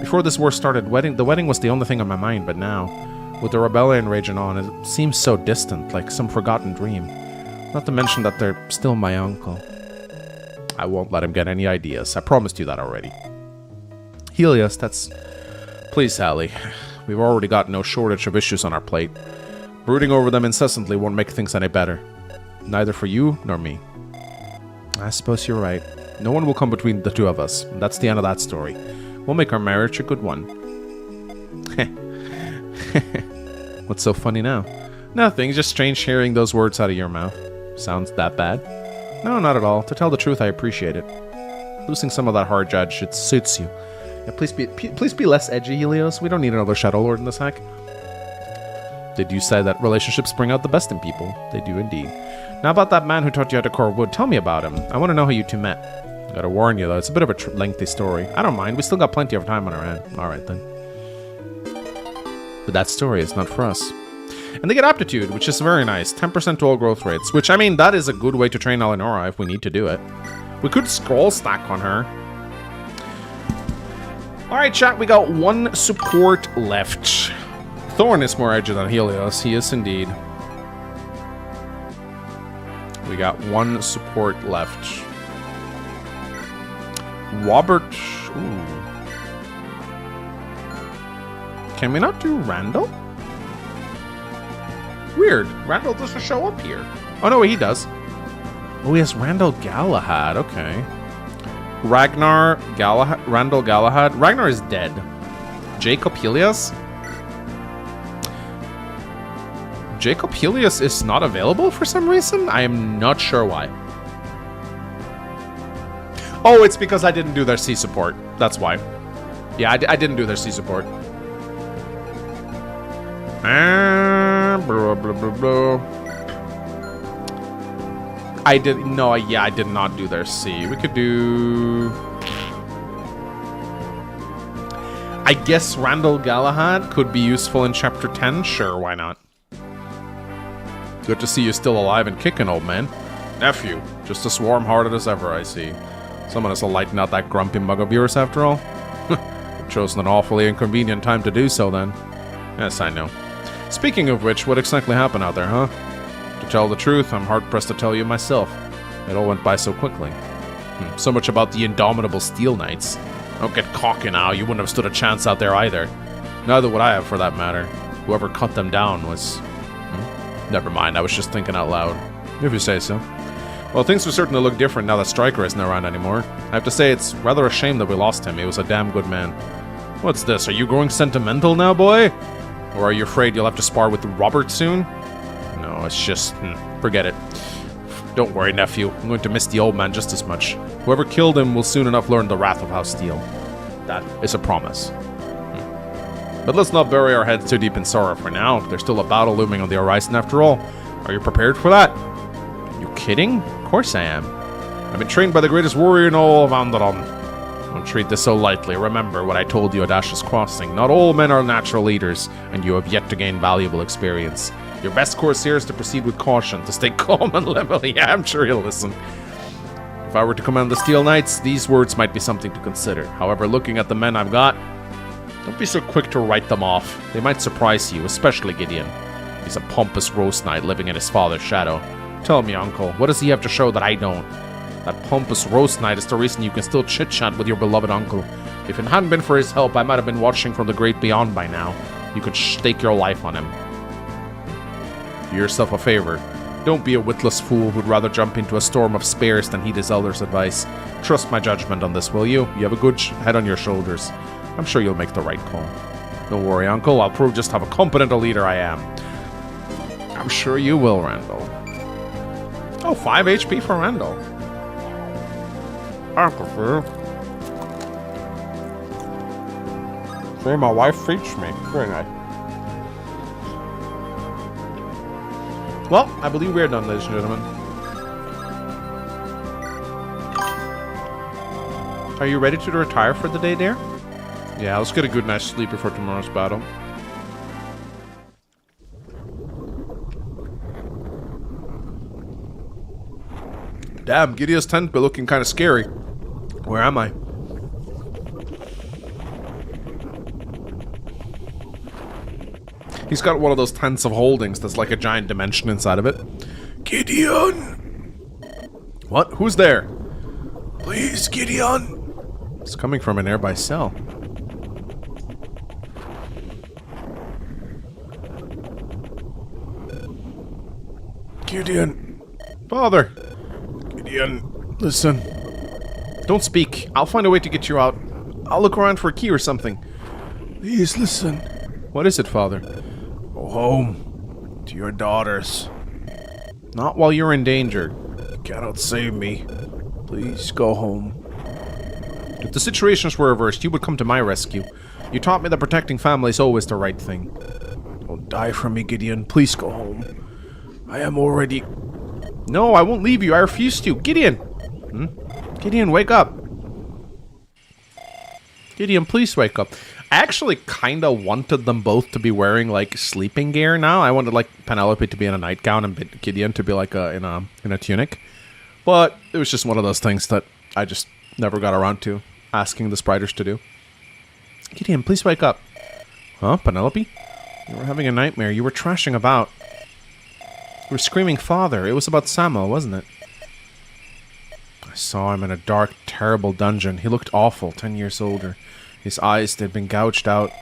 [SPEAKER 1] Before this war started, the wedding was the only thing on my mind, but now, with the rebellion raging on, it seems so distant, like some forgotten dream. Not to mention that they're still my uncle. I won't let him get any ideas. I promised you that already. Helios, that's... Please, Sally. We've already got no shortage of issues on our plate. Brooding over them incessantly won't make things any better. Neither for you nor me. I suppose you're right. No one will come between the two of us. That's the end of that story. We'll make our marriage a good one. What's so funny now? Nothing, just strange hearing those words out of your mouth. Sounds that bad? No, not at all. To tell the truth, I appreciate it. Losing some of that hard judge, it suits you. Yeah, please be less edgy, Helios. We don't need another Shadow Lord in this hack. Did you say that relationships bring out the best in people? They do indeed. Now about that man who taught you how to carve wood, tell me about him. I want to know how you two met. Gotta warn you though, it's a bit of a lengthy story. I don't mind, we still got plenty of time on our hand. Alright then. But that story is not for us. And they get aptitude, which is very nice. 10% to all growth rates, which, I mean, that is a good way to train Eleonora if we need to do it. We could scroll stack on her. Alright, chat, we got one support left. Thorn is more edgy than Helios. He is indeed. We got one support left. Robert. Ooh. Can we not do Randall? Weird. Randall doesn't show up here. Oh, no, he does. Oh, he has Randall Galahad. Okay. Ragnar Galahad. Randall Galahad. Ragnar is dead. Jacob Helios? Jacob Helios is not available for some reason? I am not sure why. Oh, it's because I didn't do their C support. That's why. Yeah, I didn't do their C support. Blah, blah, blah, blah. I did not do their C. We could do... I guess Randall Galahad could be useful in Chapter 10. Sure, why not? Good to see you still alive and kicking, old man. Nephew, just as warm-hearted as ever, I see. Someone has to lighten out that grumpy mug of yours, after all. You've chosen an awfully inconvenient time to do so, then. Yes, I know. Speaking of which, what exactly happened out there, huh? To tell the truth, I'm hard-pressed to tell you myself. It all went by so quickly. So much about the indomitable Steel Knights. Don't get cocky now, you wouldn't have stood a chance out there either. Neither would I have, for that matter. Whoever cut them down was... Never mind, I was just thinking out loud. If you say so. Well, things will certainly look different now that Stryker isn't around anymore. I have to say, it's rather a shame that we lost him. He was a damn good man. What's this? Are you growing sentimental now, boy? Or are you afraid you'll have to spar with Robert soon? No, it's just... forget it. Don't worry, nephew. I'm going to miss the old man just as much. Whoever killed him will soon enough learn the wrath of House Steel. That is a promise. But let's not bury our heads too deep in sorrow for now. There's still a battle looming on the horizon after all. Are you prepared for that? You kidding? Of course I am. I've been trained by the greatest warrior in all of Andalon. Don't treat this so lightly. Remember what I told you at Ash's Crossing. Not all men are natural leaders, and you have yet to gain valuable experience. Your best course here is to proceed with caution, to stay calm and level. Yeah, I'm sure he'll listen. If I were to command the Steel Knights, these words might be something to consider. However, looking at the men I've got, don't be so quick to write them off. They might surprise you, especially Gideon. He's a pompous roast knight living in his father's shadow. Tell me, uncle, what does he have to show that I don't? That pompous roast knight is the reason you can still chit-chat with your beloved uncle. If it hadn't been for his help, I might have been watching from the great beyond by now. You could stake your life on him. Do yourself a favor. Don't be a witless fool who'd rather jump into a storm of spares than heed his elder's advice. Trust my judgment on this, will you? You have a good head on your shoulders. I'm sure you'll make the right call. Don't worry, uncle. I'll prove just how competent a leader I am. I'm sure you will, Randall. Oh, 5 HP for Randall. Uncle Phil. See, my wife feeds me. Very nice. Well, I believe we're done, ladies and gentlemen. Are you ready to retire for the day, dear? Yeah, let's get a good night's sleep before tomorrow's battle. Damn, Gideon's tent be looking kind of scary. Where am I? He's got one of those tents of holdings that's like a giant dimension inside of it. Gideon! What? Who's there? Please, Gideon! It's coming from a nearby cell. Gideon. Father. Gideon, listen. Don't speak. I'll find a way to get you out. I'll look around for a key or something. Please listen. What is it, Father? Go home. To your daughters. Not while you're in danger. You cannot save me. Please go home. If the situations were reversed, you would come to my rescue. You taught me that protecting family is always the right thing. Don't die for me, Gideon. Please go home. I am already... No, I won't leave you. I refuse to. Gideon! Gideon, wake up. Gideon, please wake up. I actually kind of wanted them both to be wearing, like, sleeping gear now. I wanted, like, Penelope to be in a nightgown and Gideon to be, like, in a tunic. But it was just one of those things that I just never got around to asking the spiders to do. Gideon, please wake up. Huh, Penelope? You were having a nightmare. You were trashing about. You were screaming, Father. It was about Samuel, wasn't it? I saw him in a dark, terrible dungeon. He looked awful, 10 years older. His eyes, they'd been gouged out.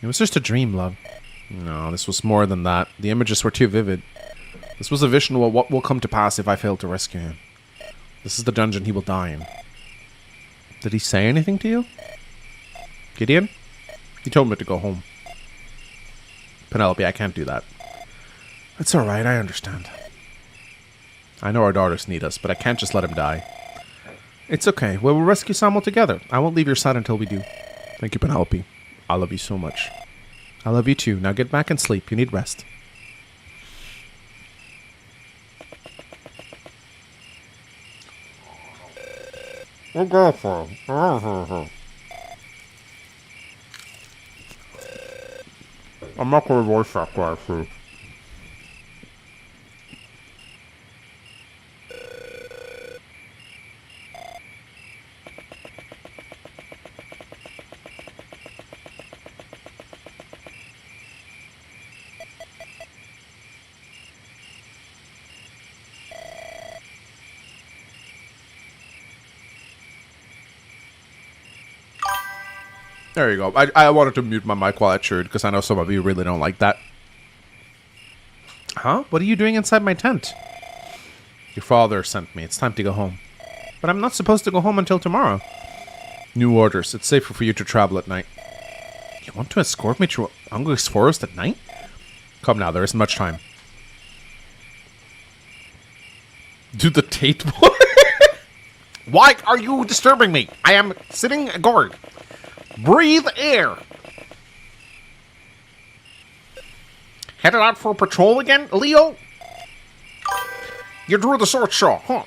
[SPEAKER 1] It was just a dream, love. No, this was more than that. The images were too vivid. This was a vision of what will come to pass if I fail to rescue him. This is the dungeon he will die in. Did he say anything to you? Gideon? He told me to go home. Penelope, I can't do that. It's alright, I understand. I know our daughters need us, but I can't just let him die. It's okay. We'll rescue Samuel together. I won't leave your side until we do. Thank you, Penelope. I love you so much. I love you too. Now get back and sleep. You need rest. I'm not going to voice that guy, too. There you go. I wanted to mute my mic while I chewed, because I know some of you really don't like that. Huh? What are you doing inside my tent? Your father sent me. It's time to go home. But I'm not supposed to go home until tomorrow. New orders. It's safer for you to travel at night. You want to escort me through Angus Forest at night? Come now, there isn't much time. Do the Tate boy? Why are you disturbing me? I am sitting guard. Breathe air. Headed out for a patrol again, Leo? You drew the sword show, huh?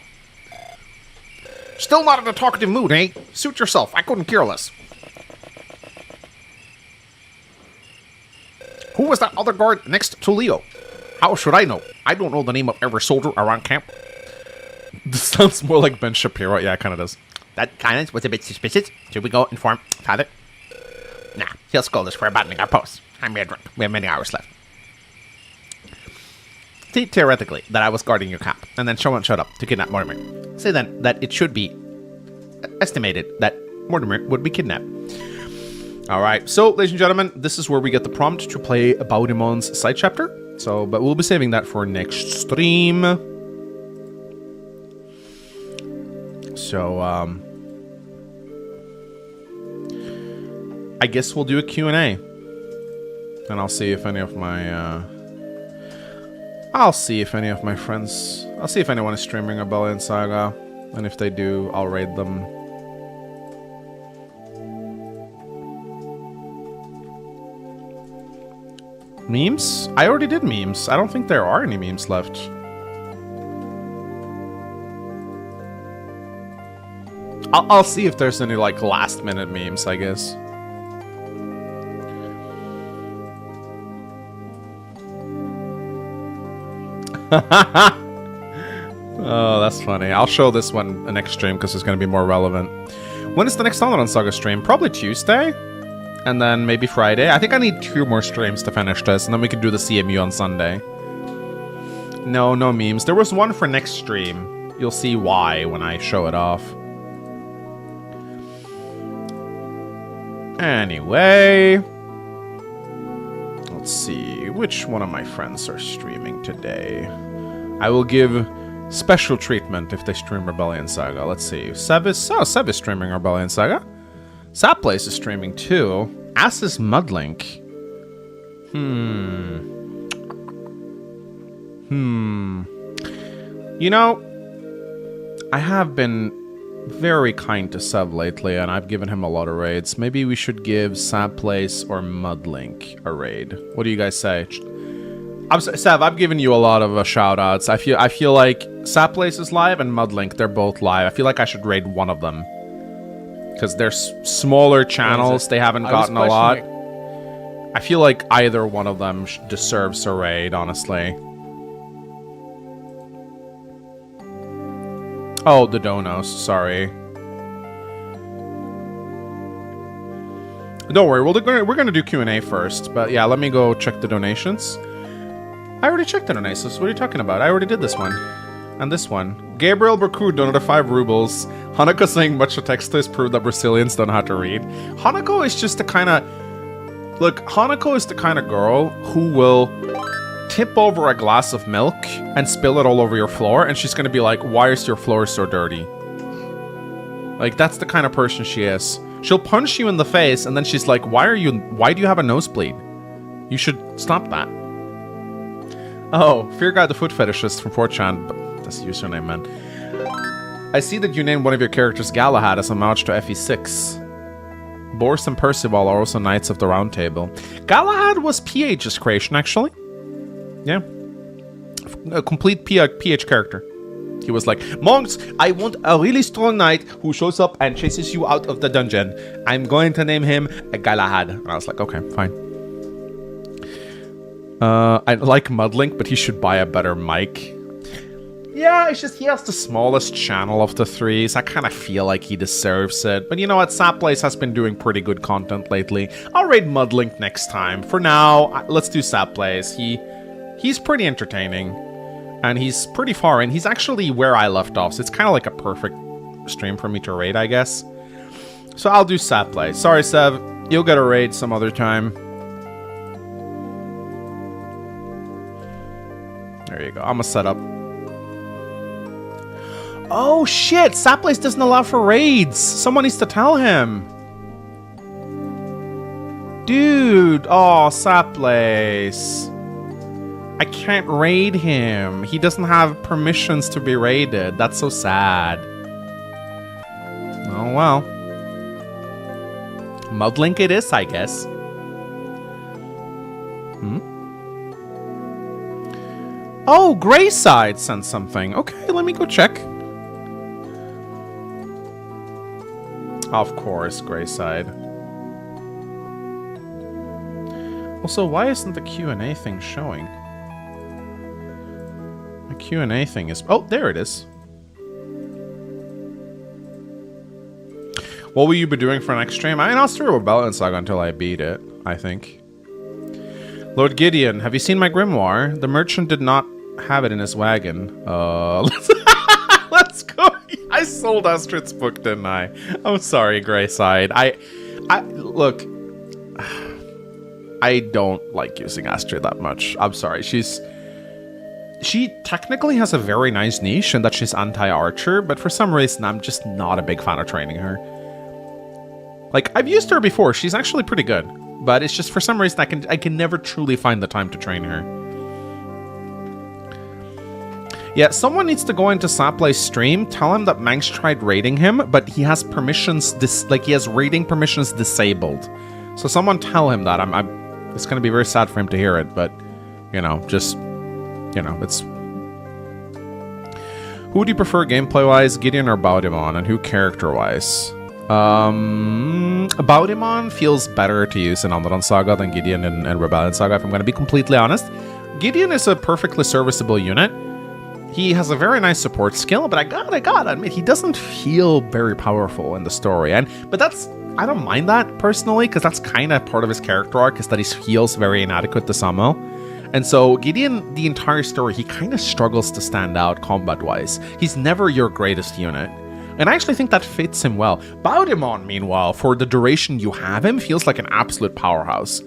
[SPEAKER 1] Still not in a talkative mood, eh? Suit yourself. I couldn't care less. Who was that other guard next to Leo? How should I know? I don't know the name of every soldier around camp. This sounds more like Ben Shapiro. Yeah, it kind of does. That kindness was a bit suspicious. Should we go inform Father? Nah, he'll scold us for abandoning our post. I'm here drunk. We have many hours left. See, theoretically, that I was guarding your camp, and then someone showed up to kidnap Mortimer. Say then that it should be estimated that Mortimer would be kidnapped. Alright, so, ladies and gentlemen, this is where we get the prompt to play Baudimon's side chapter. So, but we'll be saving that for next stream. So, I guess we'll do a Q&A. And I'll see if any of my, I'll see if anyone is streaming Rebellion Saga. And if they do, I'll raid them. Memes? I already did memes. I don't think there are any memes left. I'll see if there's any, like, last-minute memes, I guess. Oh, that's funny. I'll show this one next stream because it's going to be more relevant. When is the next Saga Saga stream? Probably Tuesday? And then maybe Friday. I think I need 2 more streams to finish this, and then we can do the CMU on Sunday. No memes. There was one for next stream. You'll see why when I show it off. Anyway, let's see which one of my friends are streaming today. I will give special treatment if they stream Rebellion Saga. Let's see. Sev is streaming Rebellion Saga. Sapplace is streaming too. As is Mudlink. You know, I have been very kind to Sev lately, and I've given him a lot of raids. Maybe we should give Sapplace or Mudlink a raid. What do you guys say? Sev, I've given you a lot of shout-outs. I feel like Sapplace is live and Mudlink, they're both live. I feel like I should raid one of them. Because they're smaller channels, they haven't gotten a lot. I feel like either one of them deserves a raid, honestly. Oh, the donos, sorry. Don't worry, we're gonna do Q&A first. But yeah, let me go check the donations. I already checked the donations. What are you talking about? I already did this one. And this one. Gabriel Berkud donated 5 rubles. Hanako saying much of text is proved that Brazilians don't know how to read. Hanako is just the kind of... Look, Hanako is the kind of girl who will tip over a glass of milk and spill it all over your floor, and she's going to be like, why is your floor so dirty? Like, that's the kind of person she is. She'll punch you in the face, and then she's like, why do you have a nosebleed? You should stop that. Oh, Fear Guy the Foot Fetishist from 4chan. That's the username, man. I see that you named one of your characters Galahad as a homage to FE6. Boris and Percival are also Knights of the Round Table. Galahad was PH's creation, actually. Yeah. A complete PH character. He was like, monks, I want a really strong knight who shows up and chases you out of the dungeon. I'm going to name him Galahad. And I was like, okay, fine. I like Mudlink, but he should buy a better mic. Yeah, it's just he has the smallest channel of the 3, so I kind of feel like he deserves it. But you know what? Sapplace has been doing pretty good content lately. I'll raid Mudlink next time. For now, let's do Sapplace. He's pretty entertaining. And he's pretty far in. He's actually where I left off, so it's kind of like a perfect stream for me to raid, I guess. So I'll do Sapplace. Sorry, Sev. You'll get a raid some other time. There you go. I'm gonna set up. Oh shit! Sapplace doesn't allow for raids! Someone needs to tell him! Dude! Oh, Sapplace. I can't raid him. He doesn't have permissions to be raided. That's so sad. Oh well. Mudlink it is, I guess. Oh, Grayside sent something. Okay, let me go check. Of course, Grayside. Also, why isn't the Q&A thing showing? The Q&A thing is... Oh, there it is. What will you be doing for next stream? I mean, I'll stream Rebellion Saga until I beat it, I think. Lord Gideon, have you seen my grimoire? The merchant did not have it in his wagon. Let's go. I sold Astrid's book, didn't I? I'm sorry, Grayside. Look, I don't like using Astrid that much. I'm sorry. She technically has a very nice niche in that she's anti-archer, but for some reason, I'm just not a big fan of training her. Like, I've used her before. She's actually pretty good. But it's just for some reason I can never truly find the time to train her. Yeah, someone needs to go into Sapplace's stream, tell him that Manx tried raiding him, but he has permissions he has raiding permissions disabled. So someone tell him that. It's gonna be very sad for him to hear it, but you know, just it's. Who would you prefer gameplay-wise, Gideon or Baudimon, and who character-wise? Baudimon feels better to use in Onlodon Saga than Gideon in Rebellion Saga, if I'm going to be completely honest. Gideon is a perfectly serviceable unit. He has a very nice support skill, but I gotta admit, he doesn't feel very powerful in the story. But I don't mind that, personally, because that's kind of part of his character arc, is that he feels very inadequate to Samo. And so, Gideon, the entire story, he kind of struggles to stand out combat-wise. He's never your greatest unit. And I actually think that fits him well. Baudimon, meanwhile, for the duration you have him, feels like an absolute powerhouse.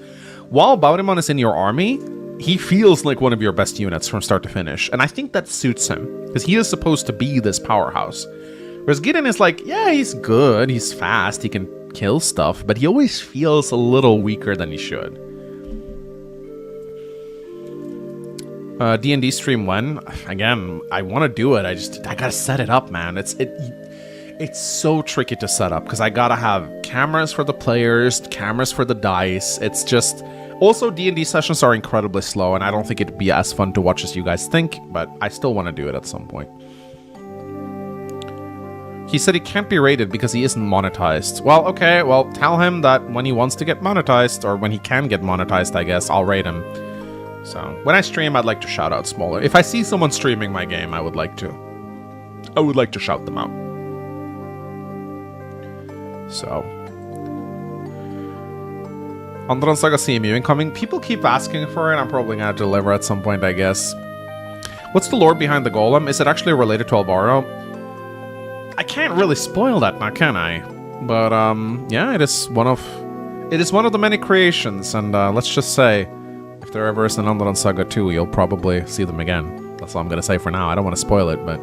[SPEAKER 1] While Baudimon is in your army, he feels like one of your best units from start to finish, and I think that suits him, because he is supposed to be this powerhouse. Whereas Gideon is like, yeah, he's good, he's fast, he can kill stuff, but he always feels a little weaker than he should. D&D stream when? Again, I want to do it, I gotta set it up, man. It's so tricky to set up, because I gotta have cameras for the players, cameras for the dice. It's just... Also, D&D sessions are incredibly slow, and I don't think it'd be as fun to watch as you guys think, but I still want to do it at some point. He said he can't be rated because he isn't monetized. Well, okay, well, tell him that when he wants to get monetized, or when he can get monetized, I guess, I'll rate him. So, when I stream, I'd like to shout out smaller. If I see someone streaming my game, I would like to shout them out. So... Andron Saga CMU incoming. People keep asking for it. I'm probably going to deliver at some point, I guess. What's the lore behind the golem? Is it actually related to Alvaro? I can't really spoil that now, can I? But, yeah, it is one of the many creations, and let's just say, if there ever is an Andron Saga 2, you'll probably see them again. That's all I'm going to say for now. I don't want to spoil it, but...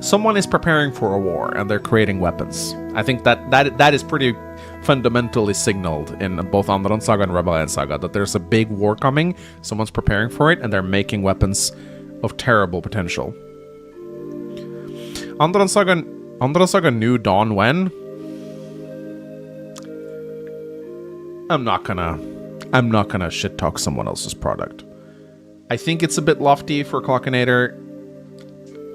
[SPEAKER 1] Someone is preparing for a war, and they're creating weapons. I think that is pretty fundamentally signaled in both Andron Saga and Rebellion Saga, that there's a big war coming, someone's preparing for it, and they're making weapons of terrible potential. Andron Saga New Dawn when? I'm not gonna shit talk someone else's product. I think it's a bit lofty for Clockinator.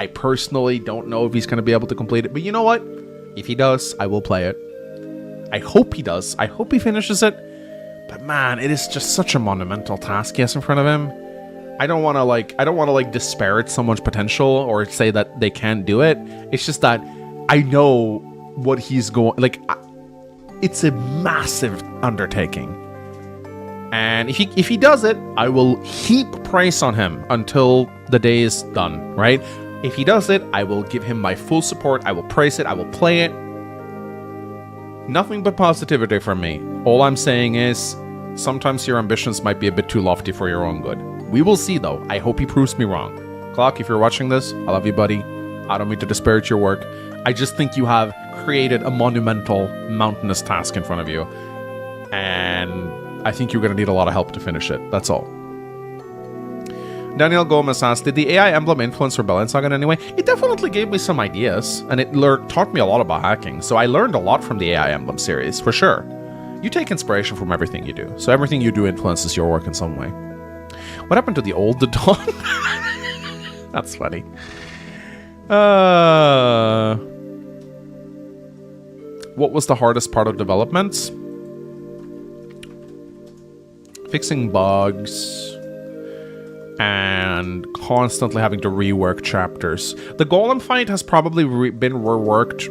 [SPEAKER 1] I personally don't know if he's gonna be able to complete it, but you know what? If he does, I will play it. I hope he does. I hope he finishes it. But man, it is just such a monumental task he has in front of him. I don't want to disparage someone's potential or say that they can't do it. It's just that I know what he's going... it's a massive undertaking. And if he does it, I will heap praise on him until the day is done, right? If he does it, I will give him my full support. I will praise it. I will play it. Nothing but positivity from me. All I'm saying is, sometimes your ambitions might be a bit too lofty for your own good. We will see, though. I hope he proves me wrong. Clock, if you're watching this, I love you, buddy. I don't mean to disparage your work. I just think you have created a monumental, mountainous task in front of you. And I think you're going to need a lot of help to finish it. That's all. Daniel Gomez asks, did the AI emblem influence Rebellion Saga in any way? It definitely gave me some ideas, and it taught me a lot about hacking, so I learned a lot from the AI emblem series, for sure. You take inspiration from everything you do, so everything you do influences your work in some way. What happened to the old Dawn? That's funny. What was the hardest part of development? Fixing bugs and constantly having to rework chapters. The golem fight has probably been reworked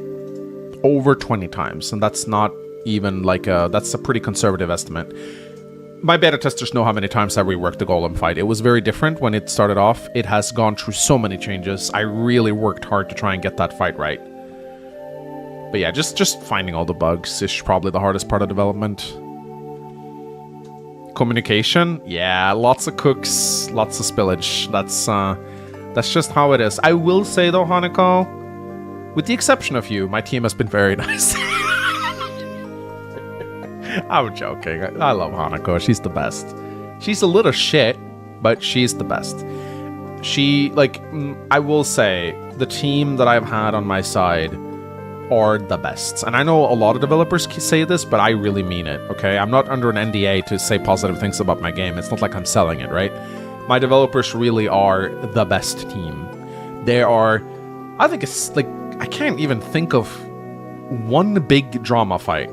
[SPEAKER 1] over 20 times, and that's not even that's a pretty conservative estimate. My beta testers know how many times I reworked the golem fight. It was very different when it started off. It has gone through so many changes. I really worked hard to try and get that fight right. But yeah, just finding all the bugs is probably the hardest part of development. Communication, yeah, lots of cooks, lots of spillage. That's just how it is. I will say though, Hanako, with the exception of you, my team has been very nice. I'm joking. I love Hanako. She's the best. She's a little shit, but she's the best. I will say, the team that I've had on my side are the best. And I know a lot of developers say this, but I really mean it, okay? I'm not under an NDA to say positive things about my game. It's not like I'm selling it, right? My developers really are the best team. They are... I think it's like... I can't even think of one big drama fight.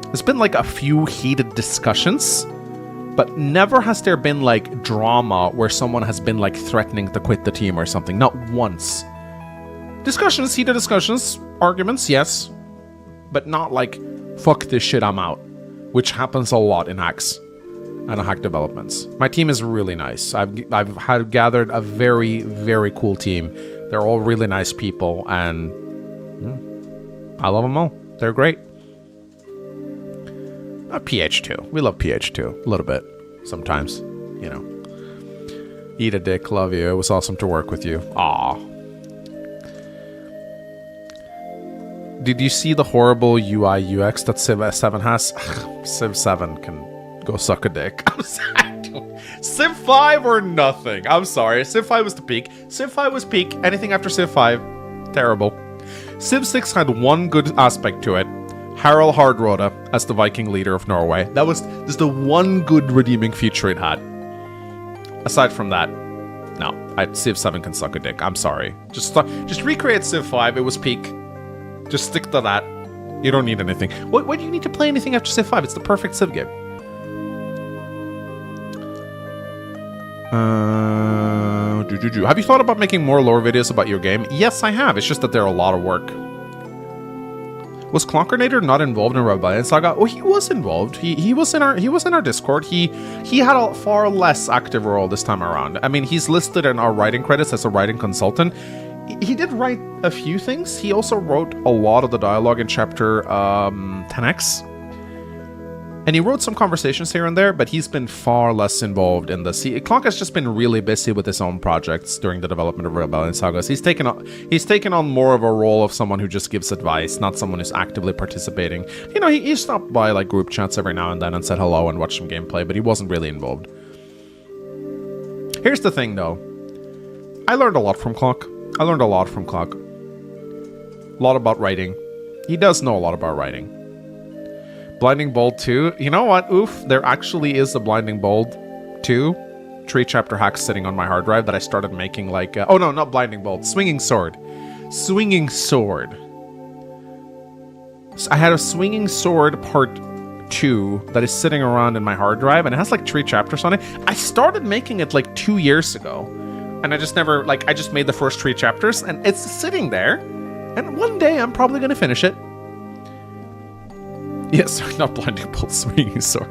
[SPEAKER 1] There's been like a few heated discussions, but never has there been like drama where someone has been like threatening to quit the team or something. Not once. Discussions, heated discussions, arguments, yes. But not like, fuck this shit, I'm out. Which happens a lot in hacks and hack developments. My team is really nice. I've gathered a very, very cool team. They're all really nice people, and I love them all. They're great. PH2. We love PH2 a little bit. sometimes, you know. Eat a dick, love you. It was awesome to work with you. Aw. Did you see the horrible UI UX that Civ 7 has? Civ 7 can go suck a dick. I'm sorry. Civ 5 or nothing. I'm sorry. Civ 5 was the peak. Civ 5 was peak. Anything after Civ 5, terrible. Civ 6 had one good aspect to it. Harald Hardrode as the Viking leader of Norway. That was just the one good redeeming feature it had. Aside from that, no. Civ 7 can suck a dick. I'm sorry. Just recreate Civ 5. It was peak. Just stick to that. You don't need anything. Why do you need to play anything after Civ 5? It's the perfect Civ game. Have you thought about making more lore videos about your game? Yes, I have. It's just that they're a lot of work. Was Clonkernator not involved in Rebellion Saga? Oh, he was involved. He was in our Discord. He had a far less active role this time around. I mean, he's listed in our writing credits as a writing consultant. He did write a few things. He also wrote a lot of the dialogue in chapter 10X. And he wrote some conversations here and there, but he's been far less involved in this. Clonk has just been really busy with his own projects during the development of Rebellion Saga. He's taken on more of a role of someone who just gives advice, not someone who's actively participating. You know, he stopped by like group chats every now and then and said hello and watched some gameplay, but he wasn't really involved. Here's the thing, though. I learned a lot from Clonk. A lot about writing. He does know a lot about writing. Blinding Bolt 2. You know what? Oof. There actually is a Blinding Bolt 2 3-chapter hack sitting on my hard drive that I started making like... oh no, not Blinding Bolt. Swinging Sword. Swinging Sword. So I had a Swinging Sword part 2 that is sitting around in my hard drive, and it has like 3 chapters on it. I started making it like 2 years ago. And I just never... Like, I just made the first 3 chapters, and it's sitting there. And one day I'm probably going to finish it. Yes, not Blinding Bolt, Swinging Sword.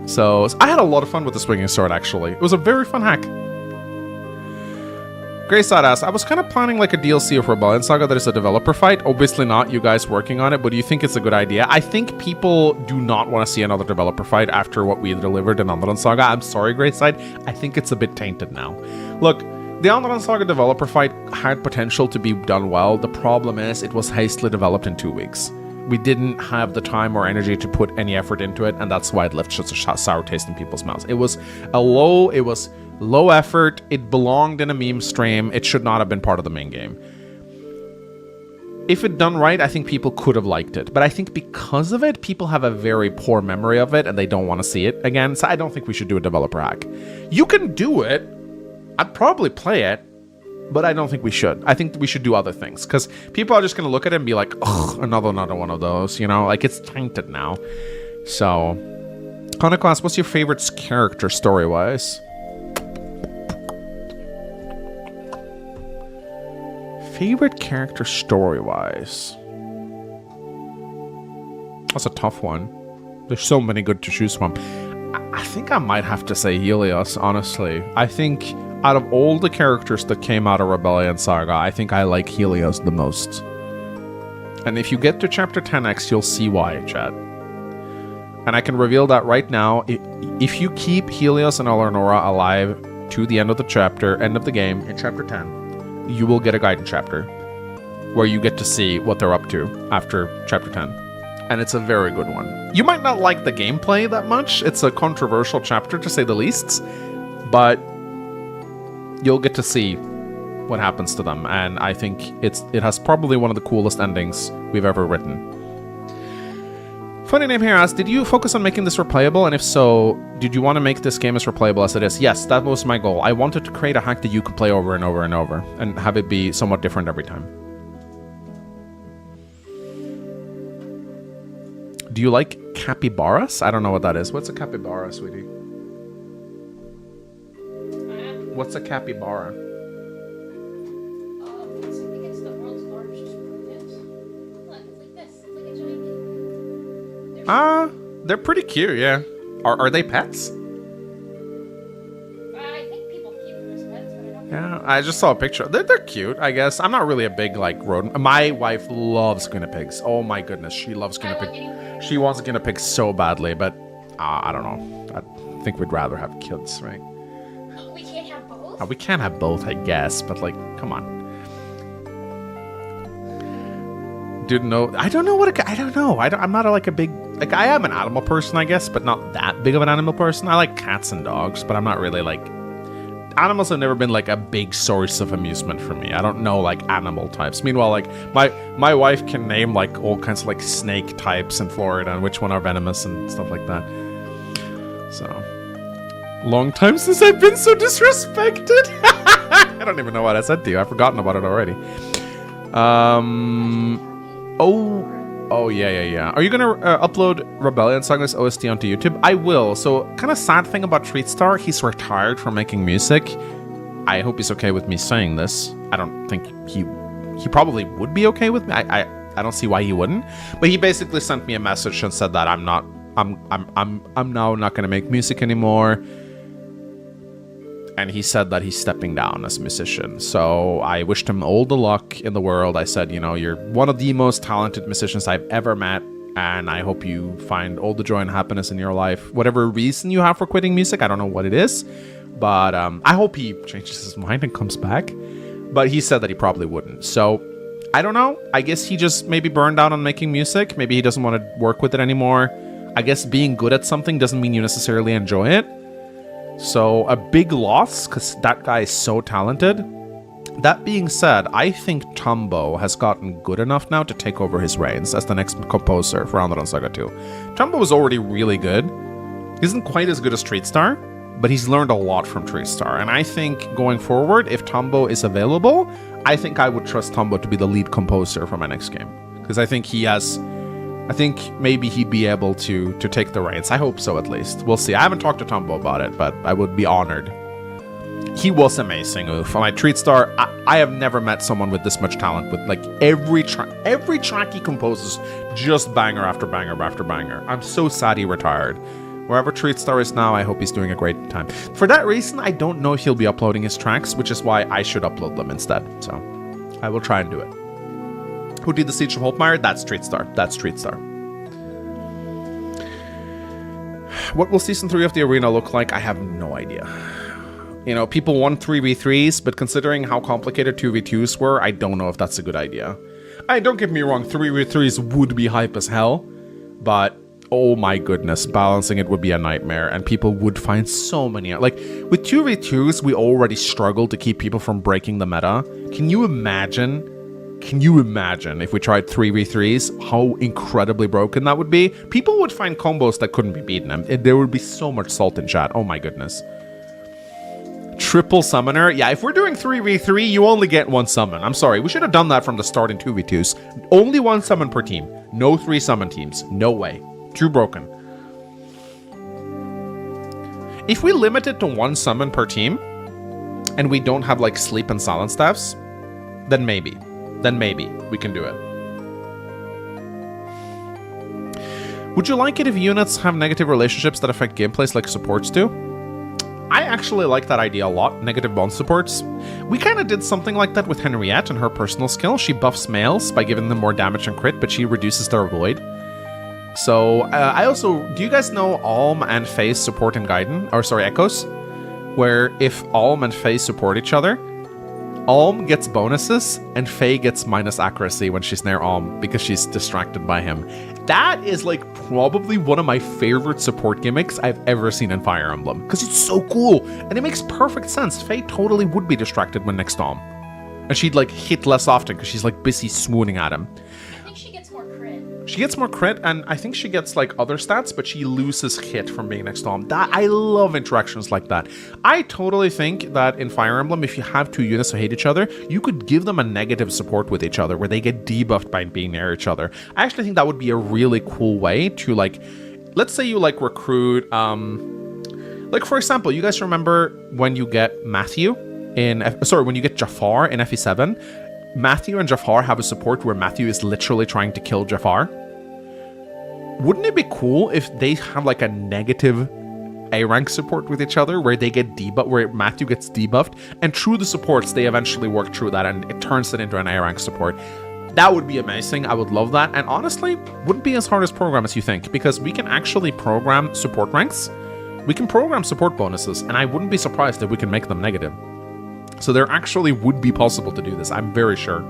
[SPEAKER 1] So I had a lot of fun with the Swinging Sword, actually. It was a very fun hack. Grayside asks, I was kind of planning like a DLC of Rebellion Saga that is a developer fight. Obviously not you guys working on it, but do you think it's a good idea? I think people do not want to see another developer fight after what we delivered in Underland Saga. I'm sorry, Grayside. I think it's a bit tainted now. Look, the Underland Saga developer fight had potential to be done well. The problem is it was hastily developed in 2 weeks. We didn't have the time or energy to put any effort into it, and that's why it left such a sour taste in people's mouths. It was low effort. It belonged in a meme stream. It should not have been part of the main game. If it done right, I think people could have liked it. But I think because of it, people have a very poor memory of it, and they don't want to see it again. So I don't think we should do a developer hack. You can do it. I'd probably play it, but I don't think we should. I think we should do other things, because people are just going to look at it and be like, ugh, another one of those, you know? Like, it's tainted now. So, Conoclass, what's your favorite character story-wise? Favorite character story-wise? That's a tough one. There's so many good to choose from. I think I might have to say Helios, honestly. I think out of all the characters that came out of Rebellion Saga, I think I like Helios the most. And if you get to chapter 10X, you'll see why, chat. And I can reveal that right now. If you keep Helios and Eleonora alive to the end of the chapter, end of the game, in chapter 10, you will get a guidance chapter where you get to see what they're up to after chapter 10. And it's a very good one. You might not like the gameplay that much. It's a controversial chapter, to say the least. But you'll get to see what happens to them. And I think it has probably one of the coolest endings we've ever written. Funny Name here asks, did you focus on making this replayable? And if so, did you want to make this game as replayable as it is? Yes, that was my goal. I wanted to create a hack that you could play over and over and over and have it be somewhat different every time. Do you like capybaras? I don't know what that is. What's a capybara, sweetie? What's a capybara?
[SPEAKER 3] I think it's the world's largest rodent. Look, it's like this. It's like a giant...
[SPEAKER 1] They're pretty cute, yeah. Are they pets?
[SPEAKER 3] I think people keep them as pets, but I don't know.
[SPEAKER 1] Yeah, I just saw a picture. They're cute, I guess. I'm not really a big, like, rodent. My wife loves guinea pigs. Oh my goodness, she loves guinea pigs. She wants guinea pigs so badly, but I don't know. I think we'd rather have kids, right?
[SPEAKER 3] We can't have both?
[SPEAKER 1] We can't have both, I guess, but like, come on. Dude, no, I don't know what, I don't know. I'm not like a big, like, I am an animal person, I guess, but not that big of an animal person. I like cats and dogs, but I'm not really like, animals have never been like a big source of amusement for me. I don't know like animal types. Meanwhile, like my wife can name like all kinds of like snake types in Florida and which one are venomous and stuff like that. So, long time since I've been so disrespected. I don't even know what I said to you. I've forgotten about it already. Oh yeah. Are you gonna upload Rebellion Saga's OST onto YouTube? I will. So, kind of sad thing about Treatstar, he's retired from making music. I hope he's okay with me saying this. I don't think he probably would be okay with me. I don't see why he wouldn't. But he basically sent me a message and said that I'm now not gonna make music anymore. And he said that he's stepping down as a musician. So I wished him all the luck in the world. I said, you know, you're one of the most talented musicians I've ever met. And I hope you find all the joy and happiness in your life. Whatever reason you have for quitting music, I don't know what it is. But I hope he changes his mind and comes back. But he said that he probably wouldn't. So I don't know. I guess he just maybe burned out on making music. Maybe he doesn't want to work with it anymore. I guess being good at something doesn't mean you necessarily enjoy it. So a big loss, because that guy is so talented. That being said, I think Tombo has gotten good enough now to take over his reins as the next composer for Rebellion Saga 2. Tombo was already really good. He isn't quite as good as Treatstar, but he's learned a lot from Treatstar. And I think going forward, if Tombo is available, I think I would trust Tombo to be the lead composer for my next game. Because I think maybe he'd be able to take the reins. I hope so, at least. We'll see. I haven't talked to Tombo about it, but I would be honored. He was amazing, oof. On my Treatstar, I have never met someone with this much talent. With like every track he composes, just banger after banger after banger. I'm so sad he retired. Wherever Treatstar is now, I hope he's doing a great time. For that reason, I don't know if he'll be uploading his tracks, which is why I should upload them instead. So, I will try and do it. Who did the Siege of Holtmeyer? That's Treatstar. What will Season 3 of the Arena look like? I have no idea. You know, people want 3v3s, but considering how complicated 2v2s were, I don't know if that's a good idea. Don't get me wrong, 3v3s would be hype as hell, but oh my goodness, balancing it would be a nightmare, and people would find so many... Like, with 2v2s, we already struggle to keep people from breaking the meta. Can you imagine if we tried 3v3s, how incredibly broken that would be? People would find combos that couldn't be beaten, and there would be so much salt in chat. Oh my goodness. Triple summoner? Yeah, if we're doing 3v3, you only get one summon. I'm sorry, we should have done that from the start in 2v2s. Only one summon per team. No 3 summon teams. No way. Too broken. If we limit it to 1 summon per team, and we don't have like sleep and silent staffs, then maybe we can do it. Would you like it if units have negative relationships that affect gameplays like supports do? I actually like that idea a lot, negative bond supports. We kind of did something like that with Henriette and her personal skill. She buffs males by giving them more damage and crit, but she reduces their avoid. So, I also... Do you guys know Alm and Faye support in Gaiden? Or, sorry, Echoes? Where if Alm and Faye support each other, Alm gets bonuses, and Faye gets minus accuracy when she's near Alm because she's distracted by him. That is, like, probably one of my favorite support gimmicks I've ever seen in Fire Emblem. Because it's so cool, and it makes perfect sense. Faye totally would be distracted when next to Alm. And she'd, like, hit less often because she's, like, busy swooning at him.
[SPEAKER 3] I think she gets more crit.
[SPEAKER 1] She gets more crit, and I think she gets, like, other stats, but she loses hit from being next to him. I love interactions like that. I totally think that in Fire Emblem, if you have 2 units who hate each other, you could give them a negative support with each other, where they get debuffed by being near each other. I actually think that would be a really cool way to, like... Let's say you, like, recruit... like, for example, you guys remember when you get Matthew in... when you get Jafar in FE7... Matthew and Jafar have a support where Matthew is literally trying to kill Jafar. Wouldn't it be cool if they have like a negative A rank support with each other where they get debuffed, where Matthew gets debuffed, and through the supports they eventually work through that and it turns it into an A rank support? That would be amazing. I would love that. And honestly, wouldn't be as hard as program as you think, because we can actually program support ranks. We can program support bonuses, and I wouldn't be surprised if we can make them negative. So there actually would be possible to do this, I'm very sure.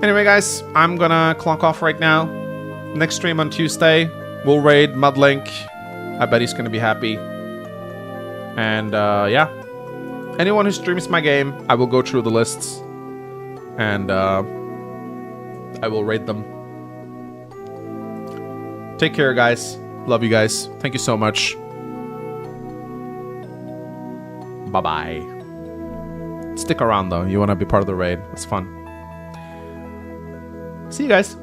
[SPEAKER 1] Anyway, guys, I'm gonna clock off right now. Next stream on Tuesday, we'll raid Mudlink. I bet he's gonna be happy. And yeah. Anyone who streams my game, I will go through the lists. And I will raid them. Take care, guys. Love you guys. Thank you so much. Bye-bye. Stick around, though. You want to be part of the raid. It's fun. See you guys.